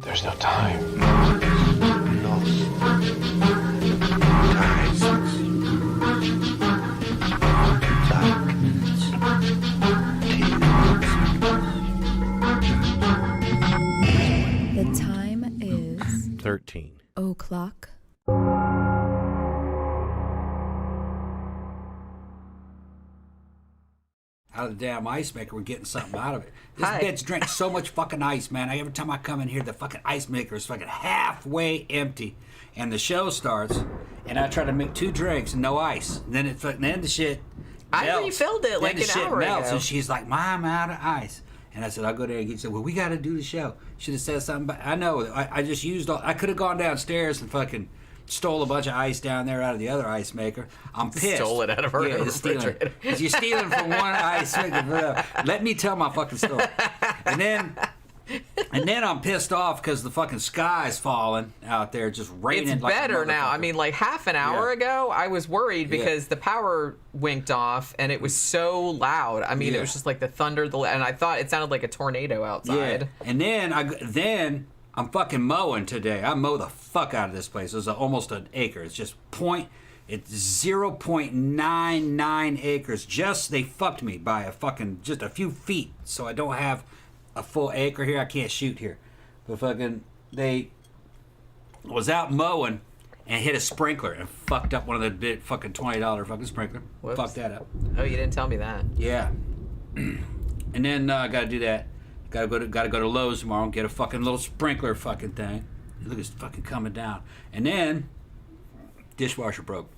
There's no time. The time is 13 o'clock. Out of the damn ice maker, we're getting something out of it. This bitch drinks so much fucking ice, man. Every time I come in here, the fucking ice maker is fucking halfway empty. And the show starts, and I try to make 2 drinks and no ice. And then then the shit melts. I refilled it like an hour ago. And she's like, "Mom, I'm out of ice." And I said, "I'll go there." And he said, "Well, we got to do the show." Should have said something. But I know. I just used all. I could have gone downstairs and fucking stole a bunch of ice down there out of the other ice maker. I'm pissed. Stole it out of her refrigerator. You're stealing from one ice maker. Let me tell my fucking story. And then I'm pissed off because the fucking sky's falling out there, just raining. It's like better now. I mean, like half an hour ago, I was worried because the power winked off and it was so loud. I mean, it was just like the thunder, and I thought it sounded like a tornado outside. Yeah. And then I'm fucking mowing today. I mow the fuck out of this place. It's almost an acre. It's just it's 0.99 acres. They fucked me by just a few feet. So I don't have a full acre here. I can't shoot here. But fucking, they was out mowing and hit a sprinkler and fucked up one of the big fucking $20 fucking sprinkler. Whoops. Fucked that up. Oh, you didn't tell me that. Yeah. And then I got to do that. Got to go to Lowe's tomorrow and get a fucking little sprinkler fucking thing. Look, it's fucking coming down. And then dishwasher broke.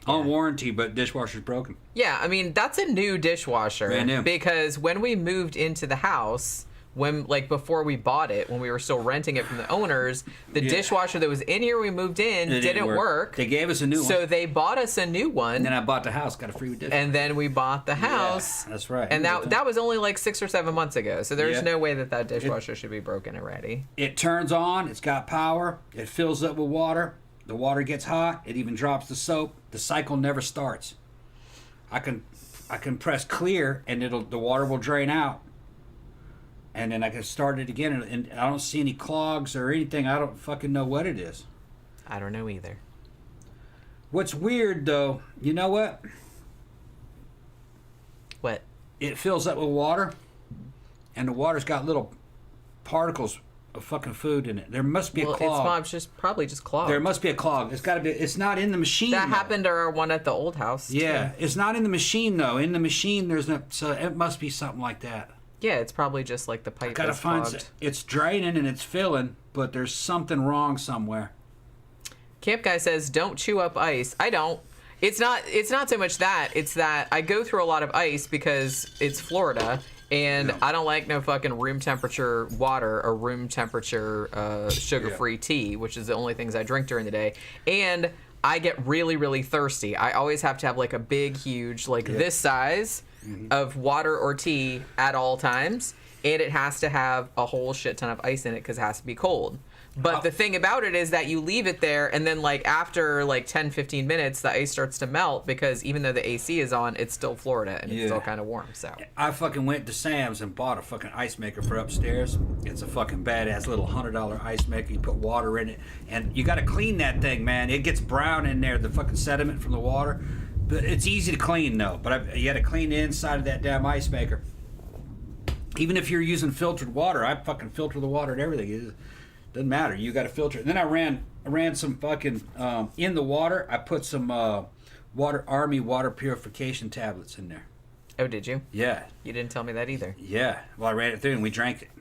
On warranty, but dishwasher's broken. Yeah, I mean, that's a new dishwasher. Brand new. Because when we moved into the house, before we bought it, when we were still renting it from the owners, the dishwasher that was in here when we moved in didn't work. They gave us a new one. So they bought us a new one. And then I bought the house, got a free dishwasher. And then we bought the house. Yeah, that's right. And that was only like 6 or 7 months ago. So there's no way that dishwasher should be broken already. It turns on. It's got power. It fills up with water. The water gets hot. It even drops the soap. The cycle never starts. I can press clear, and the water will drain out. And then I can start it again, and I don't see any clogs or anything. I don't fucking know what it is. I don't know either. What's weird, though, you know what? What? It fills up with water, and the water's got little particles of fucking food in it. There must be a clog. It's probably just clogged. There must be a clog. It's got to be. It's not in the machine. That though. happened to our one at the old house. Yeah, too. it's not in the machine though. In the machine, there's no. So it must be something like that. Yeah, it's probably just like the pipe. I gotta find. It's draining and it's filling, but there's something wrong somewhere. Camp Guy says, "Don't chew up ice." I don't. It's not so much that. It's that I go through a lot of ice because it's Florida. And I don't like no fucking room temperature water or room temperature sugar-free tea, which is the only things I drink during the day. And I get really, really thirsty. I always have to have like a big, huge, this size of water or tea at all times. And it has to have a whole shit ton of ice in it because it has to be cold. But the thing about it is that you leave it there, and then after 10, 15 minutes, the ice starts to melt because even though the AC is on, it's still Florida and it's still kind of warm. So I fucking went to Sam's and bought a fucking ice maker for upstairs. It's a fucking badass little $100 ice maker. You put water in it, and you got to clean that thing, man. It gets brown in there, the fucking sediment from the water. But it's easy to clean though. But you got to clean the inside of that damn ice maker. Even if you're using filtered water, I fucking filter the water and everything. Doesn't matter. You got to filter it. And then I ran some fucking in the water. I put some Army water purification tablets in there. Oh, did you? Yeah. You didn't tell me that either. Yeah. Well, I ran it through and we drank it.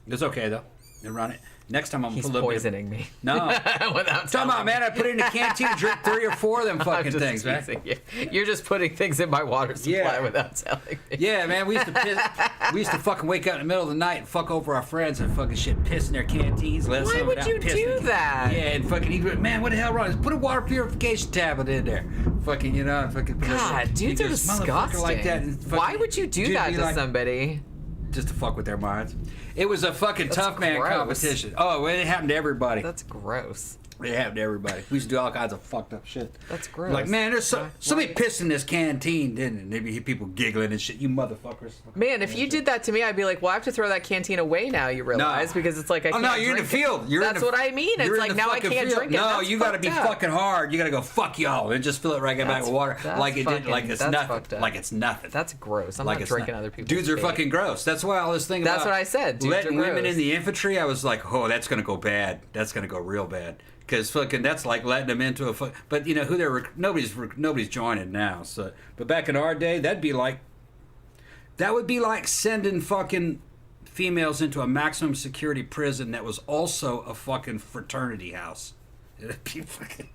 It was okay though. They run it. Next time I'm He's put a little poisoning bit. me. No. Without Talking about, man, I put it in a canteen and drink 3 or 4 of them fucking things, man. You're just putting things in my water supply without telling me. Yeah, man, we used to fucking wake up in the middle of the night and fuck over our friends and fucking shit, piss in their canteens. Why would you do that? Yeah, and fucking, man, what the hell wrong? Just put a water purification tablet in there. Fucking, fucking. God, dudes are disgusting. Like that why would you do that to somebody? Just to fuck with their minds. It was a fucking tough man competition. Oh, it happened to everybody. That's gross. It happened to everybody. We used to do all kinds of fucked up shit. That's gross. Like, man, there's somebody pissed in this canteen, didn't it? Maybe hear people giggling and shit. You motherfuckers. Man, if you did that to me, I'd be like, well, I have to throw that canteen away now, you realize, because it's like I can't no, you're in the drink field. That's what I mean. It's like now I can't drink it. No, That's you got to be fucked up. fucking hard. You got to go fuck y'all and just fill it right back with water, like it did, like it's nothing, like it's nothing. That's gross. I'm like not drinking other people's Dudes are fate. fucking gross. That's why I was thinking. That's about what I said. Dudes letting are women gross. in the infantry. I was like, oh, that's gonna go bad. That's gonna go real bad. Because fucking, that's like letting them into a but you know who they're nobody's joining now. So, but back in our day, that would be like sending fucking females into a maximum security prison that was also a fucking fraternity house. It'd be fucking.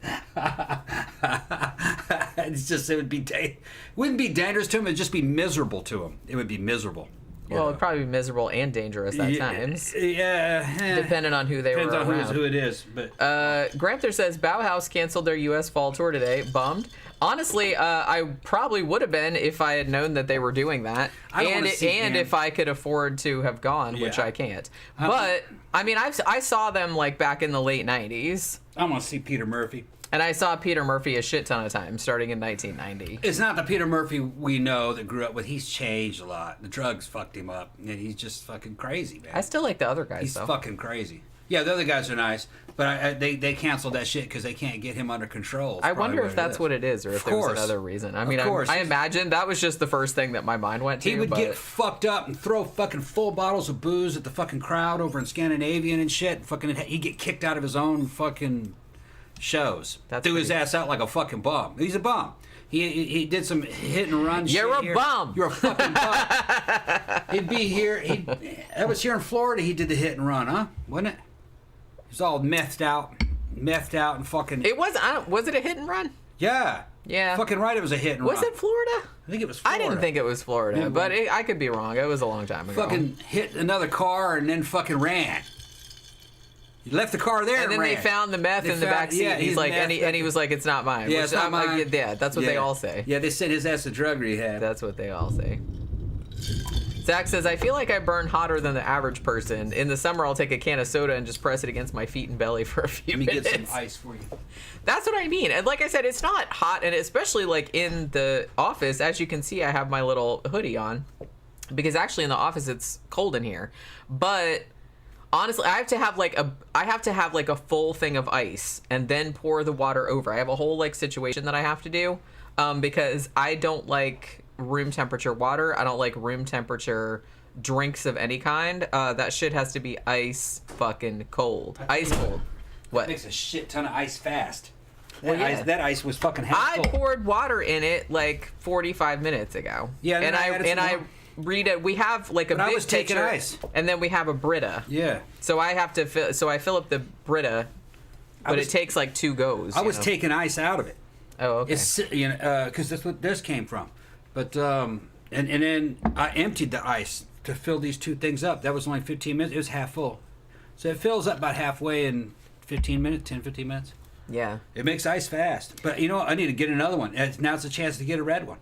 It wouldn't be dangerous to them. It'd just be miserable to them. It would be miserable. Well, it'd probably be miserable and dangerous at times. Yeah. Depending on who they were around. Depends on who it is. But Gramther says Bauhaus canceled their U.S. fall tour today. Bummed. Honestly, I probably would have been if I had known that they were doing that, and if I could afford to have gone, which I can't. But I mean, I saw them like back in the late '90s. I want to see Peter Murphy. And I saw Peter Murphy a shit ton of times, starting in 1990. It's not the Peter Murphy we know that grew up with. He's changed a lot. The drugs fucked him up, and he's just fucking crazy, man. I still like the other guys, He's though. fucking crazy. Yeah, the other guys are nice, but they canceled that shit because they can't get him under control. I wonder if that's what it is, or if there was another reason. I mean, I imagine that was just the first thing that my mind went to. He would get fucked up and throw fucking full bottles of booze at the fucking crowd over in Scandinavian and shit. Fucking, he'd get kicked out of his own fucking shows. Threw his ass out like a fucking bum. He's a bum. He did some hit and run shit. You're a here. bum. You're a fucking bum. He'd be here. That was here in Florida. He did the hit and run, huh? Wasn't it? He was all methed out and fucking. It was. Was it a hit and run? Yeah. Yeah. Fucking right. It was a hit and run. Was it Florida? I think it was Florida. I didn't think it was Florida, Yeah, but I could be wrong. It was a long time ago. Fucking hit another car and then fucking ran. He left the car there and then ran. they found the meth in the back seat. Yeah, he's like, and he was like, "It's not mine." Yeah, it's not mine. Yeah, that's what they all say. Yeah, they sent his ass to drug rehab. That's what they all say. Zach says, I feel like I burn hotter than the average person. In the summer, I'll take a can of soda and just press it against my feet and belly for a few minutes. Let me get some ice for you. That's what I mean. And like I said, it's not hot, and especially like in the office, as you can see, I have my little hoodie on because actually in the office it's cold in here. But honestly, I have to have like a full thing of ice and then pour the water over. I have a whole like situation that I have to do because I don't like room temperature water. I don't like room temperature drinks of any kind. That shit has to be ice fucking cold. Ice cold. What? That makes a shit ton of ice fast. That ice was fucking half full. I poured water in it like 45 minutes ago. Yeah, and I read it. We have like a big I was taking pitcher, ice. and then we have a Brita. Yeah. So I have to I fill up the Brita, but it takes like 2 goes. I was taking ice out of it. Oh, okay. It's because that's what this came from, but and then I emptied the ice to fill these 2 things up. That was only 15 minutes. It was half full, so it fills up about halfway in 15 minutes, 10-15 minutes. Yeah. It makes ice fast, but you know what? I need to get another one. Now it's a chance to get a red one.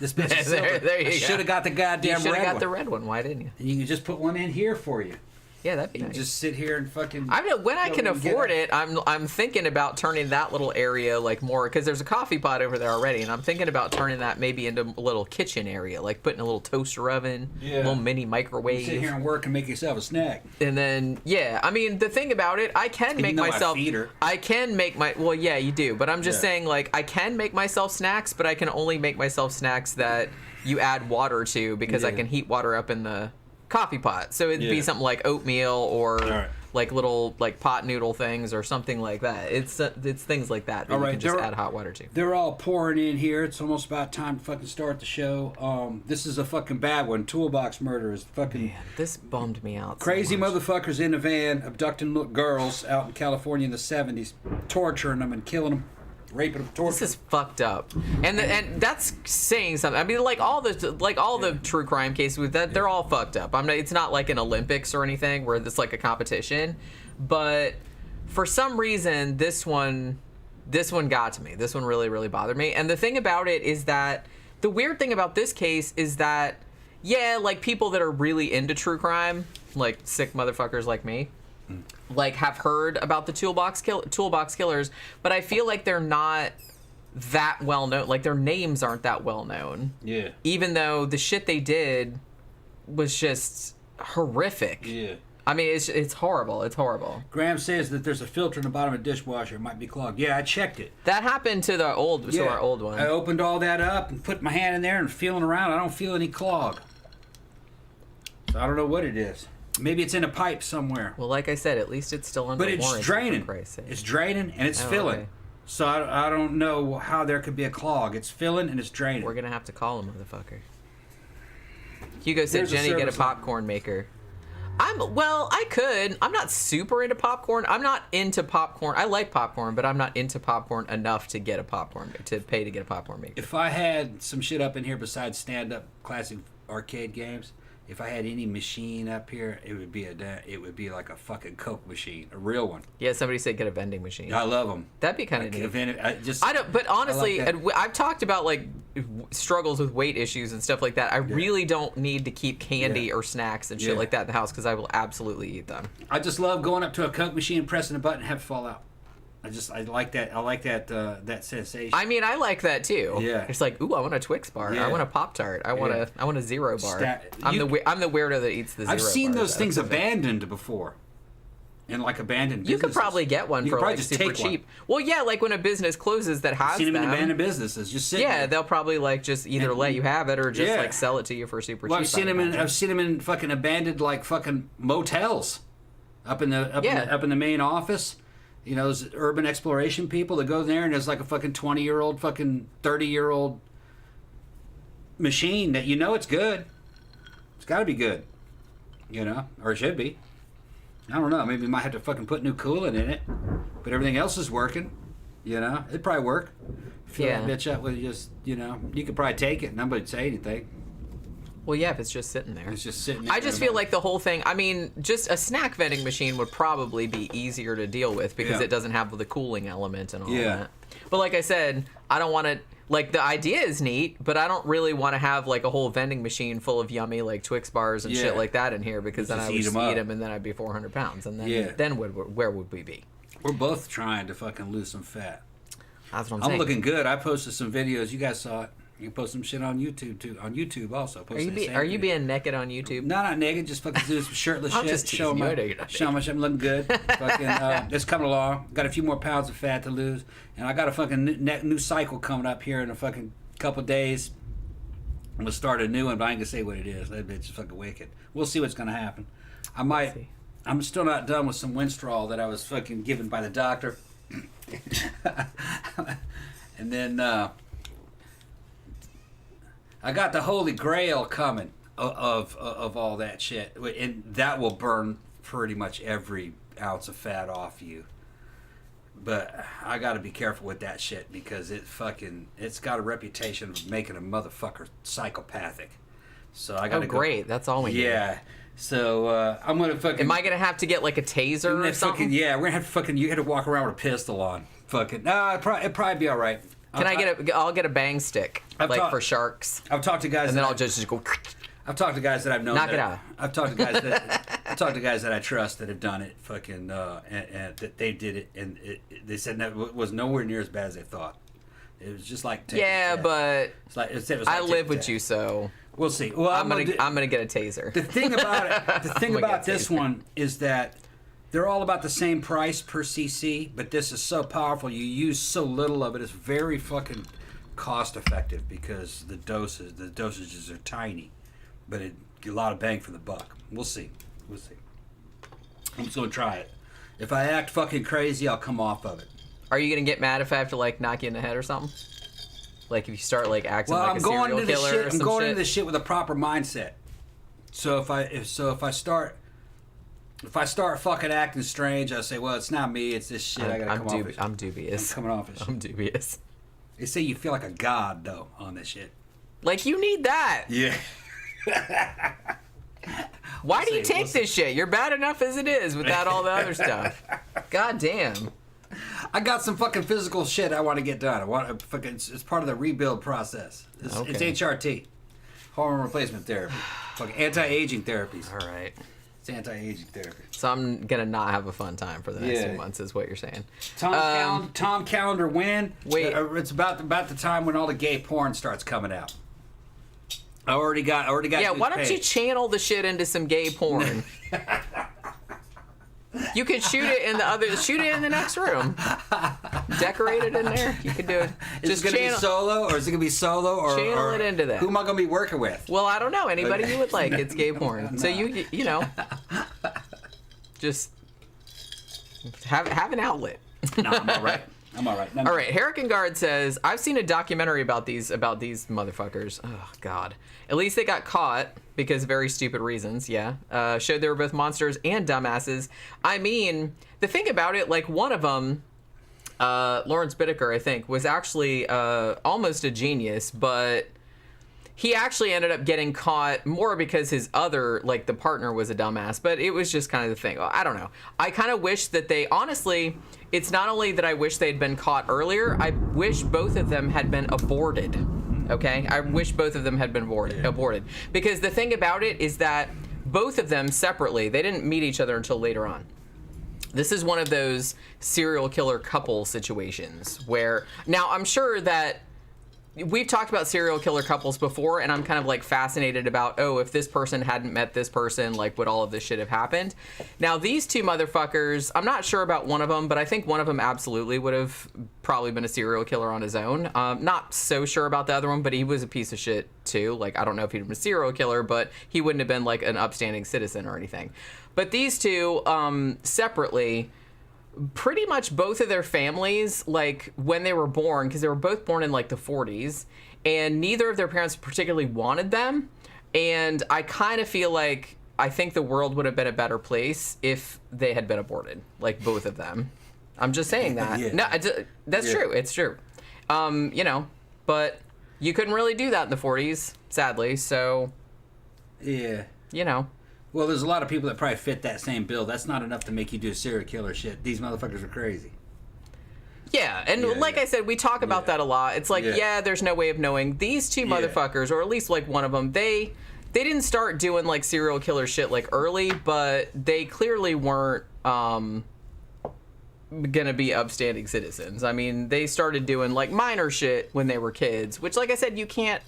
This bitch is silver. there you I go. should have got the goddamn red one. You should have got the red one. Why didn't you? And you can just put one in here for you. Yeah, that'd be You nice. can just sit here and fucking. I mean, when I can afford it, I'm thinking about turning that little area like more because there's a coffee pot over there already, and I'm thinking about turning that maybe into a little kitchen area, like putting a little toaster oven, a little mini microwave. You sit here and work and make yourself a snack. And then I mean the thing about it, I can make myself. I can make my well, yeah, you do, but I'm just saying like I can make myself snacks, but I can only make myself snacks that you add water to because I can heat water up in the coffee pot. So it'd be something like oatmeal or like little like pot noodle things or something like that. It's things like that you can just add hot water to. They're all pouring in here. It's almost about time to fucking start the show. This is a fucking bad one. Toolbox murder is fucking. Man, this bummed me out. Crazy so much. motherfuckers in a van abducting girls out in California in the 70s, torturing them and killing them. Raping them, torturing. This is fucked up, and that's saying something. I mean, like all the true crime cases with that, they're all fucked up. It's not like an Olympics or anything where it's like a competition, but for some reason this one got to me. This one really, really bothered me. And the thing about it is that the weird thing about this case is that like people that are really into true crime, like sick motherfuckers like me. like have heard about the Toolbox Killers, but I feel like they're not that well known. Like their names aren't that well known. Yeah. Even though the shit they did was just horrific. Yeah. I mean, it's horrible. It's horrible. Graham says that there's a filter in the bottom of the dishwasher. It might be clogged. Yeah, I checked it. That happened to our old one. I opened all that up and put my hand in there and feeling around. I don't feel any clog. So I don't know what it is. Maybe it's in a pipe somewhere. Well, like I said, at least it's still under warranty. But it's draining. For Christ's sake. It's draining and it's filling. Okay. So I don't know how there could be a clog. It's filling and it's draining. We're gonna have to call him, motherfucker. Hugo said, There's a Jenny, get a service line. popcorn maker. I could. I'm not super into popcorn. I'm not into popcorn. I like popcorn, but I'm not into popcorn enough to get a popcorn, to pay to get a popcorn maker. If I had some shit up in here besides stand-up classic arcade games, if I had any machine up here, it would be like a fucking Coke machine, a real one. Yeah, somebody said get a vending machine. I love them. That'd be kind of neat. I don't. But honestly, I like that. I've talked about like struggles with weight issues and stuff like that. I really don't need to keep candy or snacks and shit like that in the house because I will absolutely eat them. I just love going up to a Coke machine, pressing a button, and have it fall out. I like that. I like that that sensation. I mean, I like that too. Yeah. It's like, ooh, I want a Twix bar. Yeah. I want a Pop-Tart. I want a Zero bar. I'm the weirdo that eats the Zero. I've seen bars. those things abandoned before. In like abandoned You businesses. could probably get one for like super cheap. Well, yeah, like when a business closes that has I've seen them in them. abandoned businesses, just sitting there. They'll probably like just either let you have it or just Yeah. like sell it to you for super Well, cheap. I've seen them in fucking abandoned like fucking motels, up in the main office. You know, those urban exploration people that go there and there's like a fucking 20-year-old, fucking 30-year-old machine that you know it's good. It's got to be good, you know, or it should be. I don't know. Maybe you might have to fucking put new coolant in it, but everything else is working. You know, it'd probably work. Fill that bitch up with just, you know, you could probably take it and nobody'd say anything. Well, yeah, if it's just sitting there. It's just sitting there. I just feel like the whole thing, I mean, just a snack vending machine would probably be easier to deal with because it doesn't have the cooling element and all that. But like I said, I don't want to, like, the idea is neat, but I don't really want to have, like, a whole vending machine full of yummy, like, Twix bars and shit like that in here because then I would just eat them and then I'd be 400 pounds. And then where would we be? We're both trying to fucking lose some fat. That's what I'm saying. I'm looking good. I posted some videos. You guys saw it. You can post some shit on YouTube too. On YouTube also. Are you being naked on YouTube? No, not naked. Just fucking do some shirtless I'm shit. just Show my shit. I'm looking good. Fucking, it's coming along. Got a few more pounds of fat to lose, and I got a fucking new cycle coming up here in a fucking couple days. I'm gonna start a new one, but I ain't gonna say what it is. That bitch is fucking wicked. We'll see what's gonna happen. I'm still not done with some Winstrol that I was fucking given by the doctor. And then I got the Holy Grail coming of all that shit, and that will burn pretty much every ounce of fat off you. But I got to be careful with that shit because it's got a reputation of making a motherfucker psychopathic. So I got to great. That's all we need. Yeah. So I'm gonna fucking. Am I gonna have to get like a taser or something? Yeah, we're gonna have to fucking. You got to walk around with a pistol on. Fucking. No, it'd probably be all right. I'll get a bang stick for sharks. I've talked to guys, and then I'll just go. I've talked to guys that I've known. Knock it out. I've talked to guys that I trust that have ddone it. Fucking and that they did it, and they said that it was nowhere near as bad as they thought. It was just like but it's like, it was I live with you, so we'll see. Well, I'm gonna get a taser. The thing about it, the thing about this one is that they're all about the same price per cc, but this is so powerful. You use so little of it. It's very fucking cost effective because the dosages are tiny, but a lot of bang for the buck. We'll see. I'm just gonna try it. If I act fucking crazy, I'll come off of it. Are you gonna get mad if I have to like knock you in the head or something? Like if you start like acting like a serial killer or some shit? I'm going into this shit with a proper mindset. So if I start fucking acting strange, I say, well, it's not me, it's this shit. I gotta come off it. I'm dubious. I'm coming off it. I'm dubious. They say you feel like a god though on this shit. Like you need that. Yeah. Why do you take this shit? You're bad enough as it is without all the other stuff. God damn. I got some fucking physical shit I want to get done. I want to fucking. It's part of the rebuild process. It's HRT, hormone replacement therapy, fucking anti-aging therapies. All right. It's anti-aging therapy. So I'm gonna not have a fun time for the next 2 months, is what you're saying. Tom Calendar when? Wait. It's about the time when all the gay porn starts coming out. I already got. Yeah, why don't you channel the shit into some gay porn? You could shoot it in the next room. Decorate it in there. You could do it. Is it gonna be solo, or is it gonna be solo, or channel it into that? Who am I gonna be working with? Well, I don't know. Anybody you would like. It's gay porn. No. So you know, just have an outlet. No, I'm all right. No, All right, Herrickengard says, I've seen a documentary about these motherfuckers. Oh, God. At least they got caught because of very stupid reasons, yeah. Showed they were both monsters and dumbasses. I mean, the thing about it, like, one of them, Lawrence Bittaker, I think, was actually almost a genius, but he actually ended up getting caught more because his other, like, the partner was a dumbass. But it was just kind of the thing. I don't know. I kind of wish that they, honestly, it's not only that I wish they'd been caught earlier, I wish both of them had been aborted. Okay? I wish both of them had been aborted. Because the thing about it is that both of them separately, they didn't meet each other until later on. This is one of those serial killer couple situations where, now I'm sure that we've talked about serial killer couples before, and I'm kind of like fascinated about, oh, if this person hadn't met this person, like, would all of this shit have happened? Now, these two motherfuckers, I'm not sure about one of them, but I think one of them absolutely would have probably been a serial killer on his own. Not so sure about the other one, but he was a piece of shit too. Like, I don't know if he'd been a serial killer, but he wouldn't have been like an upstanding citizen or anything. But these two, separately, pretty much both of their families, like, when they were born, because they were both born in like the 40s, and neither of their parents particularly wanted them. And I kind of feel like I think the world would have been a better place if they had been aborted, like both of them. I'm just saying that. Yeah. No, that's true. It's true. You know, but you couldn't really do that in the 40s, sadly. So, yeah, you know. Well, there's a lot of people that probably fit that same bill. That's not enough to make you do serial killer shit. These motherfuckers are crazy. Yeah, and like I said, we talk about that a lot. It's like, there's no way of knowing. These two motherfuckers, or at least like one of them, they didn't start doing like serial killer shit like early, but they clearly weren't gonna be upstanding citizens. I mean, they started doing like minor shit when they were kids, which, like I said, you can't.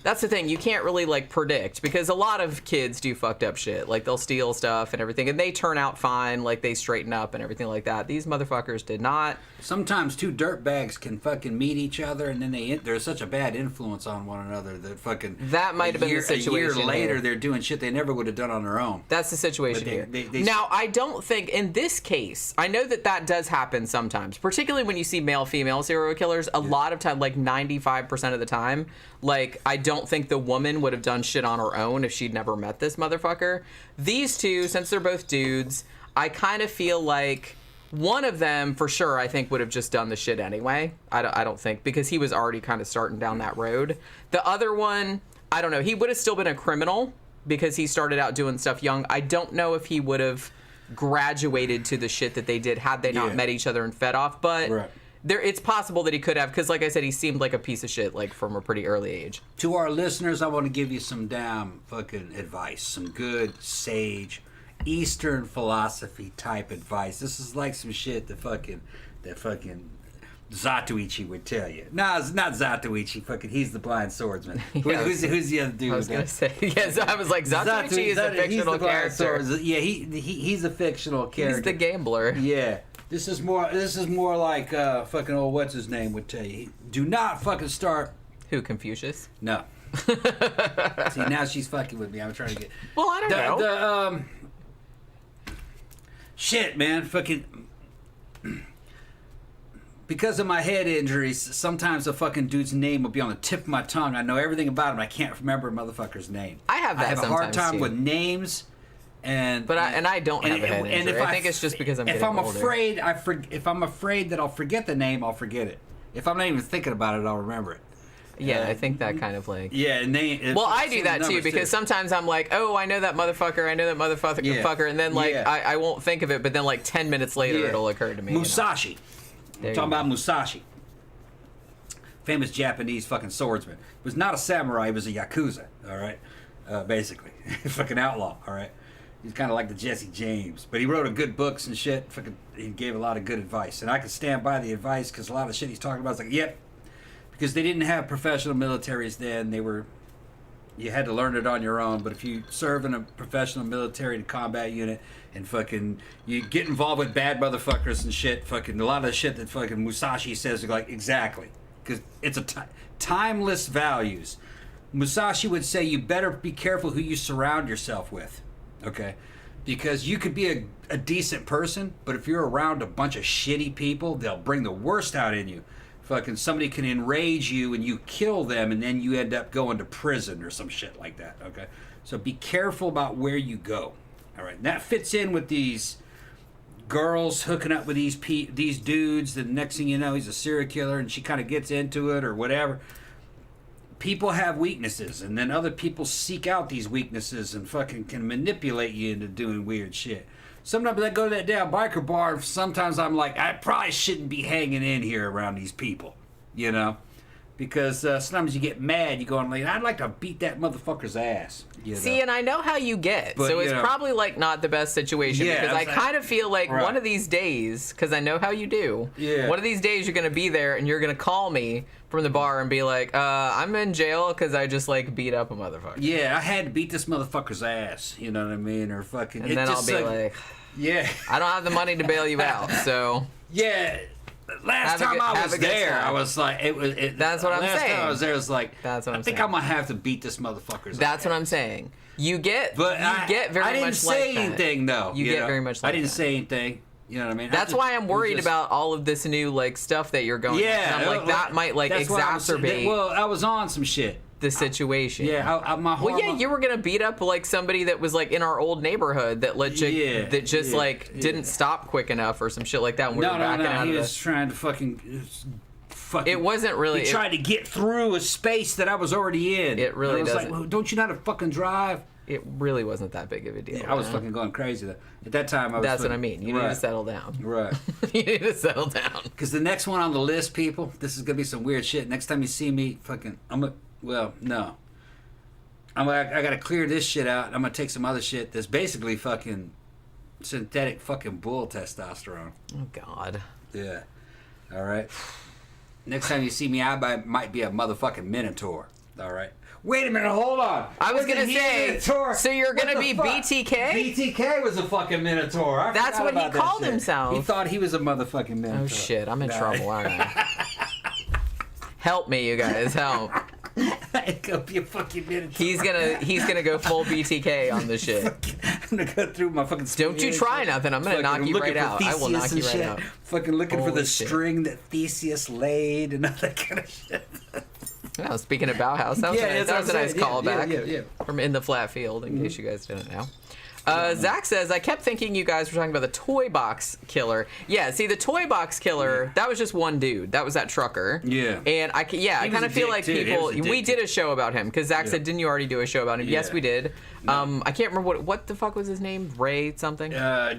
That's the thing, you can't really like predict, because a lot of kids do fucked up shit. Like, they'll steal stuff and everything, and they turn out fine, like they straighten up and everything like that. These motherfuckers did not. Sometimes two dirtbags can fucking meet each other, and then there's such a bad influence on one another that fucking that might have been the situation. A year later, here. They're doing shit they never would have done on their own. That's the situation here. Now, I don't think in this case, I know that does happen sometimes, particularly when you see male-female serial killers. A lot of time, like 95% of the time, like, I don't think the woman would have done shit on her own if she'd never met this motherfucker. These two, since they're both dudes, I kind of feel like one of them, for sure, I think would have just done the shit anyway. I don't think, because he was already kind of starting down that road. The other one, I don't know. He would have still been a criminal because he started out doing stuff young. I don't know if he would have graduated to the shit that they did had they not met each other and fed off, but... Right. It's possible that he could have, because, like I said, he seemed like a piece of shit, like, from a pretty early age. To our listeners, I want to give you some damn fucking advice. Some good, sage, Eastern philosophy type advice. This is like some shit that fucking Zatoichi would tell you. No, it's not Zatoichi. Fucking, he's the blind swordsman. Who's the other dude? I was going to say, yes, I was like, Zatoichi is a fictional character. Yeah, he's a fictional character. He's the gambler. Yeah. This is more like fucking old what's his name would tell you. Do not fucking start. Who, Confucius? No. See, now she's fucking with me. I'm trying to get. Well, I don't know. Shit, man, fucking. Because of my head injuries, sometimes a fucking dude's name will be on the tip of my tongue. I know everything about him. I can't remember a motherfucker's name. I have that. I have a hard time too. with names. I don't have a head injury. I think it's just because I'm getting older. If I'm afraid that I'll forget the name, I'll forget it. If I'm not even thinking about it, I'll remember it. Yeah, I think that kind of like... Yeah, name... Well, I do that too, because sometimes I'm like, oh, I know that motherfucker, and then like, I won't think of it, but then like 10 minutes later it'll occur to me. Musashi. We're talking about Musashi. Famous Japanese fucking swordsman. Was not a samurai, he was a yakuza, all right? Basically. Fucking outlaw, all right? He's kind of like the Jesse James, but he wrote a good books and shit. Fucking, he gave a lot of good advice, and I can stand by the advice because a lot of shit he's talking about is like, yep, because they didn't have professional militaries then. You had to learn it on your own. But if you serve in a professional military combat unit and fucking you get involved with bad motherfuckers and shit, fucking a lot of the shit that fucking Musashi says are like exactly because it's a timeless values. Musashi would say you better be careful who you surround yourself with. Okay, because you could be a decent person, but if you're around a bunch of shitty people, they'll bring the worst out in you. Fucking somebody can enrage you and you kill them, and then you end up going to prison or some shit like that. Okay, so be careful about where you go. All right, and that fits in with these girls hooking up with these dudes. The next thing you know, he's a serial killer, and she kind of gets into it or whatever. People have weaknesses, and then other people seek out these weaknesses and fucking can manipulate you into doing weird shit. Sometimes I go to that damn biker bar, and sometimes I'm like, I probably shouldn't be hanging in here around these people, you know? Because sometimes you get mad, you go on like, I'd like to beat that motherfucker's ass. You know? See, and I know how you get, But, so it's you know, probably like not the best situation Yeah, because I it's like- kind of feel like Right. one of these days, because I know how you do. Yeah. One of these days you're gonna be there and you're gonna call me from the bar and be like, I'm in jail because I just like beat up a motherfucker. Yeah, I had to beat this motherfucker's ass, you know what I mean? Or fucking... And it then I'll just be like, yeah. I don't have the money to bail you out, so Yeah. Last Have a time good- I have was a good there, time. I was like, That's what I'm last saying. time I was there, it was like, That's what I'm I think saying. I'm gonna have to beat this motherfucker's that's ass. what I'm saying. You get But get very I didn't much say like that. anything though. You get know? very much I like didn't that. say anything. You know what I mean? That's why I'm worried about all of this new like stuff that you're going. Yeah, through. I'm like that might like that's why exacerbate I was on some shit. the situation. Yeah, my Well, yeah, hormone- you were gonna beat up like somebody that was like in our old neighborhood that didn't stop quick enough or some shit like that. When we were backing out He of was trying to fucking. It wasn't really. He tried to get through a space that I was already in. It really I was like, doesn't. well, don't you know how to fucking drive? It really wasn't that big of a deal. Yeah, I was man. fucking going crazy though. At that time, I was. That's what I fucking- mean. You need right, to settle down. Right. You need to settle down. Because the next one on the list, people, this is gonna be some weird shit. Next time you see me, fucking, no. I gotta clear this shit out. I'm gonna take some other shit that's basically fucking synthetic fucking bull testosterone. Oh God. Yeah. All right. Next time you see me, I might be a motherfucking minotaur. All right. Wait a minute, hold on. I was Wasn't gonna he a say, minotaur? so you're What gonna the be fuck? BTK? BTK was a fucking minotaur. I That's forgot what he about that called shit. himself. He thought he was a motherfucking minotaur. Oh shit, I'm in Nah. trouble, aren't I? Help me, you guys, help. I'd go be a fucking minotaur. He's gonna go full BTK on this shit. I'm gonna go through my fucking. Don't you try nothing. I'm gonna knock you right out. I will knock you right out. Fucking looking for Holy the shit. string that Theseus laid and all that kind of shit. Well, speaking of Bauhaus, that was Yeah, a nice, that's that was a what I'm nice saying. callback Yeah. from In the Flat Field, in case you guys didn't know. Zach says, I kept thinking you guys were talking about the Toy Box Killer. Yeah, see, the Toy Box Killer, that was just one dude. That was that trucker. Yeah. And I He kind was of a feel dick, like too. He people, was a dick, we did a show about him, because Zach said, didn't you already do a show about him? Yes, Yeah. we did. I can't remember what the fuck was his name? Ray something?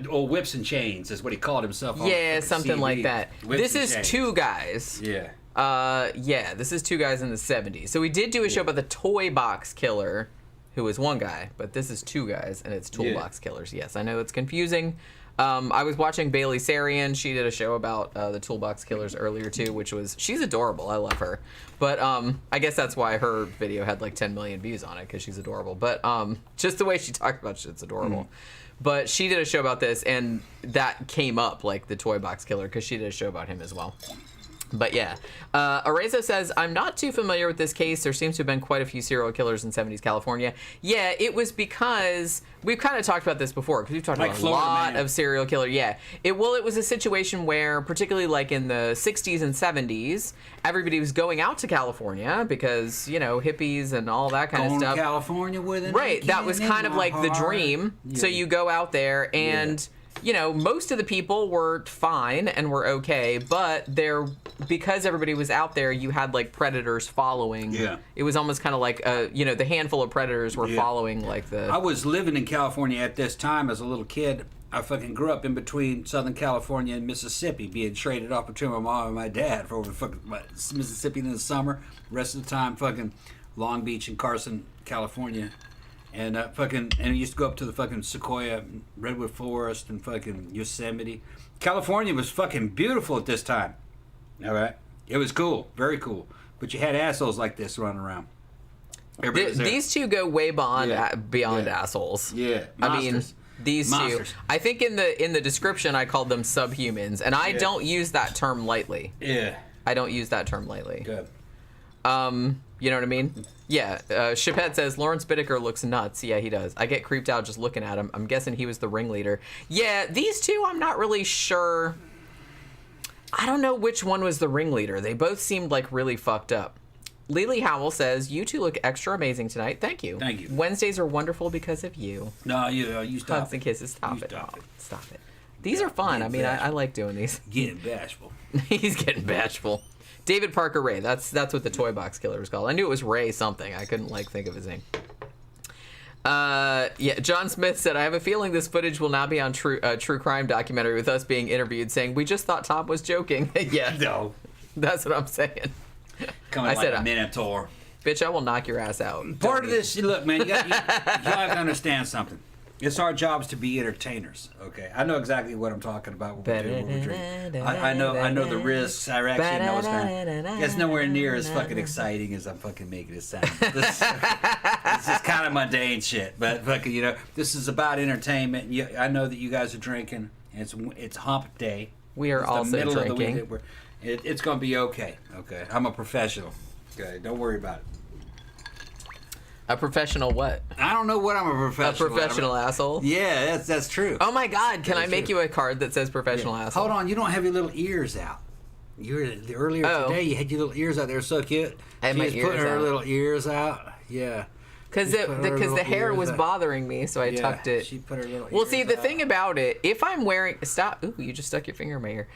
Whips and Chains is what he called himself. on Yeah, fucking something CD. like that. Whips This and is Chains. two guys. Yeah. Yeah, this is two guys in the 70s. So we did do a show about the Toy Box Killer, who is one guy, but this is two guys, and it's Toolbox Killers. Yes, I know it's confusing. I was watching Bailey Sarian. She did a show about the Toolbox Killers earlier, too, she's adorable. I love her. But I guess that's why her video had like 10 million views on it, because she's adorable. But just the way she talked about shit's adorable. But she did a show about this, and that came up, like the Toy Box Killer, because she did a show about him as well. But yeah, Arezzo says, I'm not too familiar with this case. There seems to have been quite a few serial killers in 70s California. Yeah, it was because we've kind of talked about this before, because we've talked Like about a Florida lot Man. of serial killer. Yeah, it was a situation where, particularly like in the 60s and 70s, everybody was going out to California because, hippies and all that kind Going of to stuff. California with an Right, that AK was in kind of my like the heart. dream. Yeah. So you go out there and most of the people were fine and were okay, but because everybody was out there, you had like predators following. Yeah. It was almost kind of like the handful of predators were following like the. I was living in California at this time as a little kid. I fucking grew up in between Southern California and Mississippi, being traded off between my mom and my dad for over fucking Mississippi in the summer. The rest of the time, fucking Long Beach and Carson, California. And and we used to go up to the fucking Sequoia Redwood Forest and fucking Yosemite. California was fucking beautiful at this time. All right, it was cool, very cool. But you had assholes like this running around. These two go way beyond assholes. Yeah, monsters. I mean, these Monsters. two. I think in the description I called them subhumans, and I don't use that term lightly. Yeah, I don't use that term lightly. good. You know what I mean? Yeah. Chapette says Lawrence Bittaker looks nuts. Yeah, he does. I get creeped out just looking at him. I'm guessing he was the ringleader. Yeah, these two, I'm not really sure. I don't know which one was the ringleader. They both seemed like really fucked up. Lily Howell says, you two look extra amazing tonight. Thank you. Thank you. Wednesdays are wonderful because of you. No, you stop. Hugs and kisses. Stop You it. stop Oh, it. stop it. These are fun. I mean, I like doing these. Getting bashful. He's getting bashful. David Parker Ray. That's what the Toolbox Killer was called. I knew it was Ray something. I couldn't think of his name. Yeah, John Smith said, I have a feeling this footage will now be on true crime documentary with us being interviewed saying, we just thought Tom was joking. Yeah. No. That's what I'm saying. Coming like a minotaur. Bitch, I will knock your ass out. Part of this, look, man, you have to understand something. It's our jobs to be entertainers, okay? I know exactly what I'm talking about when we're doing what we're drinking. I know the risks. I actually know it's nowhere near as fucking exciting as I'm fucking making it sound. This is kind of mundane shit, but fucking, this is about entertainment. I know that you guys are drinking. And it's hump day. We are also drinking. It's going to be okay, okay? I'm a professional, okay? Don't worry about it. A professional what? I don't know what I'm a professional. A professional asshole? Yeah, that's true. Oh my God! Can I make you a card that says professional asshole? Hold on, you don't have your little ears out. Earlier today, you had your little ears out. They were so cute. I had my ears putting her out. little ears out. Yeah. Because the hair was bothering me, so I tucked it. She put her little well, ears see, the out. thing about it, if I'm wearing... Stop. Ooh, you just stuck your finger in my ear.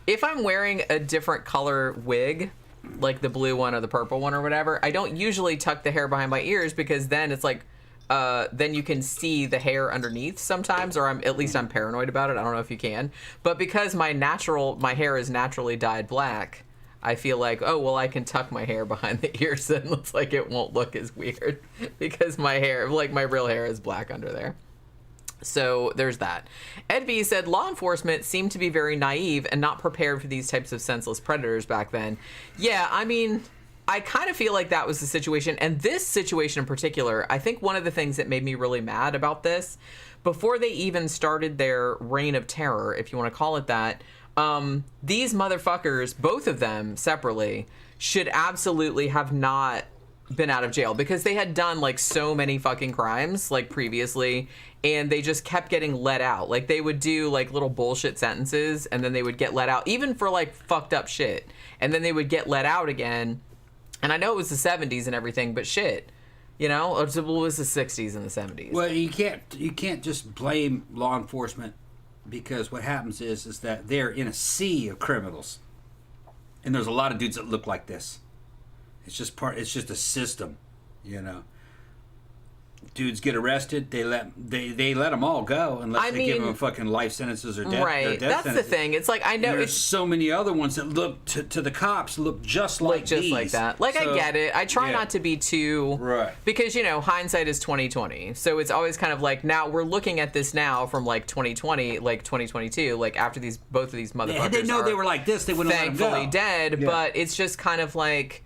If I'm wearing a different color wig, like the blue one or the purple one or whatever, I don't usually tuck the hair behind my ears because then it's like... then you can see the hair underneath sometimes, or at least I'm paranoid about it. I don't know if you can. But because my hair is naturally dyed black... I feel like, oh, well, I can tuck my hair behind the ears and it looks like it won't look as weird because my hair, like my real hair is black under there. So there's that. Ed V said, law enforcement seemed to be very naive and not prepared for these types of senseless predators back then. Yeah, I mean, I kind of feel like that was the situation. And this situation in particular, I think one of the things that made me really mad about this, before they even started their reign of terror, if you want to call it that, these motherfuckers, both of them separately, should absolutely have not been out of jail because they had done like so many fucking crimes like previously and they just kept getting let out. Like they would do like little bullshit sentences and then they would get let out even for like fucked up shit. And then they would get let out again. And I know it was the 70s and everything, but shit. You know, it was the 60s and the 70s. Well, you can't just blame law enforcement. Because what happens is that they're in a sea of criminals, and there's a lot of dudes that look like this. It's just a system, Dudes get arrested, they let them all go unless they give them fucking life sentences or death. Right, that's sentences. The thing. It's like I know and there's so many other ones that look to the cops look just like these. Like that. Like so, I get it. I try not to be too right because hindsight is 20/20. So it's always kind of like now we're looking at this now from like 2020, like 2022, like after both of these motherfuckers. Yeah, they know they were like this. They wouldn't thankfully let them go. Dead, yeah. But it's just kind of like.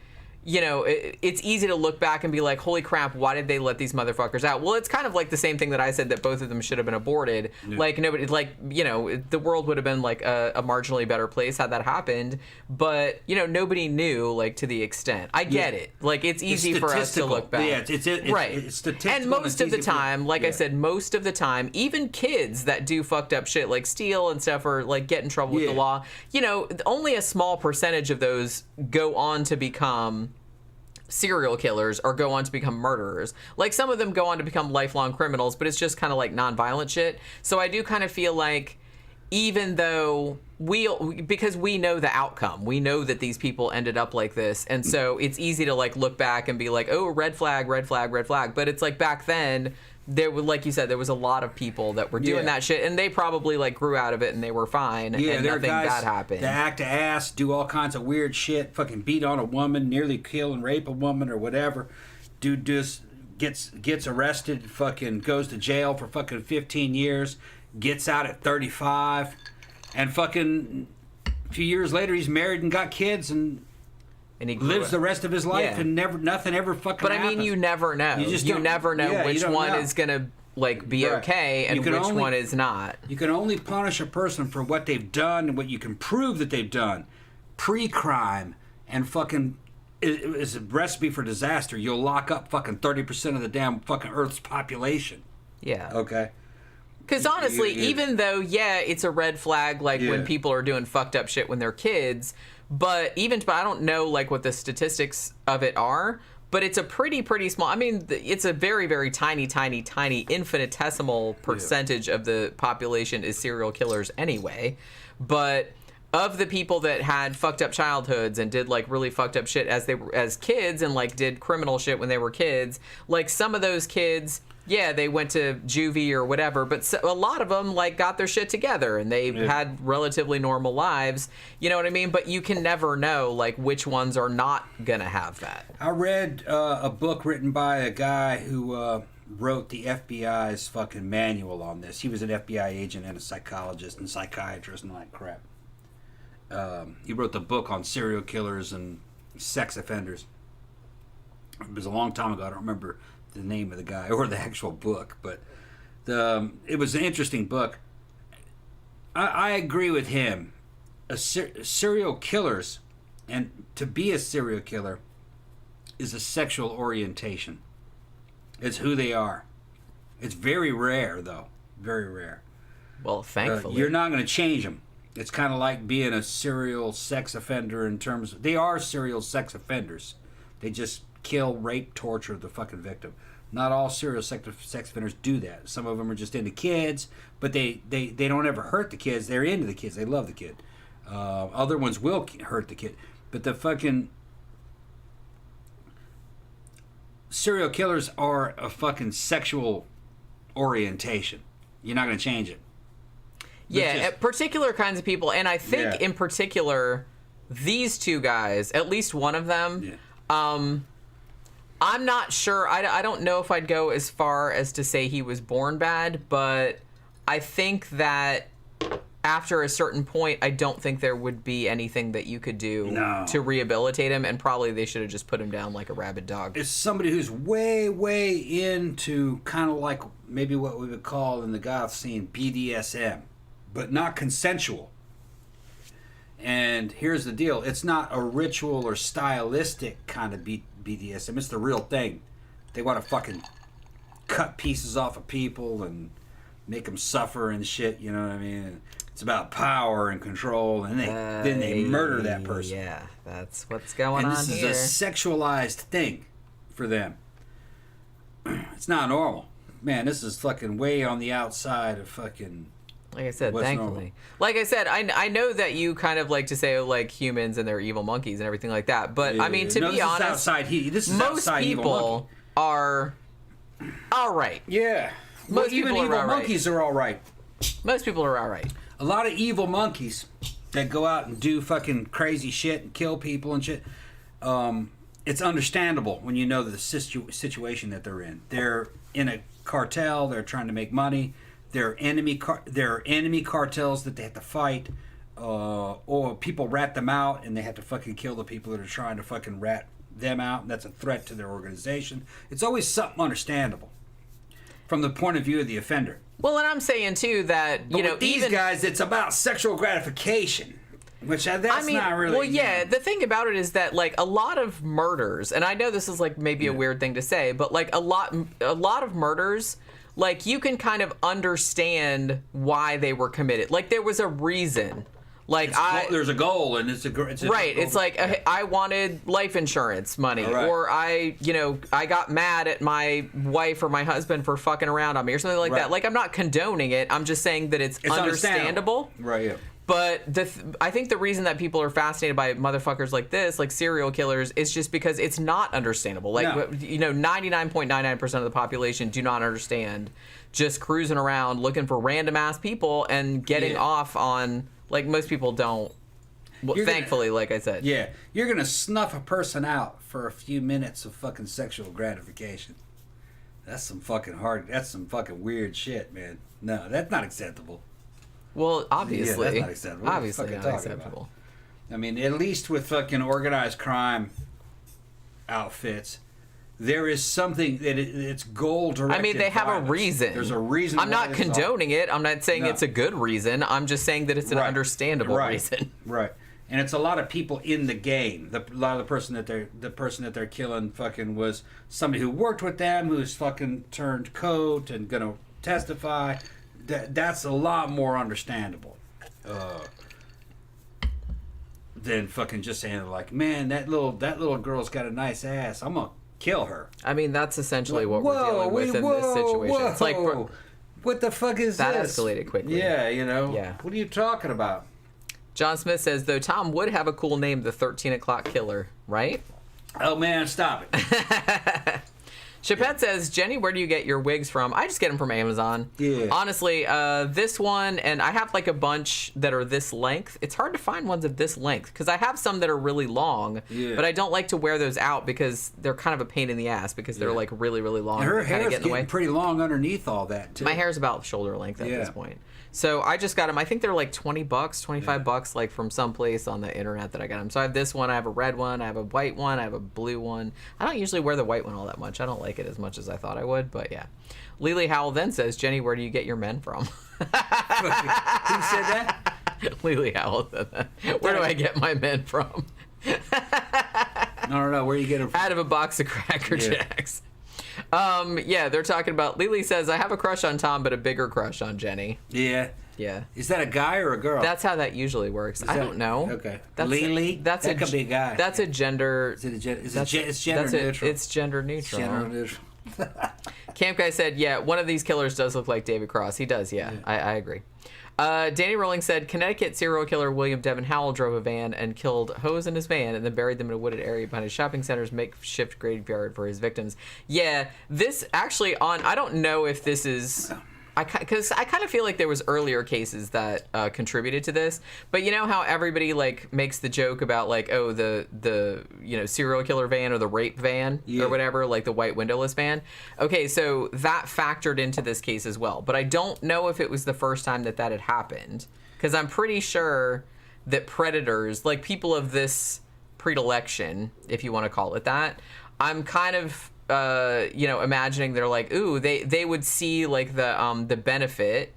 It's easy to look back and be like, holy crap, why did they let these motherfuckers out? Well, it's kind of like the same thing that I said that both of them should have been aborted. Yeah. Like, nobody, the world would have been like a marginally better place had that happened. But, nobody knew, like, to the extent. I get it. Like, it's easy for us to look back. Yeah, it's right. It's statistical. And most of the time, I said, most of the time, even kids that do fucked up shit, like steal and stuff, or, like, get in trouble with the law, only a small percentage of those go on to become serial killers or go on to become murderers. Like some of them go on to become lifelong criminals, but it's just kind of like non-violent shit. So I do kind of feel like even though because we know the outcome, we know that these people ended up like this, and so it's easy to like look back and be like, oh, red flag, red flag, red flag. But it's like back then there were, like you said, there was a lot of people that were doing that shit, and they probably like grew out of it and they were fine, and nothing bad happened. They act ass, do all kinds of weird shit, fucking beat on a woman, nearly kill and rape a woman or whatever. Dude just gets arrested, fucking goes to jail for fucking 15 years, gets out at 35, and fucking a few years later he's married and got kids and he lives the rest of his life and nothing ever fucking But I happens. mean, you never know. You never know which one is gonna like be okay and which one is not. You can only punish a person for what they've done and what you can prove that they've done pre-crime, and fucking is a recipe for disaster. You'll lock up fucking 30% of the damn fucking Earth's population. Yeah. Okay. Because honestly, even though, it's a red flag, like when people are doing fucked up shit when they're kids, but I don't know like what the statistics of it are, but it's a pretty small, I mean, it's a very, very tiny, infinitesimal percentage of the population is serial killers anyway. But of the people that had fucked up childhoods and did like really fucked up shit as kids and like did criminal shit when they were kids, like some of those kids, they went to juvie or whatever, but a lot of them like got their shit together and they had relatively normal lives. You know what I mean? But you can never know like which ones are not gonna have that. I read a book written by a guy who wrote the FBI's fucking manual on this. He was an FBI agent and a psychologist and psychiatrist and all that crap. He wrote the book on serial killers and sex offenders. It was a long time ago. I don't remember the name of the guy or the actual book, but it was an interesting book. I agree with him. Serial killers, and to be a serial killer is a sexual orientation. It's who they are. It's very rare, though. Very rare. Well, thankfully. You're not going to change them. It's kind of like being a serial sex offender in terms of, they are serial sex offenders. They just kill, rape, torture the fucking victim. Not all serial sex offenders do that. Some of them are just into kids, but they don't ever hurt the kids. They're into the kids. They love the kid. Other ones will hurt the kid. But the fucking serial killers are a fucking sexual orientation. You're not going to change it. Yeah, particular kinds of people. And I think in particular, these two guys, at least one of them, I'm not sure. I don't know if I'd go as far as to say he was born bad, but I think that after a certain point, I don't think there would be anything that you could do to rehabilitate him, and probably they should have just put him down like a rabid dog. It's somebody who's way, way into kind of like maybe what we would call in the goth scene BDSM, but not consensual. And here's the deal. It's not a ritual or stylistic kind of BDSM. It's the real thing. They want to fucking cut pieces off of people and make them suffer and shit, you know what I mean? It's about power and control, and then they murder that person. Yeah, that's what's going on here. And this is a sexualized thing for them. It's not normal. Man, this is fucking way on the outside of fucking... Like I said, thankfully. Normal. Like I said, I know that you kind of like to say like humans and they're evil monkeys and everything like that, but I mean, to be honest, most people are all right. Yeah. Most even people evil are monkeys are all right. Most people are all right. A lot of evil monkeys that go out and do fucking crazy shit and kill people and shit. It's understandable when you know the situation that they're in. They're in a cartel. They're trying to make money. There are enemy cartels that they have to fight, or people rat them out and they have to fucking kill the people that are trying to fucking rat them out, and that's a threat to their organization. It's always something understandable from the point of view of the offender. Well, and I'm saying too that with these guys, it's about sexual gratification, which that's not really. Well, yeah, the thing about it is that like a lot of murders, and I know this is like maybe a weird thing to say, but like a lot of murders. Like, you can kind of understand why they were committed. Like, there was a reason. Like, there's a goal, and it's right. It's like I wanted life insurance money, or I got mad at my wife or my husband for fucking around on me, or something like that. Like, I'm not condoning it. I'm just saying that it's understandable. Right. Yeah. But I think the reason that people are fascinated by motherfuckers like this, like serial killers, is just because it's not understandable. Like, 99.99% of the population do not understand just cruising around looking for random ass people and getting off on, like, most people don't. Well, thankfully, like I said. Yeah. You're going to snuff a person out for a few minutes of fucking sexual gratification. That's some fucking weird shit, man. No, that's not acceptable. Well, obviously. Yeah, that's not acceptable. What are you Obviously fucking not talking acceptable. about? I mean, at least with fucking organized crime outfits, there is something that it's goal directed. I mean, they have violence. a reason. There's a reason. I'm not condoning it. I'm not saying No. it's a good reason. I'm just saying that it's an understandable reason. Right. And it's a lot of people in the game. A lot of the person that they're killing fucking was somebody who worked with them, who's fucking turned coat and gonna testify. That's a lot more understandable. Than fucking just saying like, man, that little girl's got a nice ass. I'm gonna kill her. I mean, that's essentially what we're dealing with in this situation. It's like, what the fuck is that this? escalated quickly. Yeah, you know. Yeah. What are you talking about? John Smith says, though Tom would have a cool name, the 13 o'clock killer, right? Oh man, stop it. Chapette says, Jenny, where do you get your wigs from? I just get them from Amazon. Yeah. Honestly, this one, and I have like a bunch that are this length. It's hard to find ones of this length because I have some that are really long, but I don't like to wear those out because they're kind of a pain in the ass because they're like really, really long. And her They kinda hair's get in the way. getting pretty long underneath all that too. My hair's about shoulder length at this point. So I just got them. I think they're like $20, $25, like from someplace on the internet that I got them. So I have this one. I have a red one. I have a white one. I have a blue one. I don't usually wear the white one all that much. I don't like it as much as I thought I would, but yeah. Lily Howell then says, Jenny, where do you get your men from? Who said that? Lily Howell said that. Where do I get my men from? I don't know. Where you get them from? Out of a box of Cracker Jacks. Yeah, they're talking about. Lily says, I have a crush on Tom, but a bigger crush on Jenny. Yeah. Yeah. Is that a guy or a girl? That's how that usually works. I don't know. Okay. That's Lily? That could be a guy. That's a gender. Is it it's gender neutral. It's gender neutral. Gender neutral. Camp Guy said, yeah, one of these killers does look like David Cross. He does, yeah. I agree. Danny Rowling said, Connecticut serial killer William Devin Howell drove a van and killed hoes in his van and then buried them in a wooded area behind his shopping center's makeshift graveyard for his victims. Yeah, this actually I don't know if this is... Because I kind of feel like there was earlier cases that contributed to this, but you know how everybody like makes the joke about like, oh, the serial killer van or the rape van or whatever, like the white windowless van. Okay, so that factored into this case as well, but I don't know if it was the first time that had happened, because I'm pretty sure that predators, like people of this predilection, if you want to call it that, I'm kind of imagining they're like, ooh, they would see like the benefit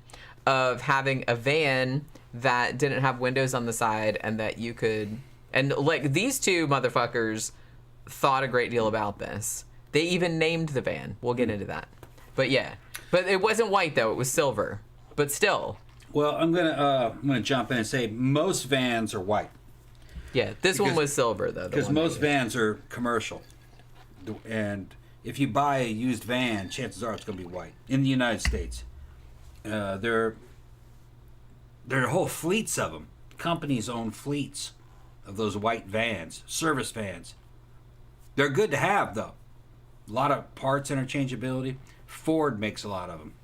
of having a van that didn't have windows on the side and that you could, and like these two motherfuckers thought a great deal about this. They even named the van. We'll get into that. But yeah, but it wasn't white though, it was silver. But still. Well, I'm gonna jump in and say most vans are white. Yeah, this one was silver though. Because most vans are commercial. And if you buy a used van, chances are it's going to be white. In the United States, there are whole fleets of them. Companies own fleets of those white vans, service vans. They're good to have, though. A lot of parts interchangeability. Ford makes a lot of them.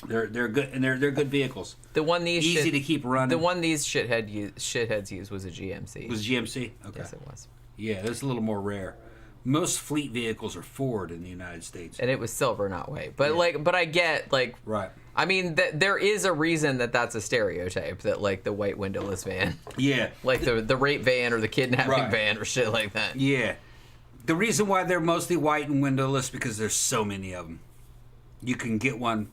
They're good, and they're good vehicles. The one these easy to keep running. The one these shitheads used was a GMC. It was GMC? Okay. Yes, it was. Yeah, that's a little more rare. Most fleet vehicles are Ford in the United States, and it was silver, not white. But but I get like, right. I mean, there is a reason that's a stereotype that like the white windowless van, like the rape van or the kidnapping van or shit like that. Yeah, the reason why they're mostly white and windowless because there's so many of them. You can get one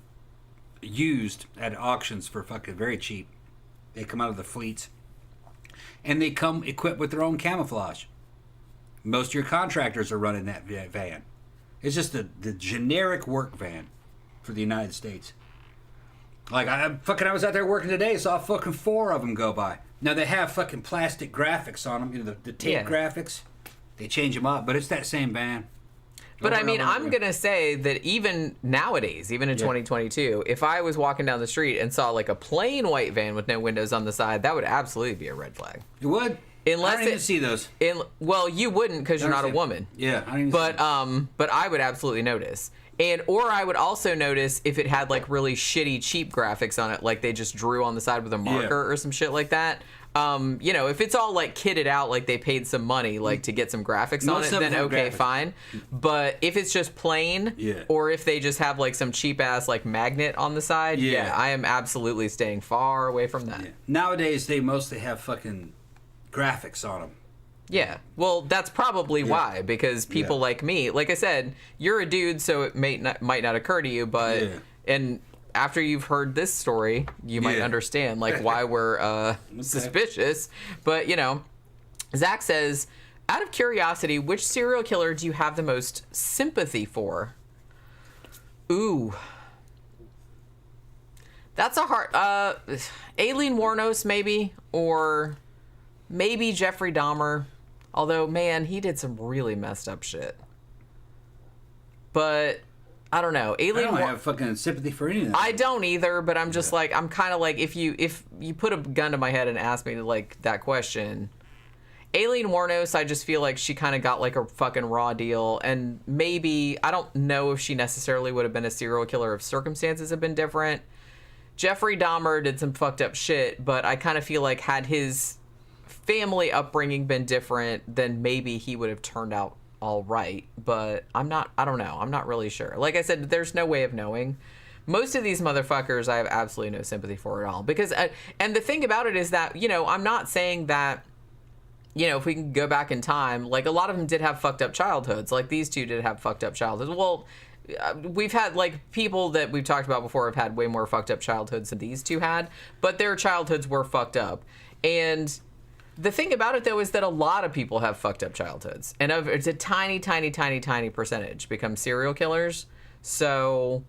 used at auctions for fucking very cheap. They come out of the fleets, and they come equipped with their own camouflage. Most of your contractors are running that van. It's just the generic work van for the United States. Like, I was out there working today, saw fucking 4 of them go by. Now, they have fucking plastic graphics on them, the tape graphics. They change them up, but it's that same van. But I mean, I'm going to say that even nowadays, even in 2022, if I was walking down the street and saw like a plain white van with no windows on the side, that would absolutely be a red flag. You would? Unless I don't even see those. Well, you wouldn't because you're not a woman. Yeah, I don't even see but I would absolutely notice. or I would also notice if it had like really shitty, cheap graphics on it, like they just drew on the side with a marker or some shit like that. You know, if it's all like kitted out, like they paid some money, like to get some graphics on it, then okay, fine. But if it's just plain, or if they just have like some cheap ass like magnet on the side, I am absolutely staying far away from that. Nowadays, they mostly have fucking graphics on them. Yeah, well, that's probably why, because people like me, like I said, you're a dude, so it might not occur to you, but and after you've heard this story, you might understand like why we're suspicious. But you know, Zach says, out of curiosity, which serial killer do you have the most sympathy for? Ooh, that's a hard. Aileen Wuornos maybe, or maybe Jeffrey Dahmer. Although, man, he did some really messed up shit. But I don't know. I don't have fucking sympathy for any of that. I don't either, but I'm just like, I'm kind of like, if you put a gun to my head and ask me to like that question, Aileen Wuornos, I just feel like she kind of got like a fucking raw deal, and maybe I don't know if she necessarily would have been a serial killer if circumstances had been different. Jeffrey Dahmer did some fucked up shit, but I kind of feel like had his family upbringing been different, then maybe he would have turned out all right. But I don't know. I'm not really sure. Like I said, there's no way of knowing. Most of these motherfuckers I have absolutely no sympathy for at all. Because, and the thing about it is that, you know, I'm not saying that, you know, if we can go back in time, like a lot of them did have fucked up childhoods. Like these two did have fucked up childhoods. Well, we've had like people that we've talked about before have had way more fucked up childhoods than these two had, but their childhoods were fucked up. And the thing about it, though, is that a lot of people have fucked up childhoods. And it's a tiny, tiny, tiny, tiny percentage become serial killers. So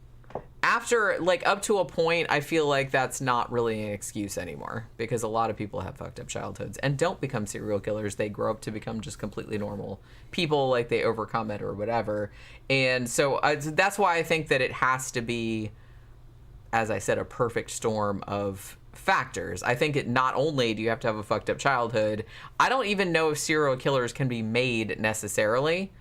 after, like, up to a point, I feel like that's not really an excuse anymore. Because a lot of people have fucked up childhoods and don't become serial killers. They grow up to become just completely normal people, like they overcome it or whatever. And so that's why I think that it has to be, as I said, a perfect storm of factors. I think it not only do you have to have a fucked up childhood, I don't even know if serial killers can be made necessarily.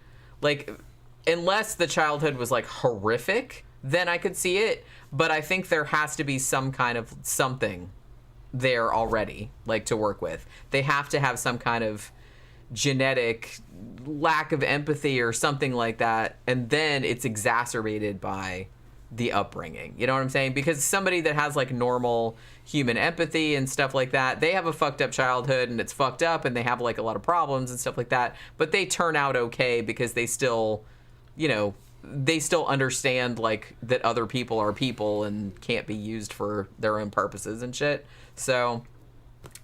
Like, unless the childhood was like horrific, then I could see it. But I think there has to be some kind of something there already, like to work with. They have to have some kind of genetic lack of empathy or something like that. And then it's exacerbated by the upbringing. You know what I'm saying? Because somebody that has like normal human empathy and stuff like that, they have a fucked up childhood and it's fucked up and they have like a lot of problems and stuff like that, but they turn out okay because they still, you know, they still understand like that other people are people and can't be used for their own purposes and shit. So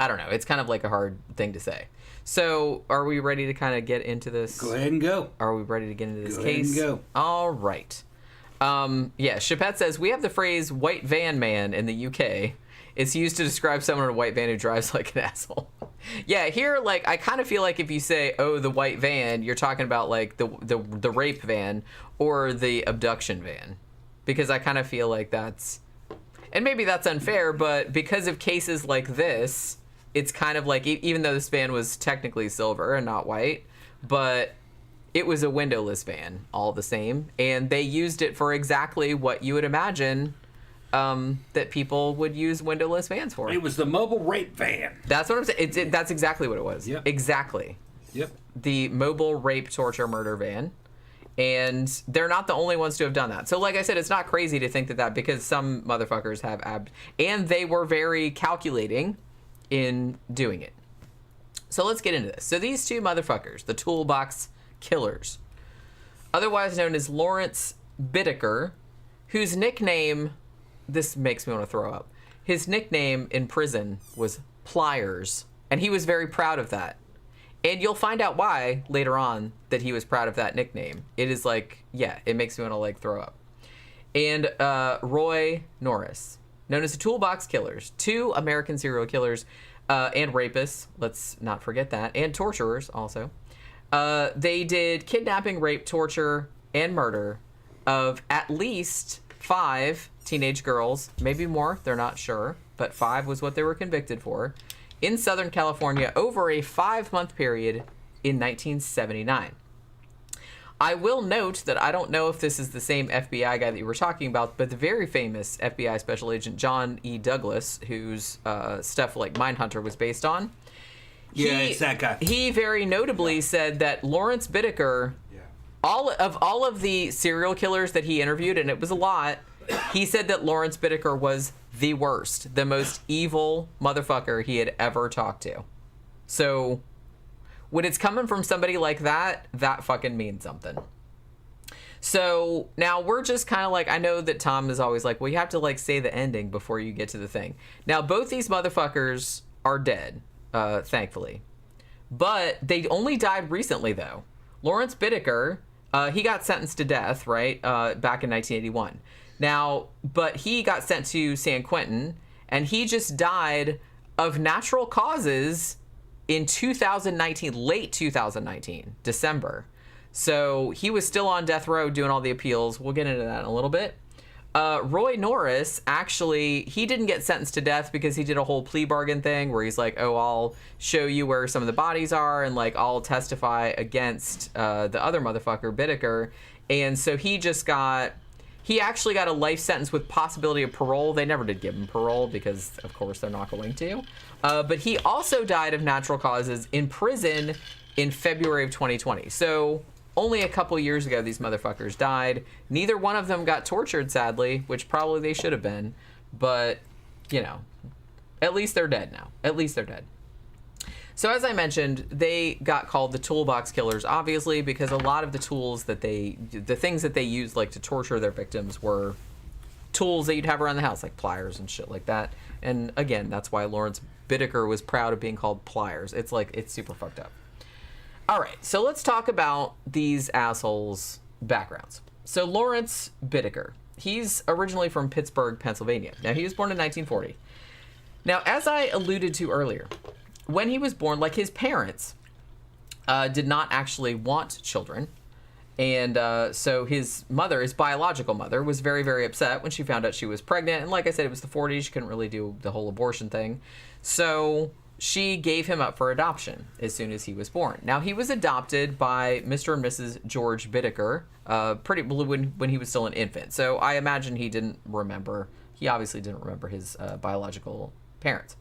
I don't know. It's kind of like a hard thing to say. So are we ready to kind of get into this? Go ahead and go. Are we ready to get into this Go case? ahead and go. All right. Yeah, Chapette says, we have the phrase white van man in the UK. It's used to describe someone in a white van who drives like an asshole. Yeah, here, like, I kind of feel like if you say, oh, the white van, you're talking about, like, the rape van or the abduction van. Because I kind of feel like that's... And maybe that's unfair, but because of cases like this, it's kind of like, even though this van was technically silver and not white, but it was a windowless van all the same. And they used it for exactly what you would imagine that people would use windowless vans for. It was the mobile rape van. That's what I'm saying. That's exactly what it was. Yep. Exactly. Yep. The mobile rape, torture, murder van. And they're not the only ones to have done that. So like I said, it's not crazy to think that because some motherfuckers have and they were very calculating in doing it. So let's get into this. So these two motherfuckers, the Toolbox Killers, otherwise known as Lawrence Bittaker, whose nickname, this makes me want to throw up, his nickname in prison was Pliers, and he was very proud of that. And you'll find out why later on that he was proud of that nickname. It is like, yeah, it makes me want to like throw up. And Roy Norris, known as the Toolbox Killers, two American serial killers and rapists, let's not forget that, and torturers also. They did kidnapping, rape, torture, and murder of at least 5 teenage girls, maybe more, they're not sure, but 5 was what they were convicted for, in Southern California over a 5-month period in 1979. I will note that I don't know if this is the same FBI guy that you were talking about, but the very famous FBI Special Agent John E. Douglas, whose stuff like Mindhunter was based on. It's that guy. He very notably said that Lawrence Bittaker, all of the serial killers that he interviewed, and it was a lot, he said that Lawrence Bittaker was the worst, the most evil motherfucker he had ever talked to. So when it's coming from somebody like that, that fucking means something. So now we're just kind of like, I know that Tom is always like, well, you have to like say the ending before you get to the thing. Now, both these motherfuckers are dead, thankfully. But they only died recently, though. Lawrence Bittaker, he got sentenced to death, right, back in 1981. Now, but he got sent to San Quentin, and he just died of natural causes in 2019, late 2019, December. So he was still on death row doing all the appeals. We'll get into that in a little bit. Roy Norris, actually, he didn't get sentenced to death because he did a whole plea bargain thing where he's like, oh, I'll show you where some of the bodies are and like I'll testify against the other motherfucker, Bittaker. And so he actually got a life sentence with possibility of parole. They never did give him parole because, of course, they're not going to. But he also died of natural causes in prison in February of 2020. So only a couple years ago, these motherfuckers died. Neither one of them got tortured, sadly, which probably they should have been. But, you know, at least they're dead now. At least they're dead. So as I mentioned, they got called the Toolbox Killers, obviously, because a lot of the tools that the things that they used, like, to torture their victims were tools that you'd have around the house, like pliers and shit like that. And again, that's why Lawrence Bittaker was proud of being called Pliers. It's like, it's super fucked up. All right, so let's talk about these assholes' backgrounds. So Lawrence Bittaker, he's originally from Pittsburgh, Pennsylvania. Now, he was born in 1940. Now, as I alluded to earlier, when he was born, like, his parents did not actually want children. And so his mother, his biological mother, was very, very upset when she found out she was pregnant. And like I said, it was the 40s. She couldn't really do the whole abortion thing. So she gave him up for adoption as soon as he was born. Now, he was adopted by Mr. and Mrs. George Bittaker when he was still an infant. So I imagine he obviously didn't remember his biological parents.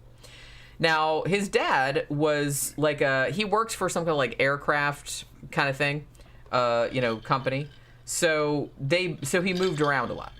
Now, his dad was like he worked for some kind of like aircraft kind of thing, company. So he moved around a lot.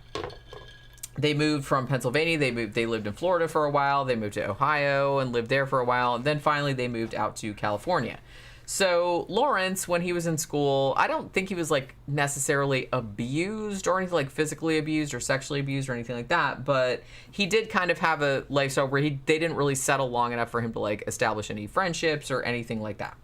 They moved from Pennsylvania. They lived in Florida for a while. They moved to Ohio and lived there for a while. And then finally they moved out to California. So Lawrence, when he was in school, I don't think he was like necessarily abused or anything like physically abused or sexually abused or anything like that. But he did kind of have a lifestyle where they didn't really settle long enough for him to like establish any friendships or anything like that.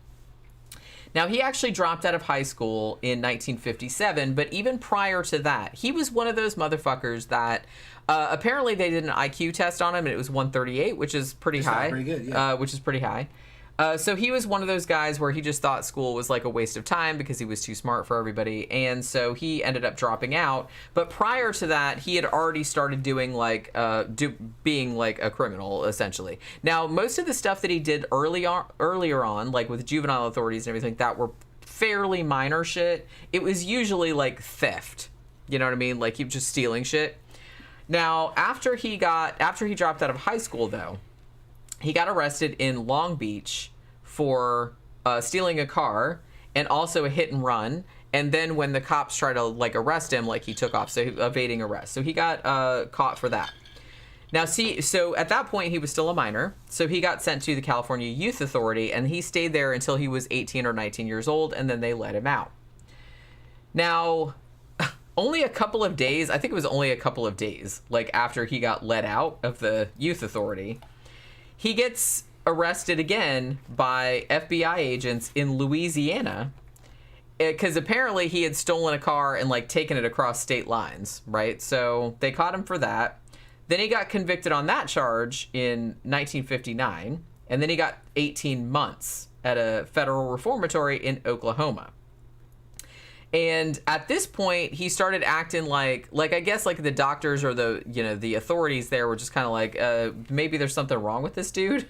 Now, he actually dropped out of high school in 1957, but even prior to that, he was one of those motherfuckers that apparently they did an IQ test on him, and it was 138, which is pretty high. Pretty good, yeah. Which is pretty high. So he was one of those guys where he just thought school was like a waste of time because he was too smart for everybody, and so he ended up dropping out. But prior to that, he had already started doing like being like a criminal, essentially. Now, most of the stuff that he did earlier on, like with juvenile authorities and everything, that were fairly minor shit. It was usually like theft. You know what I mean? Like he was just stealing shit. Now, after he dropped out of high school, though, he got arrested in Long Beach for stealing a car and also a hit and run. And then when the cops tried to like arrest him, like he took off, so evading arrest. So he got caught for that. Now, so at that point he was still a minor. So he got sent to the California Youth Authority, and he stayed there until he was 18 or 19 years old, and then they let him out. Now, only a couple of days, I think it was only a couple of days, like after he got let out of the Youth Authority, he gets arrested again by FBI agents in Louisiana because apparently he had stolen a car and like taken it across state lines, right? So they caught him for that. Then he got convicted on that charge in 1959, and then he got 18 months at a federal reformatory in Oklahoma. And at this point, he started acting like I guess like the doctors or the authorities there were just kind of like, maybe there's something wrong with this dude.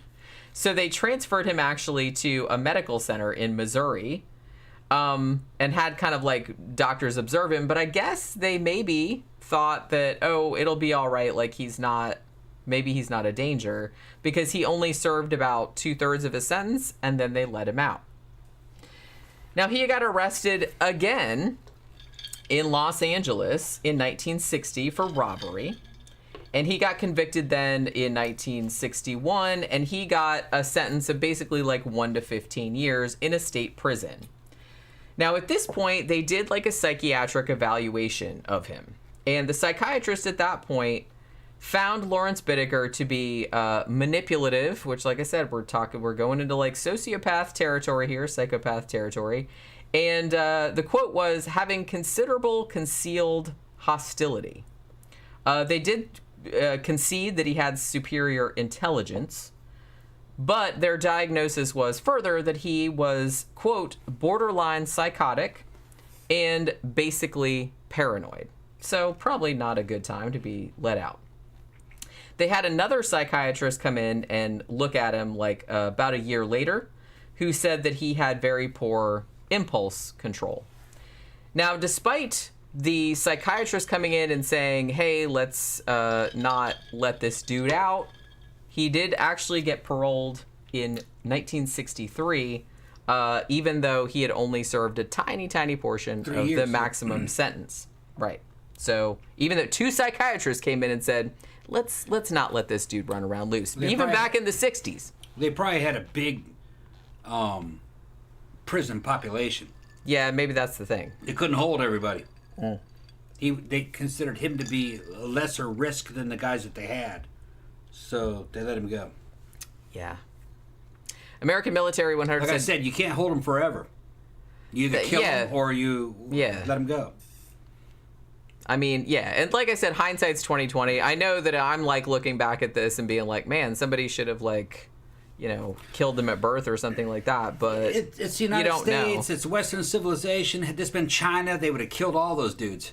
So they transferred him actually to a medical center in Missouri. and had kind of like doctors observe him. But I guess they maybe thought that, oh, it'll be all right. Like maybe he's not a danger, because he only served about 2/3 of his sentence, and then they let him out. Now, he got arrested again in Los Angeles in 1960 for robbery. And he got convicted then in 1961, and he got a sentence of basically like 1 to 15 years in a state prison. Now, at this point, they did like a psychiatric evaluation of him. And the psychiatrist at that point found Lawrence Bittaker to be manipulative, which, like I said, we're going into like sociopath territory here, psychopath territory. And the quote was, having considerable concealed hostility. They did concede that he had superior intelligence, but their diagnosis was further that he was, quote, borderline psychotic and basically paranoid. So probably not a good time to be let out. They had another psychiatrist come in and look at him like about a year later, who said that he had very poor impulse control. Now, despite the psychiatrist coming in and saying, hey, let's not let this dude out, he did actually get paroled in 1963, even though he had only served a tiny, tiny portion of the maximum sentence. Right. So even though 2 psychiatrists came in and said, let's not let this dude run around loose, even back in the 60s. They probably had a big prison population. Yeah, maybe that's the thing. They couldn't hold everybody. They considered him to be a lesser risk than the guys that they had, so they let him go. Yeah. American military 100%. Like I said, you can't hold him forever. You either kill him or you let him go. I mean, yeah, and like I said, hindsight's 20/20. I know that I'm like looking back at this and being like, man, somebody should have like, killed them at birth or something like that. But it's the United States. It's Western civilization. Had this been China, they would have killed all those dudes.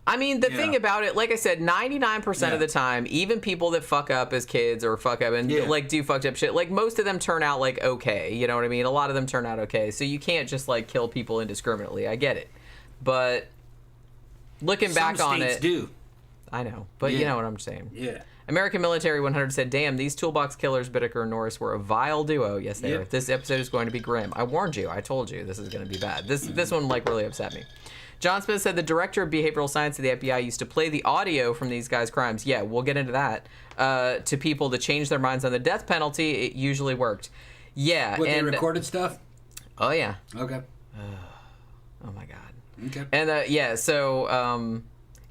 I mean, the thing about it, like I said, 99% of the time, even people that fuck up as kids or fuck up and like do fucked up shit, like most of them turn out like okay. You know what I mean? A lot of them turn out okay. So you can't just like kill people indiscriminately. I get it, but looking back on it, some states do. I know, but you know what I'm saying. Yeah. American Military 100 said, damn, these Toolbox Killers, Bittaker and Norris, were a vile duo. Yes, they are. This episode is going to be grim. I warned you. I told you this is going to be bad. This one, like, really upset me. John Smith said the director of behavioral science of the FBI used to play the audio from these guys' crimes. Yeah, we'll get into that. To people to change their minds on the death penalty. It usually worked. Yeah. They recorded stuff? Oh, yeah. Okay. Oh, my God. Okay. And, so...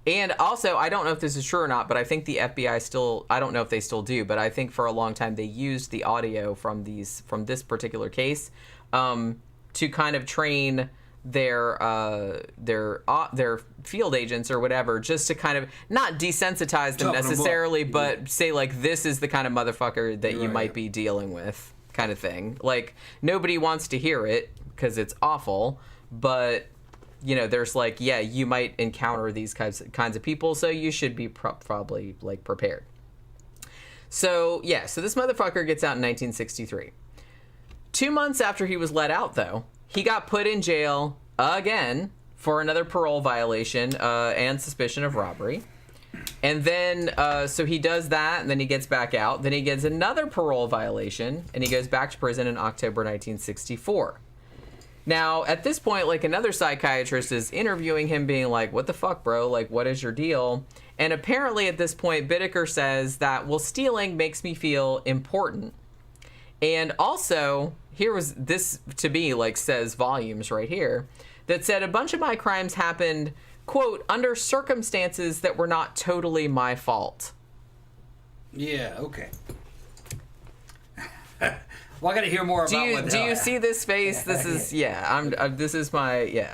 And also, I don't know if this is true or not, but I think the FBI still, I don't know if they still do, but I think for a long time they used the audio from this particular case to kind of train their field agents or whatever, just to kind of not desensitize them necessarily, but say like, this is the kind of motherfucker that you might be dealing with, kind of thing. Like, nobody wants to hear it because it's awful, but there's like, you might encounter these kinds of people, so you should be probably like prepared. So this motherfucker gets out in 1963. 2 months after he was let out, though, he got put in jail again for another parole violation and suspicion of robbery. And then, so he does that, and then he gets back out. Then he gets another parole violation, and he goes back to prison in October 1964. Now, at this point, like, another psychiatrist is interviewing him, being like, what the fuck, bro? Like, what is your deal? And apparently at this point, Bittaker says that, well, stealing makes me feel important. And also, here was this, to me, like, says volumes right here, that said a bunch of my crimes happened, quote, under circumstances that were not totally my fault. Yeah, okay. Well, I got to hear more about what. Do you see this face? This is this is my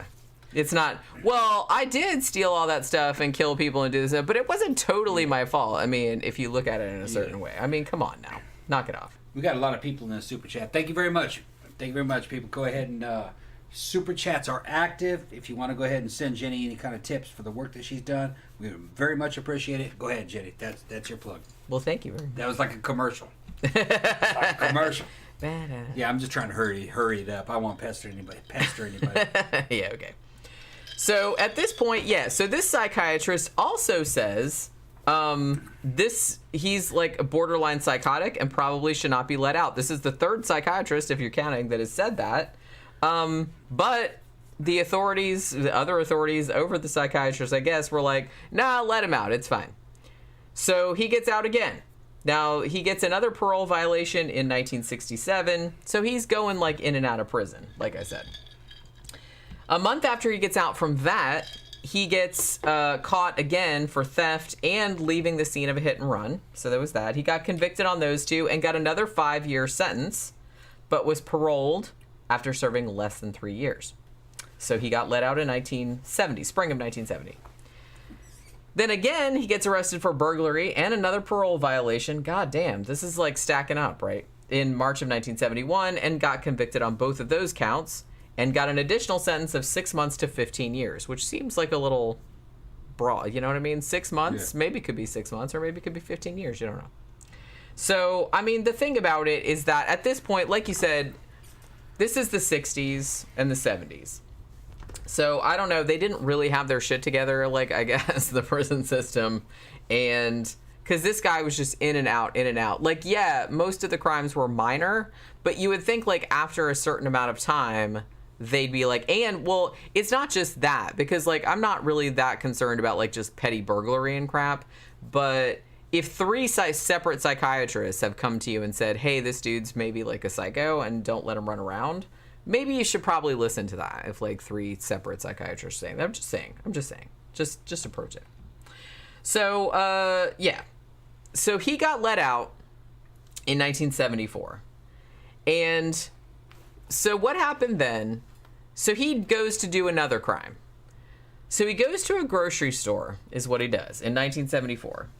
It's not. Well, I did steal all that stuff and kill people and do this, but it wasn't totally my fault. I mean, if you look at it in a certain way. I mean, come on now, knock it off. We got a lot of people in the super chat. Thank you very much. Thank you very much, people. Go ahead and super chats are active. If you want to go ahead and send Jenny any kind of tips for the work that she's done, we very much appreciate it. Go ahead, Jenny. That's your plug. Well, thank you very much. That was like a commercial. Like a commercial. Badass. Yeah, I'm just trying to hurry it up. I won't pester anybody. Yeah, okay. So at this point, so this psychiatrist also says he's like a borderline psychotic and probably should not be let out. This is the third psychiatrist, if you're counting, that has said that. But the other authorities over the psychiatrist, I guess, were like, nah, let him out. It's fine. So he gets out again. Now, he gets another parole violation in 1967. So he's going like in and out of prison, like I said. A month after he gets out from that, he gets caught again for theft and leaving the scene of a hit and run. So there was that. He got convicted on those two and got another 5-year sentence, but was paroled after serving less than 3 years. So he got let out in 1970, spring of 1970. Then again, he gets arrested for burglary and another parole violation. God damn, this is like stacking up, right? In March of 1971, and got convicted on both of those counts and got an additional sentence of 6 months to 15 years, which seems like a little broad. You know what I mean? 6 months, maybe it could be 6 months, or maybe it could be 15 years. You don't know. So, I mean, the thing about it is that at this point, like you said, this is the 60s and the 70s. So, I don't know. They didn't really have their shit together, like, I guess, the prison system. And because this guy was just in and out, in and out. Like, yeah, most of the crimes were minor, but you would think, like, after a certain amount of time, they'd be like, and, well, it's not just that. Because, like, I'm not really that concerned about, like, just petty burglary and crap. But if 3 separate psychiatrists have come to you and said, hey, this dude's maybe, like, a psycho and don't let him run around, maybe you should probably listen to that if like 3 separate psychiatrists saying that. I'm just saying. Just approach it. So, yeah. So he got let out in 1974. And so what happened then? So he goes to do another crime. So he goes to a grocery store, is what he does, in 1974.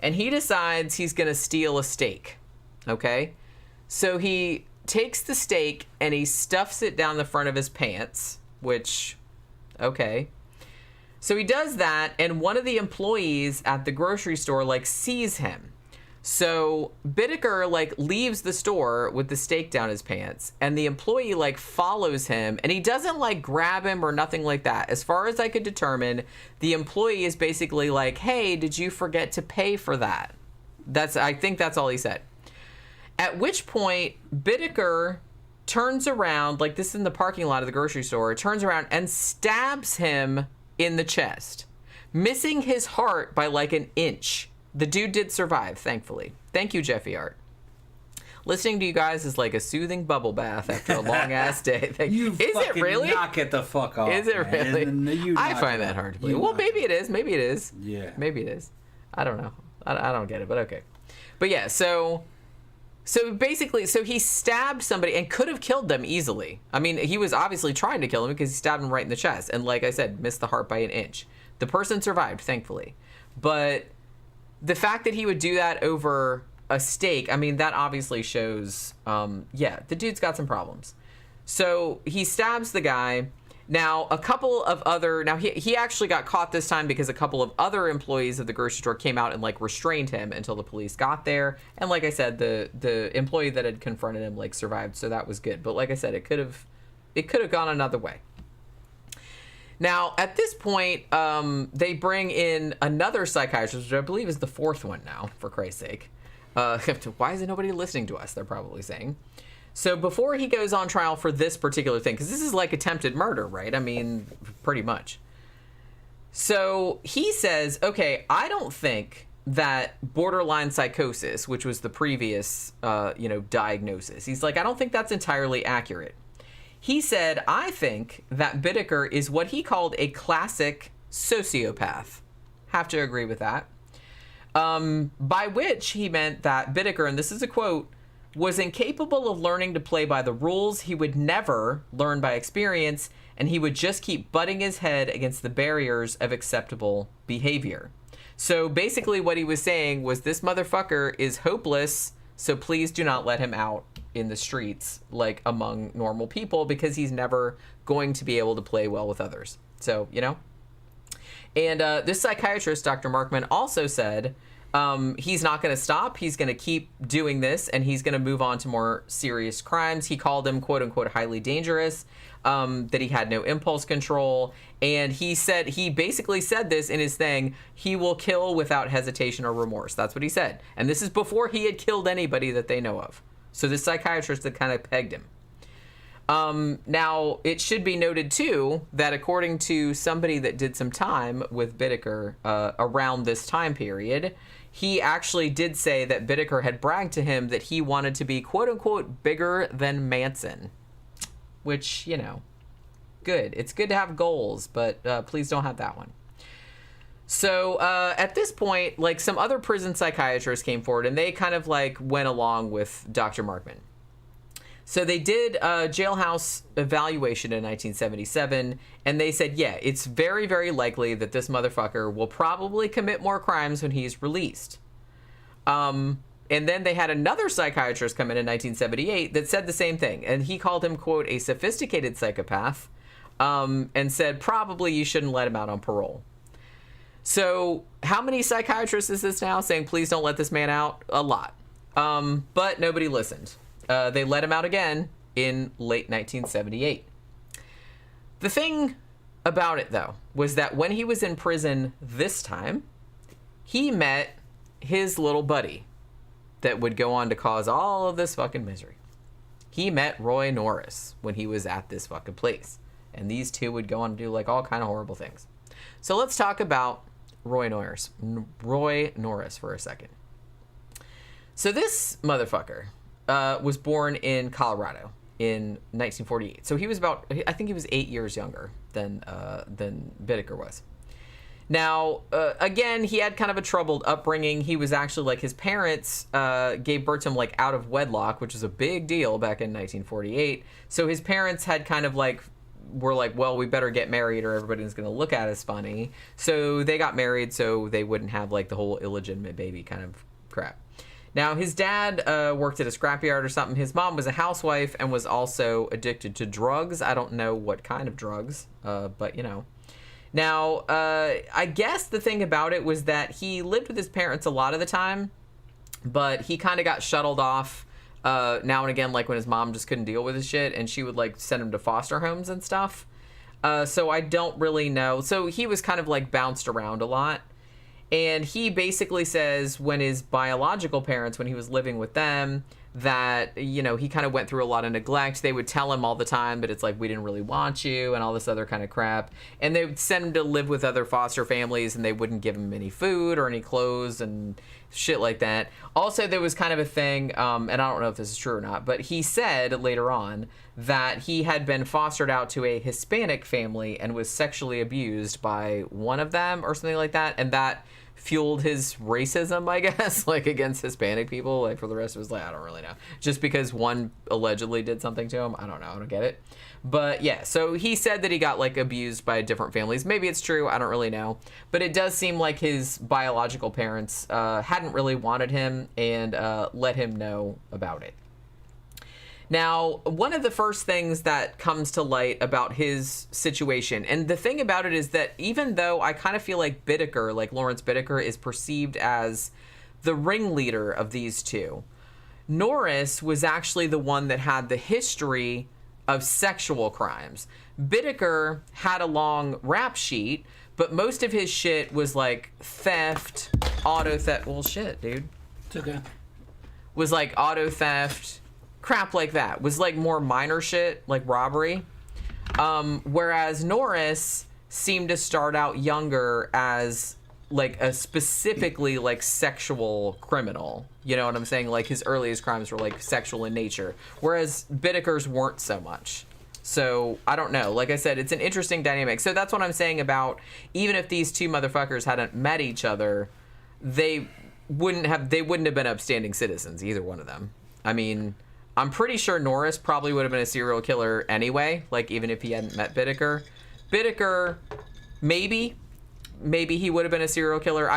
And he decides he's going to steal a steak. Okay? So he takes the steak and he stuffs it down the front of his pants, which, okay. So he does that, and one of the employees at the grocery store, like, sees him. So Bittaker, like, leaves the store with the steak down his pants, and the employee, like, follows him, and he doesn't, like, grab him or nothing like that. As far as I could determine, the employee is basically like, hey, did you forget to pay for that? I think that's all he said. At which point, Bittaker turns around, like this in the parking lot of the grocery store, turns around and stabs him in the chest, missing his heart by like an inch. The dude did survive, thankfully. Thank you, Jeffy Art. Listening to you guys is like a soothing bubble bath after a long-ass day. Is it really? Knock it the fuck off. Is it really? I find that hard to believe. Well, maybe it is. Maybe it is. Yeah. Maybe it is. I don't know. I don't get it, but okay. But yeah, so basically, he stabbed somebody and could have killed them easily. I mean, he was obviously trying to kill him because he stabbed him right in the chest. And like I said, missed the heart by an inch. The person survived, thankfully. But the fact that he would do that over a steak, I mean, that obviously shows, the dude's got some problems. So he stabs the guy. Now, he actually got caught this time because a couple of other employees of the grocery store came out and, like, restrained him until the police got there. And like I said, the employee that had confronted him, like, survived, so that was good. But like I said, it could have gone another way. Now, at this point, they bring in another psychiatrist, which I believe is the 4th one now, for Christ's sake. Why is nobody listening to us, they're probably saying. So before he goes on trial for this particular thing, because this is like attempted murder, right? I mean, pretty much. So he says, okay, I don't think that borderline psychosis, which was the previous, diagnosis, he's like, I don't think that's entirely accurate. He said, I think that Bittaker is what he called a classic sociopath. Have to agree with that. By which he meant that Bittaker, and this is a quote, was incapable of learning to play by the rules. He would never learn by experience, and he would just keep butting his head against the barriers of acceptable behavior. So basically what he was saying was, this motherfucker is hopeless, so please do not let him out in the streets, like among normal people, because he's never going to be able to play well with others. So, And this psychiatrist, Dr. Markman, also said He's not going to stop. He's going to keep doing this, and he's going to move on to more serious crimes. He called him, quote unquote, highly dangerous, that he had no impulse control. And he basically said this in his thing, he will kill without hesitation or remorse. That's what he said. And this is before he had killed anybody that they know of. So this psychiatrist had kind of pegged him. Now, it should be noted, too, that according to somebody that did some time with Bittaker around this time period, he actually did say that Bittaker had bragged to him that he wanted to be, quote-unquote, bigger than Manson. Which, you know, good. It's good to have goals, but please don't have that one. So at this point, like, some other prison psychiatrists came forward, and they kind of, like, went along with Dr. Markman. So they did a jailhouse evaluation in 1977, and they said, yeah, it's very, very likely that this motherfucker will probably commit more crimes when he's released. And then they had another psychiatrist come in 1978 that said the same thing, and he called him, quote, a sophisticated psychopath, and said probably you shouldn't let him out on parole. So how many psychiatrists is this now saying, please don't let this man out? A lot. But nobody listened. They let him out again in late 1978. The thing about it, though, was that when he was in prison this time, he met his little buddy that would go on to cause all of this fucking misery. He met Roy Norris when he was at this fucking place. And these two would go on to do, like, all kind of horrible things. So let's talk about Roy Norris for a second. So this motherfucker was born in Colorado in 1948. So he was I think he was 8 years younger than Bittaker was. Now, again, he had kind of a troubled upbringing. He was actually, like, his parents gave birth to him, like, out of wedlock, which is a big deal back in 1948. So his parents had kind of, like, were like, well, we better get married or everybody's going to look at us funny. So they got married so they wouldn't have, like, the whole illegitimate baby kind of crap. Now, his dad worked at a scrapyard or something. His mom was a housewife and was also addicted to drugs. I don't know what kind of drugs, but, you know. Now, I guess the thing about it was that he lived with his parents a lot of the time, but he kind of got shuttled off now and again, like when his mom just couldn't deal with his shit, and she would, like, send him to foster homes and stuff. So I don't really know. So he was kind of, like, bounced around a lot. And he basically says when his biological parents, when he was living with them, that, you know, he kind of went through a lot of neglect. They would tell him all the time, but it's like, we didn't really want you and all this other kind of crap. And they would send him to live with other foster families, and they wouldn't give him any food or any clothes and shit like that. Also, there was kind of a thing, and I don't know if this is true or not, but he said later on that he had been fostered out to a Hispanic family and was sexually abused by one of them or something like that. And that fueled his racism, I guess, like, against Hispanic people, like, for the rest of his life. I don't really know. Just because one allegedly did something to him. I don't know. I don't get it. But yeah, so he said that he got, like, abused by different families. Maybe it's true. I don't really know. But it does seem like his biological parents hadn't really wanted him and let him know about it. Now, one of the first things that comes to light about his situation, and the thing about it is that even though I kind of feel like Bittaker, like Lawrence Bittaker, is perceived as the ringleader of these two, Norris was actually the one that had the history of sexual crimes. Bittaker had a long rap sheet, but most of his shit was like theft, auto theft. Well, shit, dude. It's okay. Was like auto theft, crap like that. Was like more minor shit, like robbery. Whereas Norris seemed to start out younger as like a specifically like sexual criminal. You know what I'm saying? Like his earliest crimes were like sexual in nature, whereas Bittaker's weren't so much. So I don't know. Like I said, it's an interesting dynamic. So that's what I'm saying about even if these two motherfuckers hadn't met each other, they wouldn't have been upstanding citizens, either one of them. I mean, I'm pretty sure Norris probably would have been a serial killer anyway, like even if he hadn't met Bittaker. Bittaker, maybe he would have been a serial killer.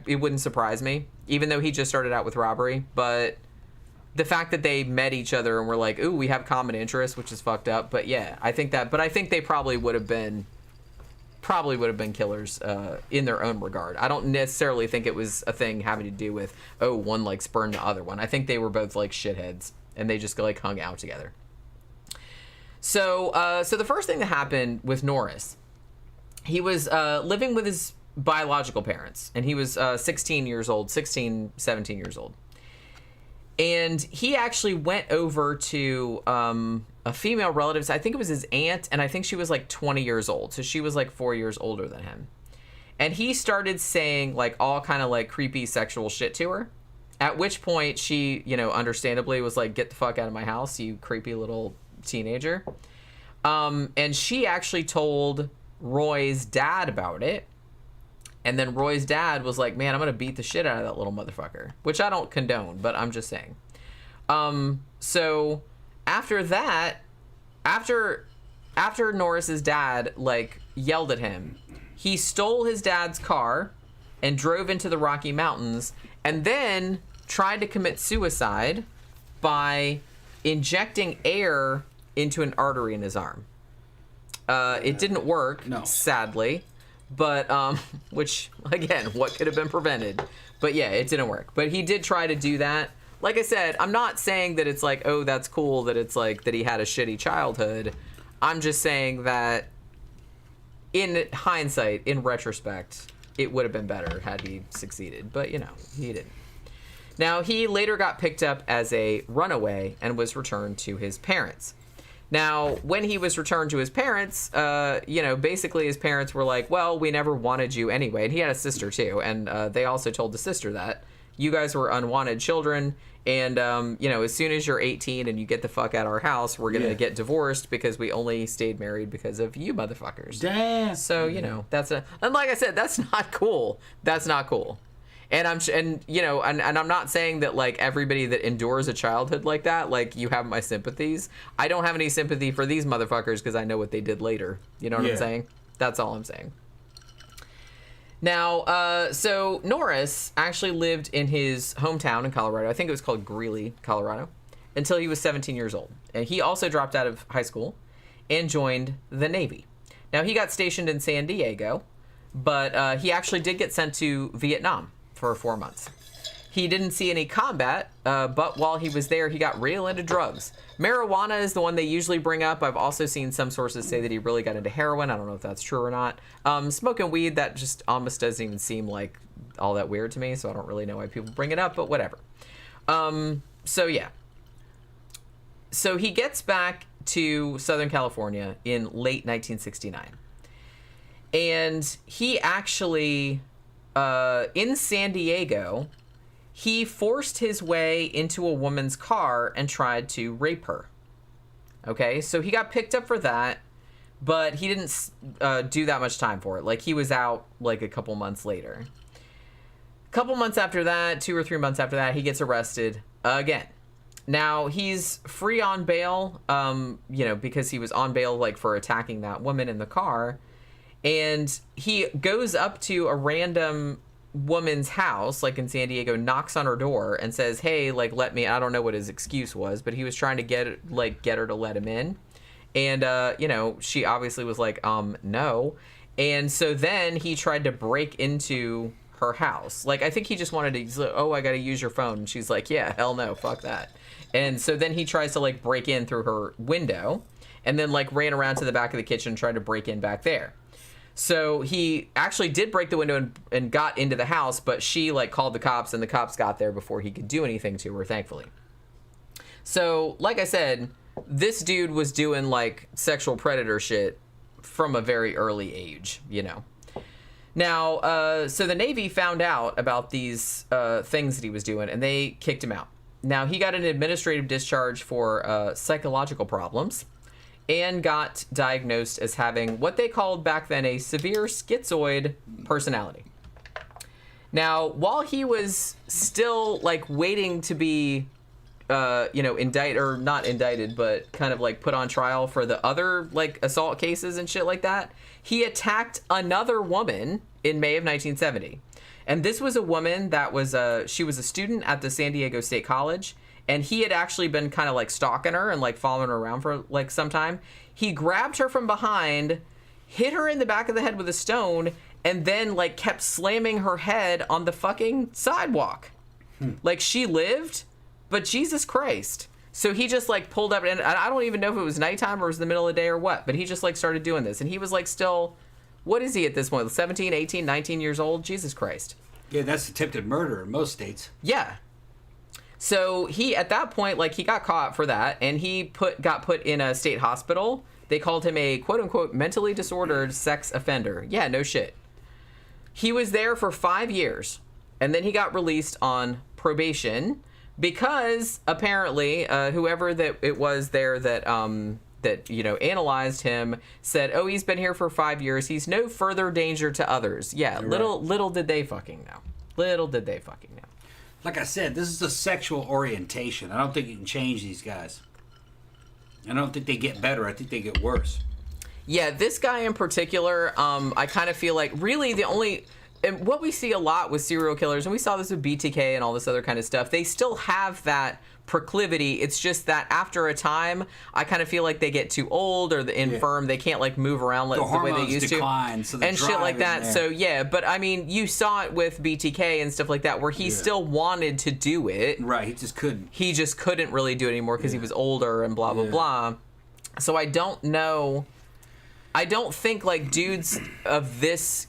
It wouldn't surprise me, even though he just started out with robbery. But the fact that they met each other and were like, ooh, we have common interests, which is fucked up. But yeah, I think they probably would have been probably would have been killers in their own regard. I don't necessarily think it was a thing having to do with, oh, one like spurned the other one. I think they were both like shitheads and they just like hung out together. So the first thing that happened with Norris, he was living with his biological parents, and he was 17 years old. And he actually went over to a female relative. I think it was his aunt, and I think she was like 20 years old. So she was like 4 years older than him. And he started saying like all kind of like creepy sexual shit to her. At which point she, you know, understandably was like, get the fuck out of my house, you creepy little teenager. And she actually told Roy's dad about it. And then Roy's dad was like, man, I'm going to beat the shit out of that little motherfucker. Which I don't condone, but I'm just saying. So after that, after Norris's dad, like, yelled at him, he stole his dad's car and drove into the Rocky Mountains and then tried to commit suicide by injecting air into an artery in his arm. It didn't work, sadly. But, which, again, what could have been prevented? But yeah, it didn't work. But he did try to do that. Like I said, I'm not saying that it's like, oh, that's cool that it's like that he had a shitty childhood. I'm just saying that in hindsight, in retrospect, it would have been better had he succeeded. But, you know, he didn't. Now, he later got picked up as a runaway and was returned to his parents. Now, when he was returned to his parents, you know, basically his parents were like, well, we never wanted you anyway. And he had a sister, too. And they also told the sister that you guys were unwanted children. And, you know, as soon as you're 18 and you get the fuck out of our house, we're going to get divorced because we only stayed married because of you motherfuckers. Damn. So, you know, and like I said, that's not cool. That's not cool. And you know, and I'm not saying that like everybody that endures a childhood like that, like you have my sympathies. I don't have any sympathy for these motherfuckers because I know what they did later. You know what I'm saying? That's all I'm saying. Now, so Norris actually lived in his hometown in Colorado. I think it was called Greeley, Colorado, until he was 17 years old. And he also dropped out of high school and joined the Navy. Now, he got stationed in San Diego, but he actually did get sent to Vietnam for 4 months. He didn't see any combat, but while he was there, he got real into drugs. Marijuana is the one they usually bring up. I've also seen some sources say that he really got into heroin. I don't know if that's true or not. Smoking weed, that just almost doesn't even seem like all that weird to me, so I don't really know why people bring it up, but whatever. So yeah. So he gets back to Southern California in late 1969. And he actually, in San Diego, he forced his way into a woman's car and tried to rape her. Okay, so he got picked up for that, but he didn't do that much time for it. Like, he was out, like, a couple months later. A couple months after that, 2 or 3 months after that, he gets arrested again. Now, he's free on bail, you know, because he was on bail, like, for attacking that woman in the car. And he goes up to a random woman's house, like in San Diego, knocks on her door and says, hey, like, let me, I don't know what his excuse was, but he was trying to get her to let him in. And, you know, she obviously was like, no. And so then he tried to break into her house. Like, I think he just wanted to, he's like, oh, I got to use your phone. And she's like, yeah, hell no, fuck that. And so then he tries to, like, break in through her window and then, like, ran around to the back of the kitchen and tried to break in back there. So he actually did break the window and got into the house, but she, like, called the cops, and the cops got there before he could do anything to her, thankfully. So, like I said, this dude was doing, like, sexual predator shit from a very early age, you know. Now, so the Navy found out about these things that he was doing, and they kicked him out. Now, he got an administrative discharge for psychological problems, and got diagnosed as having what they called back then a severe schizoid personality. Now, while he was still, like, waiting to be, you know, not indicted, but kind of, like, put on trial for the other, like, assault cases and shit like that, he attacked another woman in May of 1970. And this was a woman that was, she was a student at the San Diego State College, and he had actually been kind of, like, stalking her and, like, following her around for, like, some time. He grabbed her from behind hit her in the back of the head with a stone, and then like kept slamming her head on the fucking sidewalk. Like, she lived, but Jesus Christ. So he just like pulled up, and I don't even know if it was nighttime or it was the middle of the day or what, but he just like started doing this. And he was like still, what is he at this point? 17, 18, 19 years old? Jesus Christ. Yeah, that's attempted murder in most states. Yeah. So he, at that point, like, he got caught for that, and he got put in a state hospital. They called him a quote-unquote mentally disordered sex offender. Yeah, no shit. He was there for 5 years, and then he got released on probation because apparently whoever that it was there that analyzed him said, oh, he's been here for 5 years. He's no further danger to others. Yeah, You're little right. little did they fucking know. Little did they fucking know. Like I said, this is a sexual orientation. I don't think you can change these guys. I don't think they get better. I think they get worse. Yeah, this guy in particular, I kind of feel like really the only... And what we see a lot with serial killers, and we saw this with BTK and all this other kind of stuff, they still have that proclivity. It's just that after a time, I kind of feel like they get too old or infirm. They can't like move around the way they used decline, to, so the and shit like that. there. So yeah, but I mean, you saw it with BTK and stuff like that, where he still wanted to do it. Right, he just couldn't. He just couldn't really do it anymore because he was older and blah blah blah. So I don't know. I don't think like dudes of this.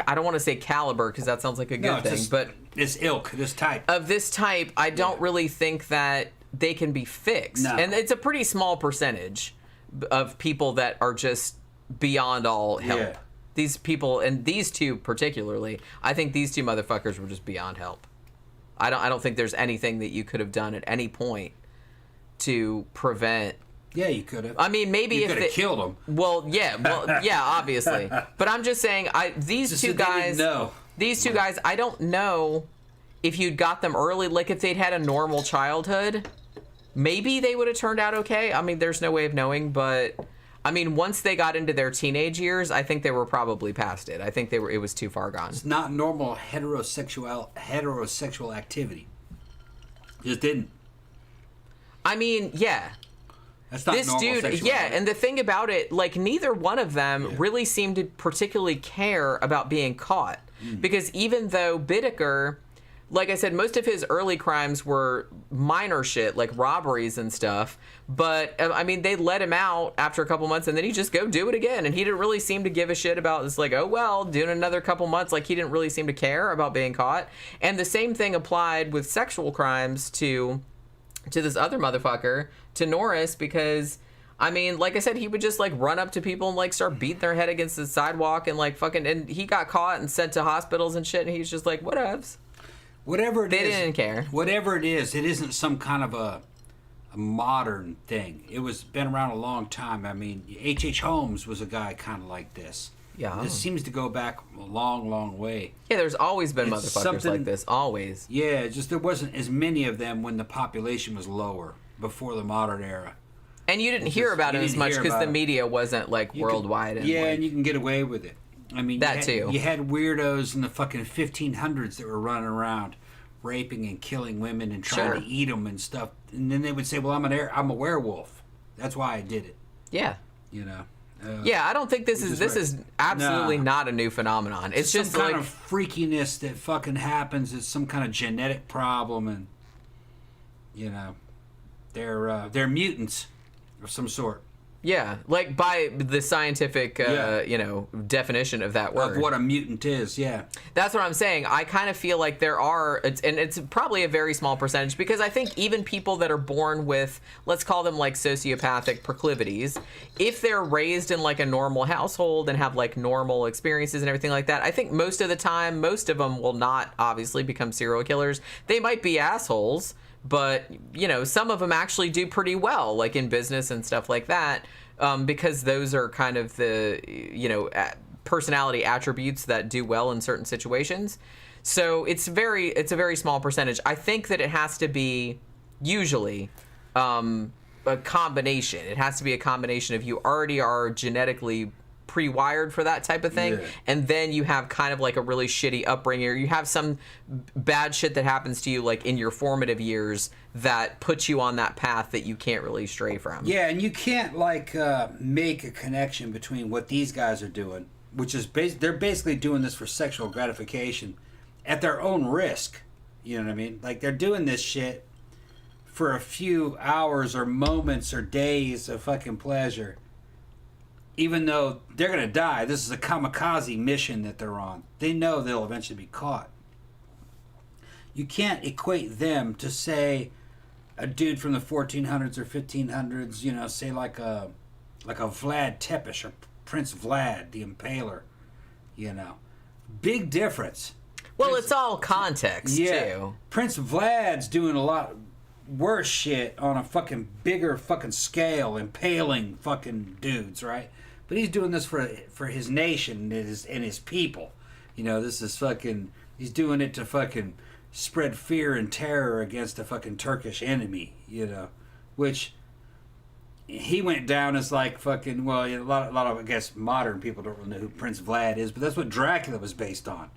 I don't want to say caliber because that sounds like a good thing, but this ilk, this type of this type, I don't really think that they can be fixed. No. And it's a pretty small percentage of people that are just beyond all help. Yeah. These people, and these two particularly, I think these two motherfuckers were just beyond help. I don't think there's anything that you could have done at any point to prevent. Yeah, you could have. I mean, maybe you if could have killed him. Well, yeah, obviously. But I'm just saying, these Just two that they didn't guys, know. I don't know if you'd got them early. Like if they'd had a normal childhood, maybe they would have turned out okay. I mean, there's no way of knowing, but I mean, once they got into their teenage years, I think they were probably past it. I think it was too far gone. It's not normal heterosexual activity. Just didn't. I mean, yeah. That's not This normal dude, sexuality. and the thing about it, like neither one of them really seemed to particularly care about being caught. Because even though Bittaker, like I said, most of his early crimes were minor shit, like robberies and stuff. But, I mean, they let him out after a couple months, and then he just go do it again. And he didn't really seem to give a shit about this, like, oh, well, doing another couple months. Like, he didn't really seem to care about being caught. And the same thing applied with sexual crimes to this other motherfucker, to Norris, because, I mean, like I said, he would just, like, run up to people and, like, start beating their head against the sidewalk and, like, fucking, and he got caught and sent to hospitals and shit, and he's just like, whatevs. Whatever it is. They didn't care. Whatever it isn't some kind of a modern thing. It was been around a long time. I mean, H.H. Holmes was a guy kind of like this. Yeah. This seems to go back a long, long way. Yeah, there's always been It's motherfuckers something- like this. Always. Yeah, just there wasn't as many of them when the population was lower before the modern era. And you didn't hear about it as much because the media wasn't, like, worldwide. And, like, and you can get away with it. I mean, you had weirdos in the fucking 1500s that were running around raping and killing women and trying to eat them and stuff. And then they would say, well, I'm a werewolf. That's why I did it. Yeah. You know? Yeah, I don't think this is absolutely not a new phenomenon. It's just some like kind of freakiness that fucking happens. It's some kind of genetic problem, and you know, they're mutants of some sort. yeah, like by the scientific definition of that word. Of what a mutant is, yeah. That's what I'm saying. I kind of feel like there are, and it's probably a very small percentage, because I think even people that are born with, let's call them like sociopathic proclivities, if they're raised in like a normal household and have like normal experiences and everything like that, I think most of the time, most of them will not obviously become serial killers. They might be assholes, but, you know, some of them actually do pretty well, like in business and stuff like that, because those are kind of the, you know, personality attributes that do well in certain situations. So it's a very small percentage. I think that it has to be usually a combination. It has to be a combination of you already are genetically pre-wired for that type of thing. Yeah. And then you have kind of like a really shitty upbringing, or you have some bad shit that happens to you like in your formative years that puts you on that path that you can't really stray from. Yeah, and you can't like make a connection between what these guys are doing, which is they're basically doing this for sexual gratification at their own risk. You know what I mean? Like they're doing this shit for a few hours or moments or days of fucking pleasure. Even though they're going to die, this is a kamikaze mission that they're on. They know they'll eventually be caught. You can't equate them to, say, a dude from the 1400s or 1500s, you know, say like a Vlad Tepes or Prince Vlad, the Impaler, you know. Big difference. Well, it's all context, too. Prince Vlad's doing a lot worse shit on a fucking bigger fucking scale, impaling fucking dudes, right? But he's doing this for his nation and his people. You know, this is fucking... He's doing it to fucking spread fear and terror against a fucking Turkish enemy, you know. Which... He went down as like fucking... Well, a lot of, I guess, modern people don't really know who Prince Vlad is, but that's what Dracula was based on.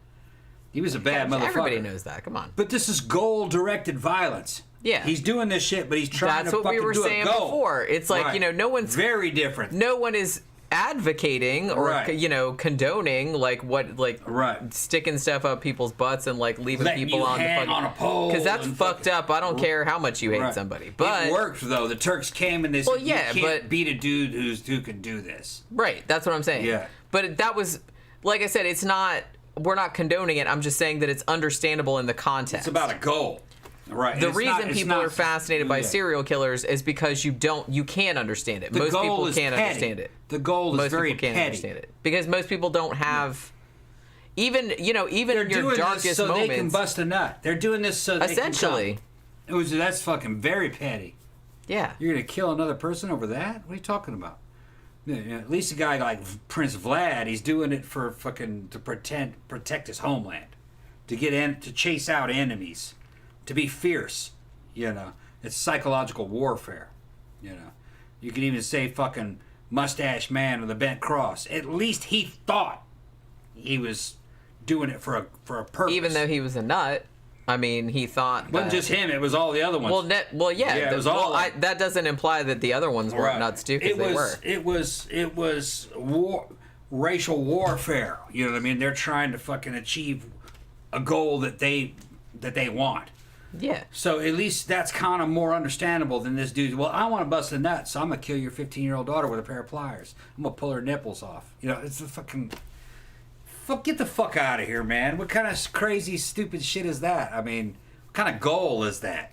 He was a bad motherfucker. Everybody knows that. Come on. But this is goal-directed violence. Yeah. He's doing this shit, but he's trying That's to what fucking we were do saying a goal. before. It's like, Right. you know, no one's... Very different. No one is advocating or, Right. you know, condoning, like, what, like, Right. sticking stuff up people's butts and, like, leaving Letting people you on the hang fucking... on a pole Because that's and fucked fucking- up. I don't care how much you hate Right. somebody. But... It worked, though. The Turks came and they said, Well, yeah, you can't but- beat a dude who can do this. Right. That's what I'm saying. Yeah. But that was... Like I said, it's not... We're not condoning it. I'm just saying that it's understandable in the context. It's about a goal. Right. The And reason people are fascinated by Yeah. serial killers is because you can't understand it. The Most goal people is can't petty. understand it. The goal is Most very people can't petty. understand it because most people don't have even in your Doing darkest this so moments. they can bust a nut. They're doing this so they Essentially. can come. That's fucking very petty. Yeah. You're gonna kill another person over that? What are you talking about? Yeah, at least a guy like Prince Vlad, he's doing it for fucking to protect his homeland, to get in, to chase out enemies, to be fierce. You know, it's psychological warfare. You know, you could even say fucking mustache man with a bent cross. At least he thought he was doing it for a purpose. Even though he was a nut, I mean, he thought it wasn't that- just him; it was all the other ones. Yeah. Yeah, it was all- that doesn't imply that the other ones weren't Right. nuts too, because they were. It was racial warfare. You know what I mean? They're trying to fucking achieve a goal that they want. Yeah. So at least that's kind of more understandable than this dude. Well, I want to bust a nut, so I'm gonna kill your 15-year-old daughter with a pair of pliers. I'm gonna pull her nipples off. You know, it's a fucking. Get the fuck out of here, man. What kind of crazy, stupid shit is that? I mean, what kind of goal is that?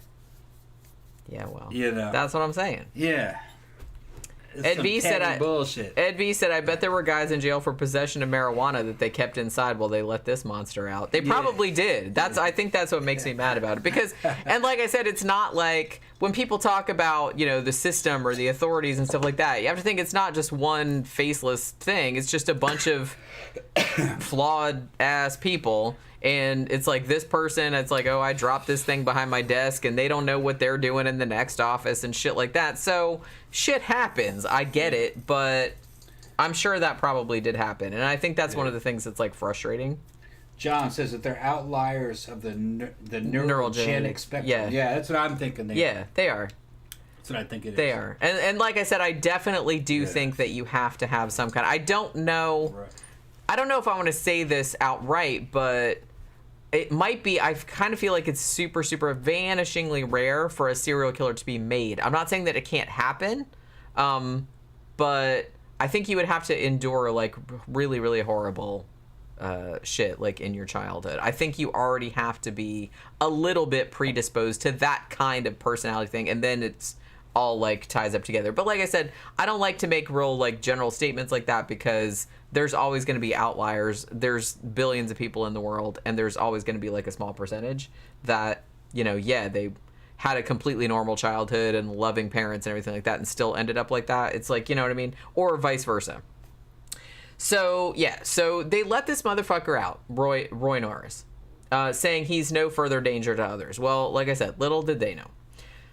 Yeah. Well. You know. That's what I'm saying. Yeah. It's Ed some V said petty bullshit. Ed V said, I bet there were guys in jail for possession of marijuana that they kept inside while they let this monster out. They probably did. I think that's what makes me mad about it. Because, and like I said, it's not like when people talk about, you know, the system or the authorities and stuff like that, you have to think it's not just one faceless thing. It's just a bunch of flawed ass people. And it's like this person, it's like, oh, I dropped this thing behind my desk and they don't know what they're doing in the next office and shit like that. So shit happens. I get it, but I'm sure that probably did happen. And I think that's one of the things that's like frustrating. John says that they're outliers of the neurogenic spectrum. Yeah, that's what I'm thinking. They are. That's what I think it is. They are. And like I said, I definitely do think that you have to have some kind of, I don't know if I want to say this outright, but it might be, I kind of feel like it's super, super vanishingly rare for a serial killer to be made. I'm not saying that it can't happen, but I think you would have to endure like really, really horrible shit like in your childhood. I think you already have to be a little bit predisposed to that kind of personality thing, and then it's all like ties up together. But like I said, I don't like to make real like general statements like that because there's always going to be outliers. There's billions of people in the world, and there's always going to be like a small percentage that, you know, they had a completely normal childhood and loving parents and everything like that and still ended up like that. It's like, you know what I mean? Or vice versa. So, yeah, so they let this motherfucker out, Roy Norris, saying he's no further danger to others. Well, like I said, little did they know.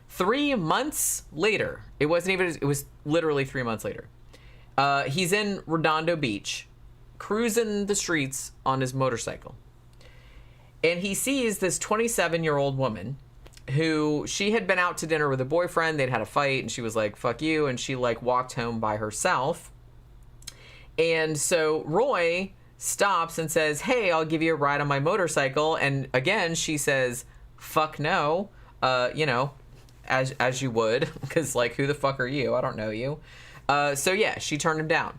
3 months later, it was literally 3 months later, He's in Redondo Beach, cruising the streets on his motorcycle. And he sees this 27-year-old woman who she had been out to dinner with a boyfriend. They'd had a fight, and she was like, fuck you. And she, like, walked home by herself. And so Roy stops and says, hey, I'll give you a ride on my motorcycle. And again, she says, fuck no, you know, as you would, because, like, who the fuck are you? I don't know you. So, yeah, she turned him down.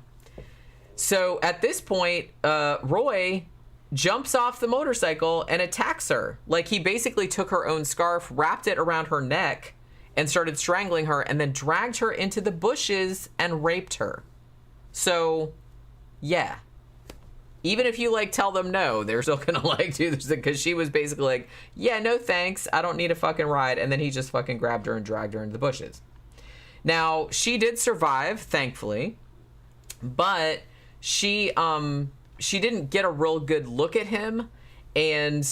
So at this point, Roy jumps off the motorcycle and attacks her. Like, he basically took her own scarf, wrapped it around her neck, and started strangling her, and then dragged her into the bushes and raped her. So, yeah. Even if you, like, tell them no, they're still gonna, like, do this, because she was basically like, yeah, no thanks, I don't need a fucking ride, and then he just fucking grabbed her and dragged her into the bushes. Now, she did survive, thankfully, but she didn't get a real good look at him, and,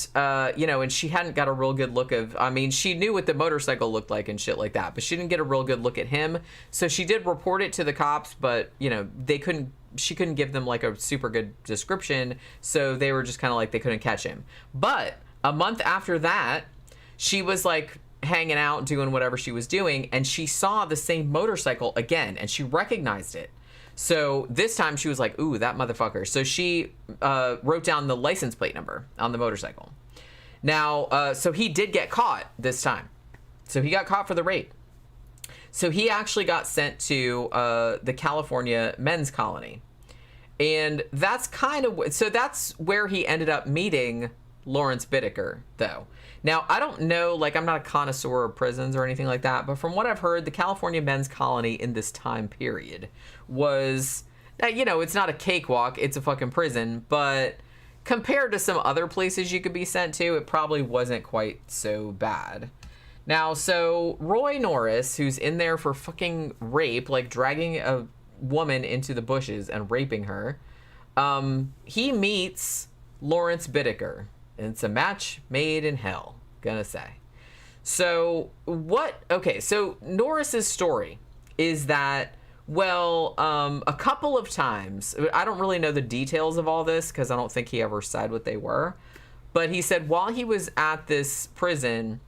you know, and she hadn't got a real good look of, I mean, she knew what the motorcycle looked like and shit like that, but she didn't get a real good look at him, so she did report it to the cops, but, you know, she couldn't give them, like, a super good description, so they were just kind of like, they couldn't catch him. But a month after that, she was, like, hanging out, doing whatever she was doing, and she saw the same motorcycle again, and she recognized it. So this time she was like, ooh, that motherfucker. So she wrote down the license plate number on the motorcycle. Now, so he did get caught this time. So he got caught for the rape. So he actually got sent to the California men's colony. And that's kind of, so that's where he ended up meeting Lawrence Bittaker, though. Now, I don't know, like, I'm not a connoisseur of prisons or anything like that, but from what I've heard, the California men's colony in this time period was, you know, it's not a cakewalk, it's a fucking prison, but compared to some other places you could be sent to, it probably wasn't quite so bad. Now, so Roy Norris, who's in there for fucking rape, like dragging a woman into the bushes and raping her, he meets Lawrence Bittaker. And it's a match made in hell, gonna say. So so Norris's story is that, well, a couple of times, I don't really know the details of all this because I don't think he ever said what they were, but he said while he was at this prison,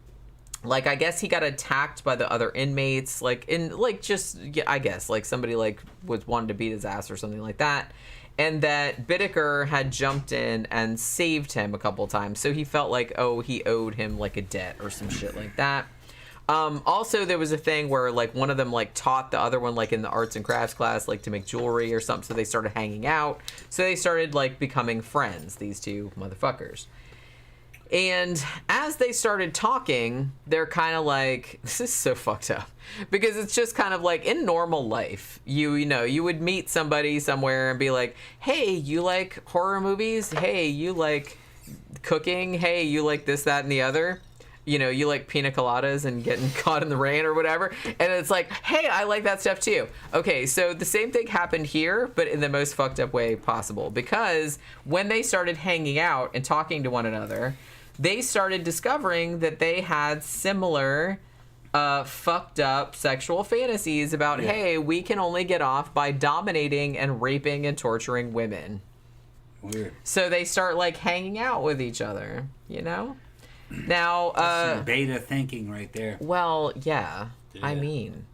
like, I guess he got attacked by the other inmates, like, I guess, like, somebody, like, wanted to beat his ass or something like that. And that Bittaker had jumped in and saved him a couple times. So he felt like, oh, he owed him, like, a debt or some shit like that. Also, there was a thing where, like, one of them, like, taught the other one, like, in the arts and crafts class, like, to make jewelry or something. So they started hanging out. So they started, like, becoming friends, these two motherfuckers. And as they started talking, they're kind of like, this is so fucked up, because it's just kind of like in normal life, you know, you would meet somebody somewhere and be like, hey, you like horror movies? Hey, you like cooking? Hey, you like this, that, and the other? You know, you like pina coladas and getting caught in the rain or whatever. And it's like, hey, I like that stuff too. Okay, so the same thing happened here, but in the most fucked up way possible. Because when they started hanging out and talking to one another, they started discovering that they had similar fucked up sexual fantasies about, hey, we can only get off by dominating and raping and torturing women. Weird. So they start, like, hanging out with each other, you know? Now, That's some beta thinking right there. well, yeah, I mean.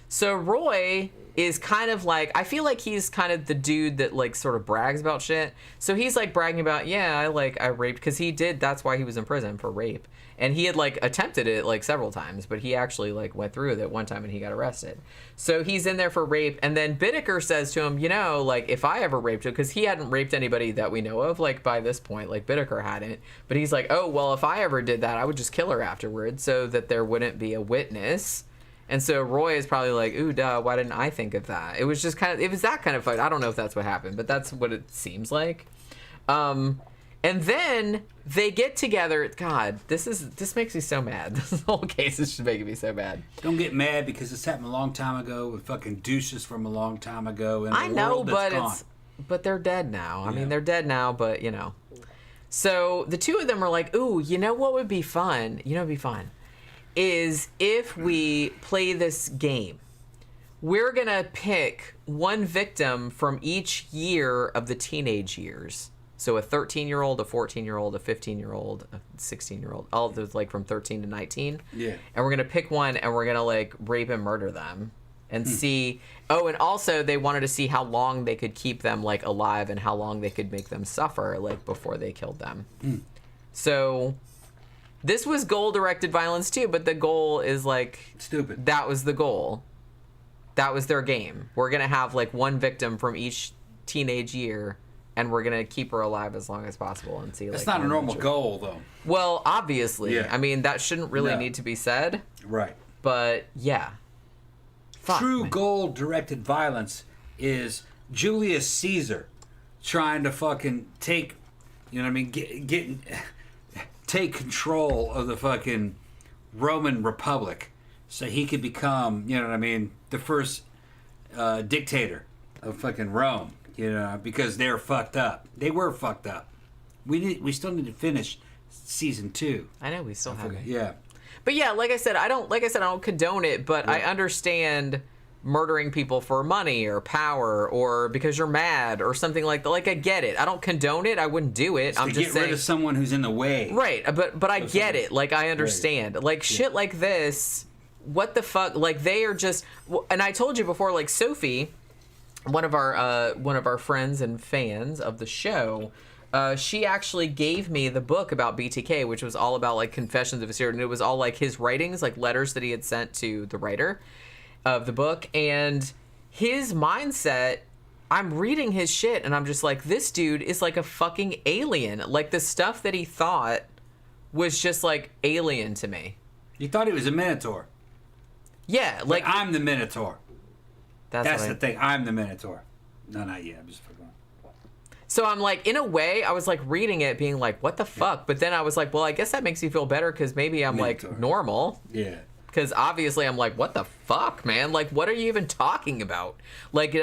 So Roy is kind of like, I feel like he's kind of the dude that, like, sort of brags about shit. So he's, like, bragging about, yeah, I raped, because that's why he was in prison, for rape. And he had, like, attempted it, like, several times, but he actually, like, went through with it one time and he got arrested. So he's in there for rape, and then Bittaker says to him, you know, like, if I ever raped you, because he hadn't raped anybody that we know of, like, by this point, like, Bittaker hadn't, but he's like, oh, well, if I ever did that, I would just kill her afterwards so that there wouldn't be a witness. And so Roy is probably like, ooh, duh, why didn't I think of that? It was just it was that kind of fight. I don't know if that's what happened, but that's what it seems like. And then they get together. God, this makes me so mad. This whole case is just making me so mad. Don't get mad because this happened a long time ago with fucking douches from a long time ago. In I know, but gone. but they're dead now. I mean, they're dead now, but, you know. So the two of them are like, ooh, you know what would be fun? You know what would be fun? Is if we play this game we're going to pick one victim from each year of the teenage years. So a 13-year-old, a 14-year-old, a 15-year-old, a 16-year-old, all of those like from 13 to 19. Yeah. And we're going to pick one and we're going to like rape and murder them and see. Oh, and also they wanted to see how long they could keep them like alive and how long they could make them suffer like before they killed them. So this was goal-directed violence too, but the goal is like... Stupid. That was the goal. That was their game. We're going to have like one victim from each teenage year, and we're going to keep her alive as long as possible and see. That's like, not a normal goal, though. Well, obviously. Yeah. I mean, that shouldn't really No. need to be said. Right. But, yeah. Fuck, True man. goal-directed violence is Julius Caesar trying to fucking take, you know what I mean, take control of the fucking Roman Republic so he could become, you know what I mean, the first dictator of fucking Rome, you know, because they're fucked up. They were fucked up. We still need to finish season 2. I know we still have it. Yeah. But yeah, like I said, I don't condone it, but I understand murdering people for money or power or because you're mad or something like that. Like, I get it. I don't condone it. I wouldn't do it. I'm to just get saying. rid of someone who's in the way. Right, but I get it. Like, I understand. Like, shit like this, what the fuck? Like, they are just... And I told you before, like, Sophie, one of our friends and fans of the show... she actually gave me the book about BTK, which was all about like confessions of a serial, and it was all like his writings, like letters that he had sent to the writer of the book, and his mindset. I'm reading his shit, and I'm just like, this dude is like a fucking alien. Like the stuff that he thought was just like alien to me. You thought he was a Minotaur. Yeah, Like I'm the Minotaur. That's what the thing. I'm the Minotaur. No, not yet. I'm just fucking. So I'm like, in a way, I was like reading it being like, what the fuck? But then I was like, well, I guess that makes me feel better because maybe I'm Minotaur. like normal. Yeah. Because obviously I'm like, what the fuck, man? Like, what are you even talking about? Like,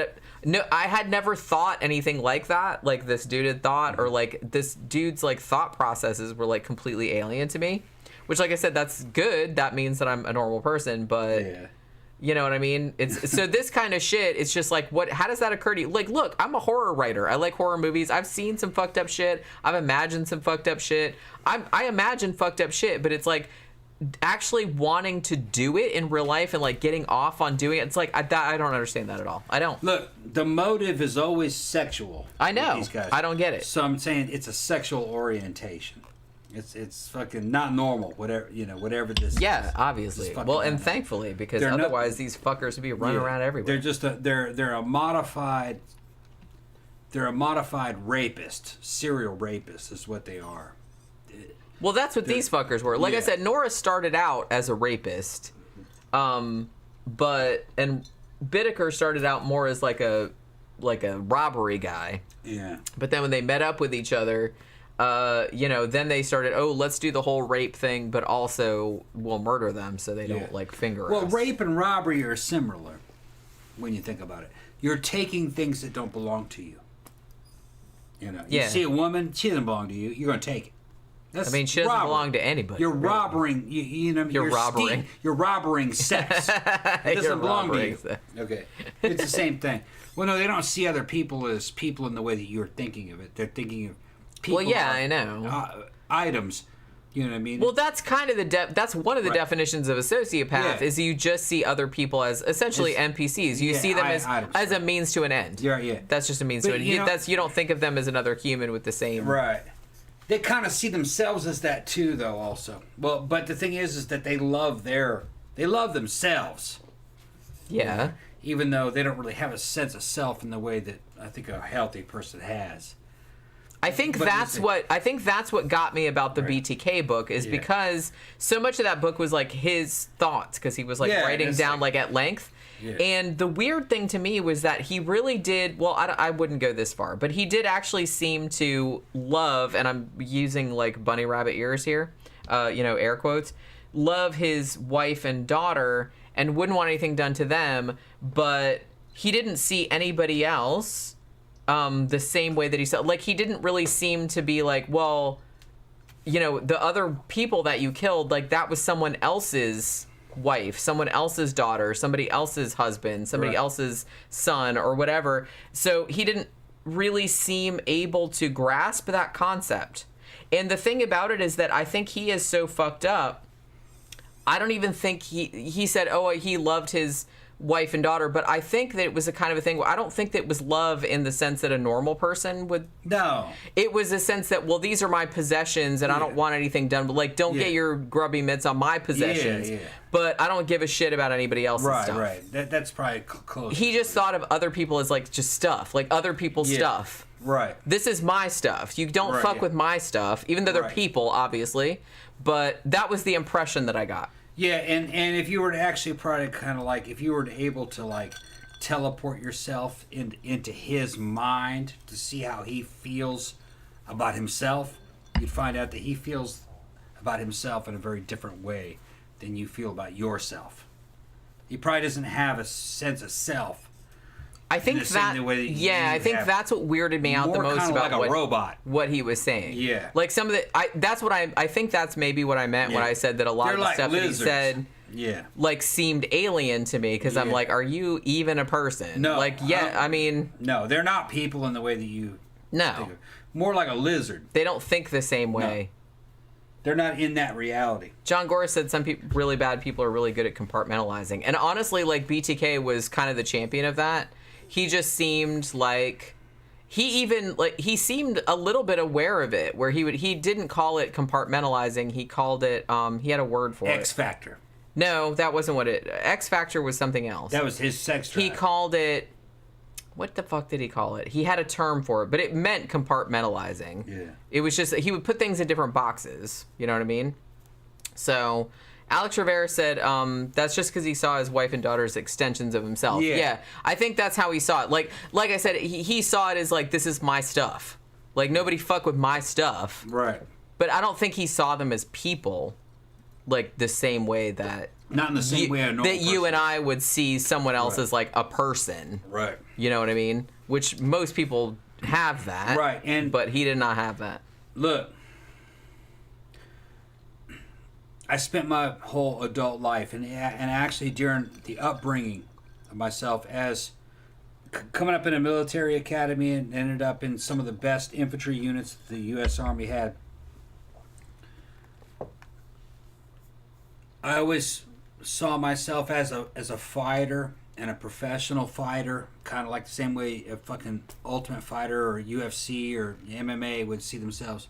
no, I had never thought anything like that. Like this dude had thought, or like this dude's like thought processes were like completely alien to me. Which, like I said, that's good. That means that I'm a normal person, but... Yeah. You know what I mean? It's so this kind of shit, it's just like, what? How does that occur to you? Like, look, I'm a horror writer. I like horror movies. I've seen some fucked up shit. I've imagined some fucked up shit. I imagine fucked up shit, but it's like actually wanting to do it in real life and like getting off on doing it. It's like, I don't understand that at all. I don't. Look, the motive is always sexual. I know. With these guys. I don't get it. So I'm saying it's a sexual orientation. It's fucking not normal. Whatever this. Yeah, is. obviously. It's fucking Well, and normal. thankfully, because They're not- otherwise these fuckers would be running around everywhere. They're just they're a modified rapist, serial rapist is what they are. Well, that's what these fuckers were. Like I Yeah. said, Norris started out as a rapist, and Bittaker started out more as like a robbery guy. Yeah. But then when they met up with each other, then they started, let's do the whole rape thing, but also we'll murder them so they don't like finger Well, us. rape and robbery are similar when you think about it. You're taking things that don't belong to you. You know, you Yeah. see a woman, she doesn't belong to you. You're going to take it. That's I mean, she doesn't robbery. belong to anybody. You're really. robbering. You're robbering. You're robbering sex. It doesn't You're belong to robbering you. sex. Okay, it's the same thing. Well, no, they don't see other people as people in the way that you're thinking of it. They're thinking of people. Well, yeah, are, I know. Items. You know what I mean? Well, that's kind of that's one of the Right. definitions of a sociopath Yeah. is you just see other people as essentially NPCs. You yeah, see them items, as a right. means to an end. Yeah. That's just a means But, to an end. you know- You don't think of them as another human with the same. Right. They kind of see themselves as that too, though. Also, well, but the thing is that they love themselves. Yeah. Even though they don't really have a sense of self in the way that I think a healthy person has. I think But that's what got me about the Right. BTK book is Yeah. because so much of that book was like his thoughts because he was like Yeah, writing it's down like- like at length. Yeah. And the weird thing to me was that he really did, well, I wouldn't go this far, but he did actually seem to love, and I'm using like bunny rabbit ears here, air quotes, love his wife and daughter and wouldn't want anything done to them, but he didn't see anybody else the same way that he saw. Like, he didn't really seem to be like, well, the other people that you killed, like, that was someone else's wife, someone else's daughter, somebody else's husband, somebody else's son, or whatever. So he didn't really seem able to grasp that concept. And the thing about it is that I think he is so fucked up. I don't even think he said, oh, he loved his wife and daughter, but I think that it was a kind of a thing where I don't think that it was love in the sense that a normal person would. No. It was a sense that, well, these are my possessions and I don't want anything done, but like, don't get your grubby mitts on my possessions. But I don't give a shit about anybody else's stuff. Right. That's probably close. He just thought of other people as like just stuff, like other people's stuff. Right. This is my stuff. You don't fuck with my stuff, even though they're people, obviously. But that was the impression that I got. Yeah, and if you were to actually probably kind of like, if you were able to like teleport yourself into his mind to see how he feels about himself, you'd find out that he feels about himself in a very different way than you feel about yourself. He probably doesn't have a sense of self. I think I think that's what weirded me out the most about like a robot. What he was saying. Yeah. Like some of the, that's what I think that's maybe what I meant when I said that a lot of the like stuff lizards. That he said like seemed alien to me because I'm like, are you even a person? No. Like, I mean. No, they're not people in the way that you. No. More like a lizard. They don't think the same way. No. They're not in that reality. John Gora said some people, really bad people are really good at compartmentalizing. And honestly, like BTK was kind of the champion of that. He just seemed like he seemed a little bit aware of it, where he didn't call it compartmentalizing. He called it he had a word for X Factor. No, that wasn't what it. X Factor was something else. That was his sex drive. He called it. What the fuck did he call it? He had a term for it, but it meant compartmentalizing. Yeah. It was just he would put things in different boxes. You know what I mean? So. Alex Rivera said that's just because he saw his wife and daughter's extensions of himself. Yeah, I think that's how he saw it. Like I said, he saw it as like, this is my stuff. Like, nobody fuck with my stuff. Right. But I don't think he saw them as people, like the same way that... Not in the same way a normal person. You and I would see someone else as like a person. Right. You know what I mean? Which most people have that. Right. But he did not have that. Look. I spent my whole adult life, and actually during the upbringing of myself, as coming up in a military academy and ended up in some of the best infantry units the U.S. Army had, I always saw myself as a fighter and a professional fighter, kind of like the same way a fucking Ultimate Fighter or UFC or MMA would see themselves.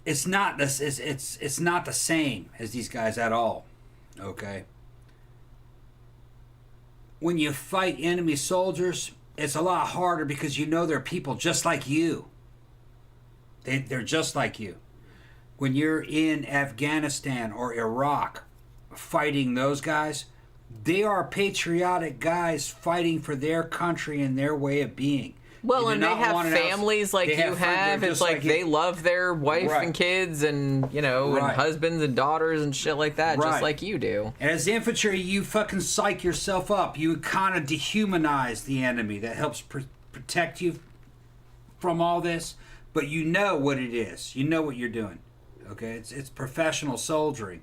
It's not this. It's not the same as these guys at all. Okay. When you fight enemy soldiers, it's a lot harder because you know they're people just like you. They're just like you. When you're in Afghanistan or Iraq, fighting those guys, they are patriotic guys fighting for their country and their way of being. Well, and they have families like you have. It's like they love their wife and kids and, you know, and husbands and daughters and shit like that, just like you do. And as infantry, you fucking psych yourself up. You kind of dehumanize the enemy. That helps protect you from all this. But you know what it is. You know what you're doing. Okay? It's professional soldiering.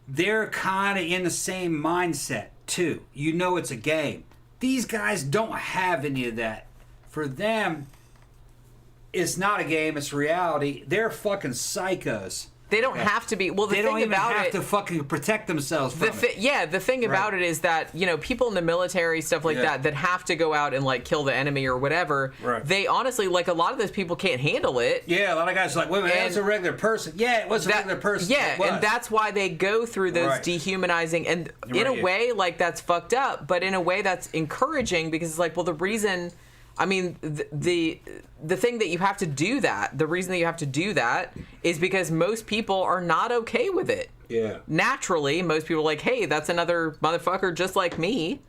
They're kind of in the same mindset, too. You know it's a game. These guys don't have any of that. For them, it's not a game, it's reality. They're fucking psychos. They don't have to be. Well, the they thing don't even about have it, to fucking protect themselves from it. Yeah, the thing about it is that, you know, people in the military, stuff like that have to go out and, like, kill the enemy or whatever, they honestly, like, a lot of those people can't handle it. Yeah, a lot of guys are like, wait a minute, that's a regular person. Yeah, it was a regular person. Yeah, and that's why they go through those dehumanizing, and in a way, like, that's fucked up, but in a way that's encouraging, because it's like, well, the reason... I mean, the thing that you have to do that, the reason that you have to do that is because most people are not okay with it. Yeah. Naturally, most people are like, hey, that's another motherfucker just like me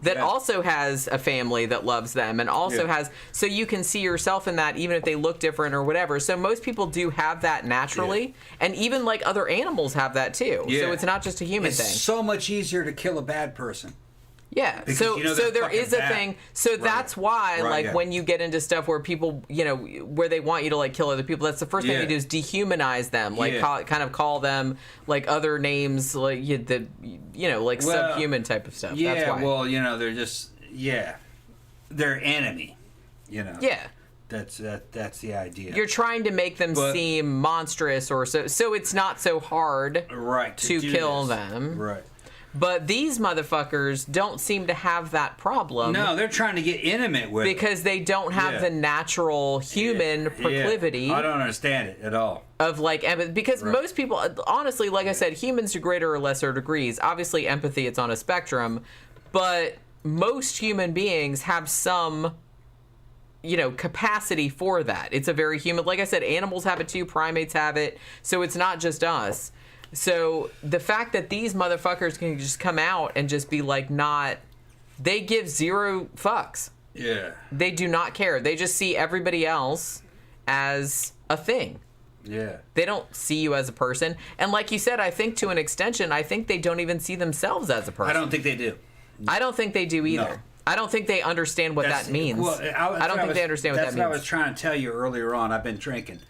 that also has a family that loves them and also has... So you can see yourself in that even if they look different or whatever. So most people do have that naturally. And even like other animals have that too. So it's not just a human thing. It's so much easier to kill a bad person. Yeah. Because, So you know, so they're there fucking is a bad. thing. So that's why, Right, like, yeah. when you get into stuff where people, you know, where they want you to like kill other people, that's the first thing Yeah. you do is dehumanize them, like Yeah. kind of call them like other names, like like Well, subhuman type of stuff. Yeah, That's why. well, you know, they're just they're enemy. You know. Yeah. That's the idea. You're trying to make them But- seem monstrous, or so it's not so hard right to do kill this. them. Right. But these motherfuckers don't seem to have that problem. No, they're trying to get intimate with it. Because they don't have Yeah. the natural human proclivity Yeah. I don't understand it at all. of like empathy. Because most people, honestly, like I said, humans to greater or lesser degrees. Obviously, empathy, it's on a spectrum. But most human beings have some, capacity for that. It's a very human. Like I said, animals have it too. Primates have it. So it's not just us. So the fact that these motherfuckers can just come out and just be like, they give zero fucks. Yeah. They do not care. They just see everybody else as a thing. Yeah. They don't see you as a person. And like you said, I think to an extension, I think they don't even see themselves as a person. I don't think they do. I don't think they do either. No. I don't think they understand what that means. Well, I don't think they understand what that That's means. what I was trying to tell you earlier on. I've been drinking.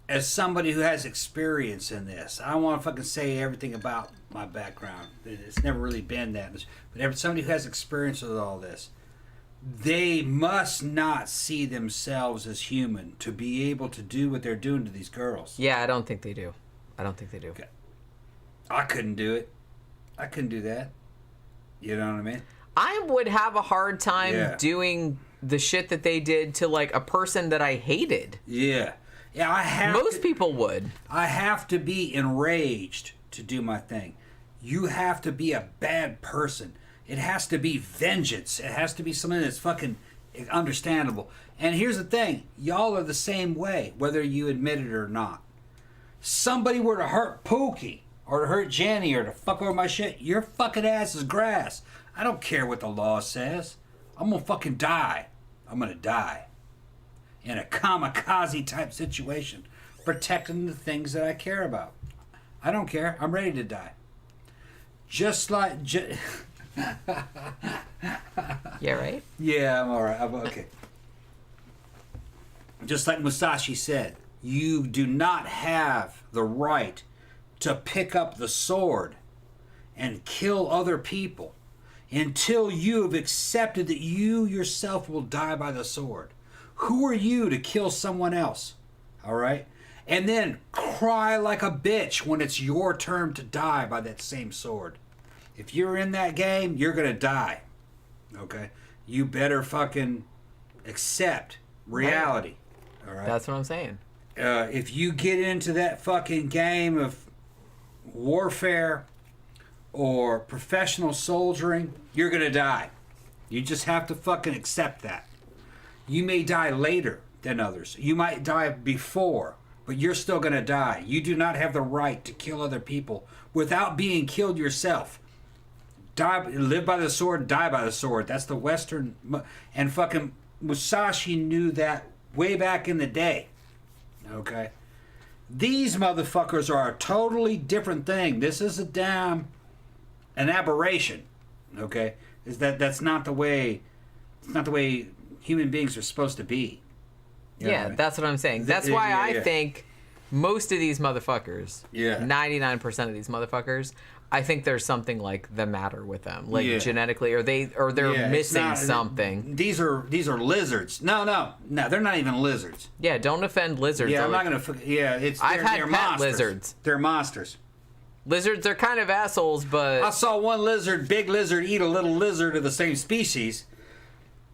As somebody who has experience in this, I don't want to fucking say everything about my background. It's never really been that much. But somebody who has experience with all this, they must not see themselves as human to be able to do what they're doing to these girls. Yeah, I don't think they do. Okay. I couldn't do it. I couldn't do that. You know what I mean? I would have a hard time doing the shit that they did to like a person that I hated. Yeah. Yeah, I have Most people would. I have to be enraged to do my thing. You have to be a bad person. It has to be vengeance. It has to be something that's fucking understandable. And here's the thing. Y'all are the same way, whether you admit it or not. Somebody were to hurt Pookie, or to hurt Jenny, or to fuck over my shit, your fucking ass is grass. I don't care what the law says. I'm gonna fucking die. I'm gonna die. In a kamikaze type situation, protecting the things that I care about. I don't care. I'm ready to die. Just like... Yeah, right? Yeah, I'm all right. I'm okay. Just like Musashi said, you do not have the right to pick up the sword and kill other people until you have accepted that you yourself will die by the sword. Who are you to kill someone else? All right? And then cry like a bitch when it's your turn to die by that same sword. If you're in that game, you're going to die. Okay? You better fucking accept reality. All right? That's what I'm saying. If you get into that fucking game of warfare or professional soldiering, you're going to die. You just have to fucking accept that. You may die later than others. You might die before, but you're still going to die. You do not have the right to kill other people without being killed yourself. Live by the sword, die by the sword. That's the Western... And fucking Musashi knew that way back in the day. Okay? These motherfuckers are a totally different thing. This is an aberration. Okay? That's not the way... It's not the way human beings are supposed to be. You know what I mean? That's what I'm saying. That's why I think most of these motherfuckers, 99% of these motherfuckers, I think there's something like the matter with them, like genetically, or they're missing something. These are lizards. No, they're not even lizards. Yeah, don't offend lizards. Yeah, I'm not gonna. I've had they're pet monsters. lizards. They're monsters. Lizards are kind of assholes, but I saw one big lizard, eat a little lizard of the same species,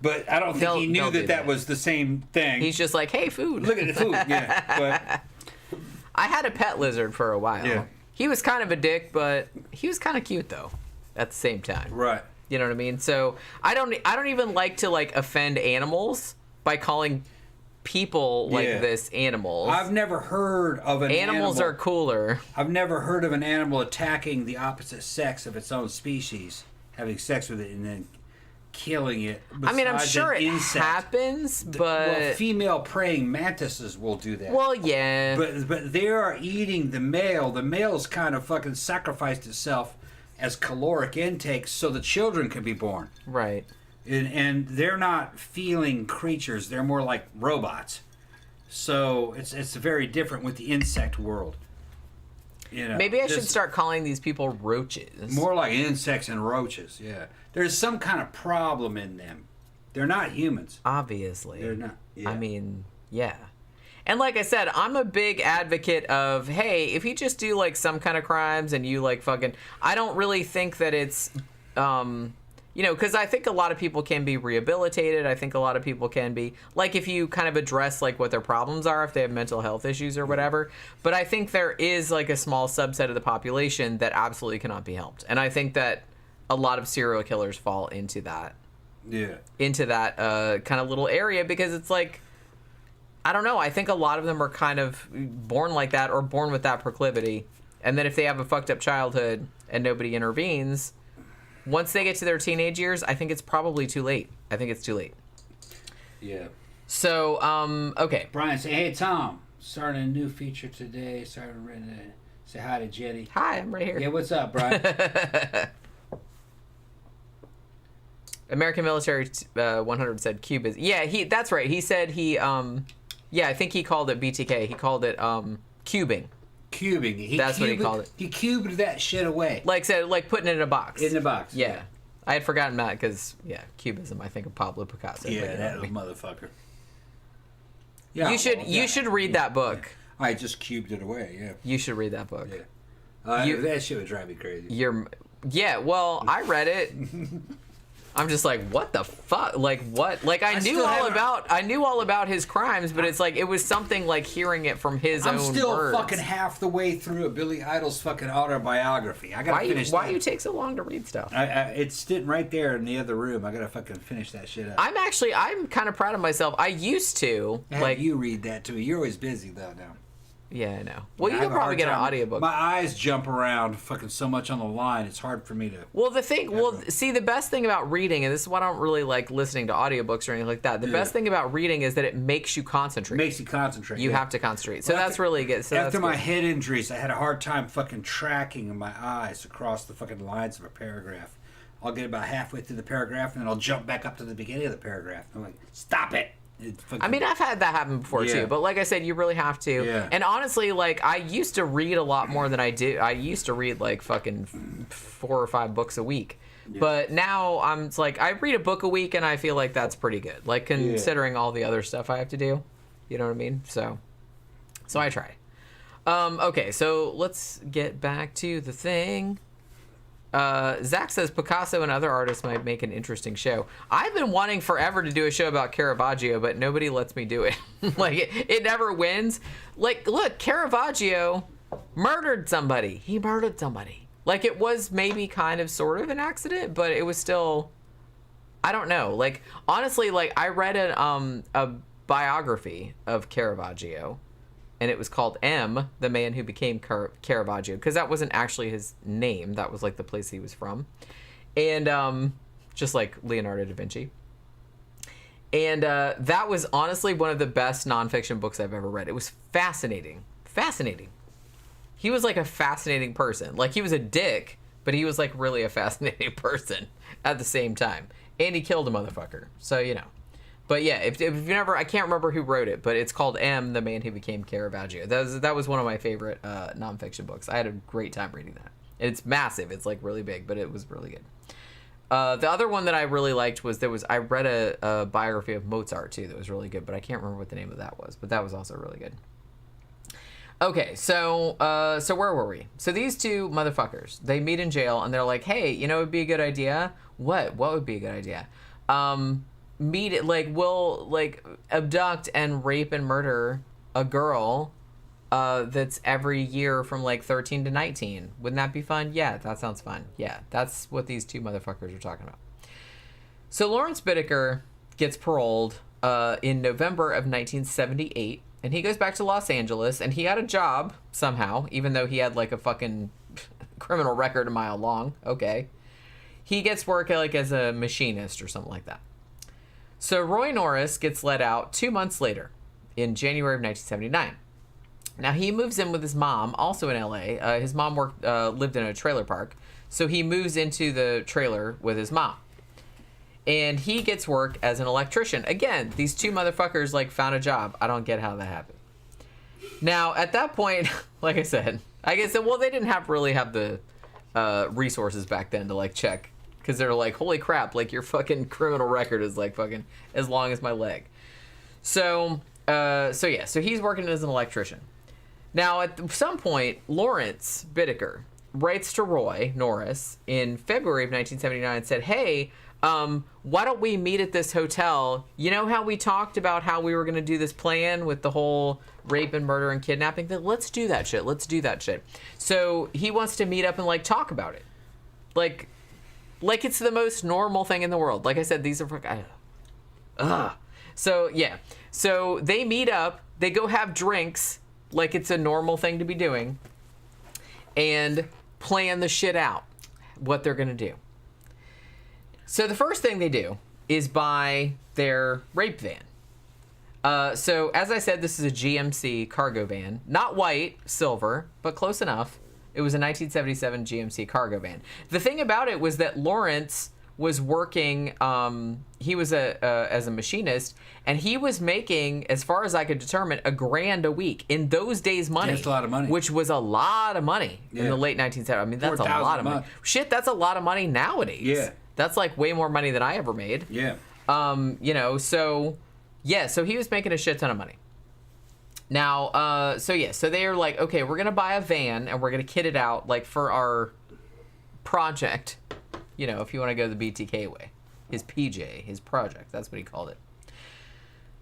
but I don't think he knew that was the same thing. He's just like, hey, food. Look at the food. Yeah, but I had a pet lizard for a while. Yeah. He was kind of a dick, but he was kind of cute though. At the same time, right. You know what I mean? So I don't even like to like offend animals by calling people like this animals. I've never heard of an animals animal. Are cooler. I've never heard of an animal attacking the opposite sex of its own species, having sex with it, and then killing it. I mean, I'm sure it insect. happens, but Well, female praying mantises will do that. Well, yeah. But they are eating the male. The male's kind of fucking sacrificed itself as caloric intakes so the children can be born. Right. And they're not feeling creatures. They're more like robots. So it's very different with the insect world. You know, Maybe I should start calling these people roaches. More like insects and roaches, yeah. There's some kind of problem in them. They're not humans. Obviously. They're not. Yeah. I mean, yeah. And like I said, I'm a big advocate of, hey, if you just do like some kind of crimes and you like fucking, I don't really think that it's, you know, because I think a lot of people can be rehabilitated. I think a lot of people can be, like, if you kind of address like what their problems are, if they have mental health issues or whatever. But I think there is like a small subset of the population that absolutely cannot be helped. And I think that a lot of serial killers fall into that. Yeah. Into that kind of little area, because it's like, I don't know, I think a lot of them are kind of born like that or born with that proclivity. And then if they have a fucked up childhood and nobody intervenes, once they get to their teenage years, I think it's probably too late. I think it's too late. Yeah. So, okay. Brian, say, hey, Tom, starting a new feature today. Starting to say hi to Jenny. Hi, I'm right here. Yeah, what's up, Brian? American Military 100 said Cubism. Yeah, that's right. He said I think he called it BTK. He called it cubing. Cubing. That's what he called it. He cubed that shit away. Like putting it in a box. In a box. Yeah. I had forgotten that because, Cubism, I think of Pablo Picasso. Yeah, that little motherfucker. Yeah, you should read that book. Yeah. I just cubed it away, yeah. You should read that book. Yeah. That shit would drive me crazy. Well, I read it. I'm just like, what the fuck? Like, what? Like, I knew all about his crimes, but it's like, it was something like hearing it from his own words. I'm still fucking half the way through Billy Idol's fucking autobiography. I gotta finish that. Why do you take so long to read stuff? It's sitting right there in the other room. I gotta fucking finish that shit up. I'm kind of proud of myself. I used to. Like, you read that too. You're always busy though now. Yeah, I know. Well, you can probably get an audiobook. My eyes jump around fucking so much on the line, it's hard for me to... See, the best thing about reading, and this is why I don't really like listening to audiobooks or anything like that, the best thing about reading is that it makes you concentrate. Makes you concentrate. You have to concentrate. So that's really good. So after my head injuries, I had a hard time fucking tracking my eyes across the fucking lines of a paragraph. I'll get about halfway through the paragraph, and then I'll jump back up to the beginning of the paragraph. I'm like, stop it! I mean, I've had that happen before too, but like I said, you really have to. Yeah. And honestly, like, I used to read a lot more than I do. I used to read like fucking 4 or 5 books a week. Yeah. But now it's like, I read a book a week and I feel like that's pretty good. Like, considering all the other stuff I have to do. You know what I mean? So I try. Okay, so let's get back to the thing. Zach says Picasso and other artists might make an interesting show. I've been wanting forever to do a show about Caravaggio, but nobody lets me do it. Like, it never wins. Like, look, Caravaggio murdered somebody. He murdered somebody. Like, it was maybe kind of sort of an accident, but it was still, I don't know. Like, honestly, like, I read a biography of Caravaggio, and it was called M, the man who became Caravaggio, because that wasn't actually his name. That was like the place he was from. And just like Leonardo da Vinci. And that was honestly one of the best nonfiction books I've ever read. It was fascinating. Fascinating. He was like a fascinating person. Like, he was a dick, but he was like really a fascinating person at the same time. And he killed a motherfucker. So, you know. But yeah, if you've never, I can't remember who wrote it, but it's called M, the man who became Caravaggio. That was one of my favorite nonfiction books. I had a great time reading that. And it's massive. It's like really big, but it was really good. The other one that I really liked was I read a biography of Mozart too that was really good, but I can't remember what the name of that was. But that was also really good. Okay, so where were we? So these two motherfuckers, they meet in jail and they're like, hey, you know, it would be a good idea. What would be a good idea? We'll abduct and rape and murder a girl that's every year from like 13 to 19. Wouldn't that be fun? Yeah, that sounds fun. Yeah, that's what these two motherfuckers are talking about. So Lawrence Bittaker gets paroled in November of 1978, and he goes back to Los Angeles, and he had a job somehow, even though he had like a fucking criminal record a mile long. Okay. He gets work like as a machinist or something like that. So Roy Norris gets let out 2 months later, in January of 1979. Now, he moves in with his mom, also in L.A. His mom lived in a trailer park, so he moves into the trailer with his mom. And he gets work as an electrician. Again, these two motherfuckers, like, found a job. I don't get how that happened. Now, at that point, like I said, well, they didn't really have the resources back then to, like, check. Because they're like, holy crap, like, your fucking criminal record is, like, fucking as long as my leg. So he's working as an electrician. Now, at some point, Lawrence Bittaker writes to Roy Norris in February of 1979 and said, hey, why don't we meet at this hotel? You know how we talked about how we were going to do this plan with the whole rape and murder and kidnapping thing? Let's do that shit. So he wants to meet up and, like, talk about it. Like it's the most normal thing in the world. Like I said, these are... So, yeah. So they meet up. They go have drinks like it's a normal thing to be doing. And plan the shit out. What they're going to do. So the first thing they do is buy their rape van. So as I said, this is a GMC cargo van. Not white, silver, but close enough. It was a 1977 GMC cargo van. The thing about it was that Lawrence was working, he was as a machinist, and he was making, as far as I could determine, $1,000 a week. In those days, money. That's a lot of money. Which was a lot of money in the late 1970s. I mean, that's a lot of money. Shit, that's a lot of money nowadays. Yeah. That's like way more money than I ever made. Yeah. So he was making a shit ton of money. Now, so they are like, okay, we're going to buy a van and we're going to kit it out, like, for our project, if you want to go the BTK way. His PJ, his project, that's what he called it.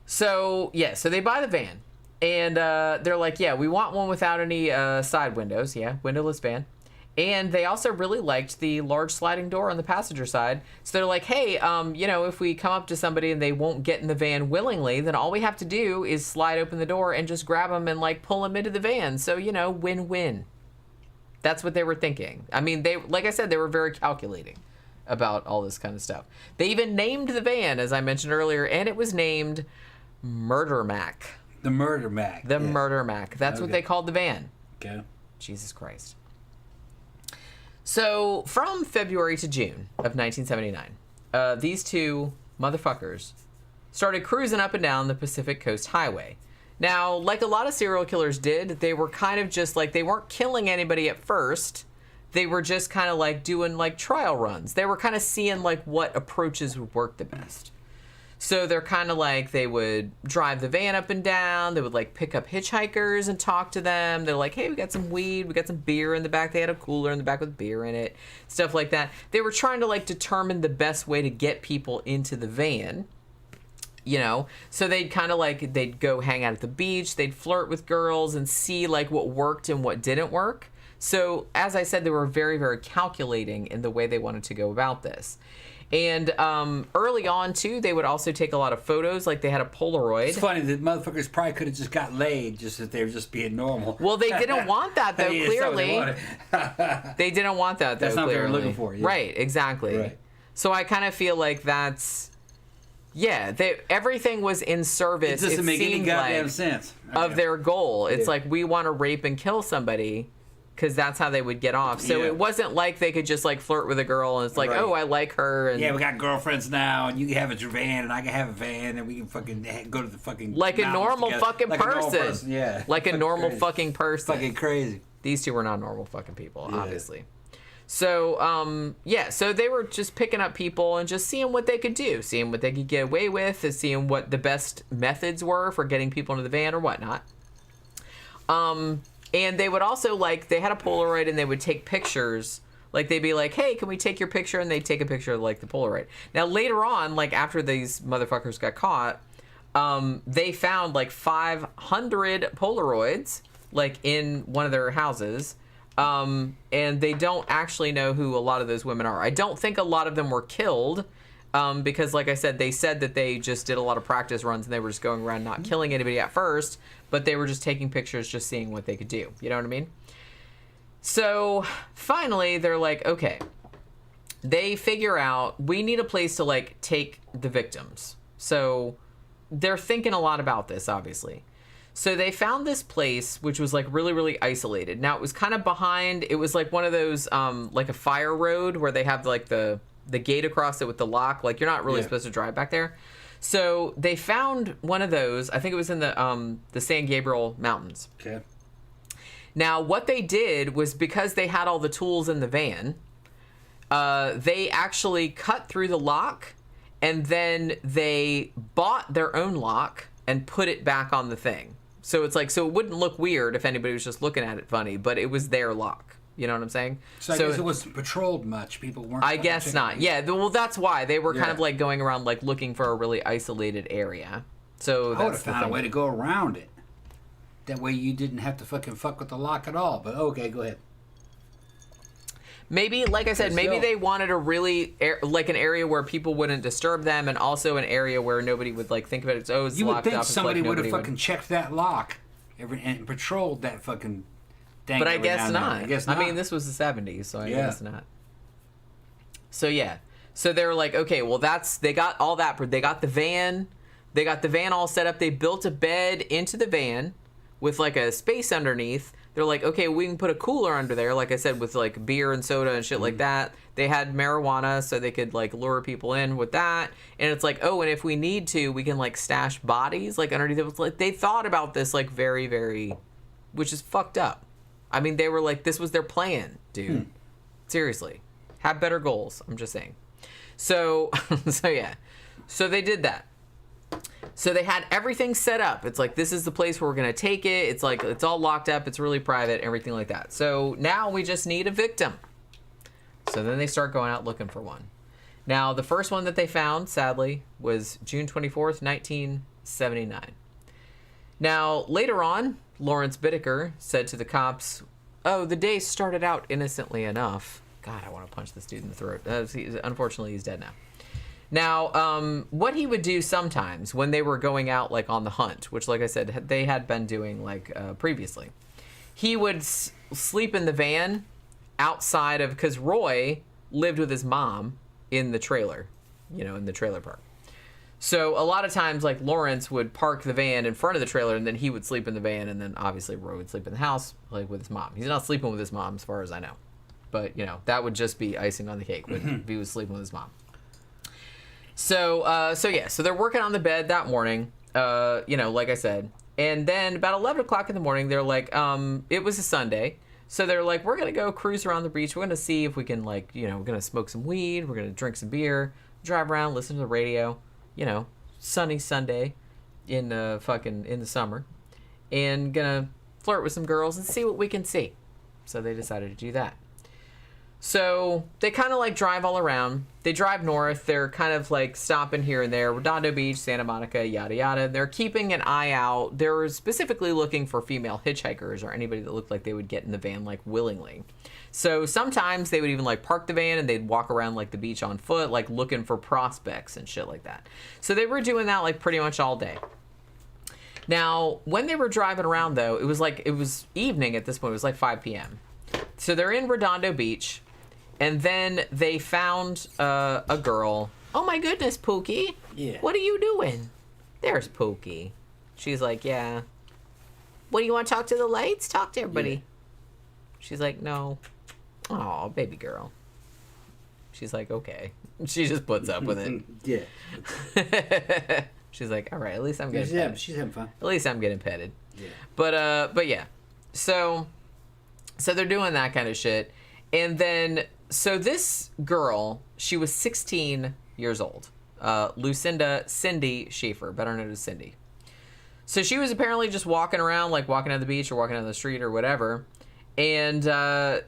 So they buy the van. And they're like, yeah, we want one without any side windows. Yeah, windowless van. And they also really liked the large sliding door on the passenger side. So they're like, hey, if we come up to somebody and they won't get in the van willingly, then all we have to do is slide open the door and just grab them and, like, pull them into the van. So, win-win. That's what they were thinking. I mean, like I said, they were very calculating about all this kind of stuff. They even named the van, as I mentioned earlier, and it was named Murder Mac. The Murder Mac. The Murder Mac. That's what they called the van. Okay. Jesus Christ. So, from February to June of 1979, these two motherfuckers started cruising up and down the Pacific Coast Highway. Now, like a lot of serial killers did, they were kind of just like, they weren't killing anybody at first. They were just kind of like doing, like, trial runs. They were kind of seeing, like, what approaches would work the best. So they're kind of like, they would drive the van up and down. They would, like, pick up hitchhikers and talk to them. They're like, hey, we got some weed. We got some beer in the back. They had a cooler in the back with beer in it. Stuff like that. They were trying to, like, determine the best way to get people into the van. So they'd kind of, like, they'd go hang out at the beach. They'd flirt with girls and see, like, what worked and what didn't work. So, as I said, they were very, very calculating in the way they wanted to go about this. And early on, too, they would also take a lot of photos. Like, they had a Polaroid. It's funny, the motherfuckers probably could have just got laid just that they were just being normal. Well, they didn't want that, though, Yeah, clearly. They didn't want that, though, That's not clearly. what they were looking for. Yeah. Right, exactly. Right. So I kind of feel like that's... Yeah, everything was in service, It doesn't make any goddamn sense. of their goal. It's like, we want to rape and kill somebody, because that's how they would get off. So it wasn't like they could just, like, flirt with a girl and it's like, oh, I like her. And yeah, we got girlfriends now, and you can have a van, and I can have a van, and we can fucking go to the fucking like a normal together. fucking like person. A normal person. Yeah. Like a normal crazy. fucking person. Fucking crazy. These two were not normal fucking people, obviously. So, so they were just picking up people and just seeing what they could do, seeing what they could get away with, and seeing what the best methods were for getting people into the van or whatnot. And they would also, like, they had a Polaroid and they would take pictures. Like, they'd be like, hey, can we take your picture? And they'd take a picture of, like, the Polaroid. Now, later on, like, after these motherfuckers got caught, they found, like, 500 Polaroids, like, in one of their houses. And they don't actually know who a lot of those women are. I don't think a lot of them were killed, because, like I said, they said that they just did a lot of practice runs and they were just going around not killing anybody at first, but they were just taking pictures, just seeing what they could do. You know what I mean? So finally, they're like, okay. They figure out, we need a place to, like, take the victims. So they're thinking a lot about this, obviously. So they found this place, which was like really, really isolated. Now it was kind of behind, it was like one of those, like a fire road where they have like the gate across it with the lock. Like you're not really supposed to drive back there. So they found one of those. I think it was in the San Gabriel Mountains. Okay. Now what they did was, because they had all the tools in the van, they actually cut through the lock, and then they bought their own lock and put it back on the thing. So it's like, so it wouldn't look weird if anybody was just looking at it funny, but it was their lock. You know what I'm saying? So I guess it wasn't patrolled much. People weren't. I guess not. Yeah. Well, that's why they were kind of like going around like looking for a really isolated area. So I would have found a way to go around it. That way you didn't have to fucking fuck with the lock at all. But okay, go ahead. Maybe, like I said, maybe they wanted a really, like an area where people wouldn't disturb them, and also an area where nobody would like think about it. Oh, it's you would locked think up. somebody like would have fucking checked that lock and patrolled that fucking thing. But I guess not. I guess not. I mean, this was the 70s, so I guess not. So yeah. So they were like, okay, well they got all that. They got the van. They got the van all set up. They built a bed into the van with like a space underneath. They're like, okay, we can put a cooler under there, like I said, with like beer and soda and shit like that. They had marijuana, so they could like lure people in with that. And it's like, oh, and if we need to, we can like stash bodies like underneath. It was like they thought about this like very, very, which is fucked up. I mean, they were like, this was their plan, dude. Seriously, have better goals. I'm just saying. So, so yeah, so they did that. So they had everything set up. It's like, this is the place where we're going to take it. It's like, it's all locked up. It's really private, everything like that. So now we just need a victim. So then they start going out looking for one. Now, the first one that they found, sadly, was June 24th, 1979. Now, later on, Lawrence Bittaker said to the cops, oh, the day started out innocently enough. God, I want to punch this dude in the throat. Unfortunately, he's dead now. Now, what he would do sometimes when they were going out, like, on the hunt, which, like I said, they had been doing, like, previously, he would sleep in the van outside of, because Roy lived with his mom in the trailer, you know, in the trailer park. So a lot of times, like, Lawrence would park the van in front of the trailer, and then he would sleep in the van, and then obviously Roy would sleep in the house, like, with his mom. He's not sleeping with his mom, as far as I know. But, you know, that would just be icing on the cake if he was sleeping with his mom. So they're working on the bed that morning, you know, like I said. And then about 11 o'clock in the morning, they're like, it was a Sunday. So they're like, we're going to go cruise around the beach. We're going to see if we can, like, you know, we're going to smoke some weed. We're going to drink some beer, drive around, listen to the radio, you know, sunny Sunday in the summer. And going to flirt with some girls and see what we can see. So they decided to do that. So they kind of like drive all around. They drive north. They're kind of like stopping here and there. Redondo Beach, Santa Monica, yada yada. They're keeping an eye out. They're specifically looking for female hitchhikers or anybody that looked like they would get in the van like willingly. So sometimes they would even like park the van and they'd walk around like the beach on foot, like looking for prospects and shit like that. So they were doing that like pretty much all day. Now, when they were driving around though, it was evening at this point. It was like 5 p.m. So they're in Redondo Beach. And then they found a girl. Oh my goodness, Pookie. Yeah. What are you doing? There's Pookie. She's like, yeah. What, do you want to talk to the lights? Talk to everybody. Yeah. She's like, no. Oh, baby girl. She's like, okay. She just puts up with it. Yeah. She's like, all right, at least I'm getting petted. She's having fun. At least I'm getting petted. Yeah. But yeah. So they're doing that kind of shit. And then, so this girl, she was 16 years old. Lucinda Cindy Schaefer, better known as Cindy. So she was apparently just walking around, like walking down the beach or walking down the street or whatever. And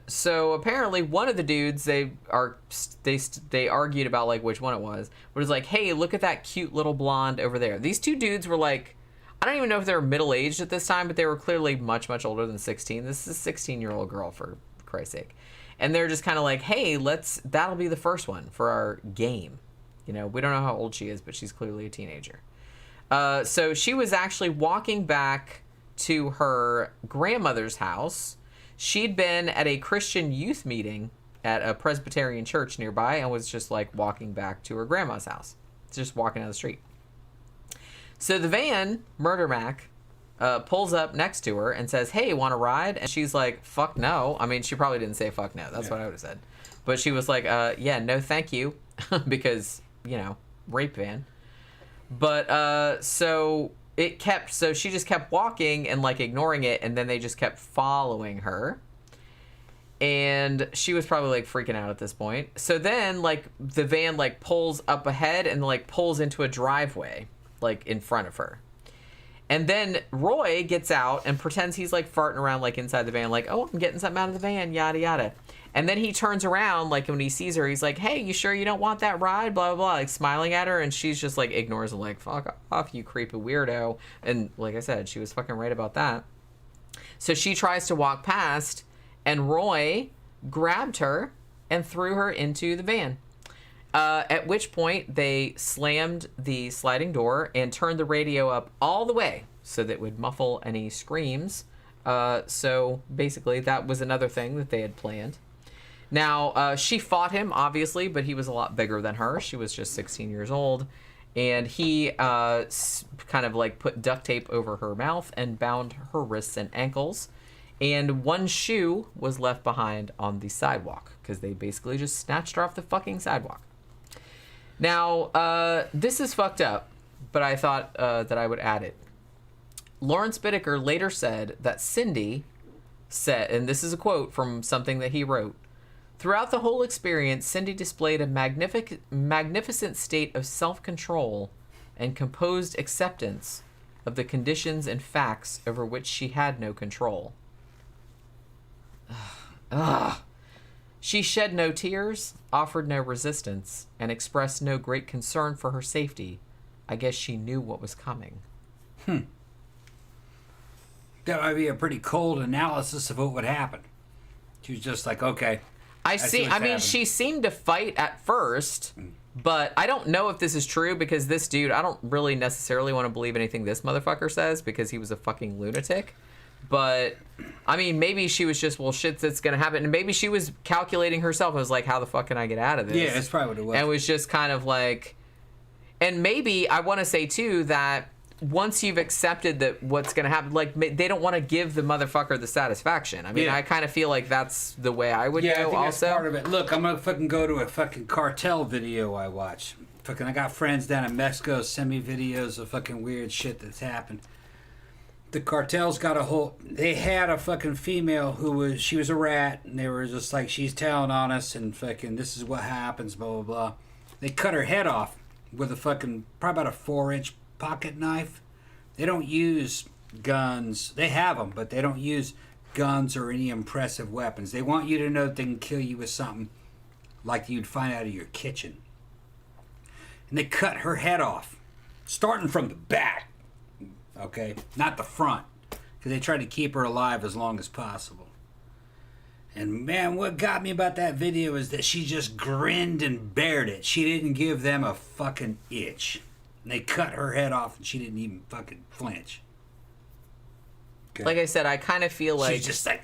so apparently one of the dudes, they argued about like which one it was. But it was like, hey, look at that cute little blonde over there. These two dudes were like, I don't even know if they were middle-aged at this time, but they were clearly much, much older than 16. This is a 16-year-old girl, for Christ's sake. And they're just kind of like, hey, that'll be the first one for our game. You know, we don't know how old she is, but she's clearly a teenager. So she was actually walking back to her grandmother's house. She'd been at a Christian youth meeting at a Presbyterian church nearby and was just like walking back to her grandma's house. Just walking down the street. So the van, Murder Mac, pulls up next to her and says, "Hey, want to ride?" And she's like, "Fuck no." I mean, she probably didn't say "fuck no." That's what I would have said. But she was like, "Yeah, no, thank you," because rape van. But so she just kept walking and like ignoring it, and then they just kept following her. And she was probably like freaking out at this point. So then like the van like pulls up ahead and like pulls into a driveway like in front of her. And then Roy gets out and pretends he's like farting around like inside the van, like, "Oh, I'm getting something out of the van, yada yada." And then he turns around, like when he sees her, he's like, "Hey, you sure you don't want that ride?" Blah blah blah, like smiling at her, and she's just like ignores him, like, "Fuck off, you creepy weirdo." And like I said, she was fucking right about that. So she tries to walk past, and Roy grabbed her and threw her into the van. At which point they slammed the sliding door and turned the radio up all the way so that it would muffle any screams. So basically that was another thing that they had planned. Now, she fought him, obviously, but he was a lot bigger than her. She was just 16 years old. And he kind of like put duct tape over her mouth and bound her wrists and ankles. And one shoe was left behind on the sidewalk because they basically just snatched her off the fucking sidewalk. Now, this is fucked up, but I thought that I would add it. Lawrence Bittaker later said that Cindy said, and this is a quote from something that he wrote, "Throughout the whole experience, Cindy displayed a magnificent state of self-control and composed acceptance of the conditions and facts over which she had no control. Ugh. She shed no tears, offered no resistance, and expressed no great concern for her safety. I guess she knew what was coming." That might be a pretty cold analysis of what would happen. She was just like, okay. I mean, she seemed to fight at first, but I don't know if this is true because this dude, I don't really necessarily want to believe anything this motherfucker says because he was a fucking lunatic. But, I mean, maybe she was just, well, shit, that's going to happen. And maybe she was calculating herself and was like, how the fuck can I get out of this? Yeah, that's probably what it was. And was just kind of like, and maybe I want to say, too, that once you've accepted that what's going to happen, like, they don't want to give the motherfucker the satisfaction. I mean, I kind of feel like that's the way I would go I think also. That's part of it. Look, I'm going to fucking go to a fucking cartel video I watch. Fucking, I got friends down in Mexico send me videos of fucking weird shit that's happened. The cartel's got they had a fucking female she was a rat, and they were just like, she's telling on us, and fucking, this is what happens, blah, blah, blah. They cut her head off with a fucking, probably about a 4-inch pocket knife. They don't use guns. They have them, but they don't use guns or any impressive weapons. They want you to know that they can kill you with something like you'd find out of your kitchen. And they cut her head off, starting from the back. Okay, not the front, because they tried to keep her alive as long as possible. And man, what got me about that video is that she just grinned and bared it. She didn't give them a fucking itch. And they cut her head off, and she didn't even fucking flinch. Okay. Like I said, I kind of feel like she's just like,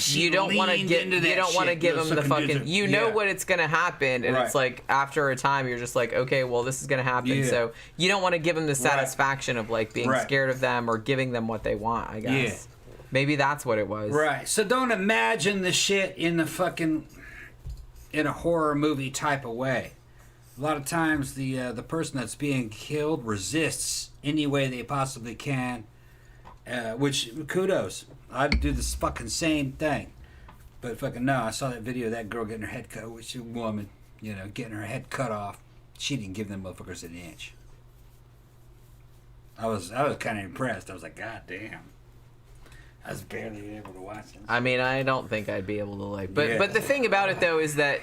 you don't want to give them the fucking. You know what it's gonna happen, and it's like after a time you're just like, okay, well this is gonna happen. Yeah. So you don't want to give them the satisfaction of like being scared of them or giving them what they want. I guess maybe that's what it was. Right. So don't imagine the shit in a horror movie type of way. A lot of times the person that's being killed resists any way they possibly can. Which, kudos. I'd do this fucking same thing. But fucking no, I saw that video of that girl getting her head cut, which is a woman, getting her head cut off. She didn't give them motherfuckers an inch. I was kind of impressed. I was like, God damn. I was barely able to watch this. I mean, I don't think I'd be able to but the thing about it though is that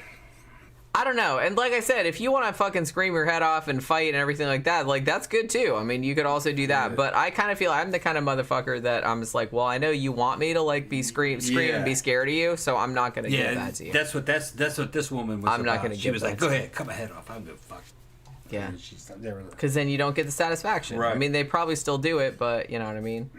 I don't know. And like I said, if you want to fucking scream your head off and fight and everything like that, like that's good too. I mean, you could also do that. But I kind of feel I'm the kind of motherfucker that I'm just like, well, I know you want me to like be scream and be scared of you, so I'm not gonna give that to you. That's what this woman was. I'm about. not gonna. She was like, go ahead, cut my head off. I don't give a fuck. Yeah. Because then you don't get the satisfaction. Right. I mean, they probably still do it, but you know what I mean.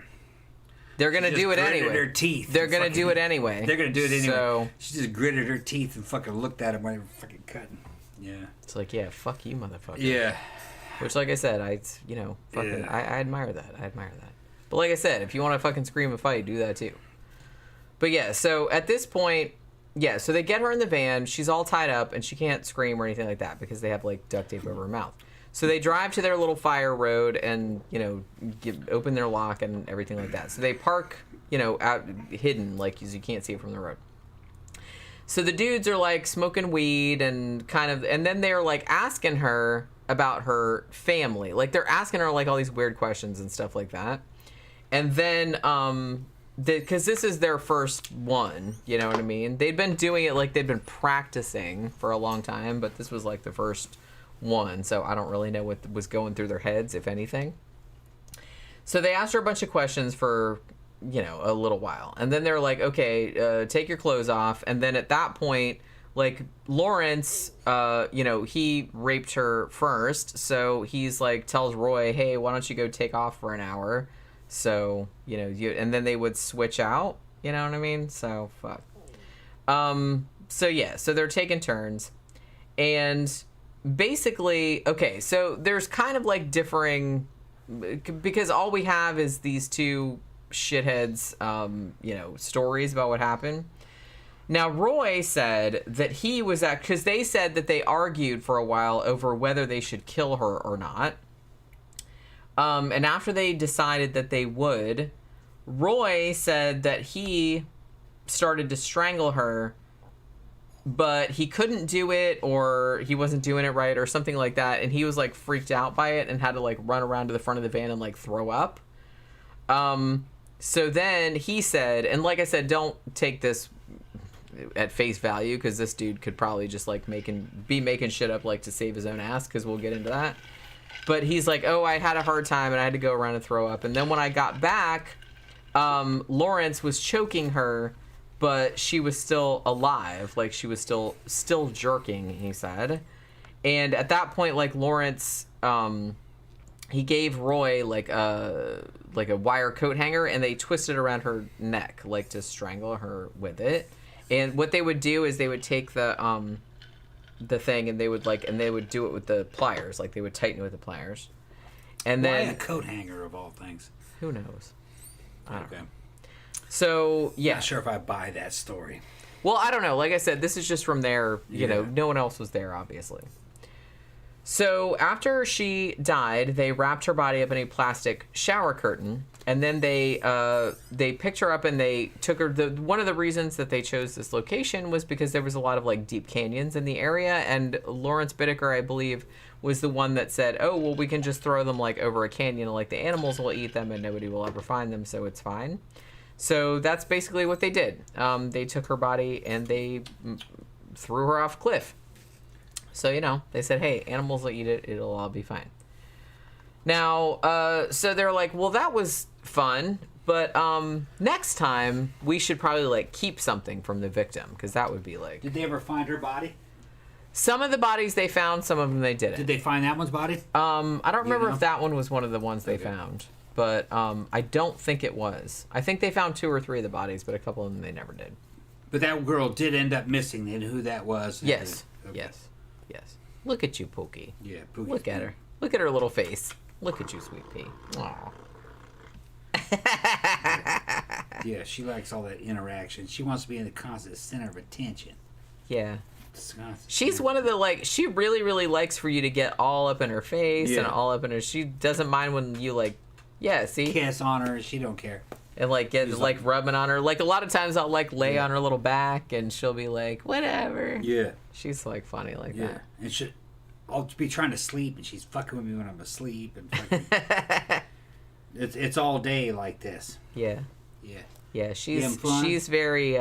They're gonna do it anyway. Her teeth. They're gonna do it anyway. They're gonna do it anyway. So she just gritted her teeth and fucking looked at him when they were fucking cutting. Yeah. It's like, yeah, fuck you, motherfucker. Yeah. Which, like I said, I admire that. I admire that. But like I said, if you want to fucking scream and fight, do that too. But yeah, so at this point, yeah, so they get her in the van. She's all tied up, and she can't scream or anything like that because they have, like, duct tape over her mouth. So they drive to their little fire road and, you know, open their lock and everything like that. So they park, you know, out hidden, like, 'cause you can't see it from the road. So the dudes are, like, smoking weed and kind of... And then they're, like, asking her about her family. Like, they're asking her, like, all these weird questions and stuff like that. And then, because this is their first one, you know what I mean? They'd been doing it, like, they'd been practicing for a long time, but this was, like, the first one, so I don't really know what was going through their heads, if anything. So they asked her a bunch of questions for, you know, a little while. And then they're like, okay, take your clothes off. And then at that point, like, Lawrence, you know, he raped her first. So he's like, tells Roy, hey, why don't you go take off for an hour? So, you know, and then they would switch out, you know what I mean? So, fuck. So yeah, so they're taking turns. And basically, okay, so there's kind of like differing, because all we have is these two shitheads, you know, stories about what happened. Now, Roy said that he was at, because they said that they argued for a while over whether they should kill her or not. And after they decided that they would, Roy said that he started to strangle her, but he couldn't do it, or he wasn't doing it right, or something like that, and he was, like, freaked out by it and had to, like, run around to the front of the van and, like, throw up. So then he said, and like I said, don't take this at face value, because this dude could probably just, like, be making shit up, like, to save his own ass, because we'll get into that. But he's like, oh, I had a hard time, and I had to go around and throw up. And then when I got back, Lawrence was choking her, but she was still alive. Like, she was still jerking, he said. And at that point, like, Lawrence, he gave Roy, like a wire coat hanger, and they twisted around her neck, like, to strangle her with it. And what they would do is they would take the thing, and they would do it with the pliers. Like, they would tighten it with the pliers. And then... Why a coat hanger, of all things? Who knows? I don't know. Okay. So, yeah. Not sure if I buy that story. Well, I don't know. Like I said, this is just from there. You know, no one else was there, obviously. So after she died, they wrapped her body up in a plastic shower curtain, and then they picked her up and they took her. One of the reasons that they chose this location was because there was a lot of, like, deep canyons in the area, and Lawrence Bittaker, I believe, was the one that said, oh, well, we can just throw them, like, over a canyon, and, like, the animals will eat them and nobody will ever find them, so it's fine. So that's basically what they did. They took her body and they threw her off a cliff. So, you know, they said, hey, animals will eat it. It'll all be fine. Now, so they're like, well, that was fun. But next time, we should probably, like, keep something from the victim. Because that would be, like... Did they ever find her body? Some of the bodies they found, some of them they didn't. Did they find that one's body? I don't remember if that one was one of the ones they found. But I don't think it was. I think they found 2 or 3 of the bodies, but a couple of them they never did. But that girl did end up missing. They knew who that was. Yes. Okay. Yes. Yes. Look at you, Pookie. Yeah, Pookie. Look at her. Look at her little face. Look at you, sweet pea. Aw. Yeah, she likes all that interaction. She wants to be in the constant center of attention. Yeah. She's one of the, like, she really, really likes for you to get all up in her face and all up in her. She doesn't mind when you, like, yeah, see? Kiss on her. She don't care. And, like, get, like, rubbing on her. Like, a lot of times I'll, like, lay on her little back, and she'll be like, whatever. Yeah. She's, like, funny like that. And I'll be trying to sleep, and she's fucking with me when I'm asleep. And fucking, it's all day like this. Yeah. Yeah. Yeah, she's very,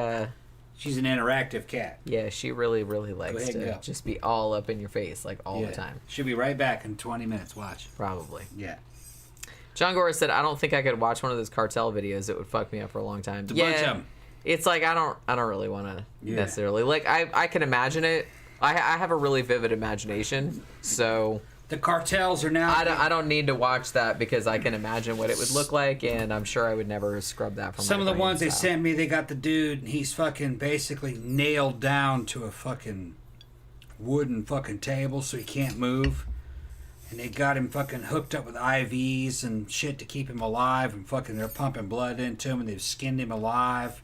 she's an interactive cat. Yeah, she really, really likes to just be all up in your face, like, all the time. She'll be right back in 20 minutes. Watch. Probably. Yeah. John Gora said, I don't think I could watch one of those cartel videos. It would fuck me up for a long time. It's a bunch of them. It's like, I don't really want to necessarily. Like, I can imagine it. I have a really vivid imagination, so... The cartels are now... I don't need to watch that because I can imagine what it would look like, and I'm sure I would never scrub that from my brain. Some of the ones they sent me, they got the dude, and he's fucking basically nailed down to a fucking wooden fucking table so he can't move. and they got him fucking hooked up with IVs and shit to keep him alive, and fucking they're pumping blood into him, and they've skinned him alive,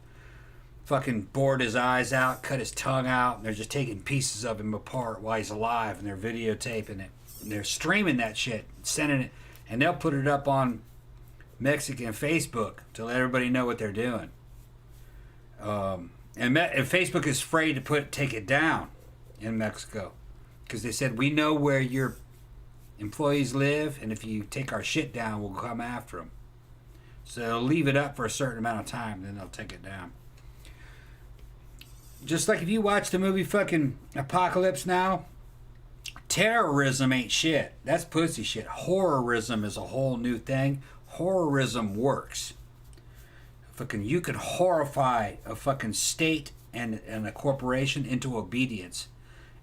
fucking bored his eyes out, cut his tongue out, and they're just taking pieces of him apart while he's alive, and they're videotaping it. And they're streaming that shit, sending it, and they'll put it up on Mexican Facebook to let everybody know what they're doing. And Facebook is afraid to take it down in Mexico, because they said, we know where your employees live, and if you take our shit down, we'll come after them. So they'll leave it up for a certain amount of time, then they'll take it down. Just like if you watch the movie fucking Apocalypse Now, terrorism ain't shit. That's pussy shit. Horrorism is a whole new thing. Horrorism works. Fucking, you can horrify a fucking state and a corporation into obedience,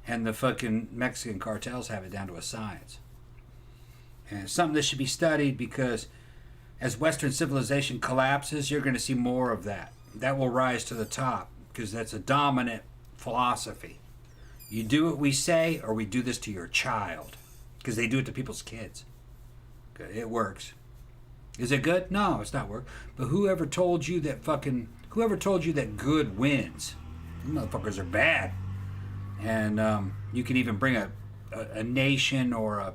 and the fucking Mexican cartels have it down to a science. And it's something that should be studied, because as Western civilization collapses, you're going to see more of that. That will rise to the top, because that's a dominant philosophy. You do what we say, or we do this to your child, because they do it to people's kids. It works. Is it good? No, it's not work. But whoever told you that good wins? You motherfuckers are bad. And you can even bring a nation or a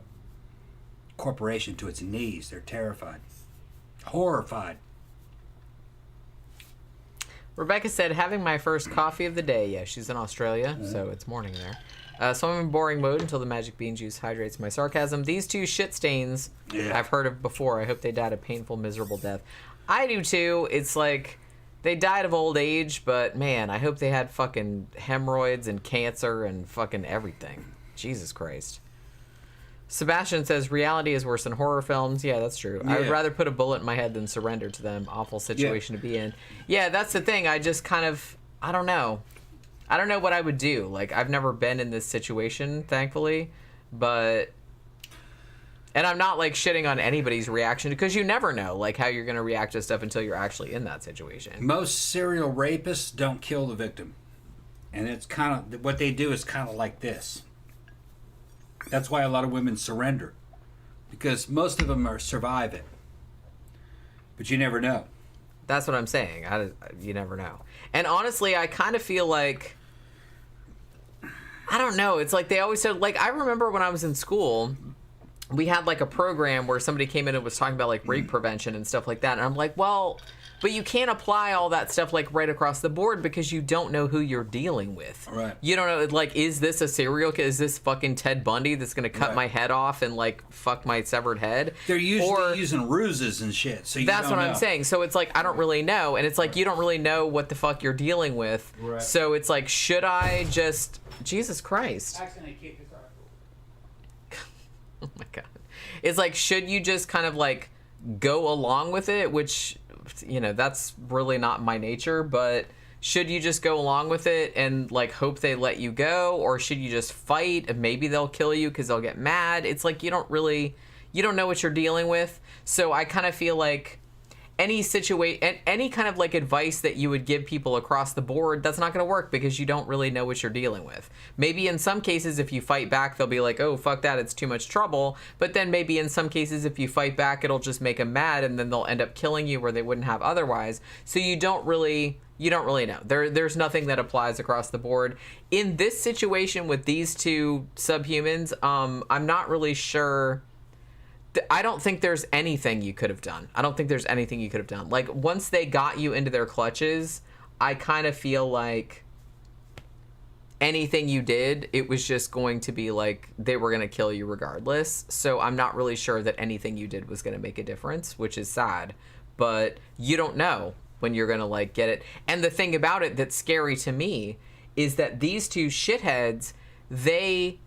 corporation to its knees. They're terrified. Horrified. Rebecca said, having my first coffee of the day. Yeah, she's in Australia, so it's morning there. So I'm in boring mode until the magic bean juice hydrates my sarcasm. These two shit stains I've heard of before. I hope they died a painful, miserable death. I do too. It's like they died of old age, but man, I hope they had fucking hemorrhoids and cancer and fucking everything. Jesus Christ. Sebastian says, reality is worse than horror films. Yeah, that's true. Yeah. I would rather put a bullet in my head than surrender to them. Awful situation to be in. Yeah, that's the thing. I just kind of, I don't know what I would do. Like, I've never been in this situation, thankfully, but, and I'm not like shitting on anybody's reaction, because you never know like how you're going to react to stuff until you're actually in that situation. Most serial rapists don't kill the victim. And it's kind of, what they do is kind of like this. That's why a lot of women surrender, because most of them survive it. But you never know. That's what I'm saying. You never know. And honestly, I kind of feel like, I don't know. It's like they always said, like, I remember when I was in school, we had like a program where somebody came in and was talking about like rape prevention and stuff like that. And I'm like, well, but you can't apply all that stuff like right across the board, because you don't know who you're dealing with. Right. You don't know, like, is this a serial killer? Is this fucking Ted Bundy that's going to cut my head off and like fuck my severed head? They're usually using ruses and shit. So that's what I'm saying. So it's like, I don't really know. And it's like, you don't really know what the fuck you're dealing with. Right. So it's like, should I just, Jesus Christ. Oh my God. It's like, should you just kind of like go along with it? Which, you know, that's really not my nature, but should you just go along with it and like hope they let you go? Or should you just fight and maybe they'll kill you because they'll get mad? It's like, you don't know what you're dealing with. So I kind of feel like any kind of like advice that you would give people across the board, that's not going to work, because you don't really know what you're dealing with. Maybe in some cases, if you fight back, they'll be like, oh, fuck that, it's too much trouble. But then maybe in some cases, if you fight back, it'll just make them mad, and then they'll end up killing you where they wouldn't have otherwise. So you don't really know. There's nothing that applies across the board. In this situation with these two subhumans, I'm not really sure. I don't think there's anything you could have done. Like, once they got you into their clutches, I kind of feel like anything you did, it was just going to be like they were going to kill you regardless. So I'm not really sure that anything you did was going to make a difference, which is sad. But you don't know when you're going to like get it. And the thing about it that's scary to me is that these two shitheads, they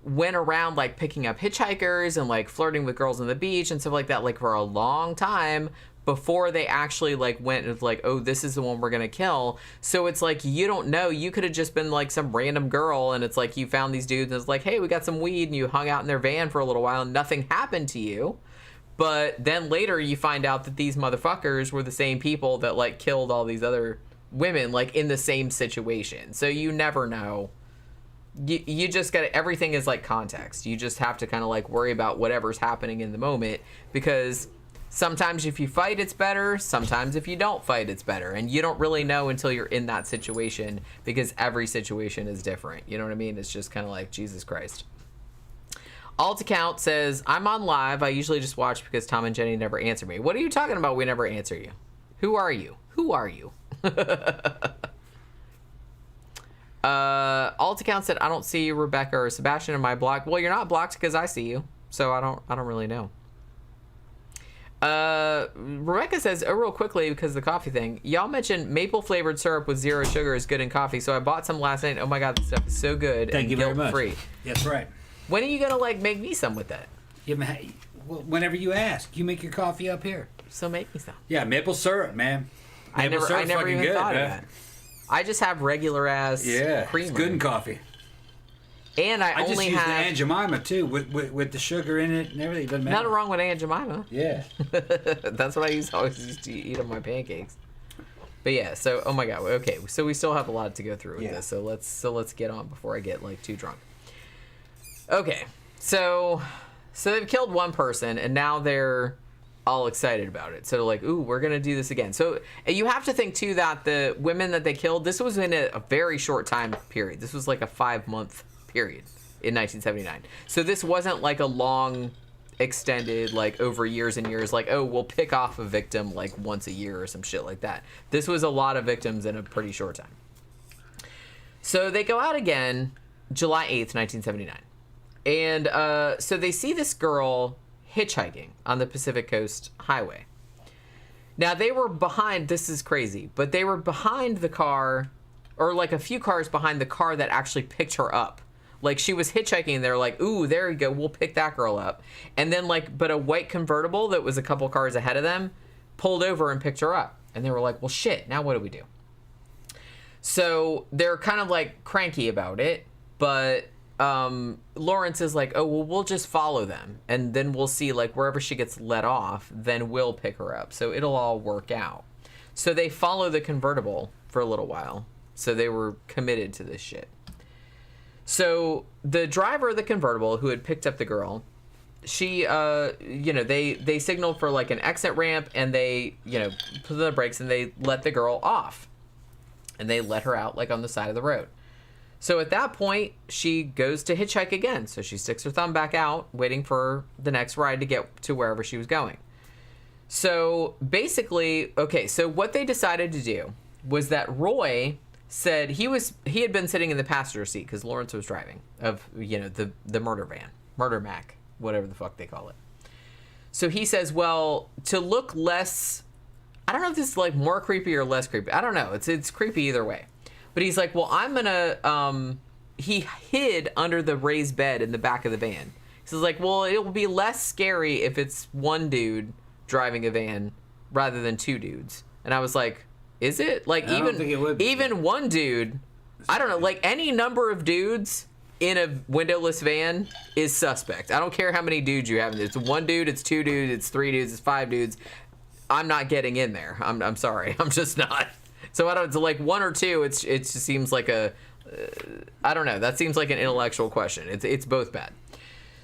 went around like picking up hitchhikers and like flirting with girls on the beach and stuff like that, like for a long time before they actually like went and like, oh, this is the one we're gonna kill. So it's like, you don't know. You could have just been like some random girl, and it's like you found these dudes and it's like, hey, we got some weed, and you hung out in their van for a little while and nothing happened to you. But then later you find out that these motherfuckers were the same people that like killed all these other women like in the same situation. So you never know you just got everything is like context. You just have to kind of like worry about whatever's happening in the moment, because sometimes if you fight, it's better. Sometimes if you don't fight, it's better. And you don't really know until you're in that situation, because every situation is different. You know what I mean? It's just kind of like, Jesus Christ. Alt account says, I'm on live. I usually just watch because Tom and Jenny never answer me. What are you talking about? We never answer you. Who are you? Who are you? Alt account said, I don't see Rebecca or Sebastian in my block. Well, you're not blocked because I see you, so I don't really know. Rebecca says, oh, real quickly, because of the coffee thing, y'all mentioned maple flavored syrup with 0 sugar is good in coffee, so I bought some last night. Oh my god, this stuff is so good. Thank you very much. Guilt-free. That's right. When are you gonna like make me some with that? Whenever you ask, you make your coffee up here. So make me some. Yeah, maple syrup, man. I never even good, thought man. of that. I just have regular ass creamer. It's good in coffee. And I only just use have the Aunt Jemima too, with the sugar in it and everything. Doesn't matter. nothing wrong with Aunt Jemima. Yeah. That's what I always used to eat on my pancakes. But yeah, so oh my god, okay, so we still have a lot to go through with this. So let's get on before I get like too drunk. Okay, so they've killed one person and now they're all excited about it. So like, ooh, we're gonna do this again. So you have to think too that the women that they killed, this was in a very short time period. This was like a 5-month period in 1979. So this wasn't like a long extended like over years and years, like, oh, we'll pick off a victim like once a year or some shit like that. This was a lot of victims in a pretty short time. So they go out again July 8th, 1979. And so they see this girl hitchhiking on the Pacific Coast Highway. Now they were behind, this is crazy, but they were behind the car, or like a few cars behind the car that actually picked her up. Like she was hitchhiking and they're like, ooh, there you go, we'll pick that girl up. And then like, but a white convertible that was a couple cars ahead of them pulled over and picked her up. And they were like, well shit, now what do we do? So they're kind of like cranky about it, but Lawrence is like, oh, well, we'll just follow them. And then we'll see like wherever she gets let off, then we'll pick her up. So it'll all work out. So they follow the convertible for a little while. So they were committed to this shit. So the driver of the convertible who had picked up the girl, she, they signaled for like an exit ramp and they, put on the brakes and they let the girl off. And they let her out like on the side of the road. So at that point, she goes to hitchhike again. So she sticks her thumb back out, waiting for the next ride to get to wherever she was going. So basically, okay, so what they decided to do was that Roy said he had been sitting in the passenger seat because Lawrence was driving of, the murder van, murder Mac, whatever the fuck they call it. So he says, well, to look less, I don't know if this is like more creepy or less creepy. I don't know. It's creepy either way. But he's like, well, I'm gonna, he hid under the raised bed in the back of the van. So he's like, well, it will be less scary if it's one dude driving a van rather than two dudes. And I was like, is it? Like, I don't think it would be. Even one dude, I don't know, like any number of dudes in a windowless van is suspect. I don't care how many dudes you have. It's one dude, it's two dudes, it's three dudes, it's five dudes. I'm not getting in there. I'm sorry. I'm just not. So I don't. It's like one or two. It just seems like a. I don't know. That seems like an intellectual question. It's both bad.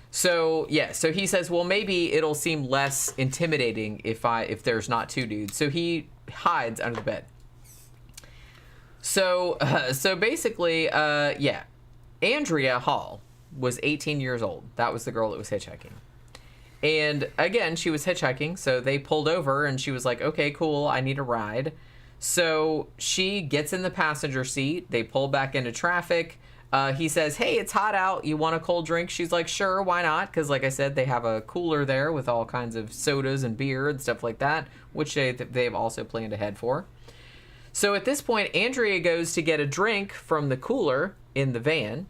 So yeah. So he says, well, maybe it'll seem less intimidating if there's not two dudes. So he hides under the bed. So basically, yeah. Andrea Hall was 18 years old. That was the girl that was hitchhiking. And again, she was hitchhiking. So they pulled over, and she was like, "Okay, cool. I need a ride." So she gets in the passenger seat. They pull back into traffic. He says, hey, it's hot out. You want a cold drink? She's like, sure, why not? Because like I said, they have a cooler there with all kinds of sodas and beer and stuff like that, which they've also planned ahead for. So at this point, Andrea goes to get a drink from the cooler in the van.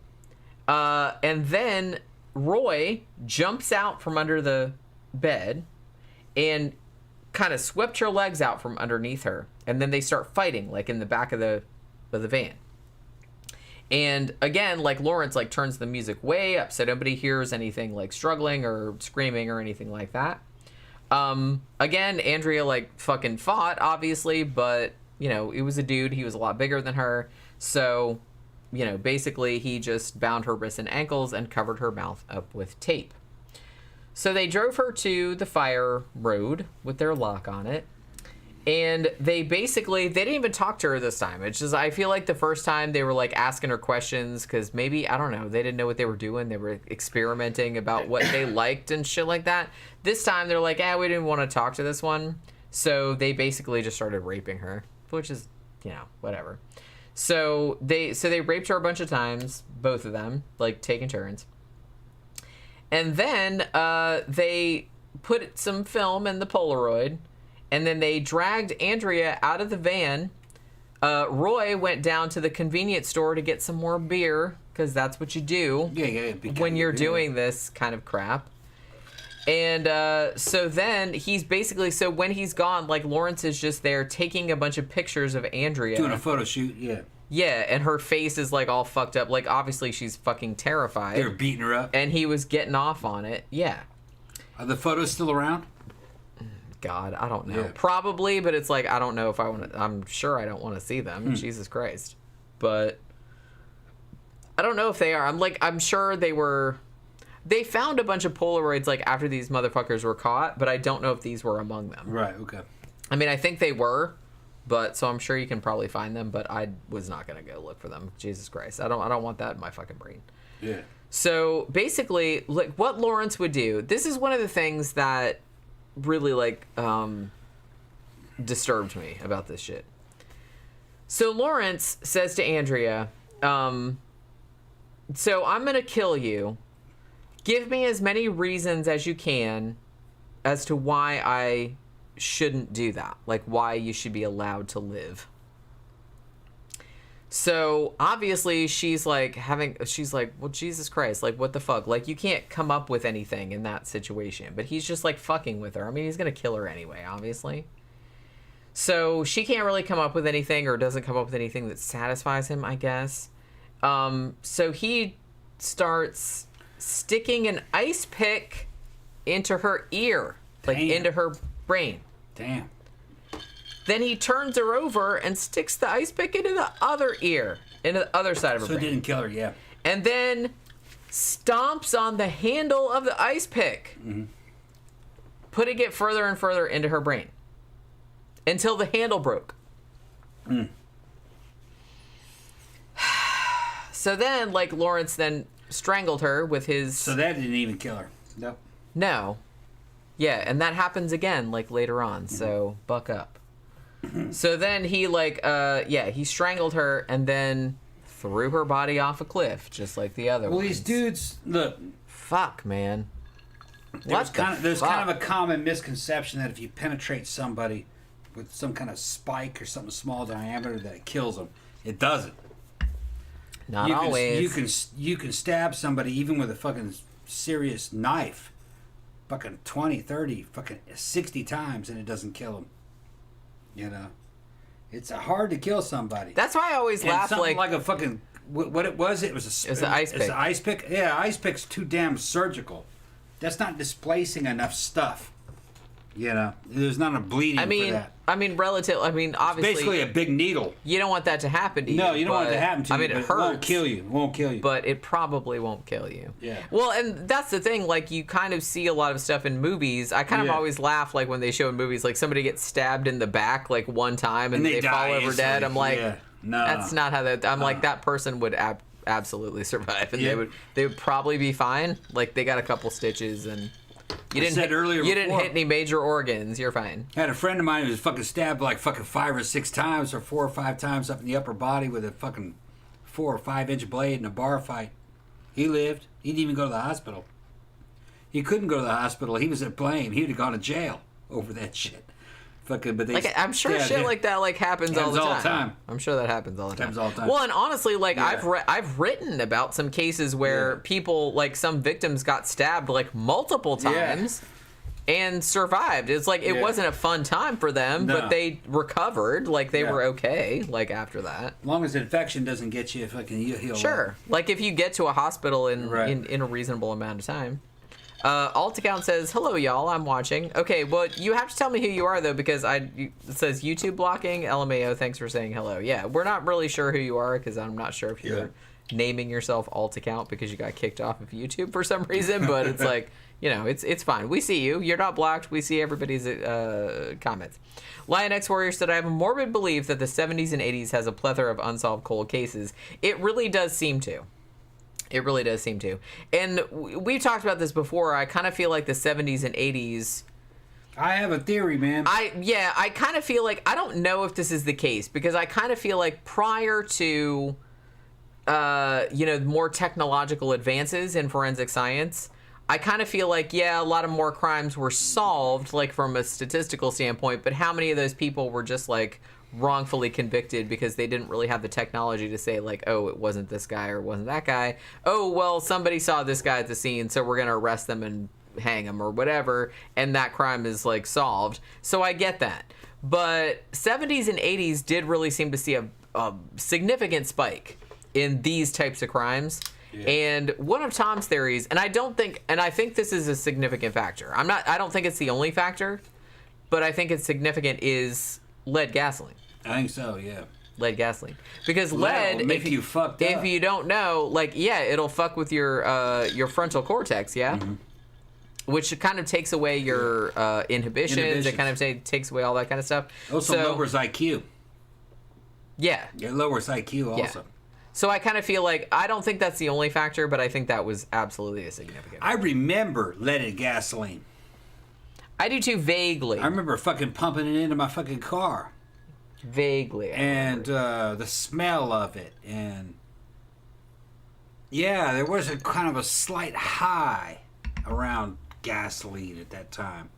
And then Roy jumps out from under the bed and kind of swept her legs out from underneath her. And then they start fighting, like in the back of the van. And again, like Lawrence like turns the music way up so nobody hears anything like struggling or screaming or anything like that. Again, Andrea like fucking fought, obviously, but it was a dude. He was a lot bigger than her. So basically he just bound her wrists and ankles and covered her mouth up with tape. So they drove her to the fire road with their lock on it. And they didn't even talk to her this time. It's just, I feel like the first time they were like asking her questions because maybe, I don't know, they didn't know what they were doing. They were experimenting about what they liked and shit like that. This time they're like, we didn't want to talk to this one. So they basically just started raping her, which is, whatever. So they raped her a bunch of times, both of them, like taking turns. And then they put some film in the Polaroid. And then they dragged Andrea out of the van. Roy went down to the convenience store to get some more beer, because that's what you do when you're doing this kind of crap. And so then he's basically, so when he's gone, like Lawrence is just there taking a bunch of pictures of Andrea. Doing a photo shoot, yeah. Yeah, and her face is like all fucked up. Like obviously she's fucking terrified. They're beating her up. And he was getting off on it. Yeah. Are the photos still around? God, I don't know. Yeah. Probably, but it's like, I don't know if I want to, I'm sure I don't want to see them. Jesus Christ. But I don't know if they are. I'm sure they found a bunch of Polaroids like after these motherfuckers were caught, but I don't know if these were among them. Right, okay. I mean, I think they were, but so I'm sure you can probably find them, but I was not going to go look for them. Jesus Christ. I don't want that in my fucking brain. Yeah. So basically, like what Lawrence would do, this is one of the things that really disturbed me about this shit. So Lawrence says to Andrea, so I'm gonna kill you. Give me as many reasons as you can as to why I shouldn't do that, like why you should be allowed to live. So obviously she's like, well, Jesus Christ, like what the fuck? Like you can't come up with anything in that situation, but he's just like fucking with her. I mean, he's going to kill her anyway, obviously. So she can't really come up with anything or doesn't come up with anything that satisfies him, I guess. So he starts sticking an ice pick into her ear, like into her brain. Damn. Then he turns her over and sticks the ice pick into the other ear, into the other side of her brain. So it didn't kill her, yeah. And then stomps on the handle of the ice pick, putting it further and further into her brain until the handle broke. So then, like, Lawrence then strangled her with his... So that didn't even kill her. Nope. No. Yeah, and that happens again, like, later on, so buck up. So then he he strangled her and then threw her body off a cliff, just like the other ones. Well, these dudes, look. Fuck, man. There's kind of a common misconception that if you penetrate somebody with some kind of spike or something small diameter that it kills them. It doesn't. Not always. You can stab somebody even with a fucking serious knife. Fucking 20, 30, fucking 60 times and it doesn't kill them. You know, it's hard to kill somebody. That's why I always laugh like a fucking what it was. It was an ice pick. It's an ice pick. Yeah, ice pick's too damn surgical. That's not displacing enough stuff. You know, there's not a bleeding for that. Obviously, it's basically a big needle. You don't want that to happen to you. No, you don't want it to happen to you. It hurts. It won't kill you. It won't kill you. But it probably won't kill you. Yeah. Well, and that's the thing. Like, you kind of see a lot of stuff in movies. I kind of always laugh, like, when they show in movies, like, somebody gets stabbed in the back, like, one time, and they fall over dead. I'm like, no, that's not how that... I'm like, that person would absolutely survive, and they would probably be fine. Like, they got a couple stitches, and... You didn't hit any major organs. You're fine. I had a friend of mine who was fucking stabbed like fucking 5 or 6 times or 4 or 5 times up in the upper body with a fucking 4 or 5 inch blade in a bar fight. He lived. He didn't even go to the hospital. He couldn't go to the hospital. He was at blame. He would have gone to jail over that shit. Fucking, but I'm sure shit like that happens all the time. I'm sure that happens all the time. Happens all the time. Well, and honestly, I've written about some cases where people, like, some victims got stabbed like multiple times and survived. It's like it wasn't a fun time for them, but they recovered. Like, they were okay. Like, after that, as long as the infection doesn't get you, fucking you heal. Sure. Like, if you get to a hospital in a reasonable amount of time. Alt account says, hello, y'all, I'm watching. Okay, well, you have to tell me who you are, though, because it says YouTube blocking. LMAO, thanks for saying hello. Yeah, we're not really sure who you are, because I'm not sure if you're naming yourself Alt account because you got kicked off of YouTube for some reason, but it's like, you know, it's fine. We see you. You're not blocked. We see everybody's comments. Lion X Warrior said, I have a morbid belief that the 70s and 80s has a plethora of unsolved cold cases. It really does seem to. It really does seem to. And we've talked about this before. I kind of feel like the 70s and 80s... I have a theory, man. I kind of feel like... I don't know if this is the case, because I kind of feel like prior to, more technological advances in forensic science... I kind of feel like, a lot of more crimes were solved, like, from a statistical standpoint, but how many of those people were just, like, wrongfully convicted because they didn't really have the technology to say, like, oh, it wasn't this guy or it wasn't that guy. Oh, well, somebody saw this guy at the scene, so we're going to arrest them and hang him or whatever, and that crime is, like, solved. So I get that. But 70s and 80s did really seem to see a significant spike in these types of crimes. Yeah. And one of Tom's theories, and I think this is a significant factor. I don't think it's the only factor, but I think it's significant, is lead gasoline. I think so, yeah. Lead gasoline. Because lead, make you fucked up. If you don't know, like, it'll fuck with your frontal cortex, Mm-hmm. Which kind of takes away your inhibitions. It kind of takes away all that kind of stuff. Also lowers IQ. Yeah. It lowers IQ also. Yeah. So I kind of feel like, I don't think that's the only factor, but I think that was absolutely a significant factor. I remember leaded gasoline. I do too, vaguely. I remember fucking pumping it into my fucking car. Vaguely. And the smell of it. And yeah, there was a kind of a slight high around gasoline at that time.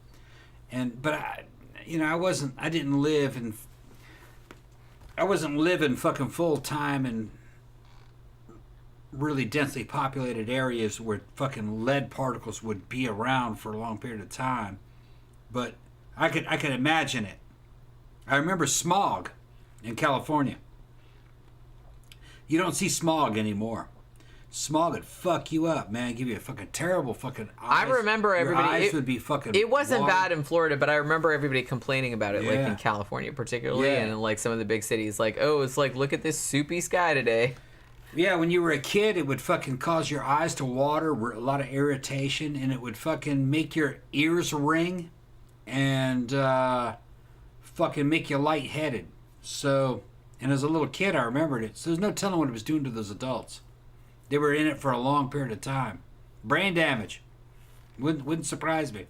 But I wasn't living fucking full time in really densely populated areas where fucking lead particles would be around for a long period of time. But I could imagine it. I remember smog in California. You don't see smog anymore. Smog would fuck you up, man. Give you a fucking terrible fucking eyes. I remember everybody... Your eyes would be fucking... It wasn't bad in Florida, but I remember everybody complaining about it, like in California particularly, and in like some of the big cities. Like, oh, it's like, look at this soupy sky today. Yeah, when you were a kid, it would fucking cause your eyes to water, a lot of irritation, and it would fucking make your ears ring and fucking make you lightheaded. So, and as a little kid, I remembered it. So there's no telling what it was doing to those adults. They were in it for a long period of time. Brain damage. Wouldn't surprise me.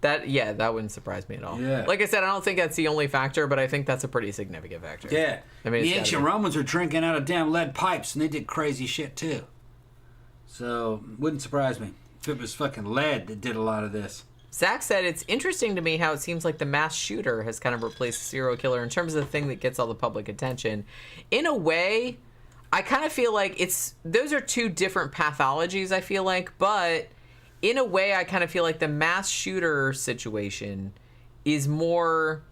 That wouldn't surprise me at all. Yeah. Like I said, I don't think that's the only factor, but I think that's a pretty significant factor. Yeah. I mean, the ancient Romans were drinking out of damn lead pipes, and they did crazy shit too. So, wouldn't surprise me if it was fucking lead that did a lot of this. Zach said, it's interesting to me how it seems like the mass shooter has kind of replaced the serial killer in terms of the thing that gets all the public attention. In a way, I kind of feel like those are two different pathologies, I feel like, but in a way, I kind of feel like the mass shooter situation is more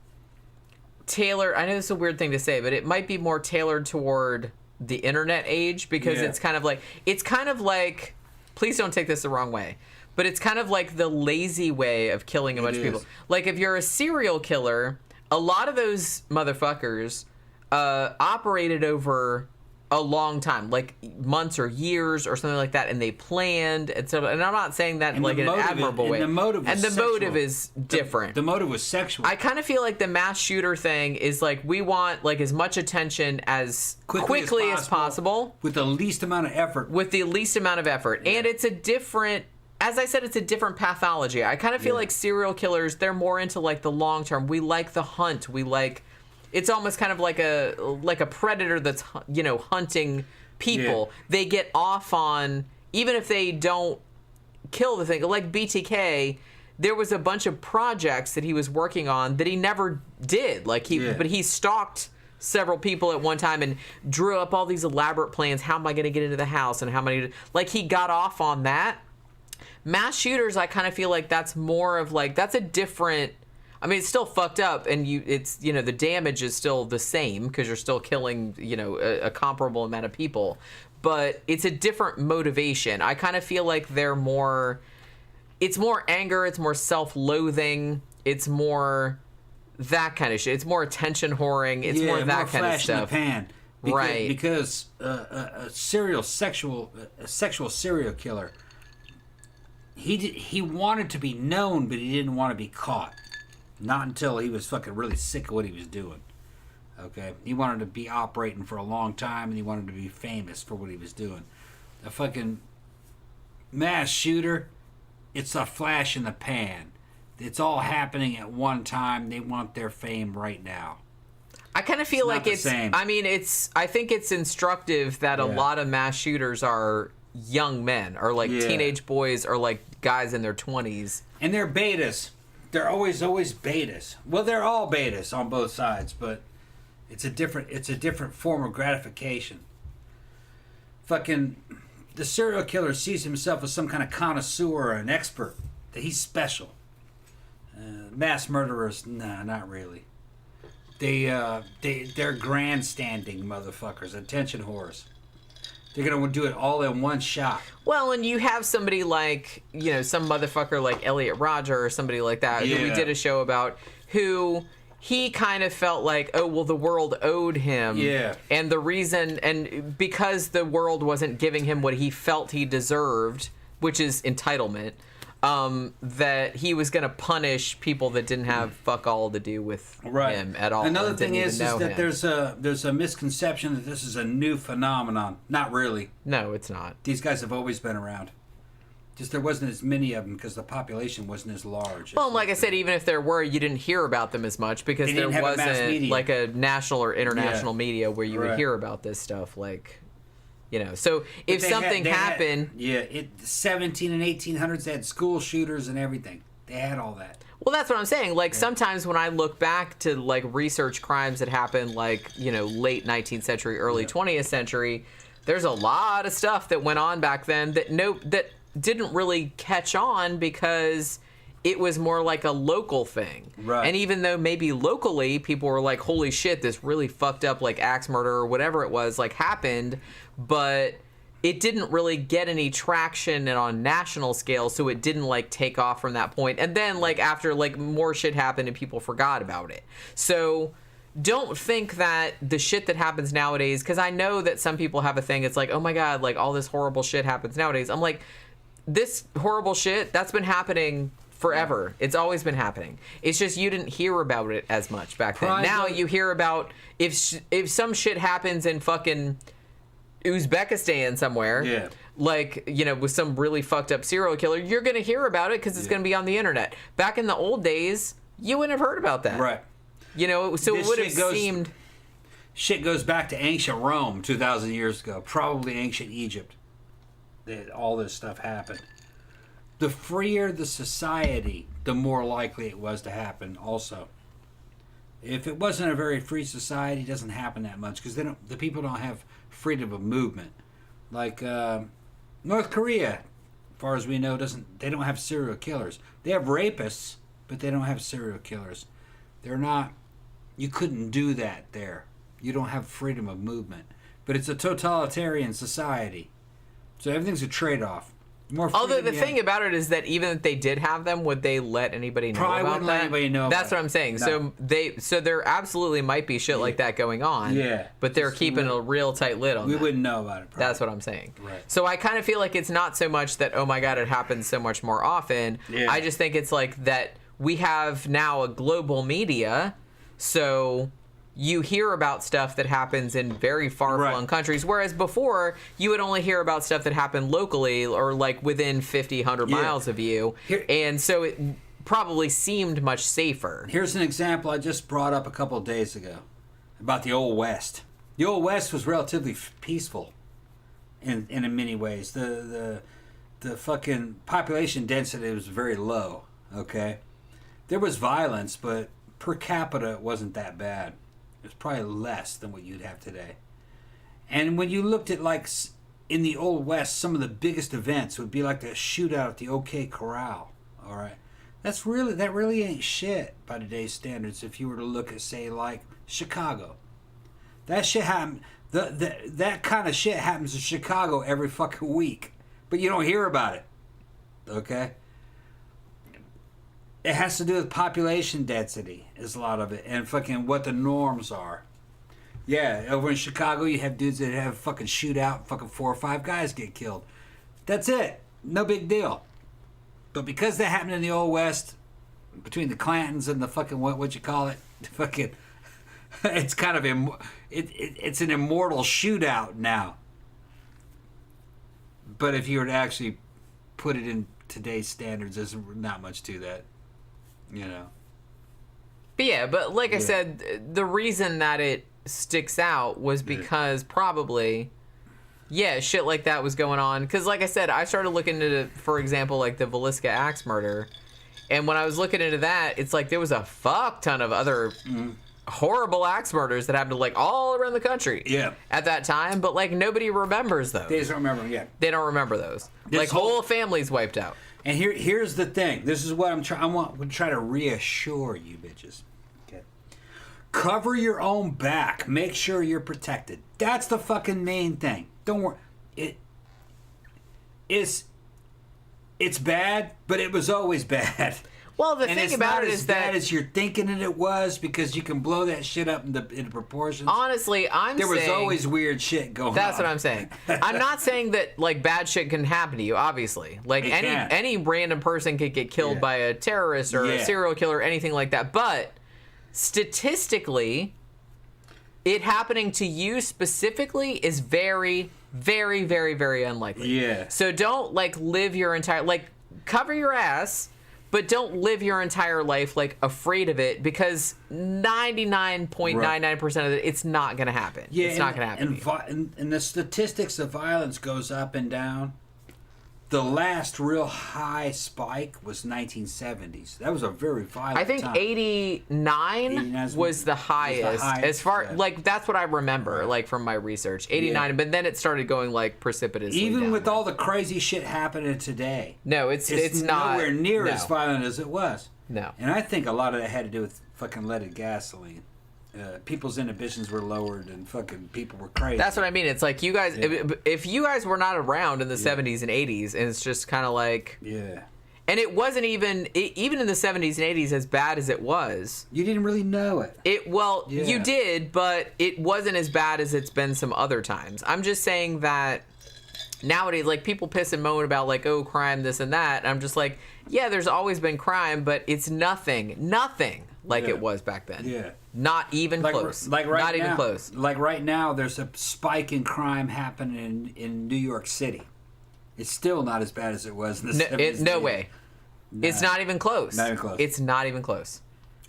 tailored. I know this is a weird thing to say, but it might be more tailored toward the internet age, because it's kind of like, please don't take this the wrong way, but it's kind of like the lazy way of killing a bunch of people. Like, if you're a serial killer, a lot of those motherfuckers operated over a long time, like months or years or something like that, and they planned, and so. And I'm not saying that in like an admirable way. And the motive is different. The motive was sexual. I kind of feel like the mass shooter thing is like, we want like as much attention as quickly as possible, with the least amount of effort. And it's a different. As I said, it's a different pathology. I kind of feel like serial killers, they're more into like the long term. We like the hunt. We like. It's almost kind of like a predator that's, hunting people. Yeah. They get off on, even if they don't kill the thing. Like BTK, there was a bunch of projects that he was working on that he never did. But he stalked several people at one time and drew up all these elaborate plans. How am I going to get into the house? And how many? Like, he got off on that. Mass shooters, I kind of feel like that's more of like, that's a different. I mean, it's still fucked up, and the damage is still the same because you're still killing, a comparable amount of people, but it's a different motivation. I kind of feel like they're more, it's more anger, it's more self-loathing, it's more that kind of shit. It's more attention whoring. It's more that more kind of flash in the stuff. pan. Right. Because a sexual serial killer, he wanted to be known, but he didn't want to be caught. Not until he was fucking really sick of what he was doing. Okay? He wanted to be operating for a long time, and he wanted to be famous for what he was doing. A fucking mass shooter, it's a flash in the pan. It's all happening at one time. They want their fame right now. I kind of feel like it's I mean, I think it's instructive that a lot of mass shooters are young men, or like teenage boys, or like guys in their 20s. And they're betas. They're always betas. Well, they're all betas on both sides, but it's a different form of gratification. Fucking the serial killer sees himself as some kind of connoisseur or an expert, that he's special. Mass murderers, nah, not really. They're grandstanding motherfuckers, attention whores. They're gonna do it all in one shot. Well, and you have somebody like, some motherfucker like Elliot Rodger or somebody like that who we did a show about, who he kind of felt like, oh, well, the world owed him. Yeah. And the reason, and because the world wasn't giving him what he felt he deserved, which is entitlement, that he was going to punish people that didn't have fuck all to do with him at all. Another thing is that there's a misconception that this is a new phenomenon. Not really. No, it's not. These guys have always been around. Just there wasn't as many of them because the population wasn't as large. Well, like I said, even if there were, you didn't hear about them as much because there wasn't like a national or international media where you would hear about this stuff. Like, so if something happened... 17 and 1800s, they had school shooters and everything. They had all that. Well, that's what I'm saying. Like, sometimes when I look back to, like, research crimes that happened, like, late 19th century, early 20th century, there's a lot of stuff that went on back then that didn't really catch on because it was more like a local thing. Right. And even though maybe locally people were like, holy shit, this really fucked up, like, axe murder or whatever it was, like, happened, but it didn't really get any traction and on national scale, so it didn't, like, take off from that point. And then, like, after, like, more shit happened and people forgot about it. So don't think that the shit that happens nowadays, because I know that some people have a thing, it's like, oh my God, like, all this horrible shit happens nowadays. I'm like, this horrible shit, that's been happening forever. It's always been happening. It's just you didn't hear about it as much back then. Now you hear about if some shit happens in fucking Uzbekistan somewhere, like, with some really fucked up serial killer, you're going to hear about it because it's going to be on the internet. Back in the old days, you wouldn't have heard about that. Right. So it would have seemed... Shit goes back to ancient Rome 2,000 years ago. Probably ancient Egypt. That all this stuff happened. The freer the society, the more likely it was to happen also. If it wasn't a very free society, it doesn't happen that much because the people don't have freedom of movement. Like North Korea, as far as we know, they don't have serial killers. They have rapists, but they don't have serial killers. They're not. You couldn't do that there. You don't have freedom of movement. But it's a totalitarian society. So everything's a trade-off. Although the thing about it is that even if they did have them, would they let anybody know Probably about wouldn't that? let anybody know. That's what I'm saying. No. So there absolutely might be shit like that going on. Yeah. But they're keeping a real tight lid on that. We wouldn't know about it. Probably. That's what I'm saying. Right. So I kind of feel like it's not so much that, oh my God, it happens so much more often. Yeah. I just think it's like that we have now a global media, so you hear about stuff that happens in very far-flung countries, whereas before, you would only hear about stuff that happened locally or, like, within 50, 100 miles of you. And so it probably seemed much safer. Here's an example I just brought up a couple of days ago about the Old West. The Old West was relatively peaceful in many ways. The fucking population density was very low, okay? There was violence, but per capita, it wasn't that bad. It was probably less than what you'd have today. And when you looked at, like, in the Old West, some of the biggest events would be like the shootout at the OK Corral, all right? That really ain't shit by today's standards if you were to look at, say, like, Chicago. That shit happen. That kind of shit happens in Chicago every fucking week. But you don't hear about it, okay? It has to do with population density, is a lot of it, and fucking what the norms are. Yeah, over in Chicago, you have dudes that have fucking shootout, fucking 4 or 5 guys get killed. That's it. No big deal. But because that happened in the Old West, between the Clantons and the fucking, what you call it, fucking, it's kind of, it's an immortal shootout now. But if you were to actually put it in today's standards, there's not much to that, you know. But yeah, but like I said, the reason that it sticks out was because probably, shit like that was going on. Because like I said, I started looking into, for example, like the Villisca axe murder. And when I was looking into that, it's like there was a fuck ton of other horrible axe murders that happened like all around the country at that time. But like nobody remembers those. They just don't remember, They don't remember those. Like whole families wiped out. And here's the thing. This is what I'm trying to reassure you bitches. Okay. Cover your own back. Make sure you're protected. That's the fucking main thing. Don't worry. It's bad, but it was always bad. Well, the thing about it is that... it's not as bad as you're thinking it was, because you can blow that shit up in proportions. Honestly, there was always weird shit going on. That's what I'm saying. I'm not saying that, like, bad shit can happen to you, obviously. Like, any random person could get killed by a terrorist or a serial killer or anything like that. But, statistically, it happening to you specifically is very, very, very, very unlikely. Yeah. So don't, like, live your entire... Like, cover your ass... But don't live your entire life, like, afraid of it, because 99.99% of it, it's not going to happen. Yeah, it's not going to happen. And the statistics of violence goes up and down. The last real high spike was 1970s. That was a very violent time. I think 89 was the highest. As far, like, that's what I remember, like, from my research. 89, but then it started going, like, precipitously Even with all the crazy shit happening today. No, it's not. Nowhere near as violent as it was. No. And I think a lot of that had to do with fucking leaded gasoline. People's inhibitions were lowered and fucking people were crazy. That's what I mean. It's like you guys, if you guys were not around in the 70s and 80s, and it's just kind of like... Yeah. And it wasn't even in the 70s and 80s, as bad as it was. You didn't really know it. You did, but it wasn't as bad as it's been some other times. I'm just saying that nowadays, like, people piss and moan about, like, oh, crime, this and that. And I'm just like, yeah, there's always been crime, but it's nothing like it was back then. Yeah. Not even close. Not even close. Like right now, there's a spike in crime happening in New York City. It's still not as bad as it was in the 70s. No way. No. It's not even close. Not even close. It's not even close.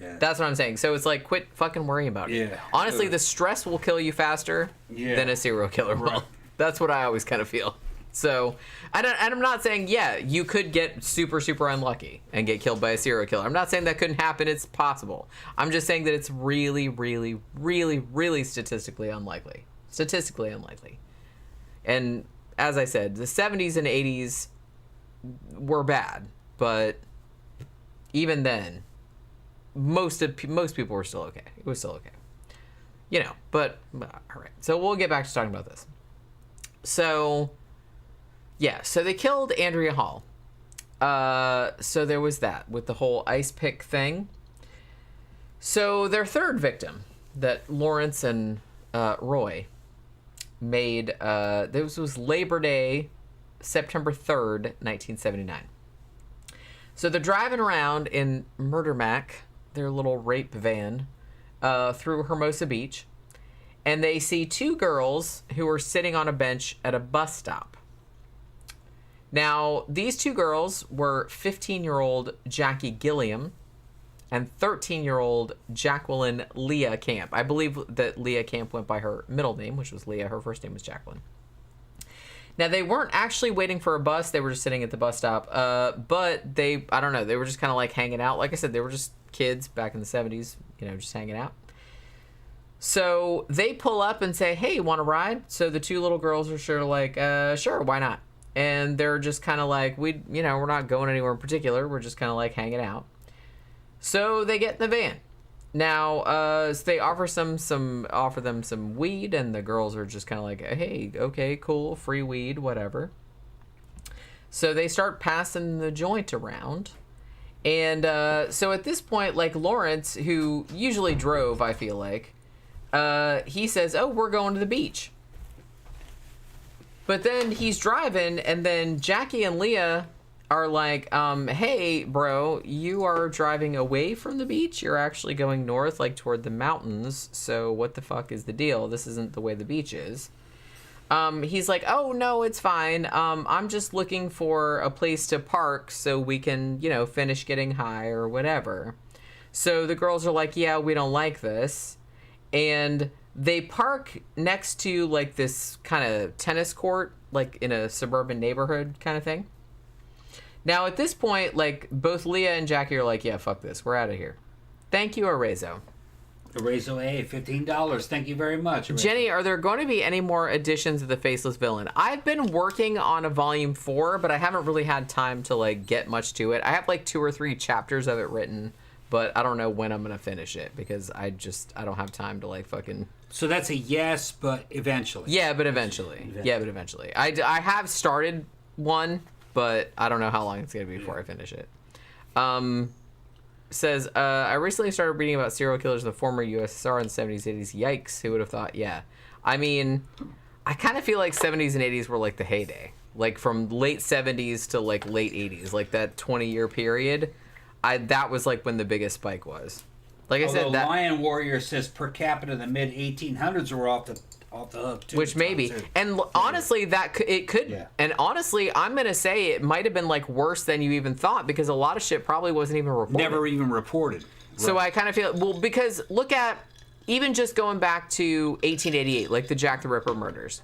Yeah. That's what I'm saying. So it's like, quit fucking worrying about it. Yeah. Honestly, the stress will kill you faster than a serial killer will. That's what I always kind of feel. So, and I'm not saying, you could get super, super unlucky and get killed by a serial killer. I'm not saying that couldn't happen. It's possible. I'm just saying that it's really, really, really, really statistically unlikely. Statistically unlikely. And as I said, the 70s and 80s were bad, but even then, most people were still okay. It was still okay. You know, but all right. So we'll get back to talking about this. So... yeah, so they killed Andrea Hall. So there was that with the whole ice pick thing. So their third victim that Lawrence and Roy made, this was Labor Day, September 3rd, 1979. So they're driving around in Murder Mac, their little rape van, through Hermosa Beach, and they see 2 girls who are sitting on a bench at a bus stop. Now, these 2 girls were 15-year-old Jackie Gilliam and 13-year-old Jacqueline Leah Camp. I believe that Leah Camp went by her middle name, which was Leah. Her first name was Jacqueline. Now, they weren't actually waiting for a bus. They were just sitting at the bus stop. But I don't know, they were just kind of like hanging out. Like I said, they were just kids back in the 70s, you know, just hanging out. So they pull up and say, hey, want to ride? So the 2 little girls are sure like, sure, why not? And they're just kind of like, we're not going anywhere in particular. We're just kind of like hanging out. So they get in the van. Now, so they offer them some weed, and the girls are just kind of like, hey, okay, cool, free weed, whatever. So they start passing the joint around, And so at this point, like Lawrence, who usually drove, I feel like, he says, "Oh, we're going to the beach." But then he's driving, and then Jackie and Leah are like, "Hey, bro, you are driving away from the beach. You're actually going north, like toward the mountains. So what the fuck is the deal? This isn't the way the beach is." He's like, "Oh, no, it's fine. I'm just looking for a place to park so we can, finish getting high or whatever." So the girls are like, "Yeah, we don't like this." And they park next to, like, this kind of tennis court, like, in a suburban neighborhood kind of thing. Now, at this point, like, both Leah and Jackie are like, "Yeah, fuck this. We're out of here. Thank you, Arezzo." Arezzo, $15. Thank you very much. Arezzo. Jenny, are there going to be any more editions of The Faceless Villain? I've been working on a volume 4, but I haven't really had time to, like, get much to it. I have, like, 2 or 3 chapters of it written, but I don't know when I'm going to finish it because I don't have time to, like, fucking... So that's a yes, but eventually. Yeah, but eventually. I have started one, but I don't know how long it's going to be before I finish it. Says, I recently started reading about serial killers in the former USSR in the 70s, 80s. Yikes, who would have thought? Yeah. I mean, I kind of feel like 70s and 80s were like the heyday. Like from late 70s to like late 80s, like that 20-year period. That was like when the biggest spike was. Like I said, that Lion Warrior says per capita in the mid 1800s were off the hook too. Which maybe, and honestly, it could. Yeah. And honestly, I'm gonna say it might have been like worse than you even thought because a lot of shit probably wasn't even reported. Never even reported. Right. So I kind of feel because look at even just going back to 1888, like the Jack the Ripper murders.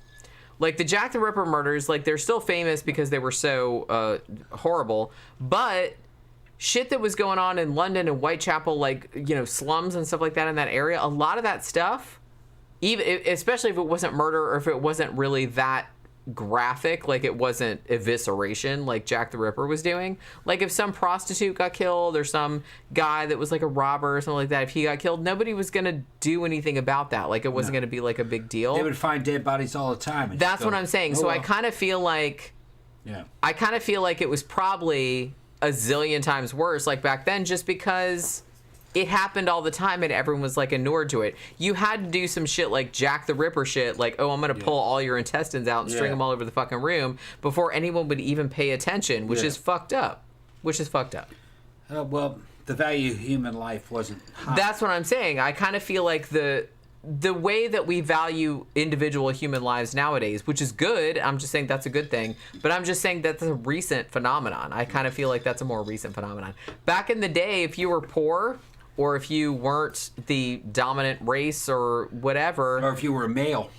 Like the Jack the Ripper murders, like they're still famous because they were so horrible, but shit that was going on in London and Whitechapel, like, slums and stuff like that in that area, a lot of that stuff, even especially if it wasn't murder or if it wasn't really that graphic, like it wasn't evisceration like Jack the Ripper was doing. Like if some prostitute got killed or some guy that was like a robber or something like that, if he got killed, nobody was going to do anything about that. Like it wasn't going to be like a big deal. They would find dead bodies all the time. That's what I'm saying. So I kind of feel like, it was probably a zillion times worse like back then just because it happened all the time and everyone was like inured to it. You had to do some shit like Jack the Ripper shit, like, "Oh, I'm gonna pull all your intestines out and string them all over the fucking room," before anyone would even pay attention, which is fucked up. Well, the value of human life wasn't high. That's what I'm saying. I kind of feel like the way that we value individual human lives nowadays, which is good, I'm just saying that's a good thing, but I'm just saying that's a recent phenomenon. I kind of feel like that's a more recent phenomenon. Back in the day, if you were poor, or if you weren't the dominant race or whatever... Or if you were a male.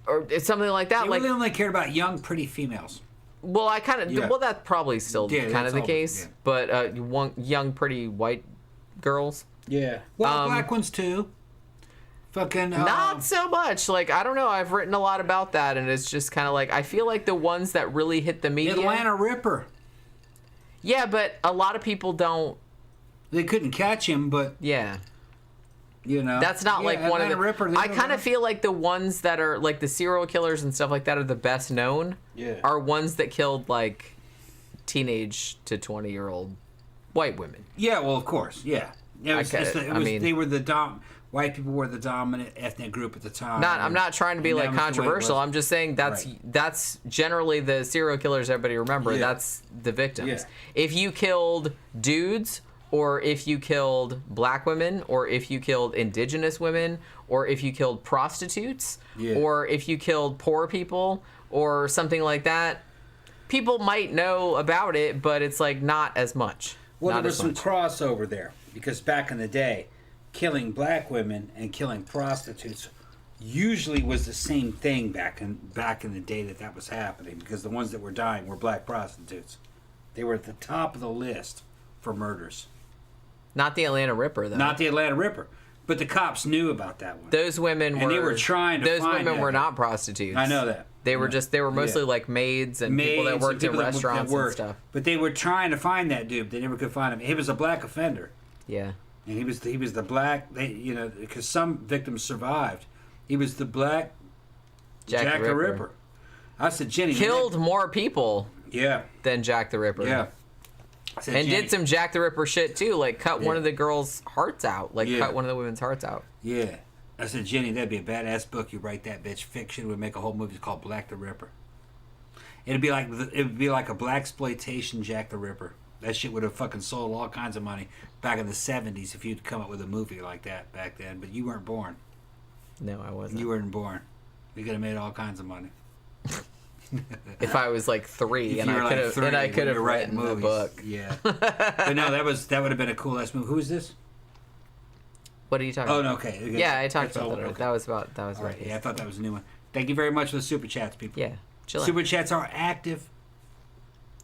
Or something like that. They really only cared about young, pretty females. Well, well, that's probably still kind of the case, but young, pretty white girls. Yeah. Well, black ones too. Fucking not so much. Like, I don't know, I've written a lot about that, and it's just kind of like I feel like the ones that really hit the media, Atlanta Ripper. Yeah, but a lot of people don't. They couldn't catch him, but that's not like one of the Ripper, I kind of feel like the ones that are like the serial killers and stuff like that are the best known. Are ones that killed like teenage to 20-year-old white women. Yeah, well, of course, yeah. They were white people were the dominant ethnic group at the time. I'm not trying to be like controversial. I'm just saying that's generally the serial killers everybody remember. That's the victims. Yeah. If you killed dudes, or if you killed black women, or if you killed indigenous women, or if you killed prostitutes, or if you killed poor people, or something like that, people might know about it, but it's like not as much. Well, there was some crossover there because back in the day, killing black women and killing prostitutes usually was the same thing back in the day that was happening because the ones that were dying were black prostitutes. They were at the top of the list for murders. Not the Atlanta Ripper, though. Not the Atlanta Ripper. But the cops knew about that one. Those women and they were trying to find Those women were not prostitutes. I know that. They were mostly like maids and people that worked in restaurants and stuff. But they were trying to find that dude. They never could find him. He was a black offender. Yeah. And he was the black, because some victims survived. He was the black Jack the Ripper. I said, Jenny. Killed more people than Jack the Ripper. Yeah. Said, And Jenny, did some Jack the Ripper shit too, like cut Yeah. one of the girls' hearts out, like Yeah. cut one of the women's hearts out. Yeah. I said, Jenny, that'd be a badass book. You write that bitch fiction. We'd make a whole movie called Black the Ripper. It'd be like a black exploitation Jack the Ripper. That shit would have fucking sold all kinds of money back in the 70s if you'd come up with a movie like that back then. But you weren't born. No, I wasn't. You weren't born. We could have made all kinds of money. If I was like 3 If and you were I like could have 3 and I when could you have were writing written a movies. book. Yeah. But no, that would have been a cool ass movie. Who is this? What are you talking Oh, about? no, okay. Yeah, I talked That's about all- that. okay. That was All right. right, yeah, I thought that was a new one. Thank you very much for the super chats, people. Yeah, chill Super out. chats are active.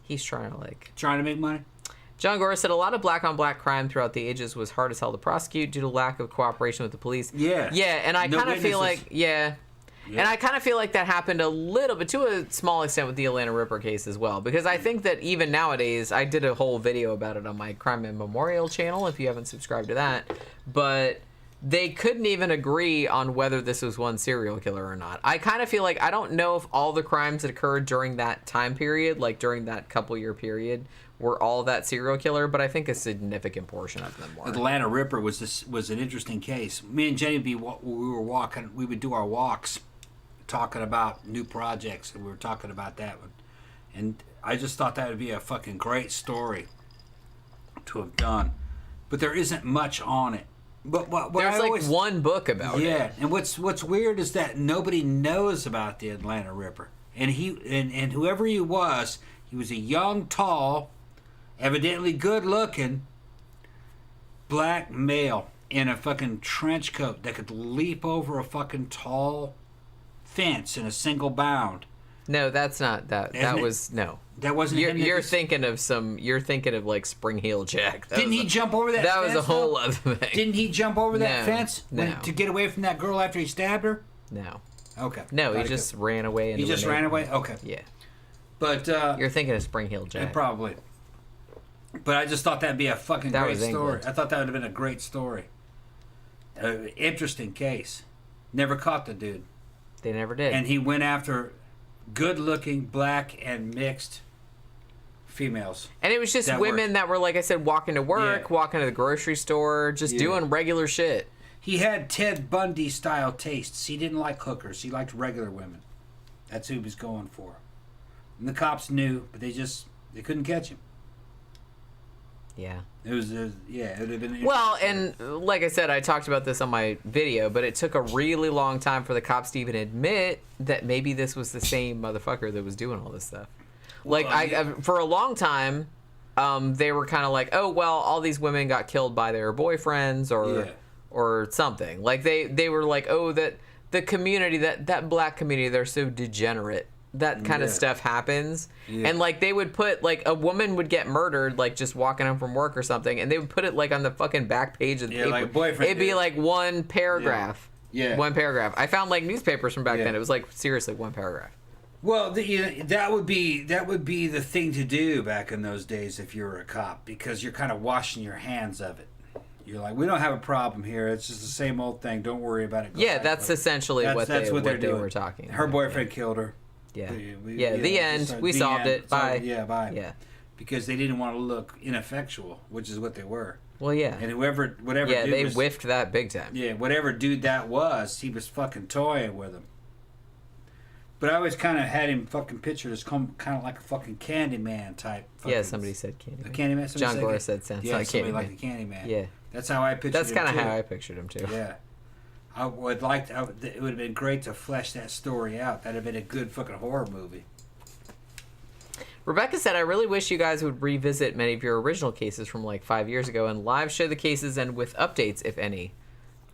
He's trying to like. Trying to make money. John Gore said a lot of black-on-black crime throughout the ages was hard as hell to prosecute due to lack of cooperation with the police. Yeah. Yeah, and I No kind of feel witnesses. like, yeah. And I kind of feel like that happened a little bit, to a small extent, with the Atlanta Ripper case as well. Because I think that even nowadays, I did a whole video about it on my Crime and Memorial channel, if you haven't subscribed to that. But they couldn't even agree on whether this was one serial killer or not. I kind of feel like, I don't know if all the crimes that occurred during that time period, like during that couple-year period, were all that serial killer, but I think a significant portion of them were. Atlanta Ripper was an interesting case. Me and Jenny, we were walking. We would do our walks, talking about new projects, and we were talking about that one. And I just thought that would be a fucking great story to have done, but there isn't much on it. But what There's I like always, one book about it. yeah, and what's weird is that nobody knows about the Atlanta Ripper, and and whoever he was a young, tall, evidently good-looking black male in a fucking trench coat that could leap over a fucking tall fence in a single bound. No, that's not that. Isn't That it? was no. That wasn't him. You're thinking of some. You're thinking of like Spring Heel Jack. That Didn't was he a- jump over that That fence? was a whole though? other thing. Didn't he jump over that No, fence no. to get away from that girl after he stabbed her? No, Okay. no, he Gotta just go. ran away. He Into just a ran neighborhood. away? Okay. Yeah, But you're thinking of Spring Heel yeah, Jack. probably. But I just thought that'd be a fucking That great was story. England. I thought that would have been a great story. Interesting case. Never caught the dude. They never did. And he went after good-looking black and mixed females. And it was just that women worked. that were, like I said, walking to work, Yeah. walking to the grocery store, just Yeah. doing regular shit. He had Ted Bundy style tastes. He didn't like hookers. He liked regular women. That's who he was going for. And the cops knew, but they couldn't catch him. Yeah. It would have been. Well, and like I said, I talked about this on my video, but it took a really long time for the cops to even admit that maybe this was the same motherfucker that was doing all this stuff. Like, Well, for a long time, they were kind of like, oh, well, all these women got killed by their boyfriends or something. Like, they were like, oh, that the community, that black community, they're so degenerate. That kind of Yeah. stuff happens. Yeah. And, like, they would put, like, a woman would get murdered, like, just walking home from work or something, and they would put it, like, on the fucking back page of the Yeah, paper. like a boyfriend It'd be, did. like, one paragraph. Yeah. One paragraph. I found, like, newspapers from back Yeah. then. It was, like, seriously, one paragraph. Well, that would be the thing to do back in those days if you were a cop, because you're kind of washing your hands of it. You're like, we don't have a problem here. It's just the same old thing. Don't worry about it. Go Yeah, back. that's essentially what that's they what they're doing. were talking Her about. boyfriend killed her. Yeah. Yeah, The end. We solved it. Bye. Yeah, bye. Yeah. Because they didn't want to look ineffectual, which is what they were. Well, yeah. And whatever Yeah, dude they was, whiffed that big time. Yeah, whatever dude that was, he was fucking toying with him. But I always kind of had him fucking pictured as kind of like a fucking Candyman type. Yeah, fucking- somebody said Candyman. A Candyman? Somebody John said Gore Can- said sounds yeah, like somebody Candyman. like a Candyman. Yeah. That's how I pictured That's him, kind of too. how I pictured him, too. Yeah. I would like to, it would have been great to flesh that story out. That'd have been a good fucking horror movie. Rebecca said, I really wish you guys would revisit many of your original cases from like 5 years ago and live show the cases and with updates, if any.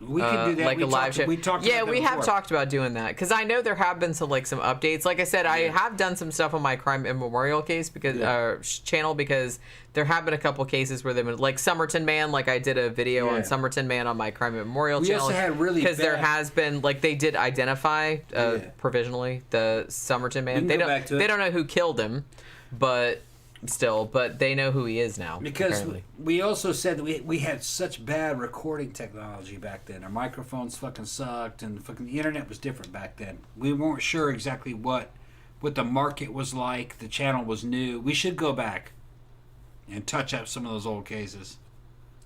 We can do that. Like we a live show. We talked yeah, about that we have before. talked about doing that because I know there have been some updates. Like I said, I have done some stuff on my crime and memorial case because channel because there have been a couple cases where they've been like Somerton Man. Like I did a video on Somerton Man on my crime and memorial We channel. also had really because there bad- has been like they did identify provisionally the Somerton Man. can They go don't back to it. they don't know who killed him, but they know who he is now. Because apparently. we also said that we had such bad recording technology back then. Our microphones fucking sucked, and fucking the internet was different back then. We weren't sure exactly what the market was like. The channel was new. We should go back and touch up some of those old cases.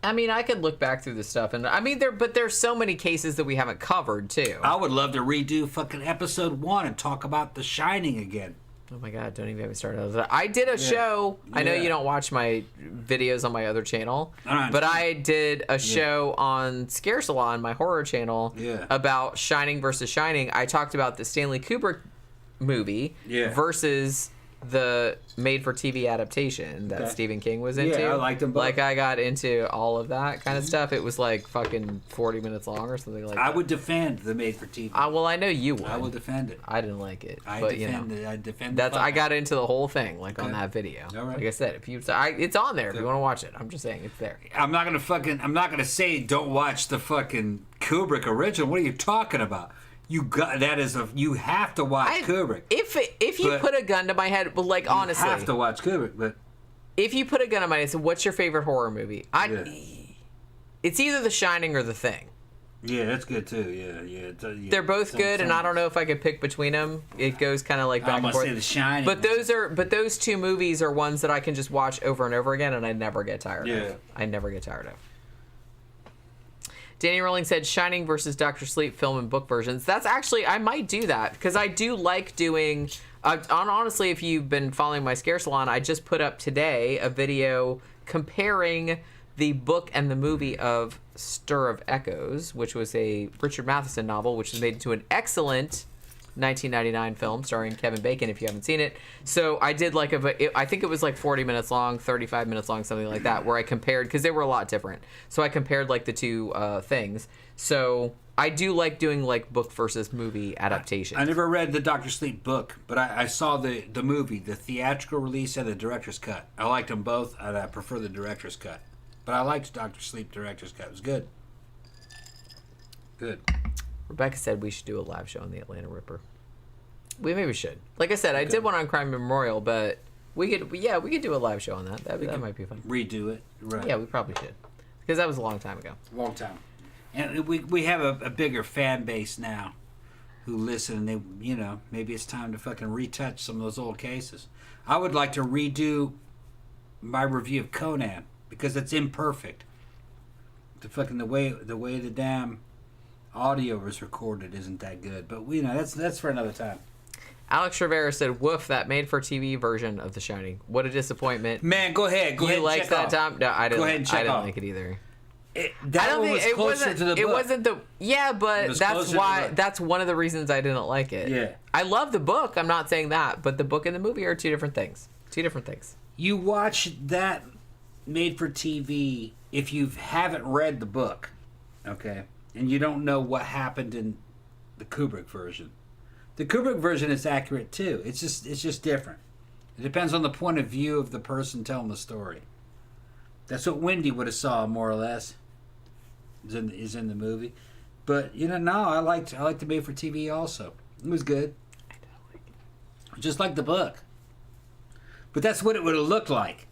I mean, I could look back through the stuff, and I mean, there's so many cases that we haven't covered too. I would love to redo fucking episode 1 and talk about The Shining again. Oh my God, don't even get me started. I did a show. I know you don't watch my videos on my other channel, but I did a show on Scare Salon, my horror channel, about Shining versus Shining. I talked about the Stanley Kubrick movie versus the made-for-TV adaptation that Stephen King was into. Yeah, I liked them both. Like, I got into all of that kind of stuff. It was like fucking 40 minutes long or something like that. I would defend the made-for-TV. Well, I know you would. I would defend it. I didn't like it. I defend that's I got into the whole thing, like, on that video. All right. Like I said, it's on there if you want to watch it. I'm just saying, it's there. I'm not gonna say don't watch the fucking Kubrick original. What are you talking about? You have to watch Kubrick. If you put a gun to my head, well, like, honestly, you have to watch Kubrick. But if you put a gun to my head, so what's your favorite horror movie? It's either The Shining or The Thing. Yeah, that's good too. Yeah. They're both good, and I don't know if I could pick between them. It goes kind of like back and forth. I'm gonna say The Shining. But those two movies are ones that I can just watch over and over again, and I never get tired of. I never get tired of. Danny Rowling said Shining versus Dr. Sleep film and book versions. That's actually, I might do that because I do like doing, honestly, if you've been following my Scare Salon, I just put up today a video comparing the book and the movie of Stir of Echoes, which was a Richard Matheson novel, which was made into an excellent 1999 film starring Kevin Bacon, if you haven't seen it. So I did like I think it was like 40 minutes long, 35 minutes long, something like that, where I compared, because they were a lot different. So I compared like the two things. So I do like doing like book versus movie adaptations. I never read the Dr. Sleep book, but I saw the movie, the theatrical release and the director's cut. I liked them both, and I prefer the director's cut. But I liked Dr. Sleep director's cut. It was good. Good. Rebecca said we should do a live show on the Atlanta Ripper. We maybe should. Like I said, I did one on Crime Memorial, but we could do a live show on that. That might be fun. Redo it. Right. Yeah, we probably should. Because that was a long time ago. Long time. And we have a bigger fan base now who listen, and they, maybe it's time to fucking retouch some of those old cases. I would like to redo my review of Conan because it's imperfect. The way the damn audio was recorded isn't that good, but that's for another time. Alex Rivera said, "Woof, that made-for-TV version of The Shining. What a disappointment." Man, go ahead. You liked that, Tom? No, I didn't. Go ahead and check I didn't off. like it either. That one was closer to the book. It wasn't the. Yeah, but that's why. That's one of the reasons I didn't like it. Yeah. I love the book. I'm not saying that, but the book and the movie are two different things. Two different things. You watch that made-for-TV if you haven't read the book, okay, and you don't know what happened in the Kubrick version. The Kubrick version is accurate too. It's just different. It depends on the point of view of the person telling the story. That's what Wendy would have saw more or less. Is in the movie, but no, I liked the made for TV also. It was good. I don't like it. Just like the book. But that's what it would have looked like.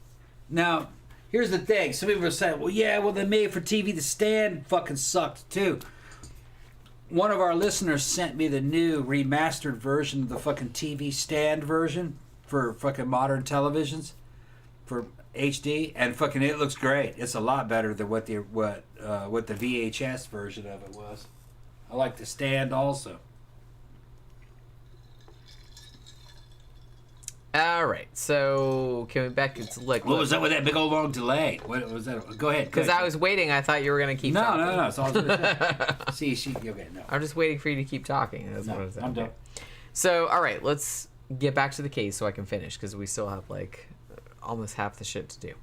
Now, here's the thing. Some people are saying, well, the made for TV, The Stand fucking sucked too. One of our listeners sent me the new remastered version of the fucking TV Stand version for fucking modern televisions for HD, and fucking it looks great. It's a lot better than what the VHS version of it was. I like The Stand also. All right, so can we back to like what was that with that big old long delay? What was that? Go ahead. Because I was waiting. I thought you were gonna keep. talking. No. It's all good. Okay, no. I'm just waiting for you to keep talking. That's what I was saying. I'm done. So, all right, let's get back to the case so I can finish because we still have like almost half the shit to do.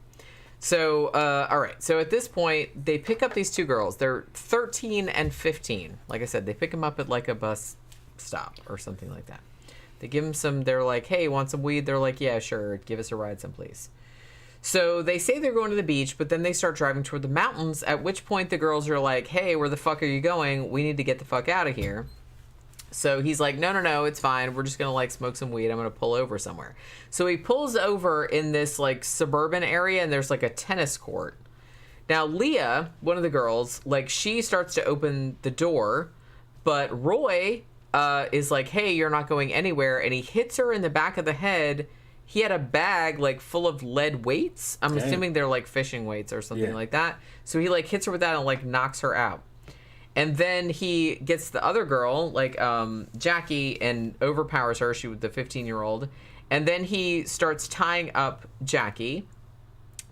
So, all right. So at this point, they pick up these two girls. They're 13 and 15. Like I said, they pick them up at like a bus stop or something like that. They give them some, they're like, hey, want some weed? They're like, yeah, sure. Give us a ride someplace. So they say they're going to the beach, but then they start driving toward the mountains, at which point the girls are like, hey, where the fuck are you going? We need to get the fuck out of here. So he's like, no, it's fine. We're just going to like smoke some weed. I'm going to pull over somewhere. So he pulls over in this like suburban area and there's like a tennis court. Now Leah, one of the girls, like she starts to open the door, but Roy is like, hey, you're not going anywhere. And he hits her in the back of the head he had a bag like full of lead weights. I'm assuming they're like fishing weights or something like that. So he like hits her with that and like knocks her out. And then he gets the other girl, like Jackie, and overpowers her. She was the 15-year-old. And then he starts tying up Jackie,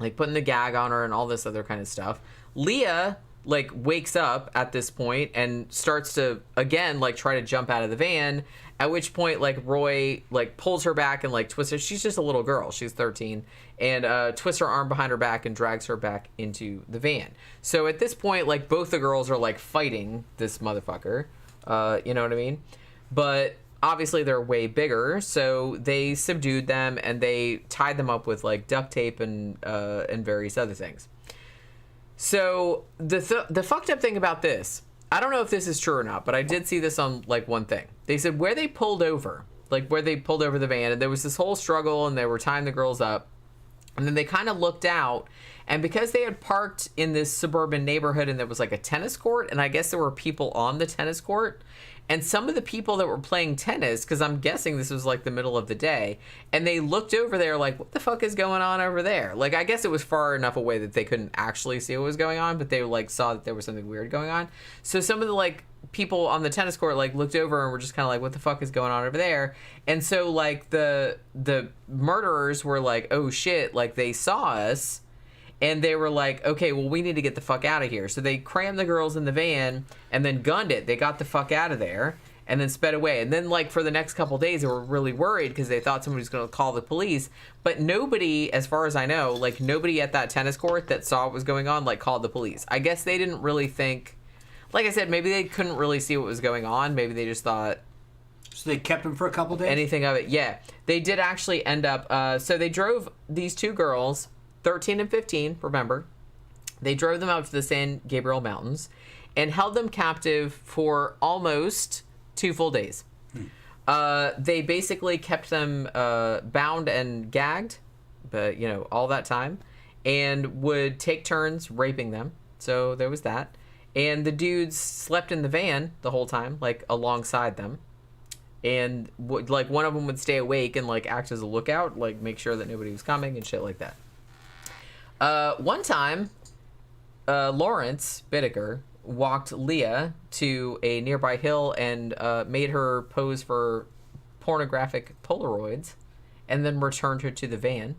like putting the gag on her and all this other kind of stuff. Leah like wakes up at this point and starts to again like try to jump out of the van, at which point like Roy like pulls her back and like twists her. She's just a little girl, she's 13, and twists her arm behind her back and drags her back into the van. So at this point like both the girls are like fighting this motherfucker, you know what I mean? But obviously they're way bigger, so they subdued them and they tied them up with like duct tape and various other things. So the fucked up thing about this, I don't know if this is true or not, but I did see this on like one thing. They said where they pulled over the van, and there was this whole struggle and they were tying the girls up, and then they kind of looked out, and because they had parked in this suburban neighborhood and there was like a tennis court, and I guess there were people on the tennis court, and some of the people that were playing tennis, because I'm guessing this was like the middle of the day, and they looked over there like, what the fuck is going on over there? Like, I guess it was far enough away that they couldn't actually see what was going on, but they like saw that there was something weird going on. So some of the like people on the tennis court like looked over and were just kind of like, what the fuck is going on over there? And so like the murderers were like, oh shit, like they saw us. And they were like, okay, well, we need to get the fuck out of here. So they crammed the girls in the van and then gunned it. They got the fuck out of there and then sped away. And then, like, for the next couple of days, they were really worried because they thought somebody was going to call the police. But nobody, as far as I know, like, nobody at that tennis court that saw what was going on, like, called the police. I guess they didn't really think... Like I said, maybe they couldn't really see what was going on. Maybe they just thought... So they kept him for a couple days? Anything of it, yeah. They did actually end up... so they drove these two girls... 13 and 15, remember. They drove them out to the San Gabriel Mountains and held them captive for almost 2 full days. They basically kept them bound and gagged, but you know, all that time, and would take turns raping them. So there was that. And the dudes slept in the van the whole time, like alongside them. And like one of them would stay awake and like act as a lookout, like make sure that nobody was coming and shit like that. One time, Lawrence Bittaker walked Leah to a nearby hill and made her pose for pornographic Polaroids and then returned her to the van.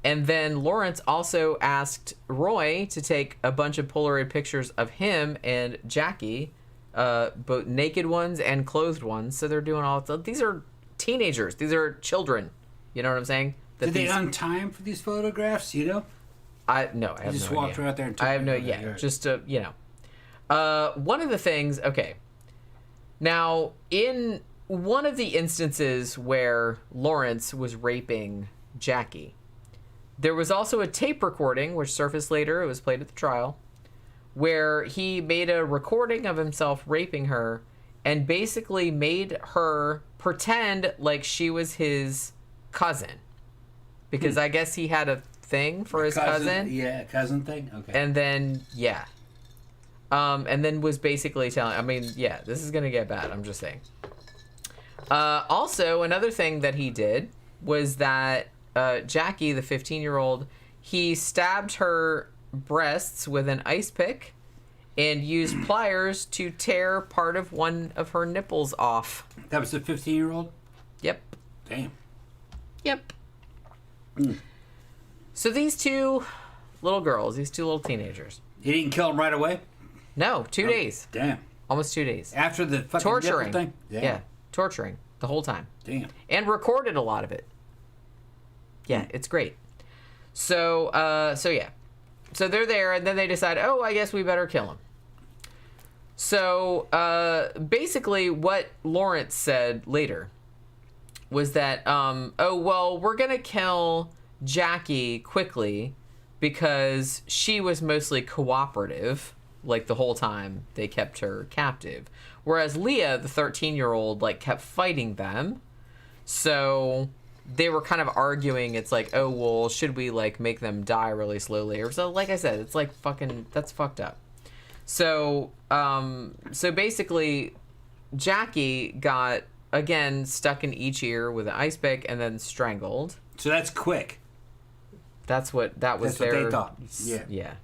And then Lawrence also asked Roy to take a bunch of Polaroid pictures of him and Jackie, both naked ones and clothed ones. So they're doing all... These are teenagers. These are children. You know what I'm saying? Did they untie him for these photographs, you know? I have no idea. Just walked right out there and took I have no, it. yeah, just, you know. One of the things, okay. Now, in one of the instances where Lawrence was raping Jackie, there was also a tape recording, which surfaced later, it was played at the trial, where he made a recording of himself raping her and basically made her pretend like she was his cousin. Because I guess he had a thing for his cousin. Yeah, cousin thing. Okay. And then, yeah. And then was basically telling... I mean, yeah, this is going to get bad. I'm just saying. Also, another thing that he did was that Jackie, the 15-year-old, he stabbed her breasts with an ice pick and used pliers to tear part of one of her nipples off. That was the 15-year-old? Yep. Damn. Yep. So these two little girls, these two little teenagers. He didn't kill them right away? No, 2 days. Damn. Almost 2 days. After the fucking torturing nipple thing? Yeah, torturing the whole time. Damn. And recorded a lot of it. Yeah, it's great. So yeah. So they're there, and then they decide, oh, I guess we better kill him. So basically what Lawrence said later was that, oh, well, we're going to kill Jackie quickly because she was mostly cooperative, like the whole time they kept her captive. Whereas Leah, the 13-year-old, like kept fighting them. So they were kind of arguing. It's like, oh, well, should we like make them die really slowly? Or so, like I said, it's like fucking, that's fucked up. So, so basically Jackie got, again, stuck in each ear with an ice pick and then strangled. So that's quick. That's what that was. That's what they thought. Yeah. Yeah.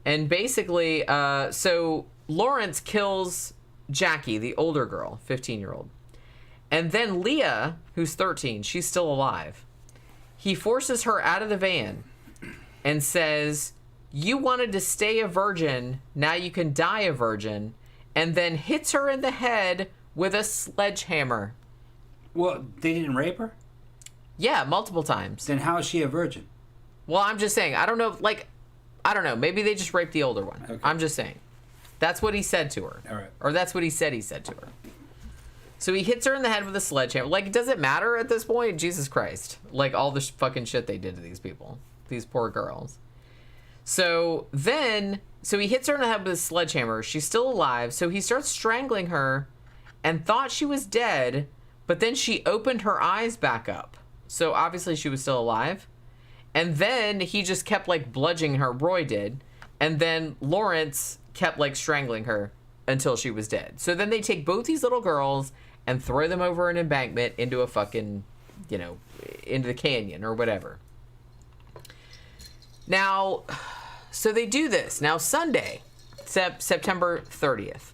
And basically, so Lawrence kills Jackie, the older girl, 15-year-old. And then Leah, who's 13, she's still alive. He forces her out of the van and says, "You wanted to stay a virgin, now you can die a virgin," and then hits her in the head with a sledgehammer. Well, they didn't rape her? Yeah, multiple times. Then how is she a virgin? Well, I'm just saying, I don't know, I don't know. Maybe they just raped the older one. Okay. I'm just saying. That's what he said to her. All right. Or that's what he said to her. So he hits her in the head with a sledgehammer. Like, does it matter at this point? Jesus Christ. Like, all the fucking shit they did to these people. These poor girls. So he hits her in the head with a sledgehammer. She's still alive. So he starts strangling her and thought she was dead, but then she opened her eyes back up. So obviously she was still alive. And then he just kept, like, bludgeoning her. Roy did. And then Lawrence kept, like, strangling her until she was dead. So then they take both these little girls and throw them over an embankment into a fucking, into the canyon or whatever. Now, so they do this. Now, Sunday, September 30th,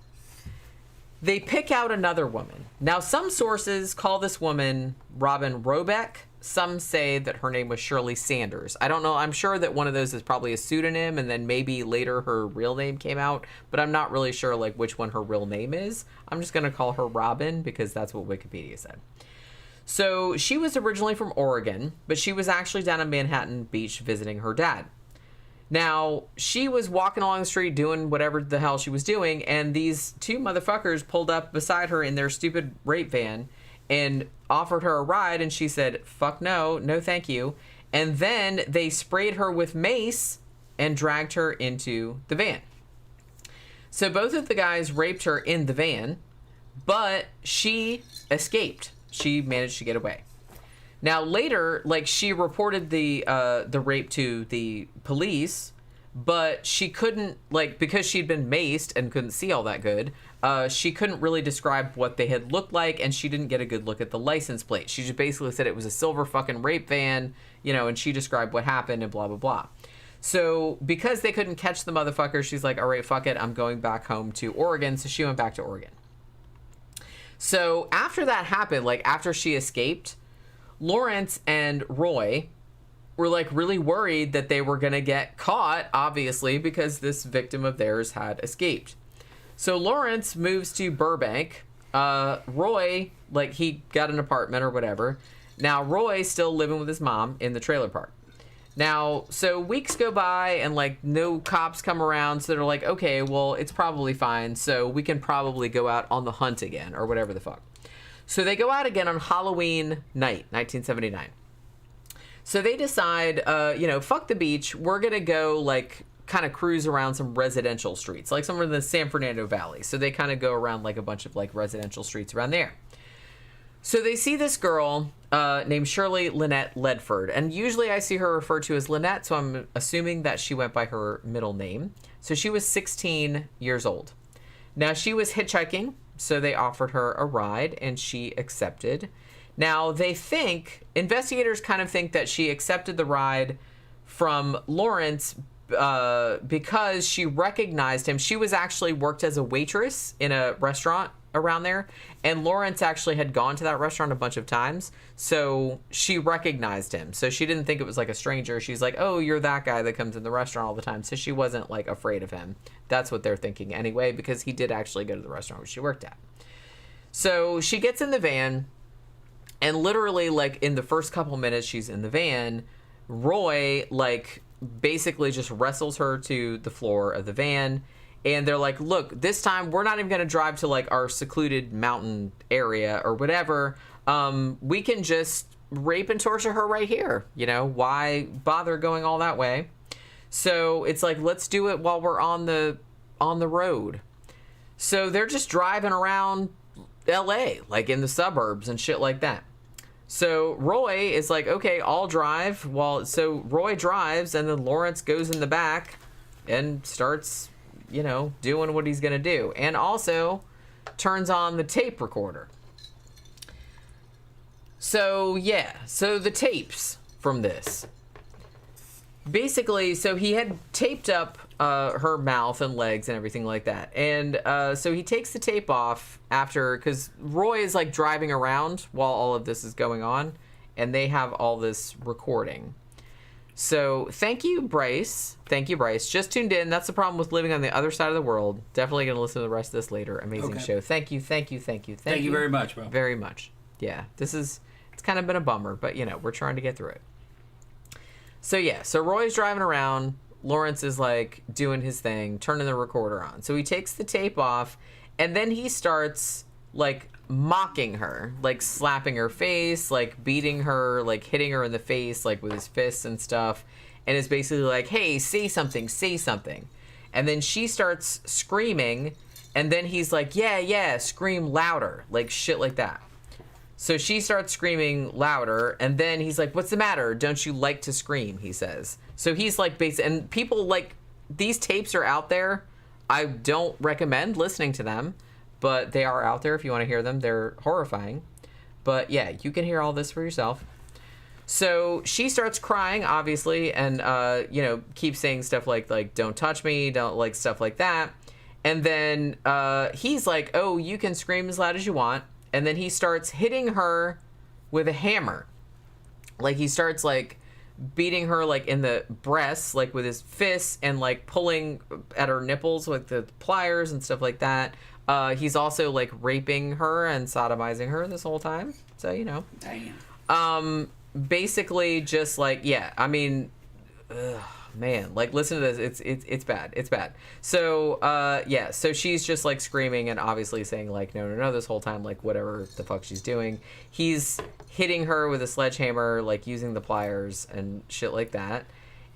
they pick out another woman. Now, some sources call this woman Robin Robeck. Some say that her name was Shirley Sanders. I don't know. I'm sure that one of those is probably a pseudonym, and then maybe later her real name came out, but I'm not really sure like which one her real name is. I'm just going to call her Robin because that's what Wikipedia said. So she was originally from Oregon, but she was actually down in Manhattan Beach visiting her dad. Now, she was walking along the street doing whatever the hell she was doing, and these two motherfuckers pulled up beside her in their stupid rape van and offered her a ride, and she said, "Fuck no, no thank you." And then they sprayed her with mace and dragged her into the van. So both of the guys raped her in the van, but she escaped. She managed to get away. Now later, like, she reported the rape to the police, but she couldn't, like, because she'd been maced and couldn't see all that good, she couldn't really describe what they had looked like, and she didn't get a good look at the license plate. She just basically said it was a silver fucking rape van, and she described what happened and blah, blah, blah. So because they couldn't catch the motherfucker, she's like, all right, fuck it, I'm going back home to Oregon. So she went back to Oregon. So after that happened, like after she escaped, Lawrence and Roy were like really worried that they were going to get caught, obviously, because this victim of theirs had escaped. So Lawrence moves to Burbank. Roy, like, he got an apartment or whatever. Now Roy's still living with his mom in the trailer park. Now, so weeks go by and like no cops come around, so they're like, okay, well, it's probably fine, so we can probably go out on the hunt again or whatever the fuck. So they go out again on Halloween night, 1979. So they decide, fuck the beach. We're going to go, like, kind of cruise around some residential streets, like somewhere in the San Fernando Valley. So they kind of go around, like, a bunch of, like, residential streets around there. So they see this girl named Shirley Lynette Ledford. And usually I see her referred to as Lynette, so I'm assuming that she went by her middle name. So she was 16 years old. Now, she was hitchhiking. So they offered her a ride, and she accepted. Now, investigators kind of think that she accepted the ride from Lawrence because she recognized him. She was actually worked as a waitress in a restaurant around there, and Lawrence actually had gone to that restaurant a bunch of times, so she recognized him. So she didn't think it was like a stranger. She's like, oh, you're that guy that comes in the restaurant all the time. So she wasn't like afraid of him. That's what they're thinking anyway, because he did actually go to the restaurant where she worked at. So she gets in the van, and literally, like, in the first couple minutes she's in the van, Roy, like, basically just wrestles her to the floor of the van. And they're like, look, this time we're not even going to drive to, like, our secluded mountain area or whatever. We can just rape and torture her right here. Why bother going all that way? So it's like, let's do it while we're on the road. So they're just driving around LA, like in the suburbs and shit like that. So Roy is like, okay, I'll drive. So Roy drives, and then Lawrence goes in the back and starts, doing what he's going to do. And also turns on the tape recorder. So, yeah. So, the tapes from this. Basically, so he had taped up her mouth and legs and everything like that. And so he takes the tape off after, because Roy is like driving around while all of this is going on, and they have all this recording. So thank you, Bryce. Thank you, Bryce. Just tuned in. That's the problem with living on the other side of the world. Definitely going to listen to the rest of this later. Amazing show. Thank you, thank you, thank you, Thank you very much, bro. Very much. Yeah, it's kind of been a bummer, but you know, we're trying to get through it. So yeah, so Roy's driving around. Lawrence is like doing his thing, turning the recorder on. So he takes the tape off, and then he starts like mocking her, like slapping her face, like beating her, like hitting her in the face, like with his fists and stuff. And is basically like, hey, say something, say something. And then she starts screaming, and then he's like, yeah, scream louder, like shit like that. So she starts screaming louder, and then he's like, what's the matter? Don't you like to scream? He says. So he's like, and people like, these tapes are out there. I don't recommend listening to them, but they are out there if you want to hear them. They're horrifying. But yeah, you can hear all this for yourself. So she starts crying, obviously, and, keeps saying stuff like, don't touch me, don't like stuff like that. And then he's like, oh, you can scream as loud as you want. And then he starts hitting her with a hammer. Like, he starts, like, beating her, like, in the breasts, like, with his fists, and, like, pulling at her nipples with the pliers and stuff like that. He's also, like, raping her and sodomizing her this whole time. So, you know. Damn. Basically, just, like, yeah, I mean, man, like, listen to this. It's bad. It's bad. So, yeah, so she's just, like, screaming and obviously saying, like, no, this whole time, like, whatever the fuck she's doing. He's hitting her with a sledgehammer, like, using the pliers and shit like that.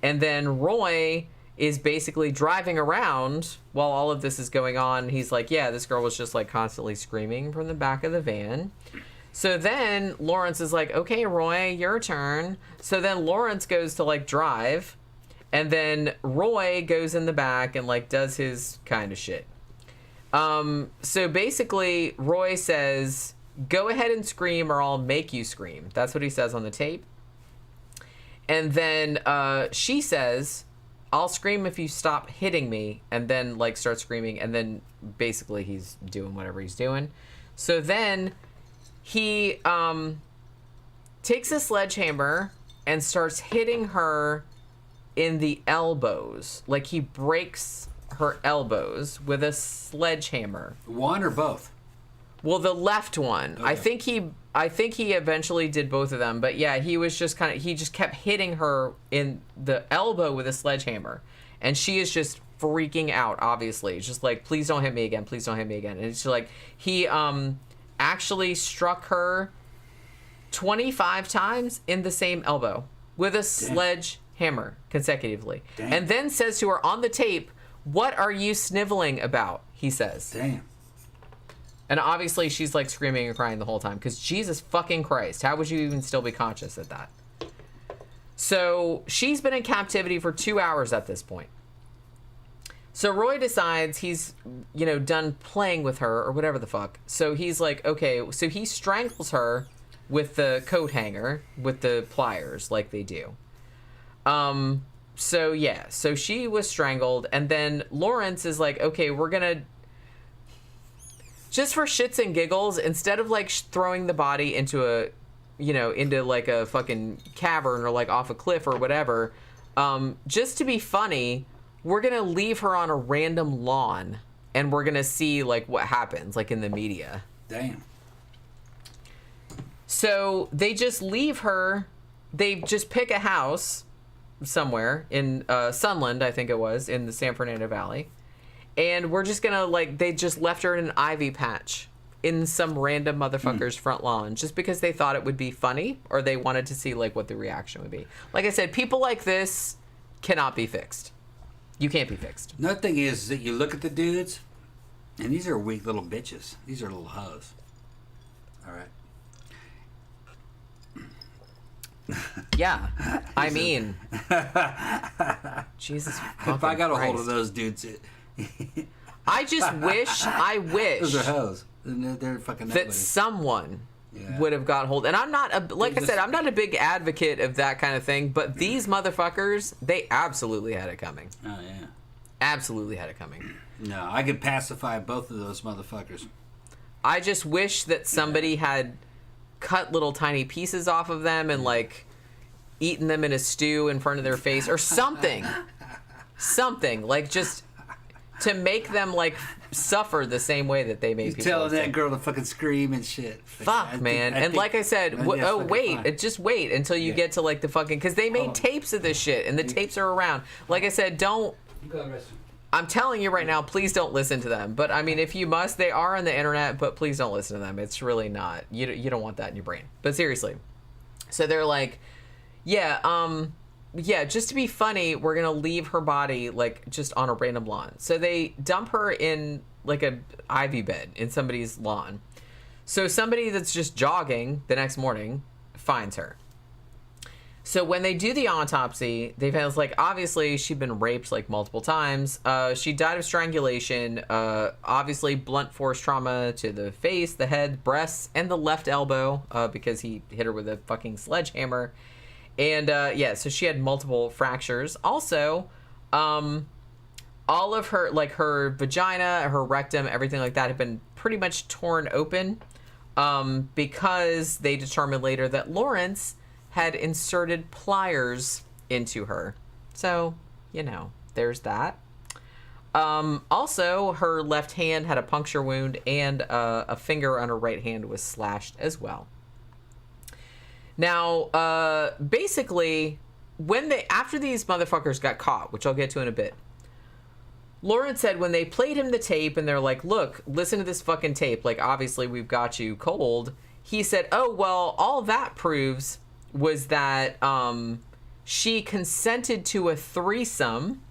And then Roy is basically driving around while all of this is going on. He's like, yeah, this girl was just, like, constantly screaming from the back of the van. So then Lawrence is like, okay, Roy, your turn. So then Lawrence goes to, like, drive. And then Roy goes in the back and, like, does his kind of shit. So basically, Roy says, go ahead and scream or I'll make you scream. That's what he says on the tape. And then she says, I'll scream if you stop hitting me. And then, like, start screaming. And then basically he's doing whatever he's doing. So then he takes a sledgehammer and starts hitting her in the elbows. Like, he breaks her elbows with a sledgehammer. One or both? Well, the left one. Okay. I think he eventually did both of them, but yeah, he just kept hitting her in the elbow with a sledgehammer. And she is just freaking out, obviously. Just like, please don't hit me again, please don't hit me again. And it's like, he actually struck her 25 times in the same elbow with a sledgehammer consecutively. Damn. And then says to her on the tape, what are you sniveling about? He says. Damn. And obviously she's like screaming and crying the whole time because Jesus fucking Christ, how would you even still be conscious at that? So she's been in captivity for 2 hours at this point. So Roy decides he's, done playing with her or whatever the fuck. So he's like, okay, so he strangles her with the coat hanger with the pliers like they do. So yeah, so she was strangled, and then Lawrence is like, okay, we're gonna, just for shits and giggles, instead of like throwing the body into into like a fucking cavern or like off a cliff or whatever, just to be funny, we're gonna leave her on a random lawn and we're gonna see like what happens, like in the media. Damn. So they just leave her, they just pick a house somewhere in Sunland, I think it was, in the San Fernando Valley. And we're just gonna, like, they just left her in an ivy patch in some random motherfucker's front lawn just because they thought it would be funny or they wanted to see, like, what the reaction would be. Like I said, people like this cannot be fixed. You can't be fixed. Another thing is that you look at the dudes, and these are weak little bitches. These are little hoes. All right. Yeah, I mean, Jesus fucking If I got a hold Christ. of those dudes, I just wish, those are hoes. They're fucking that nobody. someone would have got hold. And I'm not, like I said, I'm not a big advocate of that kind of thing, but these motherfuckers, they absolutely had it coming. Oh, yeah. Absolutely had it coming. No, I could pacify both of those motherfuckers. I just wish that somebody had cut little tiny pieces off of them and, like, eaten them in a stew in front of their face or something. Something. Like, just to make them, like, suffer the same way that they made people. You're telling that girl to fucking scream and shit. Fuck, man. And like I said, just wait until you get to, like, the fucking... Because they made tapes of this shit, and the tapes are around. Like I said, don't... I'm telling you right now, please don't listen to them. But, I mean, if you must, they are on the internet, but please don't listen to them. It's really not. You don't want that in your brain. But seriously. So they're like, yeah, just to be funny, we're going to leave her body, like, just on a random lawn. So they dump her in, like, a ivy bed in somebody's lawn. So somebody that's just jogging the next morning finds her. So when they do the autopsy, they found, like, obviously she'd been raped, like, multiple times. She died of strangulation, obviously blunt force trauma to the face, the head, breasts, and the left elbow, because he hit her with a fucking sledgehammer. And, so she had multiple fractures. Also, all of her, like, her vagina, her rectum, everything like that had been pretty much torn open, because they determined later that Lawrence had inserted pliers into her. So, there's that. Also, her left hand had a puncture wound, and a finger on her right hand was slashed as well. Now, basically, after these motherfuckers got caught, which I'll get to in a bit, Lawrence said when they played him the tape and they're like, look, listen to this fucking tape, like, obviously we've got you cold. He said, oh, well, all that proves was that she consented to a threesome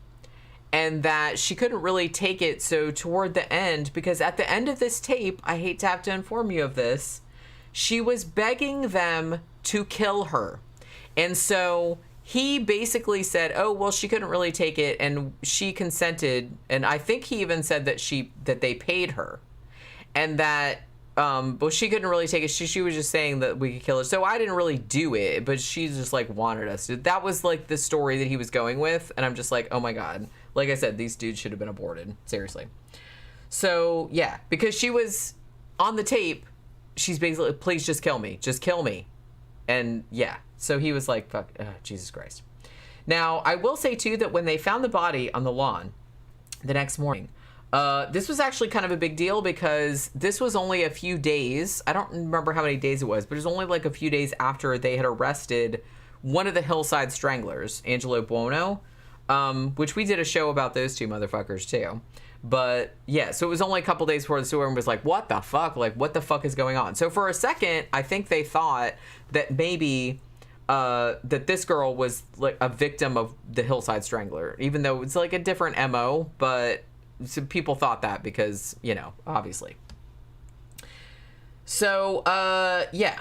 and that she couldn't really take it. So toward the end, because at the end of this tape, I hate to have to inform you of this, she was begging them to kill her. And so he basically said, oh, well, she couldn't really take it, and she consented. And I think he even said that they paid her, and that well, she couldn't really take it. She was just saying that we could kill her. So I didn't really do it, but she just, like, wanted us to. That was, like, the story that he was going with, and I'm just like, oh my god. Like I said, these dudes should have been aborted. Seriously. So, yeah, because she was on the tape, she's basically, please just kill me. Just kill me. And, yeah. So he was like, fuck, Jesus Christ. Now, I will say, too, that when they found the body on the lawn the next morning, this was actually kind of a big deal because this was only a few days. I don't remember how many days it was, but it was only like a few days after they had arrested one of the Hillside Stranglers, Angelo Buono, which we did a show about those two motherfuckers too. But yeah, so it was only a couple days before the sewer was like, what the fuck? Like, what the fuck is going on? So for a second, I think they thought that maybe that this girl was like a victim of the Hillside Strangler, even though it's like a different MO, but some people thought that because, obviously. So, yeah.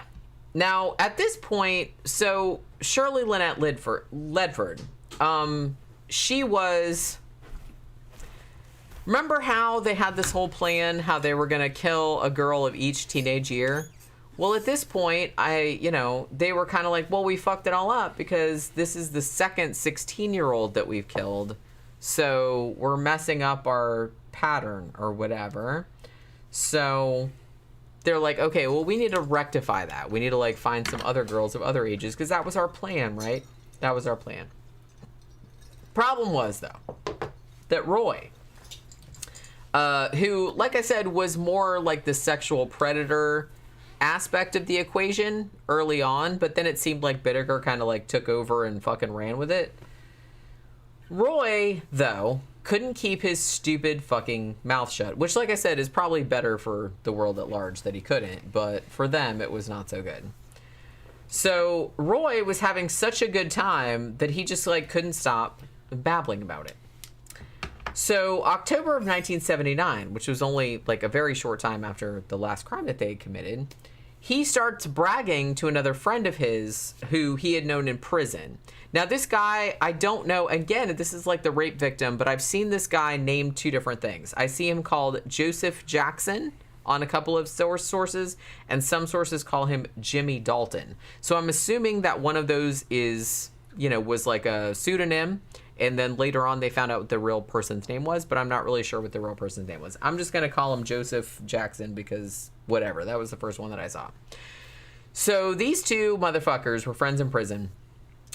Now, at this point, so Shirley Lynette Ledford, she was... Remember how they had this whole plan, how they were going to kill a girl of each teenage year? Well, at this point, they were kind of like, well, we fucked it all up because this is the second 16-year-old that we've killed. So we're messing up our pattern or whatever. So they're like, okay, well, we need to rectify that. We need to, like, find some other girls of other ages because that was our plan, right? That was our plan. Problem was, though, that Roy... who, like I said, was more like the sexual predator aspect of the equation early on, but then it seemed like Bittaker kind of like took over and fucking ran with it. Roy, though, couldn't keep his stupid fucking mouth shut, which, like I said, is probably better for the world at large that he couldn't, but for them, it was not so good. So Roy was having such a good time that he just, like, couldn't stop babbling about it. So October of 1979, which was only like a very short time after the last crime that they had committed, he starts bragging to another friend of his who he had known in prison. Now, this guy, I don't know, again, this is like the rape victim, but I've seen this guy named two different things. I see him called Joseph Jackson, on a couple of sources, and some sources call him Jimmy Dalton. So I'm assuming that one of those is, was like a pseudonym, and then later on they found out what the real person's name was, but I'm not really sure what the real person's name was. I'm just going to call him Joseph Jackson because whatever, that was the first one that I saw. So these two motherfuckers were friends in prison.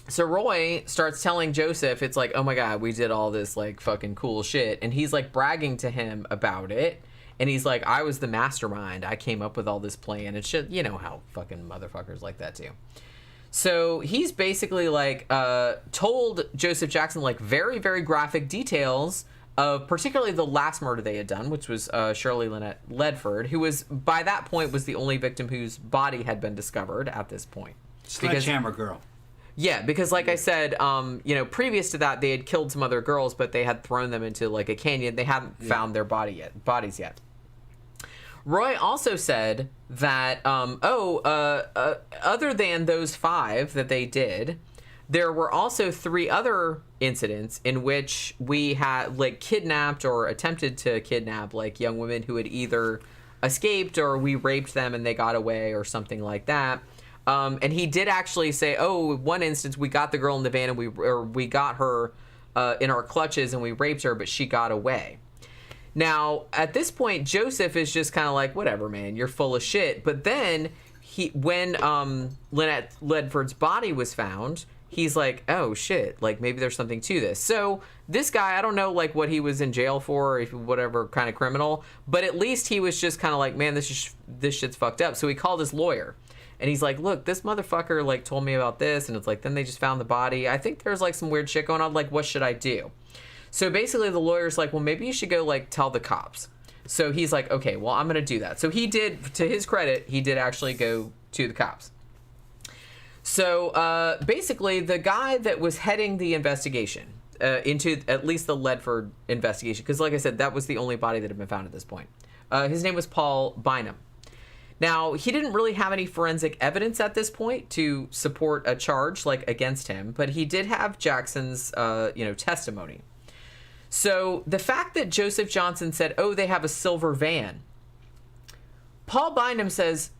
So Roy starts telling Joseph, it's like, oh my God, we did all this like fucking cool shit. And he's like bragging to him about it. And he's like, I was the mastermind. I came up with all this plan and shit. You know how fucking motherfuckers like that too. So he's basically like told Joseph Jackson like very, very graphic details of particularly the last murder they had done, which was Shirley Lynette Ledford, who was by that point was the only victim whose body had been discovered at this point. Sledgehammer girl. Yeah, because like I said, previous to that they had killed some other girls, but they had thrown them into like a canyon. They hadn't found their bodies yet. Roy also said that, other than those 5 that they did, there were also 3 other incidents in which we had like kidnapped or attempted to kidnap like young women who had either escaped or we raped them and they got away or something like that. And he did actually say, one instance we got the girl in the van and we got her in our clutches and we raped her, but she got away. Now, at this point, Joseph is just kind of like, whatever, man, you're full of shit. But then when Lynette Ledford's body was found, he's like, oh shit, like maybe there's something to this. So this guy, I don't know like what he was in jail for, or if whatever kind of criminal, but at least he was just kind of like, man, this shit's fucked up. So he called his lawyer. And he's like, look, this motherfucker like told me about this, and it's like, then they just found the body. I think there's like some weird shit going on. Like, what should I do? So basically the lawyer's like, well, maybe you should go like tell the cops. So he's like, okay, well, I'm going to do that. So he did, to his credit, he did actually go to the cops. So basically the guy that was heading the investigation into at least the Ledford investigation, because like I said, that was the only body that had been found at this point. His name was Paul Bynum. Now, he didn't really have any forensic evidence at this point to support a charge like against him, but he did have Jackson's, testimony. So the fact that Joseph Johnson said, oh, they have a silver van, Paul Bynum says,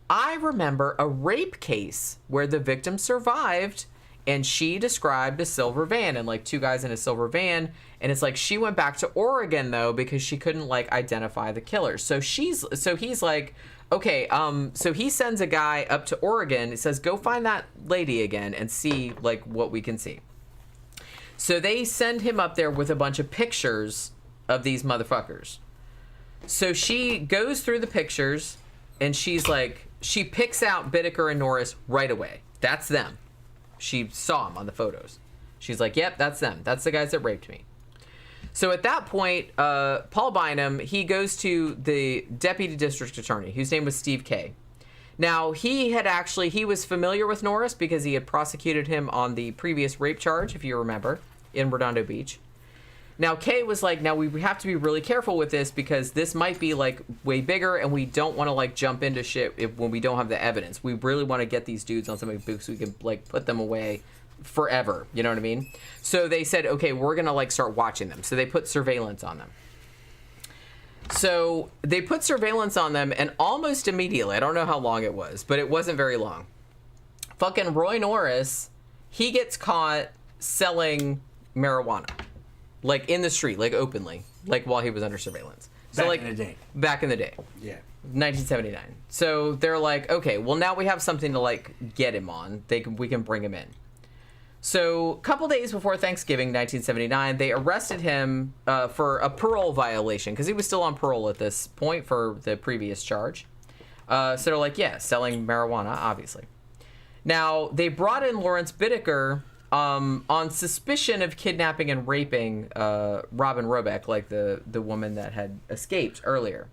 I remember a rape case where the victim survived and she described a silver van and like 2 guys in a silver van. And it's like she went back to Oregon though because she couldn't like identify the killer. So he's like, okay, so he sends a guy up to Oregon. It says, go find that lady again and see like what we can see. So they send him up there with a bunch of pictures of these motherfuckers. So she goes through the pictures and she's like, she picks out Bittaker and Norris right away. That's them. She saw them on the photos. She's like, yep, that's them. That's the guys that raped me. So at that point, Paul Bynum, he goes to the deputy district attorney, whose name was Steve Kay. Now, he was familiar with Norris because he had prosecuted him on the previous rape charge, if you remember, in Redondo Beach. Now, Kay was like, now we have to be really careful with this because this might be like way bigger and we don't want to like jump into shit when we don't have the evidence. We really want to get these dudes on something big so we can like put them away forever. You know what I mean? So they said, okay, we're going to like start watching them. So they put surveillance on them. So they put surveillance on them and almost immediately, I don't know how long it was, but it wasn't very long. Fucking Roy Norris, he gets caught selling marijuana. Like in the street, like openly, like while he was under surveillance. So Back in the day. Back in the day. Yeah. 1979. So they're like, okay, well now we have something to like get him on. We can bring him in. So a couple days before Thanksgiving, 1979, they arrested him for a parole violation because he was still on parole at this point for the previous charge. So they're like, yeah, selling marijuana, obviously. Now they brought in Lawrence Bittaker on suspicion of kidnapping and raping Robin Robeck, like the woman that had escaped earlier.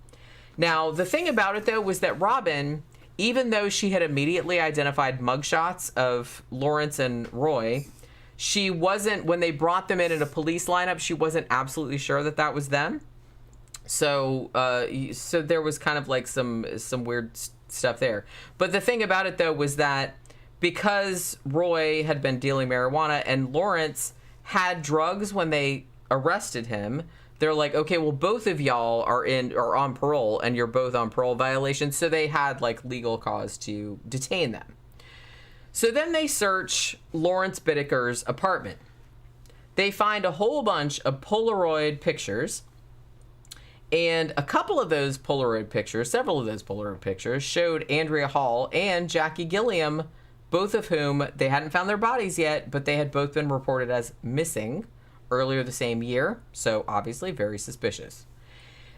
Now, the thing about it, though, was that Robin, even though she had immediately identified mugshots of Lawrence and Roy, she wasn't, when they brought them in a police lineup, she wasn't absolutely sure that that was them. So there was kind of like some weird stuff there. But the thing about it, though, was that because Roy had been dealing marijuana and Lawrence had drugs when they arrested him, they're like, okay, well, both of y'all are on parole, and you're both on parole violations, so they had like legal cause to detain them. So then they search Lawrence Bittaker's apartment. They find a whole bunch of Polaroid pictures, and a couple of those Polaroid pictures, several of those Polaroid pictures, showed Andrea Hall and Jackie Gilliam, both of whom they hadn't found their bodies yet, but they had both been reported as missing earlier the same year, so obviously very suspicious.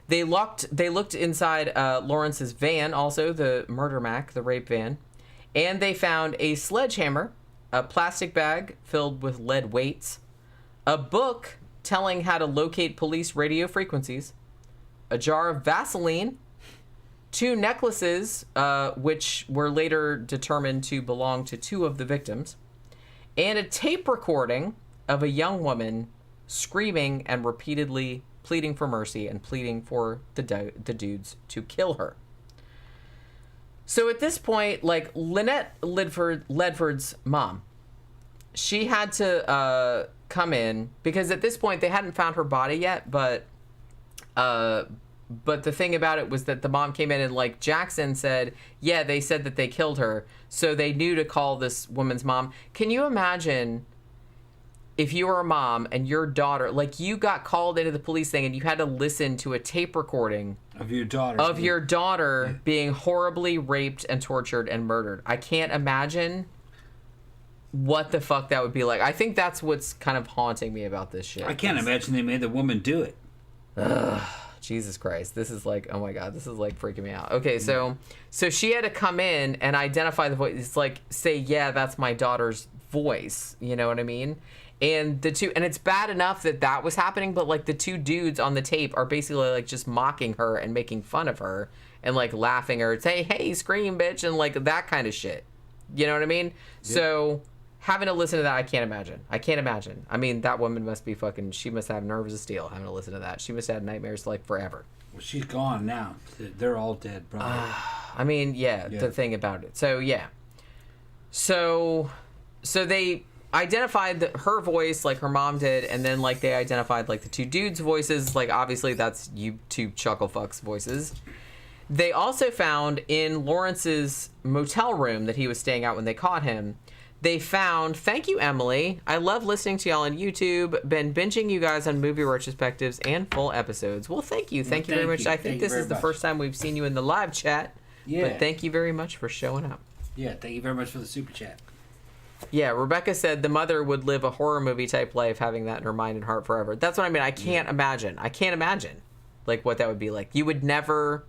They looked inside Lawrence's van, also the murder Mac, the rape van, and they found a sledgehammer, a plastic bag filled with lead weights, a book telling how to locate police radio frequencies, a jar of Vaseline, 2 necklaces, which were later determined to belong to 2 of the victims, and a tape recording of a young woman screaming and repeatedly pleading for mercy and pleading for the dudes to kill her. So at this point, like, Lynette Ledford's mom, she had to come in, because at this point they hadn't found her body yet, but the thing about it was that the mom came in and, like, Jackson said, yeah, they said that they killed her, so they knew to call this woman's mom. Can you imagine if you were a mom and your daughter, like, you got called into the police thing and you had to listen to a tape recording of your daughter being horribly raped and tortured and murdered? I can't imagine what the fuck that would be like. I think that's what's kind of haunting me about this shit. I can't imagine they made the woman do it. Ugh, Jesus Christ. This is like, oh my God, this is like freaking me out. Okay, so she had to come in and identify the voice. It's like, say, yeah, that's my daughter's voice. You know what I mean? And it's bad enough that was happening, but like the 2 dudes on the tape are basically like just mocking her and making fun of her and like laughing or say, hey, scream, bitch, and like that kind of shit. You know what I mean? Yeah. So having to listen to that, I can't imagine. I mean, that woman must be she must have nerves of steel having to listen to that. She must have had nightmares like forever. Well, she's gone now. They're all dead, brother. I mean, yeah, the thing about it. So, yeah. So they identified her voice like her mom did, and then like they identified like the 2 dudes' voices. Like, obviously that's you 2 chuckle fucks voices. They also found in Lawrence's motel room that he was staying at when they caught him, they found, thank you, Emily. I love listening to y'all on YouTube. Been binging you guys on movie retrospectives and full episodes. Well, thank you. Thank you very much. I think this is the first time we've seen you in the live chat. Yeah. But thank you very much for showing up. Yeah, thank you very much for the super chat. Yeah, Rebecca said the mother would live a horror movie type life having that in her mind and heart forever. That's what I mean. I can't imagine. Like what that would be like. You would never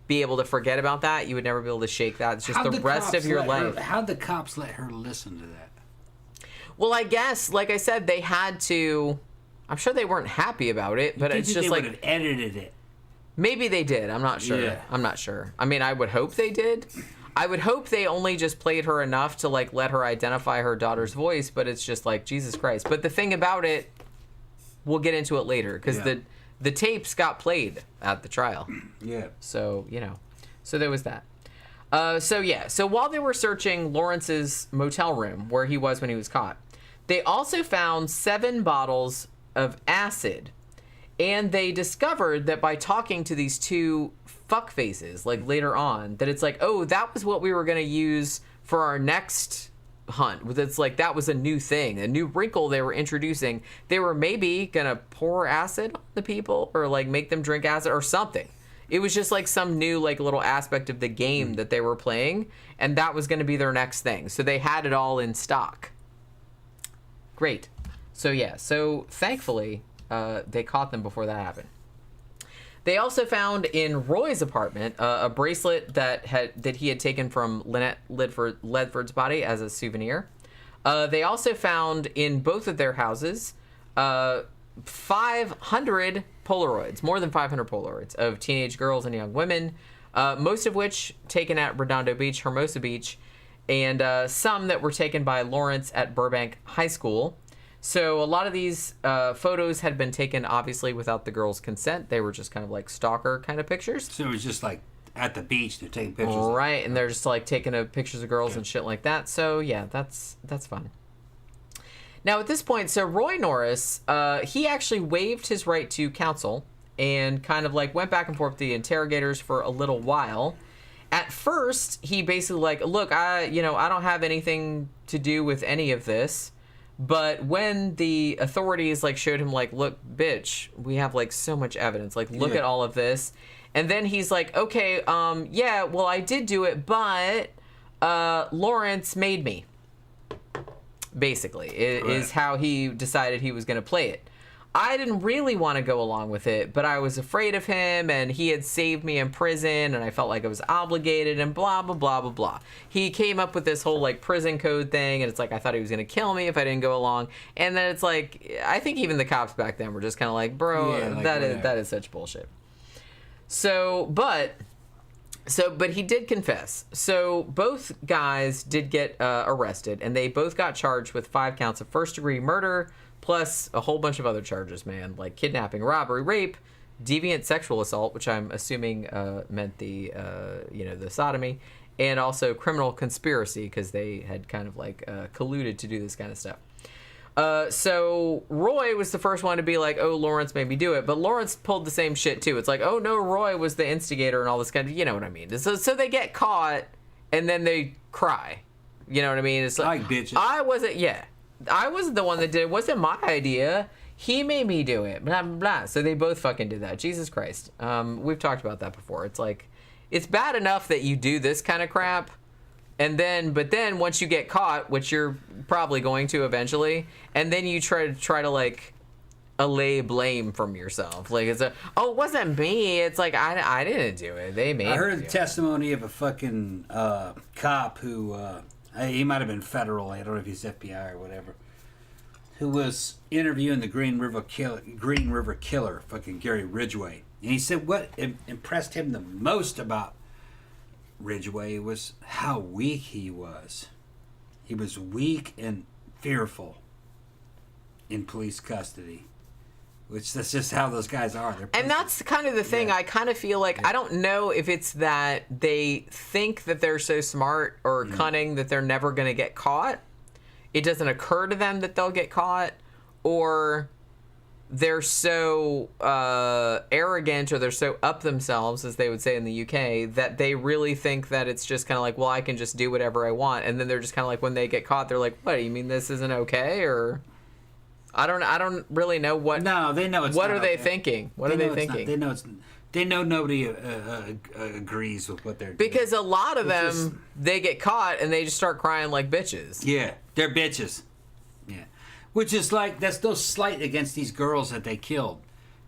be able to forget about that. You would never be able to shake that. It's just the rest of your life. How'd the cops let her listen to that? Well, I guess, like I said, they had to. I'm sure they weren't happy about it, but it's just like they would have edited it. Maybe they did. I'm not sure. Yeah. I'm not sure. I mean, I would hope they did. I would hope they only just played her enough to like let her identify her daughter's voice, but it's just like, Jesus Christ. But the thing about it, we'll get into it later, because the tapes got played at the trial. Yeah. So, so there was that. So while they were searching Lawrence's motel room where he was when he was caught, they also found 7 bottles of acid. And they discovered that by talking to these 2 fuckfaces, like later on, that it's like, oh, that was what we were going to use for our next hunt. It's like that was a new thing, a new wrinkle they were introducing. They were maybe going to pour acid on the people or like make them drink acid or something. It was just like some new like little aspect of the game that they were playing, and that was going to be their next thing. So they had it all in stock. Great. So thankfully they caught them before that happened. They also found in Roy's apartment a bracelet that he had taken from Lynette Ledford's body as a souvenir. They also found in both of their houses 500 Polaroids, more than 500 Polaroids of teenage girls and young women, most of which taken at Redondo Beach, Hermosa Beach, and some that were taken by Lawrence at Burbank High School. So a lot of these photos had been taken, obviously, without the girls' consent. They were just kind of like stalker kind of pictures. So it was just like at the beach, they're taking pictures. Right, and they're just like taking pictures of girls and shit like that. So yeah, that's fun. Now, at this point, so Roy Norris, he actually waived his right to counsel and kind of like went back and forth with the interrogators for a little while. At first, he basically like, look, I don't have anything to do with any of this. But when the authorities like showed him like, look, bitch, we have like so much evidence. Like, look at all of this. And then he's like, okay, yeah, well, I did do it, but Lawrence made me. Basically, is how he decided he was going to play it. I didn't really want to go along with it, but I was afraid of him, and he had saved me in prison, and I felt like I was obligated, and blah, blah, blah, blah, blah. He came up with this whole, like, prison code thing, and it's like, I thought he was going to kill me if I didn't go along. And then it's like, I think even the cops back then were just kind of like, bro, that is such bullshit. But he did confess. So both guys did get arrested, and they both got charged with 5 counts of first-degree murder, plus a whole bunch of other charges, man, like kidnapping, robbery, rape, deviant sexual assault, which I'm assuming meant the sodomy, and also criminal conspiracy, because they had kind of like colluded to do this kind of stuff. So Roy was the first one to be like, oh, Lawrence made me do it. But Lawrence pulled the same shit, too. It's like, oh, no, Roy was the instigator and all this kind of, you know what I mean? So they get caught, and then they cry. You know what I mean? It's like bitches. I wasn't the one that did it. It wasn't my idea. He made me do it. Blah, blah, blah. So they both fucking did that. Jesus Christ. We've talked about that before. It's like, it's bad enough that you do this kind of crap. But then once you get caught, which you're probably going to eventually, and then you try to like allay blame from yourself. Like it wasn't me. It's like I didn't do it. They made me. I heard the testimony of a fucking cop who he might have been federal. I don't know if he's FBI or whatever. Who was interviewing the Green River Killer, fucking Gary Ridgway, and he said what impressed him the most about Ridgway was how weak he was. He was weak and fearful in police custody, which that's just how those guys are. And that's kind of the thing. I kind of feel like I don't know if it's that they think that they're so smart or cunning that they're never going to get caught. It doesn't occur to them that they'll get caught, or they're so arrogant, or they're so up themselves, as they would say in the UK, that they really think that it's just kind of like, well, I can just do whatever I want. And then they're just kind of like, when they get caught, they're like, what, you mean this isn't okay? Or I don't really know what. No, they know it's what not are okay. They thinking? What are they thinking? They know nobody agrees with what they're doing. Because a lot of them, they get caught and they just start crying like bitches. Yeah, they're bitches. Yeah. Which is like, that's no slight against these girls that they killed.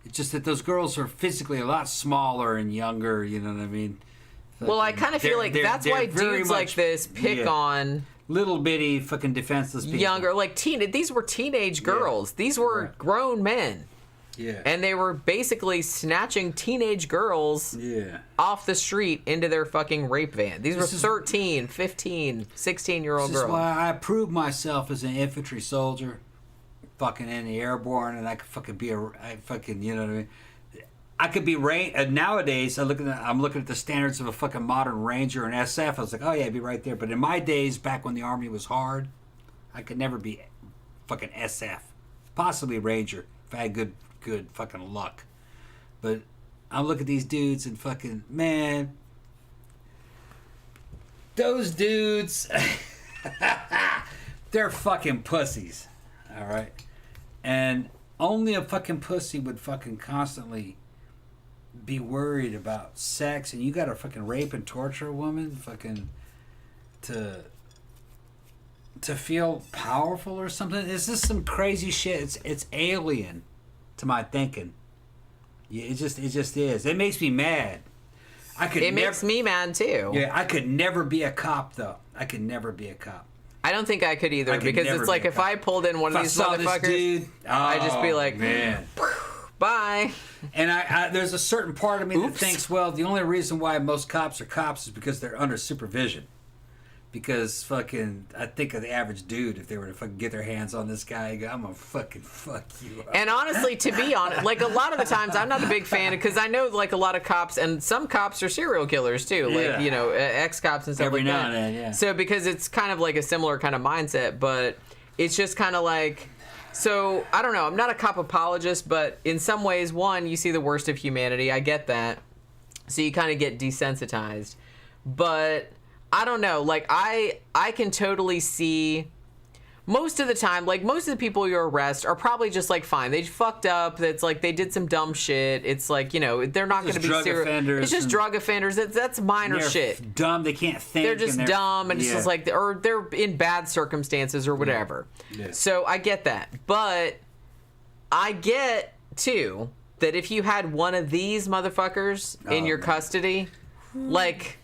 It's just that those girls are physically a lot smaller and younger, you know what I mean? Well, I kind of feel like that's why dudes like this pick on little bitty fucking defenseless people. Younger, like these were teenage girls. Yeah. These were grown men. Yeah. And they were basically snatching teenage girls off the street into their fucking rape van. These were 13, 15, 16-year-old girls. This is why I proved myself as an infantry soldier, fucking in the airborne, and I could fucking be you know what I mean? I could be nowadays, I'm looking at the standards of a fucking modern Ranger and SF. I was like, oh yeah, I'd be right there. But in my days, back when the Army was hard, I could never be fucking SF. Possibly Ranger, if I had good fucking luck. But I look at these dudes and fucking, man, those dudes, they're fucking pussies, all right? And only a fucking pussy would fucking constantly be worried about sex, and you gotta fucking rape and torture a woman fucking to feel powerful or something. It's just some crazy shit. It's alien to my thinking. Yeah, it just is. It makes me mad. Makes me mad too. Yeah, I could never be a cop though. I could never be a cop. I don't think I could either, because it's like if I pulled in one of these motherfuckers, I'd just be like, man, bye. And I there's a certain part of me that thinks, well, the only reason why most cops are cops is because they're under supervision. Because fucking, I think of the average dude, if they were to fucking get their hands on this guy, I'm gonna fucking fuck you up. And honestly, to be honest, like a lot of the times, I'm not a big fan, because I know like a lot of cops, and some cops are serial killers too, like, ex-cops and stuff like that. Every now and then, yeah. So because it's kind of like a similar kind of mindset, but it's just kind of like, so I don't know. I'm not a cop apologist, but in some ways, one, you see the worst of humanity. I get that. So you kind of get desensitized. But I don't know. Like, I can totally see most of the time, like, most of the people you arrest are probably just, like, fine. They fucked up. It's like they did some dumb shit. It's like, you know, they're not going to be serious. It's just drug offenders. That's minor shit. Dumb. They can't think. They're just dumb, and it's just like, or they're in bad circumstances or whatever. Yeah. So I get that. But I get, too, that if you had one of these motherfuckers in your custody, like...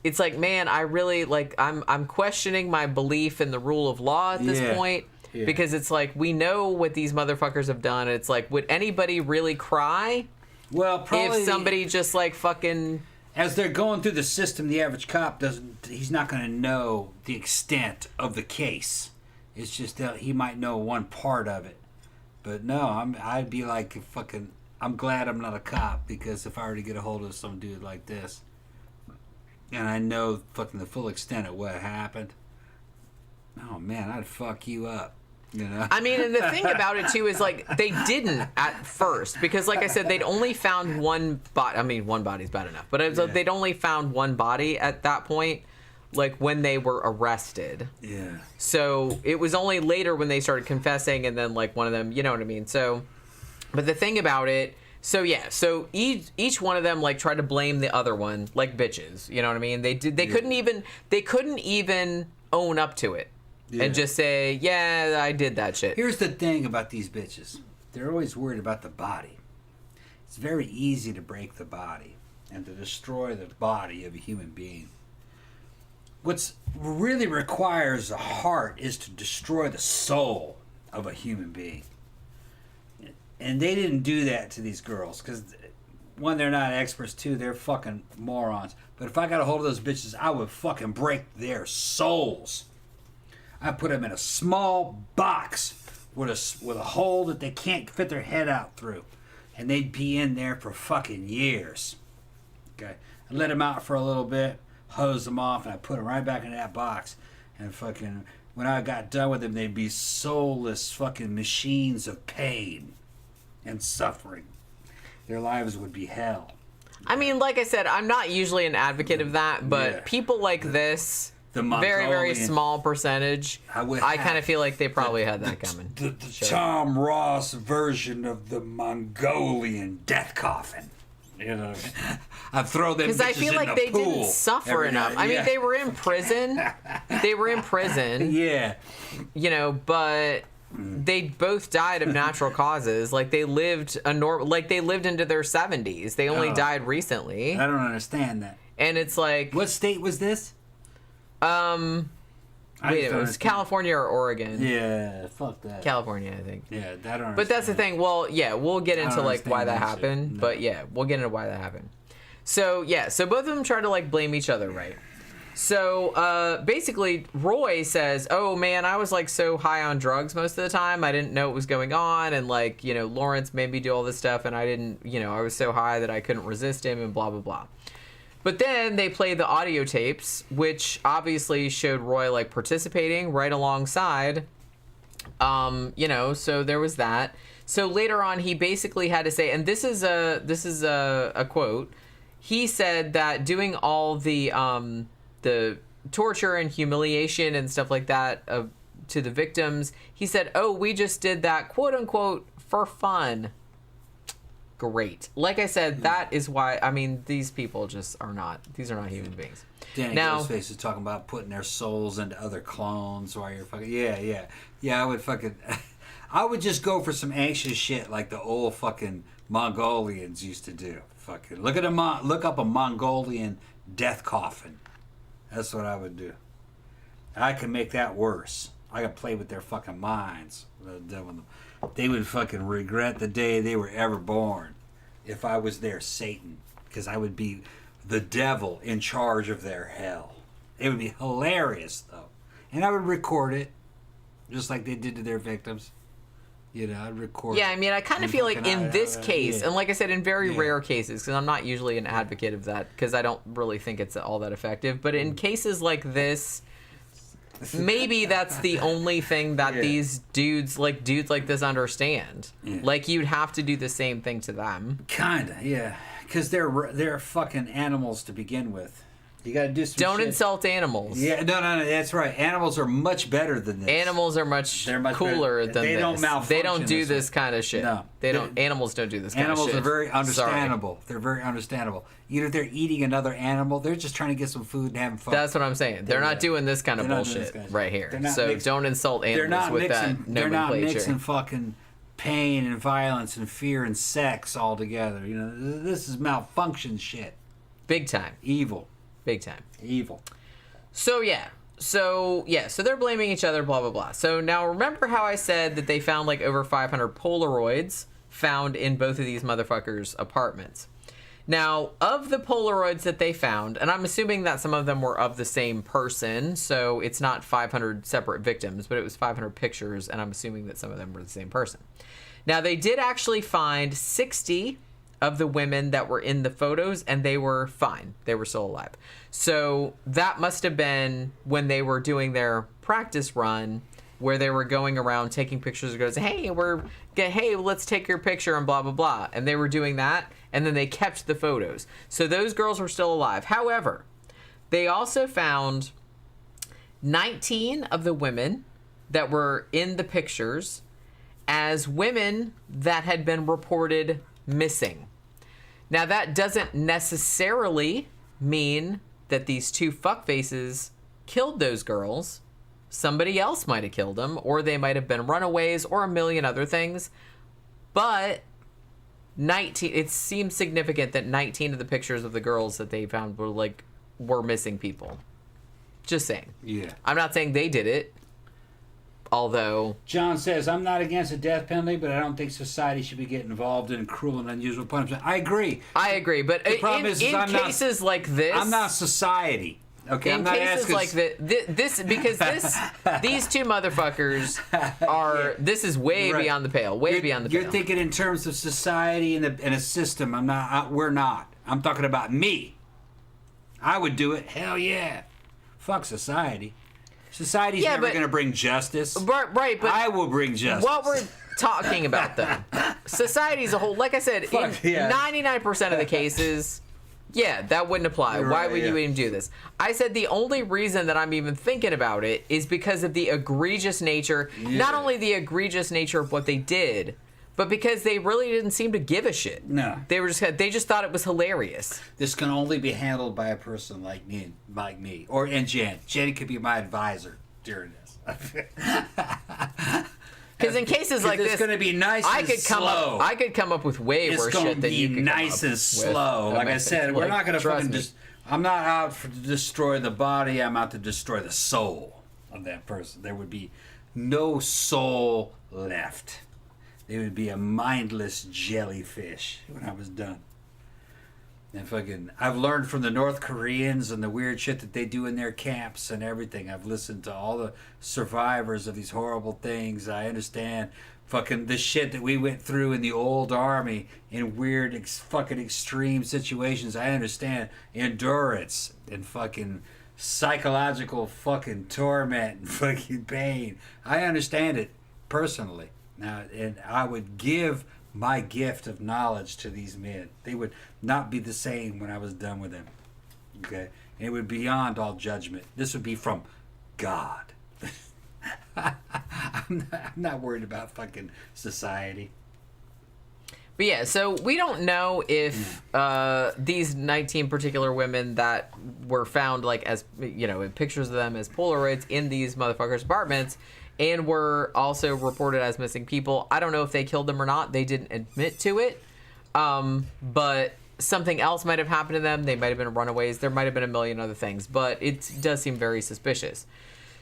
It's like, man, I really, like, I'm questioning my belief in the rule of law at this point. Yeah. Because it's like, we know what these motherfuckers have done. It's like, would anybody really cry? Well, probably. If somebody just, like, fucking... As they're going through the system, the average cop he's not going to know the extent of the case. It's just that he might know one part of it. But no, I'd be like, fucking, I'm glad I'm not a cop, because if I were to get a hold of some dude like this, and I know fucking the full extent of what happened, oh man, I'd fuck you up, you know? I mean, and the thing about it too is, like, they didn't at first, because like I said, they'd only found one body. I mean, one body's bad enough, but they'd only found one body at that point, like when they were arrested. Yeah. So it was only later when they started confessing, and then like one of them, you know what I mean? So, but the thing about it, so each one of them like tried to blame the other one like bitches, you know what I mean? They couldn't even own up to it and just say, yeah, I did that shit. Here's the thing about these bitches. They're always worried about the body. It's very easy to break the body and to destroy the body of a human being. What's really requires a heart is to destroy the soul of a human being. And they didn't do that to these girls because, one, they're not experts. Two, they're fucking morons. But if I got a hold of those bitches, I would fucking break their souls. I'd put them in a small box with a hole that they can't fit their head out through. And they'd be in there for fucking years. Okay? I let them out for a little bit, hose them off, and I put them right back in that box. And fucking, when I got done with them, they'd be soulless fucking machines of pain and suffering. Their lives would be hell. I mean, like I said, I'm not usually an advocate of that, but people like this, the very, very small percentage, I kind of feel like they probably had that coming. The Tom Ross version of the Mongolian death coffin. You know, I throw them because I feel like they didn't suffer enough. I mean, they were in prison. Yeah. You know, but they both died of natural causes. Like they lived they lived into their 70s. They only died recently. I don't understand that. And it's like, what state was this? It was California or Oregon. Yeah, fuck that. California, I think. Yeah, I don't understand. But that's the thing. Well, yeah, we'll get into like why that happened. No. But yeah, we'll get into why that happened. So yeah, so both of them try to like blame each other, right? So basically, Roy says, "Oh man, I was like so high on drugs most of the time. I didn't know what was going on, and like you know, Lawrence made me do all this stuff, and I didn't, you know, I was so high that I couldn't resist him, and blah blah blah." But then they played the audio tapes, which obviously showed Roy like participating right alongside. You know, so there was that. So later on, he basically had to say, and this is a quote. He said that doing all the torture and humiliation and stuff like that to the victims, he said, "Oh, we just did that, quote unquote, for fun." Great. Like I said, that is why, I mean, these people just are not human beings. Danny Ghostface is talking about putting their souls into other clones while you're fucking, yeah, I would just go for some anxious shit like the old fucking Mongolians used to do. Fucking look up a Mongolian death coffin. That's what I would do. I can make that worse. I could play with their fucking minds. They would fucking regret the day they were ever born if I was their Satan, because I would be the devil in charge of their hell. It would be hilarious, though. And I would record it, just like they did to their victims. You know, I'd record it. Yeah, I mean, I kind of feel like in this case, and like I said, in very rare cases, because I'm not usually an advocate of that, because I don't really think it's all that effective, but in cases like this, maybe that's the only thing that these dudes like this understand. Yeah. Like, you'd have to do the same thing to them. Kinda, yeah. Because they're fucking animals to begin with. You gotta do some Don't shit. Insult animals. Yeah, no, that's right. Animals are much better than this. Animals are much cooler than they this. Don't malfunction. They don't do this kind of shit. No. Animals don't do this kind of shit. Animals are very understandable. Sorry. They're very understandable. Either they're eating another animal, they're just trying to get some food and having fun. That's what I'm saying. They're not doing this kind of bullshit right here. So don't insult animals with that nomenclature. They're not mixing fucking pain and violence and fear and sex all together. You know, this is malfunction shit. Big time. Evil. Big time. Evil. So they're blaming each other, blah, blah, blah. So now remember how I said that they found like over 500 Polaroids found in both of these motherfuckers' apartments. Now, of the Polaroids that they found, and I'm assuming that some of them were of the same person, so it's not 500 separate victims, but it was 500 pictures, and I'm assuming that some of them were the same person. Now, they did actually find 60 of the women that were in the photos, and they were fine. They were still alive. So that must have been when they were doing their practice run, where they were going around taking pictures and goes, hey, let's take your picture and blah, blah, blah. And they were doing that, and then they kept the photos. So those girls were still alive. However, they also found 19 of the women that were in the pictures as women that had been reported missing. Now, that doesn't necessarily mean that these two fuckfaces killed those girls. Somebody else might have killed them, or they might have been runaways, or a million other things. But it seems significant that 19 of the pictures of the girls that they found were missing people. Just saying. Yeah. I'm not saying they did it. Although John says, I'm not against the death penalty, but I don't think society should be getting involved in cruel and unusual punishment. I agree. But in cases like this, I'm not society. Okay, in cases like this, because these two motherfuckers are. This is way beyond the pale. Beyond the pale. You're thinking in terms of society and a system. I'm not. We're not. I'm talking about me. I would do it. Hell yeah. Fuck society. Society's never going to bring justice. Right, but I will bring justice. What we're talking about, though, society as a whole, like I said, in 99% of the cases, that wouldn't apply. Why would you even do this? I said the only reason that I'm even thinking about it is because of the egregious nature, not only the egregious nature of what they did, but because they really didn't seem to give a shit. No. They just thought it was hilarious. This can only be handled by a person like me, and Jen. Jen could be my advisor during this. Because in cases like this, it's going to be nice and slow. I could come up with way worse shit than you could come up with. It's going to be nice and slow. Like I said, we're not going to fucking I'm not out to destroy the body. I'm out to destroy the soul of that person. There would be no soul left. It would be a mindless jellyfish when I was done. And I've learned from the North Koreans and the weird shit that they do in their camps and everything. I've listened to all the survivors of these horrible things. I understand the shit that we went through in the old army in weird extreme situations. I understand endurance and psychological torment and pain. I understand it personally. Now, and I would give my gift of knowledge to these men. They would not be the same when I was done with them. Okay? And it would be beyond all judgment. This would be from God. I'm not worried about fucking society. But yeah, so we don't know if these 19 particular women that were found, as pictures of them as Polaroids in these motherfuckers' apartments, and were also reported as missing people. I don't know if they killed them or not. They didn't admit to it. But something else might have happened to them. They might have been runaways. There might have been a million other things. But it does seem very suspicious.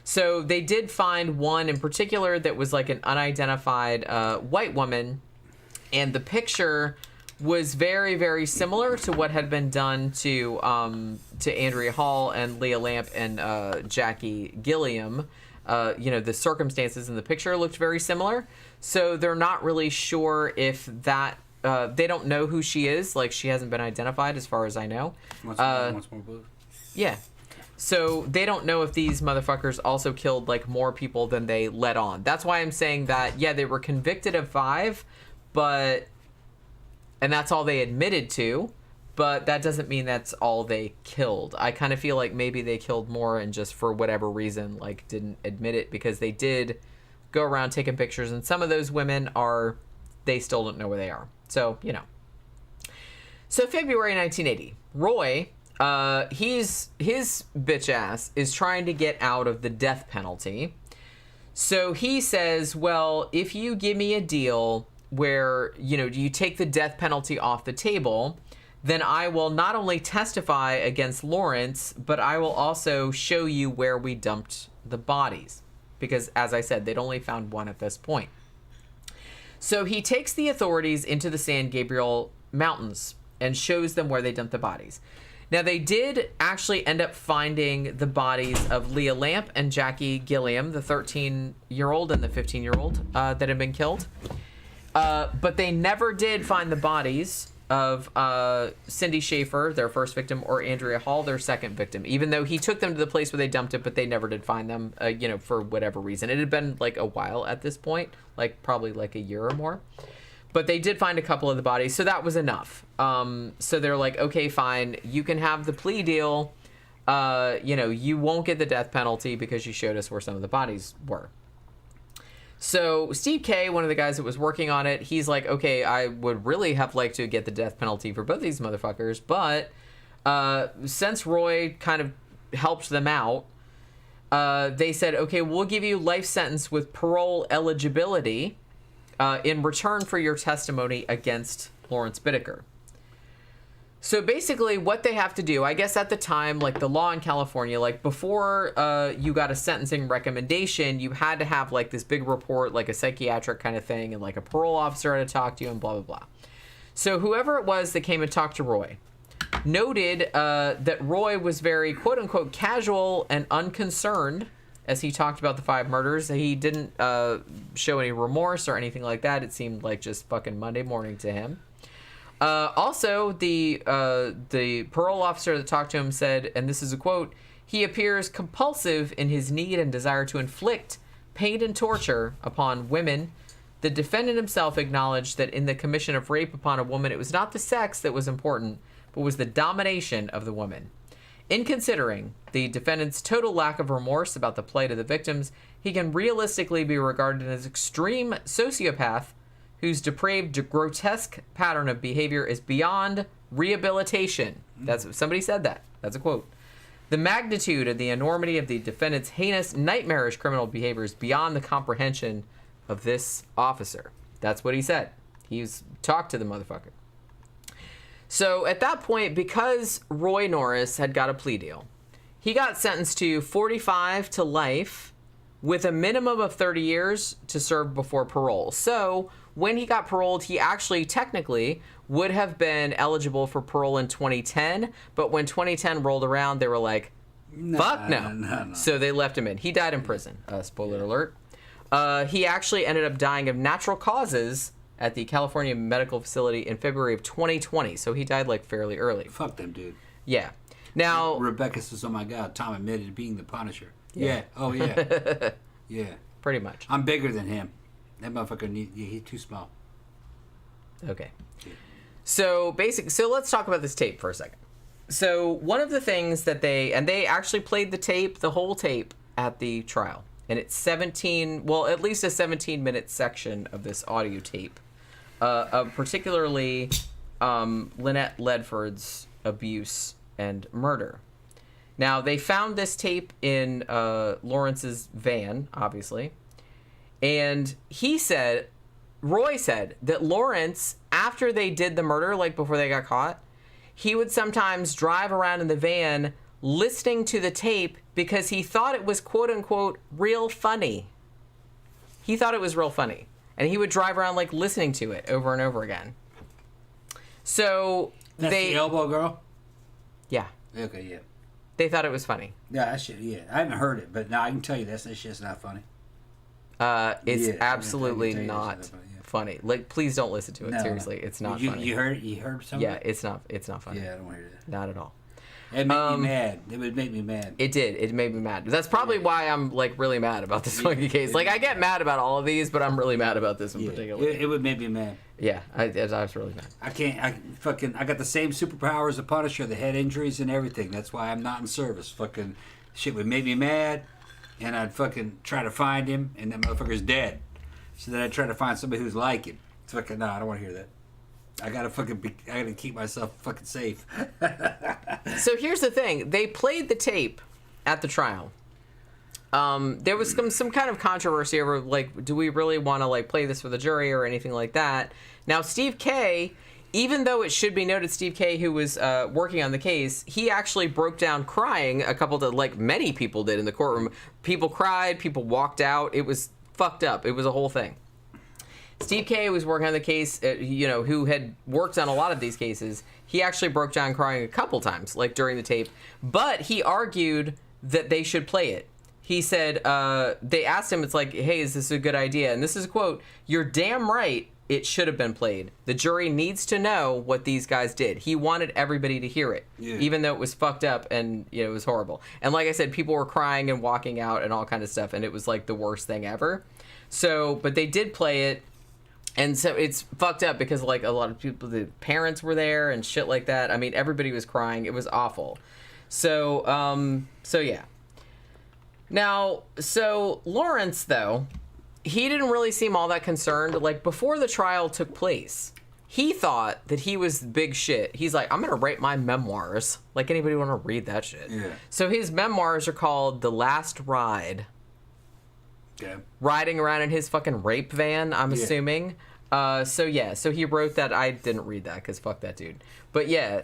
So they did find one in particular that was an unidentified white woman. And the picture was very, very similar to what had been done to Andrea Hall and Leah Lamp and Jackie Gilliam. The circumstances in the picture looked very similar. So they're not really sure if that... they don't know who she is. She hasn't been identified as far as I know. Wants more blue. Yeah. So they don't know if these motherfuckers also killed like more people than they let on. That's why I'm saying that, yeah, they were convicted of 5, and that's all they admitted to, but that doesn't mean that's all they killed. I kind of feel like maybe they killed more and just for whatever reason, like, didn't admit it, because they did go around taking pictures, and some of those women they still don't know where they are. So, you know. So February 1980, Roy, his bitch ass is trying to get out of the death penalty. So he says, well, if you give me a deal where, you know, you take the death penalty off the table, then I will not only testify against Lawrence, but I will also show you where we dumped the bodies. Because, as I said, they'd only found one at this point. So he takes the authorities into the San Gabriel Mountains and shows them where they dumped the bodies. Now, they did actually end up finding the bodies of Leah Lamp and Jackie Gilliam, the 13-year-old and the 15-year-old that had been killed. But they never did find the bodies of Cindy Schaefer, their first victim, or Andrea Hall, their second victim, even though he took them to the place where they dumped it, but they never did find them, you know, for whatever reason. It had been like a while at this point, like probably like a year or more. But they did find a couple of the bodies, so that was enough. So they're like, okay, fine, you can have the plea deal. You know, you won't get the death penalty because you showed us where some of the bodies were. So Steve K, one of the guys that was working on it, he's like, okay, I would really have liked to get the death penalty for both these motherfuckers, but since Roy kind of helped them out, they said, okay, we'll give you life sentence with parole eligibility in return for your testimony against Lawrence Bittaker. So basically what they have to do, I guess at the time, like the law in California, like before you got a sentencing recommendation, you had to have like this big report, like a psychiatric kind of thing, and like a parole officer had to talk to you and blah, blah, blah. So whoever it was that came and talked to Roy noted that Roy was very, quote unquote, casual and unconcerned as he talked about the 5 murders. He didn't show any remorse or anything like that. It seemed like just fucking Monday morning to him. Also, the parole officer that talked to him said, and this is a quote, he appears compulsive in his need and desire to inflict pain and torture upon women. The defendant himself acknowledged that in the commission of rape upon a woman, it was not the sex that was important, but was the domination of the woman. In considering the defendant's total lack of remorse about the plight of the victims, he can realistically be regarded as an extreme sociopath whose depraved, grotesque pattern of behavior is beyond rehabilitation. That's somebody said that. That's a quote. The magnitude and the enormity of the defendant's heinous, nightmarish criminal behavior is beyond the comprehension of this officer. That's what he said. He's talked to the motherfucker. So at that point, because Roy Norris had got a plea deal, he got sentenced to 45 to life with a minimum of 30 years to serve before parole. So when he got paroled, he actually technically would have been eligible for parole in 2010, but when 2010 rolled around, they were like, fuck no. So they left him in. He died in prison. Spoiler alert. He actually ended up dying of natural causes at the California Medical Facility in February of 2020. So he died like fairly early. Fuck them, dude. Yeah. Now Rebecca says, oh my God, Tom admitted to being the Punisher. Yeah. Oh, yeah. Yeah. Pretty much. I'm bigger than him. That motherfucker, he's too small. Okay. So let's talk about this tape for a second. So one of the things that they actually played the whole tape at the trial. And it's at least a 17-minute section of this audio tape of particularly Lynette Ledford's abuse and murder. Now, they found this tape in Lawrence's van, obviously. And Roy said that Lawrence, after they did the murder, like before they got caught, he would sometimes drive around in the van listening to the tape because he thought it was, quote unquote, real funny. He thought it was real funny. And he would drive around like listening to it over and over again. So That's the elbow girl? Yeah. Okay, yeah. They thought it was funny. Yeah, that shit, yeah. I haven't heard it, but now I can tell you that shit's not funny. It's Yeah, absolutely I not funny, yeah. funny. Like, please don't listen to it. No, Seriously, no. it's not you, funny. You heard something? Yeah, it's not funny. Yeah, I don't want to hear that. Not at all. It made me mad. It would make me mad. It did. It made me mad. That's probably why I'm like really mad about this fucking case. Like I get mad about all of these, but I'm really mad about this in particular. It would make me mad. Yeah, I was really mad. I got the same superpowers as the Punisher, the head injuries and everything. That's why I'm not in service. Fucking shit would make me mad, and I'd fucking try to find him, and that motherfucker's dead. So then I'd try to find somebody who's like him. It's fucking, no, I don't want to hear that. I gotta keep myself fucking safe. So here's the thing. They played the tape at the trial. There was some kind of controversy over, like, do we really want to, like, play this for the jury or anything like that? Now, Steve K, even though it should be noted, Steve K, who was working on the case, he actually broke down crying like many people did in the courtroom. People cried, people walked out. It was fucked up. It was a whole thing. Steve K was working on the case, who had worked on a lot of these cases. He actually broke down crying a couple times, like during the tape. But he argued that they should play it. He said, they asked him, it's like, hey, is this a good idea? And this is a quote, "You're damn right it should have been played. The jury needs to know what these guys did." He wanted everybody to hear it, even though it was fucked up and it was horrible. And like I said, people were crying and walking out and all kind of stuff, and it was like the worst thing ever. So, but they did play it. And so it's fucked up because, like, a lot of people, the parents were there and shit like that. I mean, everybody was crying. It was awful. So yeah. Now, so Lawrence, though, he didn't really seem all that concerned. Like, before the trial took place, he thought that he was big shit. He's like, I'm going to write my memoirs. Like, anybody want to read that shit? Yeah. So his memoirs are called The Last Ride. Yeah. Riding around in his fucking rape van, I'm assuming. So he wrote that. I didn't read that because fuck that dude. But yeah,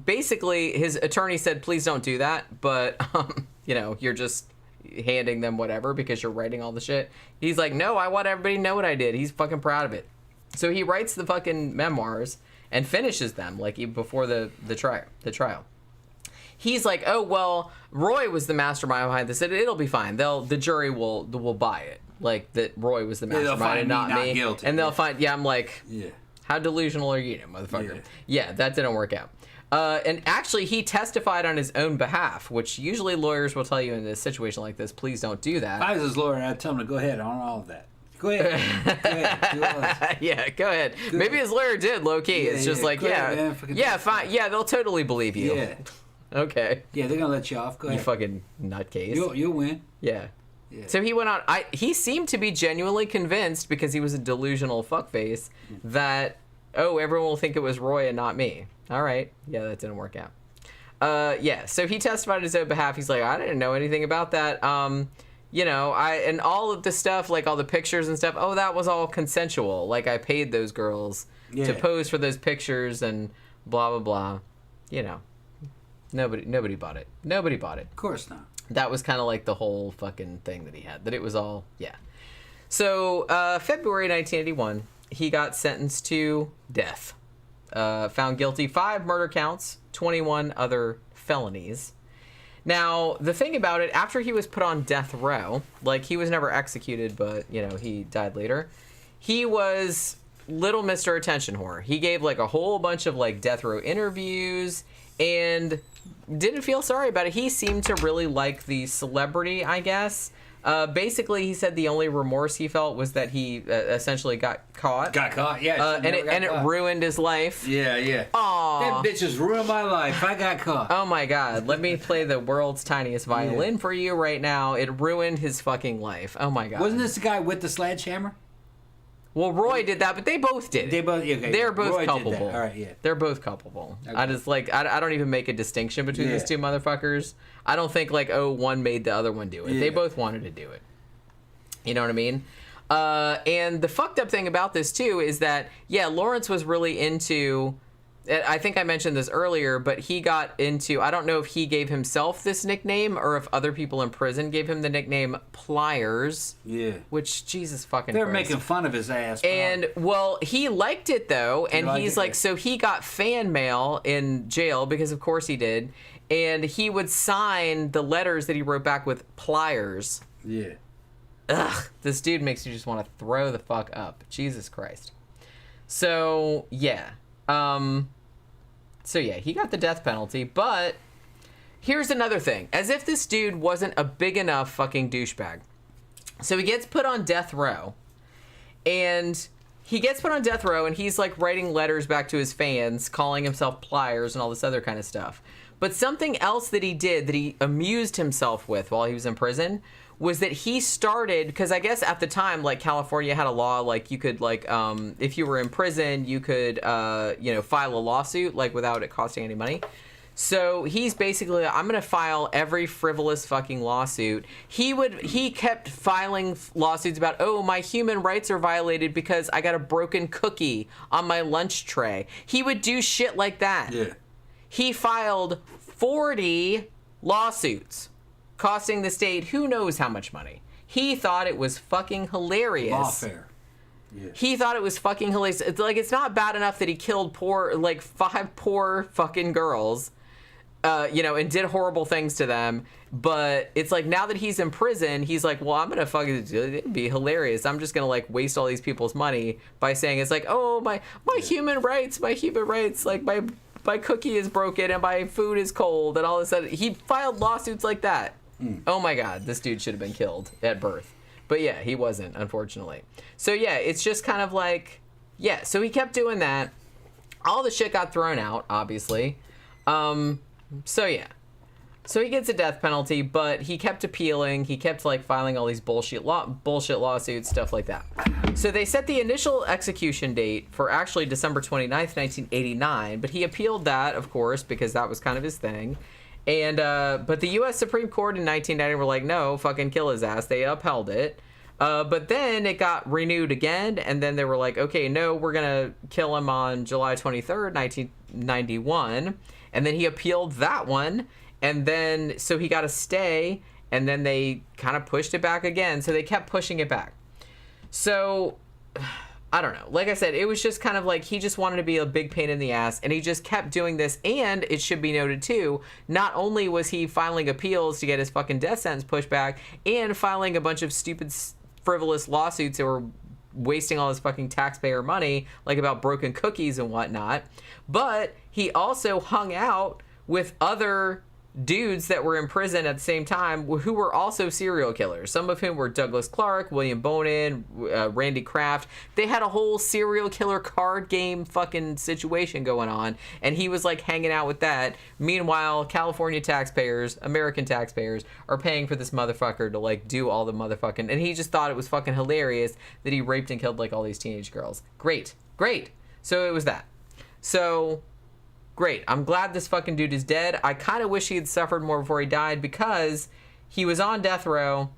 basically his attorney said, please don't do that. But, you're just handing them whatever because you're writing all the shit. He's like, no, I want everybody to know what I did. He's fucking proud of it. So he writes the fucking memoirs and finishes them, like, even before the trial. He's like, oh, well, Roy was the mastermind behind this. It'll be fine. The jury will buy it. Like, that Roy was the mastermind and not me. Guilty. And they'll find, I'm like, yeah. How delusional are you, motherfucker? Yeah, that didn't work out. And actually, he testified on his own behalf, which usually lawyers will tell you in a situation like this, please don't do that. If I was his lawyer, I'd tell him to go ahead on all of that. Go ahead. Do all this. Yeah, go ahead. Maybe his lawyer did, low-key. It's just like, fine. Yeah, they'll totally believe you. Yeah. Okay. Yeah, they're gonna let you off. Go ahead. You fucking nutcase. You'll win. Yeah. So he went on. He seemed to be genuinely convinced, because he was a delusional fuckface, that everyone will think it was Roy and not me. All right. Yeah, that didn't work out. So he testified on his own behalf. He's like, I didn't know anything about that. And all of the stuff, like all the pictures and stuff. Oh, that was all consensual. Like, I paid those girls to pose for those pictures and blah blah blah. Nobody bought it. Nobody bought it. Of course not. That was kind of like the whole fucking thing that he had. That it was all, So, February 1981, he got sentenced to death. Found guilty 5 murder counts, 21 other felonies. Now, the thing about it, after he was put on death row, like, he was never executed, but, he died later, he was little Mr. Attention Whore. He gave, like, a whole bunch of, like, death row interviews and didn't feel sorry about it. He seemed to really like the celebrity, I guess. Basically, he said the only remorse he felt was that he essentially got caught. Got caught, yeah. And it ruined his life. Yeah. Aww. That bitch has ruined my life. I got caught. Oh my god. Let me play the world's tiniest violin for you right now. It ruined his fucking life. Oh my god. Wasn't this the guy with the sledgehammer? Well, Roy did that, but they both did. They both. Okay. They're both Roy culpable. Did that. All right, yeah. They're both culpable. Okay. I just I don't even make a distinction between these two motherfuckers. I don't think one made the other one do it. Yeah. They both wanted to do it. You know what I mean? And the fucked up thing about this too is that Lawrence was really into. I think I mentioned this earlier, but he got into, I don't know if he gave himself this nickname or if other people in prison gave him the nickname Pliers. Yeah. Which, Jesus fucking They're Christ. Making fun of his ass. And, well, he liked it, though, and he's like, so he got fan mail in jail, because of course he did, and he would sign the letters that he wrote back with Pliers. Yeah. Ugh, this dude makes you just want to throw the fuck up. Jesus Christ. So, yeah. He got the death penalty, but here's another thing. As if this dude wasn't a big enough fucking douchebag. So he gets put on death row. And he's like writing letters back to his fans, calling himself Pliers and all this other kind of stuff. But something else that he did that he amused himself with while he was in prison was that he started, because I guess at the time, like, California had a law, like, you could, like, if you were in prison, you could, file a lawsuit, like, without it costing any money. So he's basically, I'm going to file every frivolous fucking lawsuit. He kept filing lawsuits about, oh, my human rights are violated because I got a broken cookie on my lunch tray. He would do shit like that. Yeah. He filed 40 lawsuits, costing the state who knows how much money. He thought it was fucking hilarious. Lawfare. Yeah. He thought it was fucking hilarious. It's not bad enough that he killed 5 poor fucking girls, and did horrible things to them. But it's like, now that he's in prison, he's like, well, I'm going to fucking, it'd be hilarious. I'm just going to, like, waste all these people's money by saying, it's like, oh, my human rights, like, my cookie is broken and my food is cold and all this other. He filed lawsuits like that. Oh my God, this dude should have been killed at birth. But yeah, he wasn't, unfortunately. So yeah, it's just kind of like, yeah, so he kept doing that. All the shit got thrown out, obviously. So yeah. So he gets a death penalty, but he kept appealing. He kept, like, filing all these bullshit lawsuits, stuff like that. So they set the initial execution date for actually December 29th, 1989, but he appealed that, of course, because that was kind of his thing. And but the U.S. Supreme Court in 1990 were like, no, fucking kill his ass. They upheld it. But then it got renewed again, and then they were like, okay, no, we're going to kill him on July 23rd, 1991. And then he appealed that one. And then, so he got a stay, and then they kind of pushed it back again. So they kept pushing it back. So, I don't know. Like I said, it was just kind of like he just wanted to be a big pain in the ass, and he just kept doing this. And it should be noted, too, not only was he filing appeals to get his fucking death sentence pushed back, and filing a bunch of stupid, frivolous lawsuits that were wasting all his fucking taxpayer money, like about broken cookies and whatnot, but he also hung out with other dudes that were in prison at the same time who were also serial killers, some of whom were Douglas Clark, William Bonin, Randy Kraft. They had a whole serial killer card game fucking situation going on, and he was like hanging out with that. Meanwhile, California taxpayers, American taxpayers, are paying for this motherfucker to like do all the motherfucking, and he just thought it was fucking hilarious that he raped and killed like all these teenage girls. Great. So it was that. So great. I'm glad this fucking dude is dead. I kind of wish he had suffered more before he died, because he was on death row,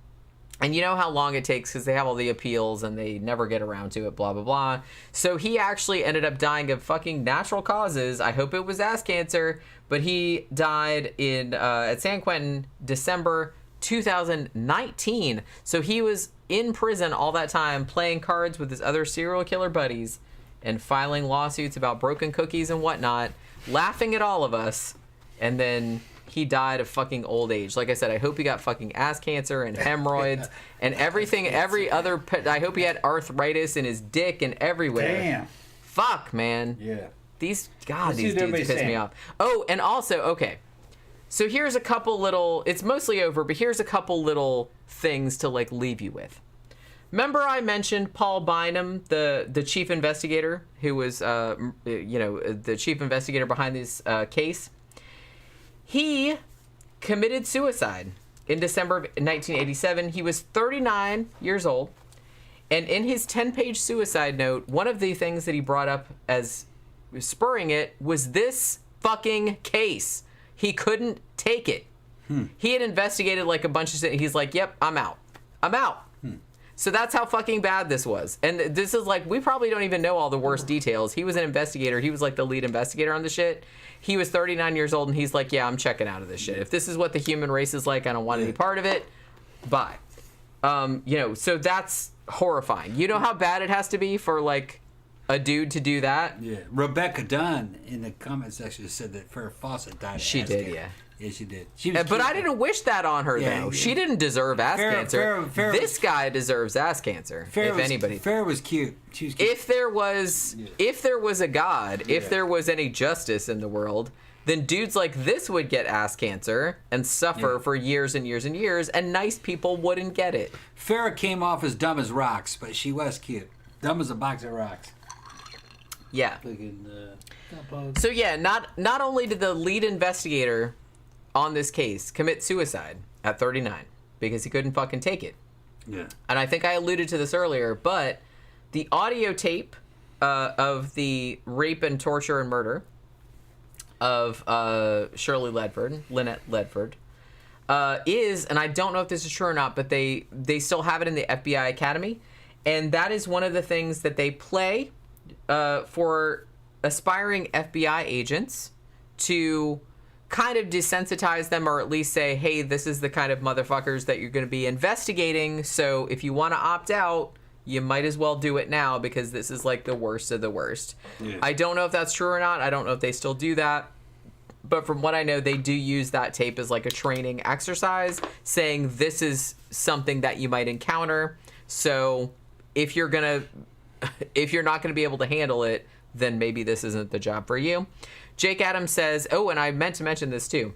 and you know how long it takes because they have all the appeals and they never get around to it, blah, blah, blah. So he actually ended up dying of fucking natural causes. I hope it was ass cancer, but he died at San Quentin, December 2019. So he was in prison all that time playing cards with his other serial killer buddies and filing lawsuits about broken cookies and whatnot, laughing at all of us, and then he died of fucking old age. Like I said, I hope he got fucking ass cancer and hemorrhoids and everything, every other. I hope he had arthritis in his dick and everywhere. Damn. Fuck, man. Yeah. These dudes piss me off. Oh, and also, okay. So here's a couple little. It's mostly over, but here's a couple little things to like leave you with. Remember I mentioned Paul Bynum, the chief investigator, who was, the chief investigator behind this case? He committed suicide in December of 1987. He was 39 years old. And in his 10-page suicide note, one of the things that he brought up as spurring it was this fucking case. He couldn't take it. He had investigated like a bunch of shit. He's like, yep, I'm out. So that's how fucking bad this was. And this is like, we probably don't even know all the worst details. He was an investigator. He was like the lead investigator on the shit. He was 39 years old, and he's like, yeah, I'm checking out of this shit. If this is what the human race is like, I don't want any part of it. Bye. So that's horrifying. You know how bad it has to be for like a dude to do that? Yeah. Rebecca Dunn in the comment section said that Farrah Fawcett died. She did, yeah. Yeah, she did. She was But cute. I didn't wish that on her, Yeah, though. yeah. She didn't deserve ass cancer. Farrah This guy deserves ass cancer, if anybody. Farrah was cute. She was cute. If there was a God, if there was any justice in the world, then dudes like this would get ass cancer and suffer for years and years and years, and nice people wouldn't get it. Farrah came off as dumb as rocks, but she was cute. Dumb as a box of rocks. Yeah. Fucking, So yeah, not only did the lead investigator on this case commit suicide at 39 because he couldn't fucking take it. Yeah. And I think I alluded to this earlier, but the audio tape of the rape and torture and murder of Lynette Ledford, is, and I don't know if this is true or not, but they still have it in the FBI Academy, and that is one of the things that they play for aspiring FBI agents to kind of desensitize them, or at least say, hey, this is the kind of motherfuckers that you're going to be investigating, so if you want to opt out, you might as well do it now because this is like the worst of the worst. Yeah. I don't know if that's true or not. I don't know if they still do that. But from what I know, they do use that tape as like a training exercise, saying this is something that you might encounter. So if you're not gonna be able to handle it, then maybe this isn't the job for you. Jake Adams says, oh, and I meant to mention this too.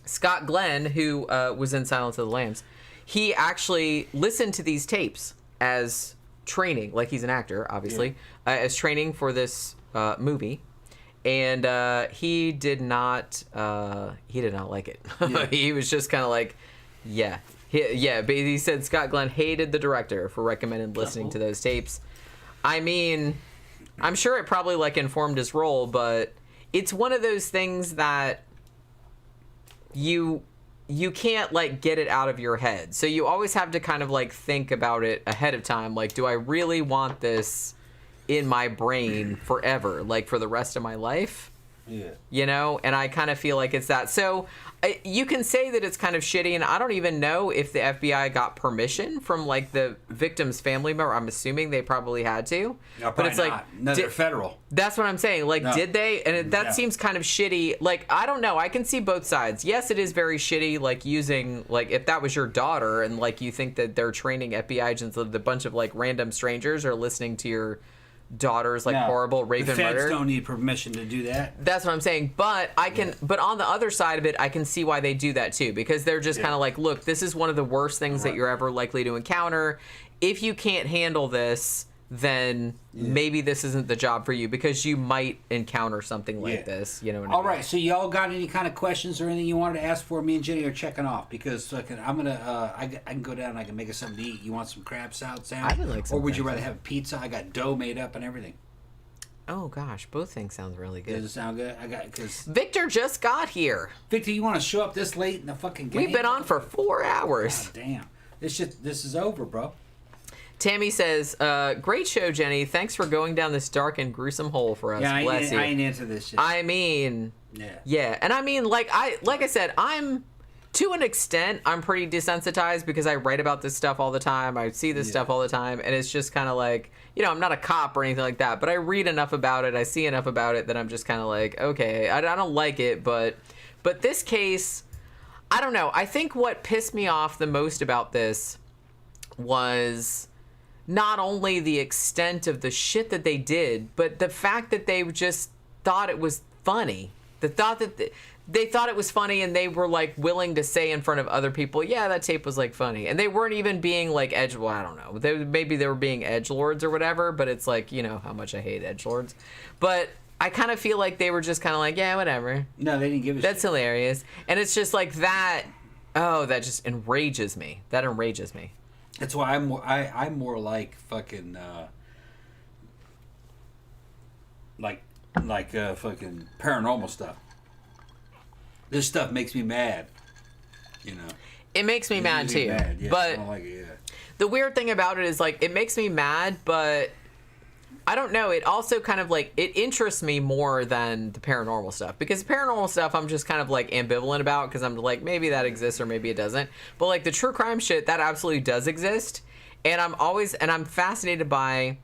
Scott Glenn, who was in Silence of the Lambs, he actually listened to these tapes as training, like he's an actor, obviously, as training for this movie. And he did not like it. Yeah. He was just kind of like, but he said Scott Glenn hated the director for recommending listening to those tapes. I mean, I'm sure it probably like informed his role, but it's one of those things that you can't like get it out of your head. So you always have to kind of like think about it ahead of time. Like, do I really want this in my brain forever, like for the rest of my life? Yeah. You know, and I kind of feel like it's that. So you can say that it's kind of shitty, and I don't even know if the FBI got permission from like the victim's family member. I'm assuming they probably had to. No, but it's not. like No, they're federal. That's what I'm saying. Like, no. Did they? And that seems kind of shitty. Like, I don't know. I can see both sides. Yes, it is very shitty. Like using like if that was your daughter, and like you think that they're training FBI agents, that a bunch of like random strangers are listening to your daughter's like horrible rape and murder. The feds don't need permission to do that. That's what I'm saying. But I can. But on the other side of it, I can see why they do that too, because they're just kind of like, look, this is one of the worst things that you're ever likely to encounter. If you can't handle this, then maybe this isn't the job for you, because you might encounter something like this. You know what I mean? All right. So y'all got any kind of questions or anything you wanted to ask for? Me and Jenny are checking off because I'm gonna. I can go down and I can make us something to eat. You want some crab salad sandwich? I would like some. Or would you rather have a pizza? I got dough made up and everything. Oh gosh, both things sound really good. Does it sound good? Because Victor just got here. Victor, you want to show up this late in the fucking game? We've been on for 4 hours. God damn. This is over, bro. Tammy says, great show, Jenny. Thanks for going down this dark and gruesome hole for us. Yeah, Bless you. I ain't into this shit. I mean, yeah. And I mean, like I said, I'm, to an extent, I'm pretty desensitized because I write about this stuff all the time. I see this stuff all the time. And it's just kind of like, you know, I'm not a cop or anything like that, but I read enough about it. I see enough about it that I'm just kind of like, okay, I don't like it. But this case, I don't know. I think what pissed me off the most about this was not only the extent of the shit that they did, but the fact that they just thought it was funny. They thought it was funny, and they were like willing to say in front of other people, yeah, that tape was like funny. And they weren't even being like I don't know. Maybe they were being edgelords or whatever, but it's like, you know how much I hate edgelords. But I kind of feel like they were just kind of like, yeah, whatever. No, they didn't give a shit. That's hilarious. And it's just like that, that just enrages me. That enrages me. That's why I'm more like fucking like fucking paranormal stuff. This stuff makes me mad, you know. It makes me mad too. Yeah, but I don't like it, the weird thing about it is like it makes me mad, but I don't know. It also kind of like it interests me more than the paranormal stuff, because the paranormal stuff I'm just kind of like ambivalent about, because I'm like, maybe that exists or maybe it doesn't. But like the true crime shit, that absolutely does exist, and I'm fascinated by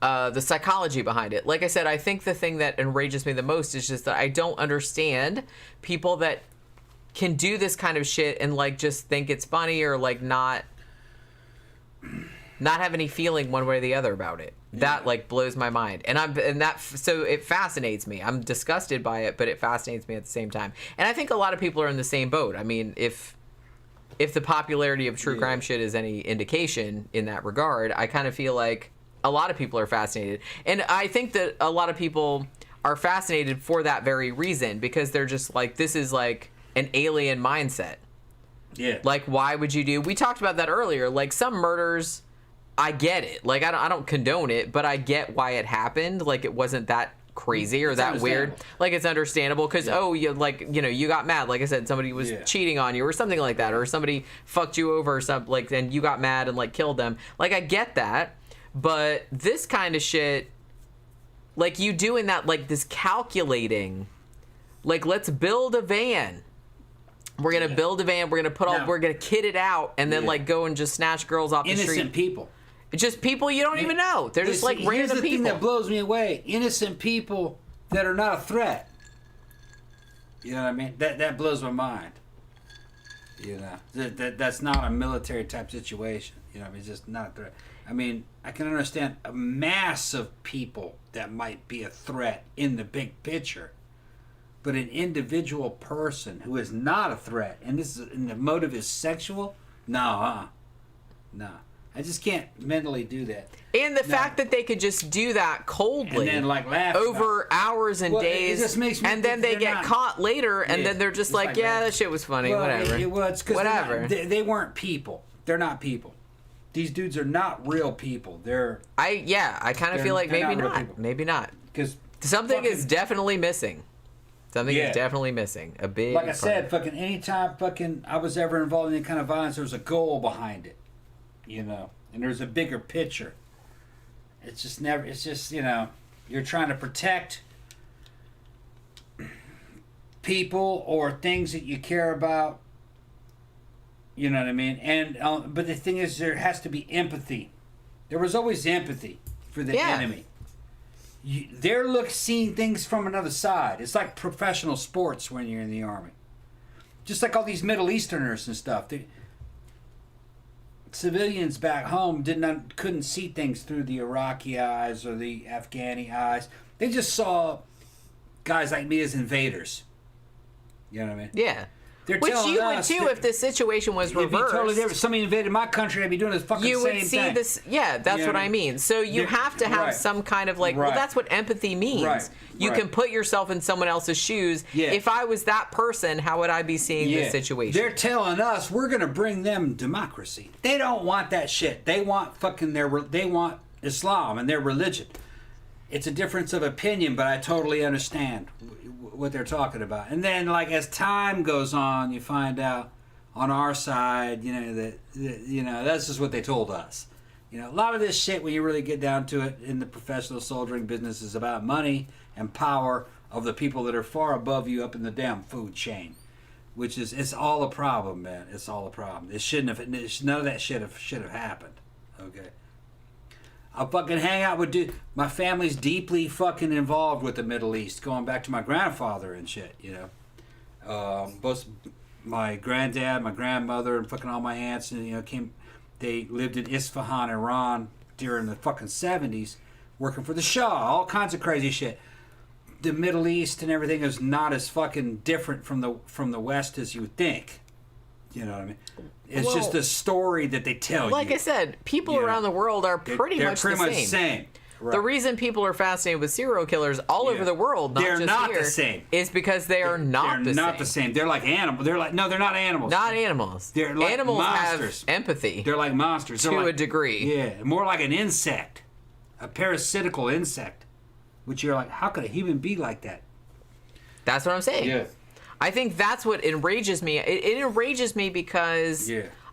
the psychology behind it. Like I said, I think the thing that enrages me the most is just that I don't understand people that can do this kind of shit and like just think it's funny or like not have any feeling one way or the other about it. That like blows my mind, so it fascinates me. I'm disgusted by it, but it fascinates me at the same time. And I think a lot of people are in the same boat. I mean, if the popularity of true crime shit is any indication in that regard, I kind of feel like a lot of people are fascinated, and I think that a lot of people are fascinated for that very reason, because they're just like, this is like an alien mindset. Yeah. Like, why would you do? We talked about that earlier. Like, some murders, I get it. Like, I don't condone it, but I get why it happened. Like, it wasn't that crazy or it's that weird. Like, it's understandable because, you got mad. Like I said, somebody was cheating on you or something like that, or somebody fucked you over or something, like, and you got mad and, like, killed them. Like, I get that, but this kind of shit, like, you doing that, like, this calculating, like, let's build a van. We're going to build a van. We're going to we're going to kit it out and then, like, go and just snatch girls off the street. Innocent people. Just people you don't even know. They're just like random here's the people. Thing that blows me away. Innocent people that are not a threat. You know what I mean? That blows my mind. You know, that's not a military type situation. You know, it's just not a threat. I mean, I can understand a mass of people that might be a threat in the big picture. But an individual person who is not a threat, and the motive is sexual, no. I just can't mentally do that. And the fact that they could just do that coldly, and then like laugh over hours and days, it just makes me and then they get caught later, and then they're just like, that shit was funny, whatever. It's because they weren't people. They're not people. These dudes are not real people. I kind of feel like maybe not. Because something is definitely missing. Something is definitely missing. A big. Like I said, fucking anytime fucking I was ever involved in any kind of violence, there was a goal behind it. You know, and there's a bigger picture. It's just you're trying to protect people or things that you care about. You know what I mean? And but the thing is, there has to be empathy. There was always empathy for the enemy. They're seeing things from another side. It's like professional sports when you're in the army. Just like all these Middle Easterners and stuff. Civilians back home couldn't see things through the Iraqi eyes or the Afghani eyes. They just saw guys like me as invaders. You know what I mean? Yeah. Which you would too if the situation was reversed. It'd be totally different. Somebody invaded my country, I'd be doing this fucking same thing. You would see this. Yeah, that's what I mean. So you have to have some kind of well, that's what empathy means. You can put yourself in someone else's shoes. Yeah. If I was that person, how would I be seeing this situation? They're telling us we're going to bring them democracy. They don't want that shit. They want they want Islam and their religion. It's a difference of opinion, but I totally understand what they're talking about. And then, like, as time goes on, you find out on our side, that that's just what they told us. A lot of this shit, when you really get down to it, in the professional soldiering business, is about money and power of the people that are far above you up in the damn food chain, which is, it's all a problem, man. It's all a problem. It shouldn't have. None of that should have happened. Okay. I'll fucking hang out with dude. My family's deeply fucking involved with the Middle East, going back to my grandfather and shit, both my granddad, my grandmother, and fucking all my aunts, and they lived in Isfahan, Iran during the fucking 70s, working for the Shah, all kinds of crazy shit. The Middle East and everything is not as fucking different from the West as you would think. You know what I mean? It's just a story that they tell you. Like I said, people around the world are pretty much the same. Right. The reason people are fascinated with serial killers all over the world, they're just not here, the same. Is because they're not the same. They're like animals. They're not animals. Not animals. They're like animals monsters. have empathy. They're like monsters. To a degree. Yeah, more like an insect. A parasitical insect. Which you're like, how could a human be like that? That's what I'm saying. Yeah. I think that's what enrages me. It enrages me because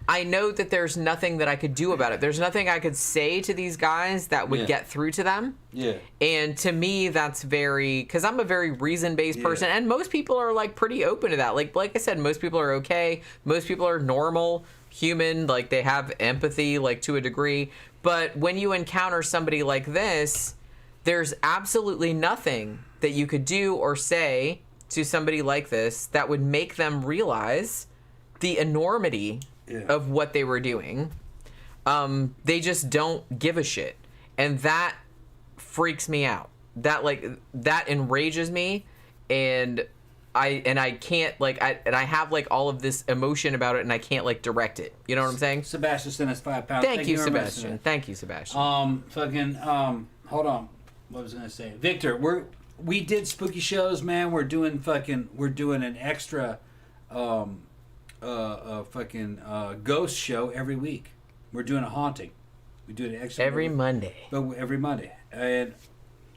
I know that there's nothing that I could do about it. There's nothing I could say to these guys that would get through to them. Yeah. And to me, that's because I'm a very reason-based person, and most people are like pretty open to that. Like I said, most people are okay. Most people are normal, human. Like they have empathy, like to a degree. But when you encounter somebody like this, there's absolutely nothing that you could do or say to somebody like this that would make them realize the enormity of what they were doing. They just don't give a shit. And that freaks me out. That enrages me, and I can't I have all of this emotion about it, and I can't direct it. You know what I'm saying? Sebastian sent us £5. Thank you, Sebastian. Thank you, Sebastian. Hold on. What was I gonna say? Victor, we did spooky shows, man. We're doing an extra ghost show every week. We're doing a haunting. We do an extra every Monday. Every Monday. And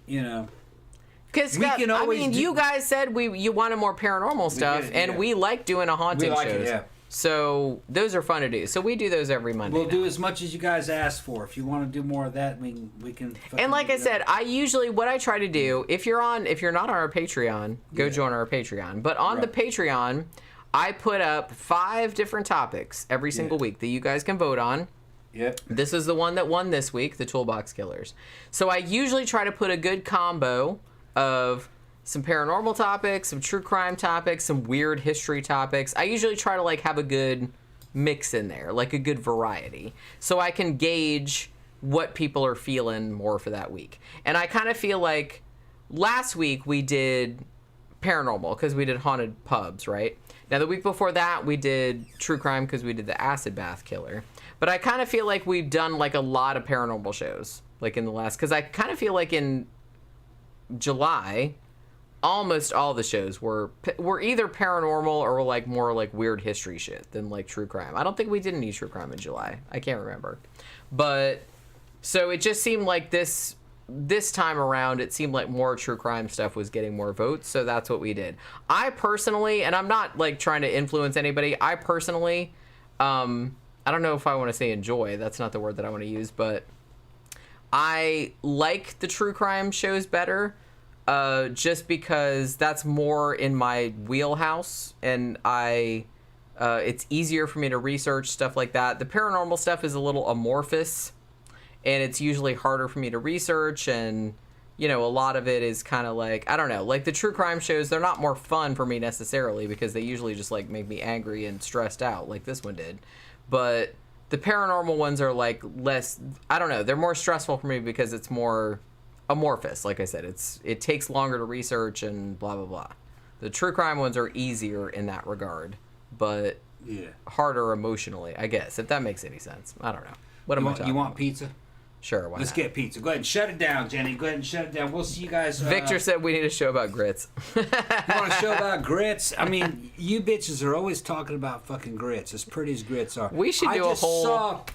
because you guys said you wanted more paranormal stuff, and we like doing a haunting shows. It, yeah. So those are fun to do. So we do those every Monday. We'll do as much as you guys ask for. If you want to do more of that, we can. And like I said, what I try to do, if you're not on our Patreon, go join our Patreon. But on the Patreon, I put up 5 different topics every single week that you guys can vote on. Yep. This is the one that won this week, the Toolbox Killers. So I usually try to put a good combo of some paranormal topics, some true crime topics, some weird history topics. I usually try to have a good mix in there, a good variety, so I can gauge what people are feeling more for that week. And I kind of feel like last week we did paranormal because we did haunted pubs, right? Now the week before that we did true crime because we did the acid bath killer. But I kind of feel like we've done a lot of paranormal shows in the last, because I kind of feel like in July almost all the shows were either paranormal or more weird history shit than true crime. I don't think we did any true crime in July. I can't remember. But so it just seemed like this time around, it seemed like more true crime stuff was getting more votes, so that's what we did. I personally, and I'm not trying to influence anybody, I personally I don't know if I want to say enjoy, that's not the word that I want to use, but I like the true crime shows better. Just because that's more in my wheelhouse, and it's easier for me to research stuff like that. The paranormal stuff is a little amorphous, and it's usually harder for me to research, and a lot of it is kind of I don't know, the true crime shows, they're not more fun for me necessarily because they usually just make me angry and stressed out like this one did. But the paranormal ones are less, I don't know, they're more stressful for me because it's more amorphous. Like I said, it takes longer to research and blah blah blah. The true crime ones are easier in that regard, but harder emotionally, I guess, if that makes any sense. I don't know. What am I talking about? You want pizza? Sure, why Let's not? get pizza. Go ahead and shut it down, Jenny. Go ahead and shut it down. We'll see you guys. Victor said we need a show about grits. You want a show about grits? I mean, you bitches are always talking about fucking grits, as pretty as grits are. We should do a whole...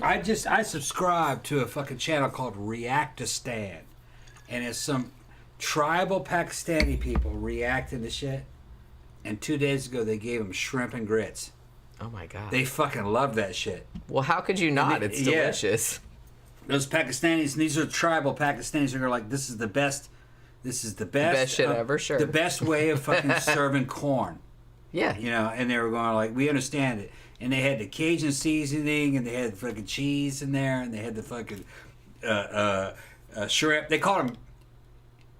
I subscribe to a fucking channel called Reactistan. And it's some tribal Pakistani people reacting to shit. And 2 days ago, they gave them shrimp and grits. Oh, my God. They fucking love that shit. Well, how could you not? It's delicious. Those Pakistanis, and these are tribal Pakistanis, are like, this is the best best shit ever, sure. The best way of fucking serving corn. Yeah. And they were going we understand it. And they had the Cajun seasoning, and they had the fucking cheese in there, and they had the fucking shrimp. They called them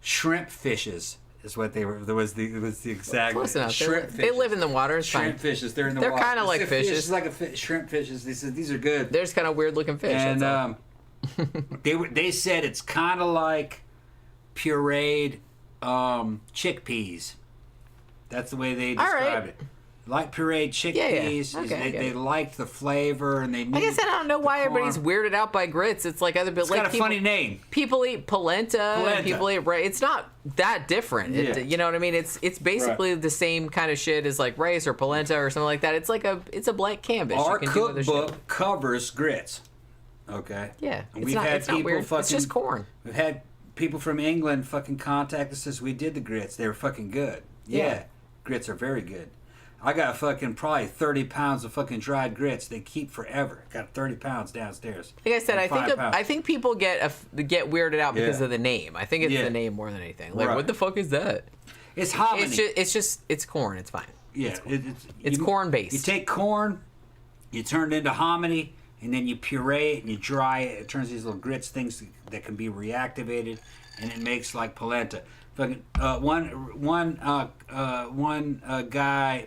shrimp fishes. Is what they were. It was the exact close enough. Shrimp fishes. They live in the water. It's shrimp fine. Fishes. They're in the They're water. They're kind of like fishes. It's like shrimp fishes. They said these are good. They're just kind of weird looking fish. And they said it's kind of like pureed chickpeas. That's the way they described it. Like pureed chickpeas. Yeah. Okay, they liked the flavor, and they. Like I said, I don't know why everybody's weirded out by grits. It's like other. It's got a funny name. People eat polenta. And people eat rice. It's not that different. Yeah. You know what I mean? It's basically the same kind of shit as like rice or polenta or something like that. It's like it's a blank canvas. Our cookbook covers grits. Okay. Yeah. We've had people weird. fucking. It's just corn. We've had people from England fucking contact us since we did the grits. They were fucking good. Yeah. Grits are very good. I got fucking probably 30 pounds of fucking dried grits. They keep forever. Got 30 pounds downstairs. Like I said, I think people get weirded out because of the name. I think it's the name more than anything. Like, what the fuck is that? It's hominy. It's corn. It's fine. Yeah, it's corn based. You take corn, you turn it into hominy, and then you puree it and you dry it. It turns these little grits things that can be reactivated, and it makes like polenta. Fucking one guy,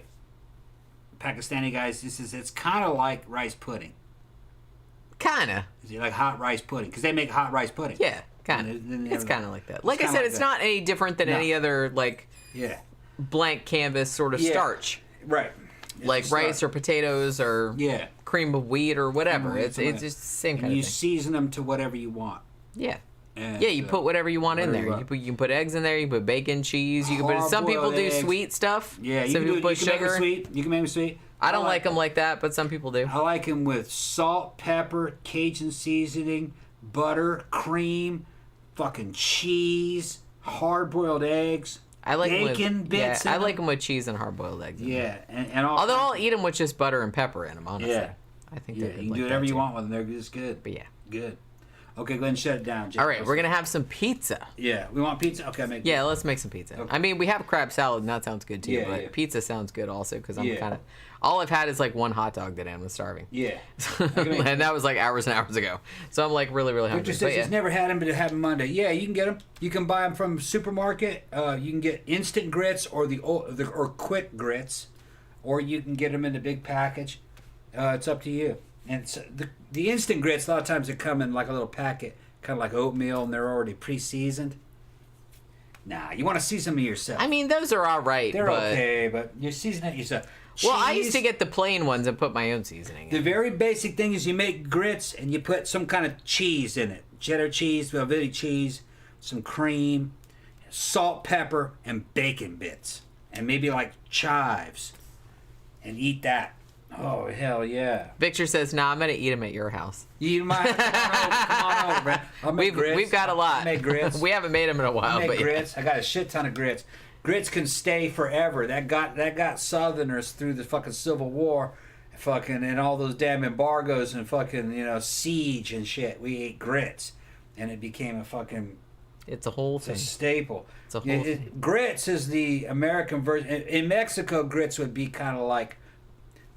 Pakistani guy, says it's kind of like rice pudding. Kinda. Like hot rice pudding, because they make hot rice pudding. Yeah, kind of. It's kind of like that. Like I said, it's not any different than any other like blank canvas sort of starch. Right. Like rice or potatoes or cream of wheat or whatever. It's just the same kind of thing. You season them to whatever you want. Yeah. And, you put whatever you want in there. You can put eggs in there. You can put bacon, cheese. You can put. Some people do sweet stuff. Yeah, some people put sugar. Make them sweet. You can make them sweet. I don't like them like that, but some people do. I like them with salt, pepper, Cajun seasoning, butter, cream, fucking cheese, hard-boiled eggs. I like bacon bits. I like them with cheese and hard-boiled eggs. Yeah, and although I'll eat them with just butter and pepper in them. Honestly, I think you can do whatever you want with them. They're just good. But good. Okay, go ahead and shut it down, Jake. All right, we're gonna have some pizza. Yeah, we want pizza. Okay, let's make some pizza. Okay. I mean, we have crab salad, and that sounds good too. But pizza sounds good also because I'm kind of. All I've had is like one hot dog today. I'm starving. Yeah, and that was like hours and hours ago. So I'm like really, really hungry. Victor says he's never had them, but have them Monday. Yeah, you can get them. You can buy them from supermarket. You can get instant grits or or quick grits, or you can get them in the big package. It's up to you. And so the instant grits, a lot of times they come in like a little packet, kind of like oatmeal, and they're already pre-seasoned. Nah, you want to season them yourself. I mean, those are all right. They're okay, but you season it yourself. Well, I used to get the plain ones and put my own seasoning in. The very basic thing is you make grits and you put some kind of cheese in it. Cheddar cheese, Velveeta cheese, some cream, salt, pepper, and bacon bits. And maybe like chives. And eat that. Oh, hell yeah. Victor says, nah, I'm going to eat them at your house. You eat them come on over, Brett. I'll make grits. We've got a lot. I make grits. We haven't made them in a while. I make grits. I got a shit ton of grits. Grits can stay forever. That got Southerners through the fucking Civil War, fucking, and all those damn embargoes and fucking, siege and shit. We ate grits, and it became a fucking. It's a whole thing. It's a staple. It's a whole thing. Grits is the American version. In Mexico, grits would be kind of like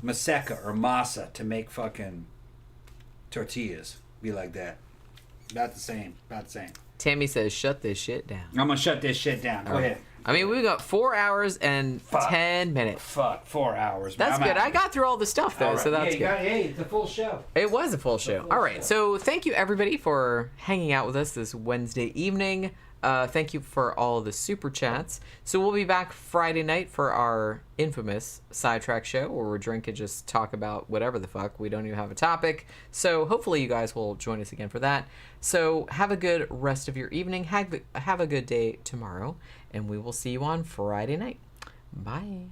maseca or masa to make fucking tortillas. Be like that. About the same. Tammy says, shut this shit down. I'm going to shut this shit down. Go ahead. I mean, we've got 4 hours and 10 minutes. 4 hours. That's good. I got through all the stuff, though, so that's good. It's a full show. It was a full show. All right, so thank you, everybody, for hanging out with us this Wednesday evening. Thank you for all of the super chats. So we'll be back Friday night for our infamous Sidetrack show where we're drinking, just talk about whatever the fuck. We don't even have a topic. So hopefully you guys will join us again for that. So have a good rest of your evening. Have a good day tomorrow. And we will see you on Friday night. Bye.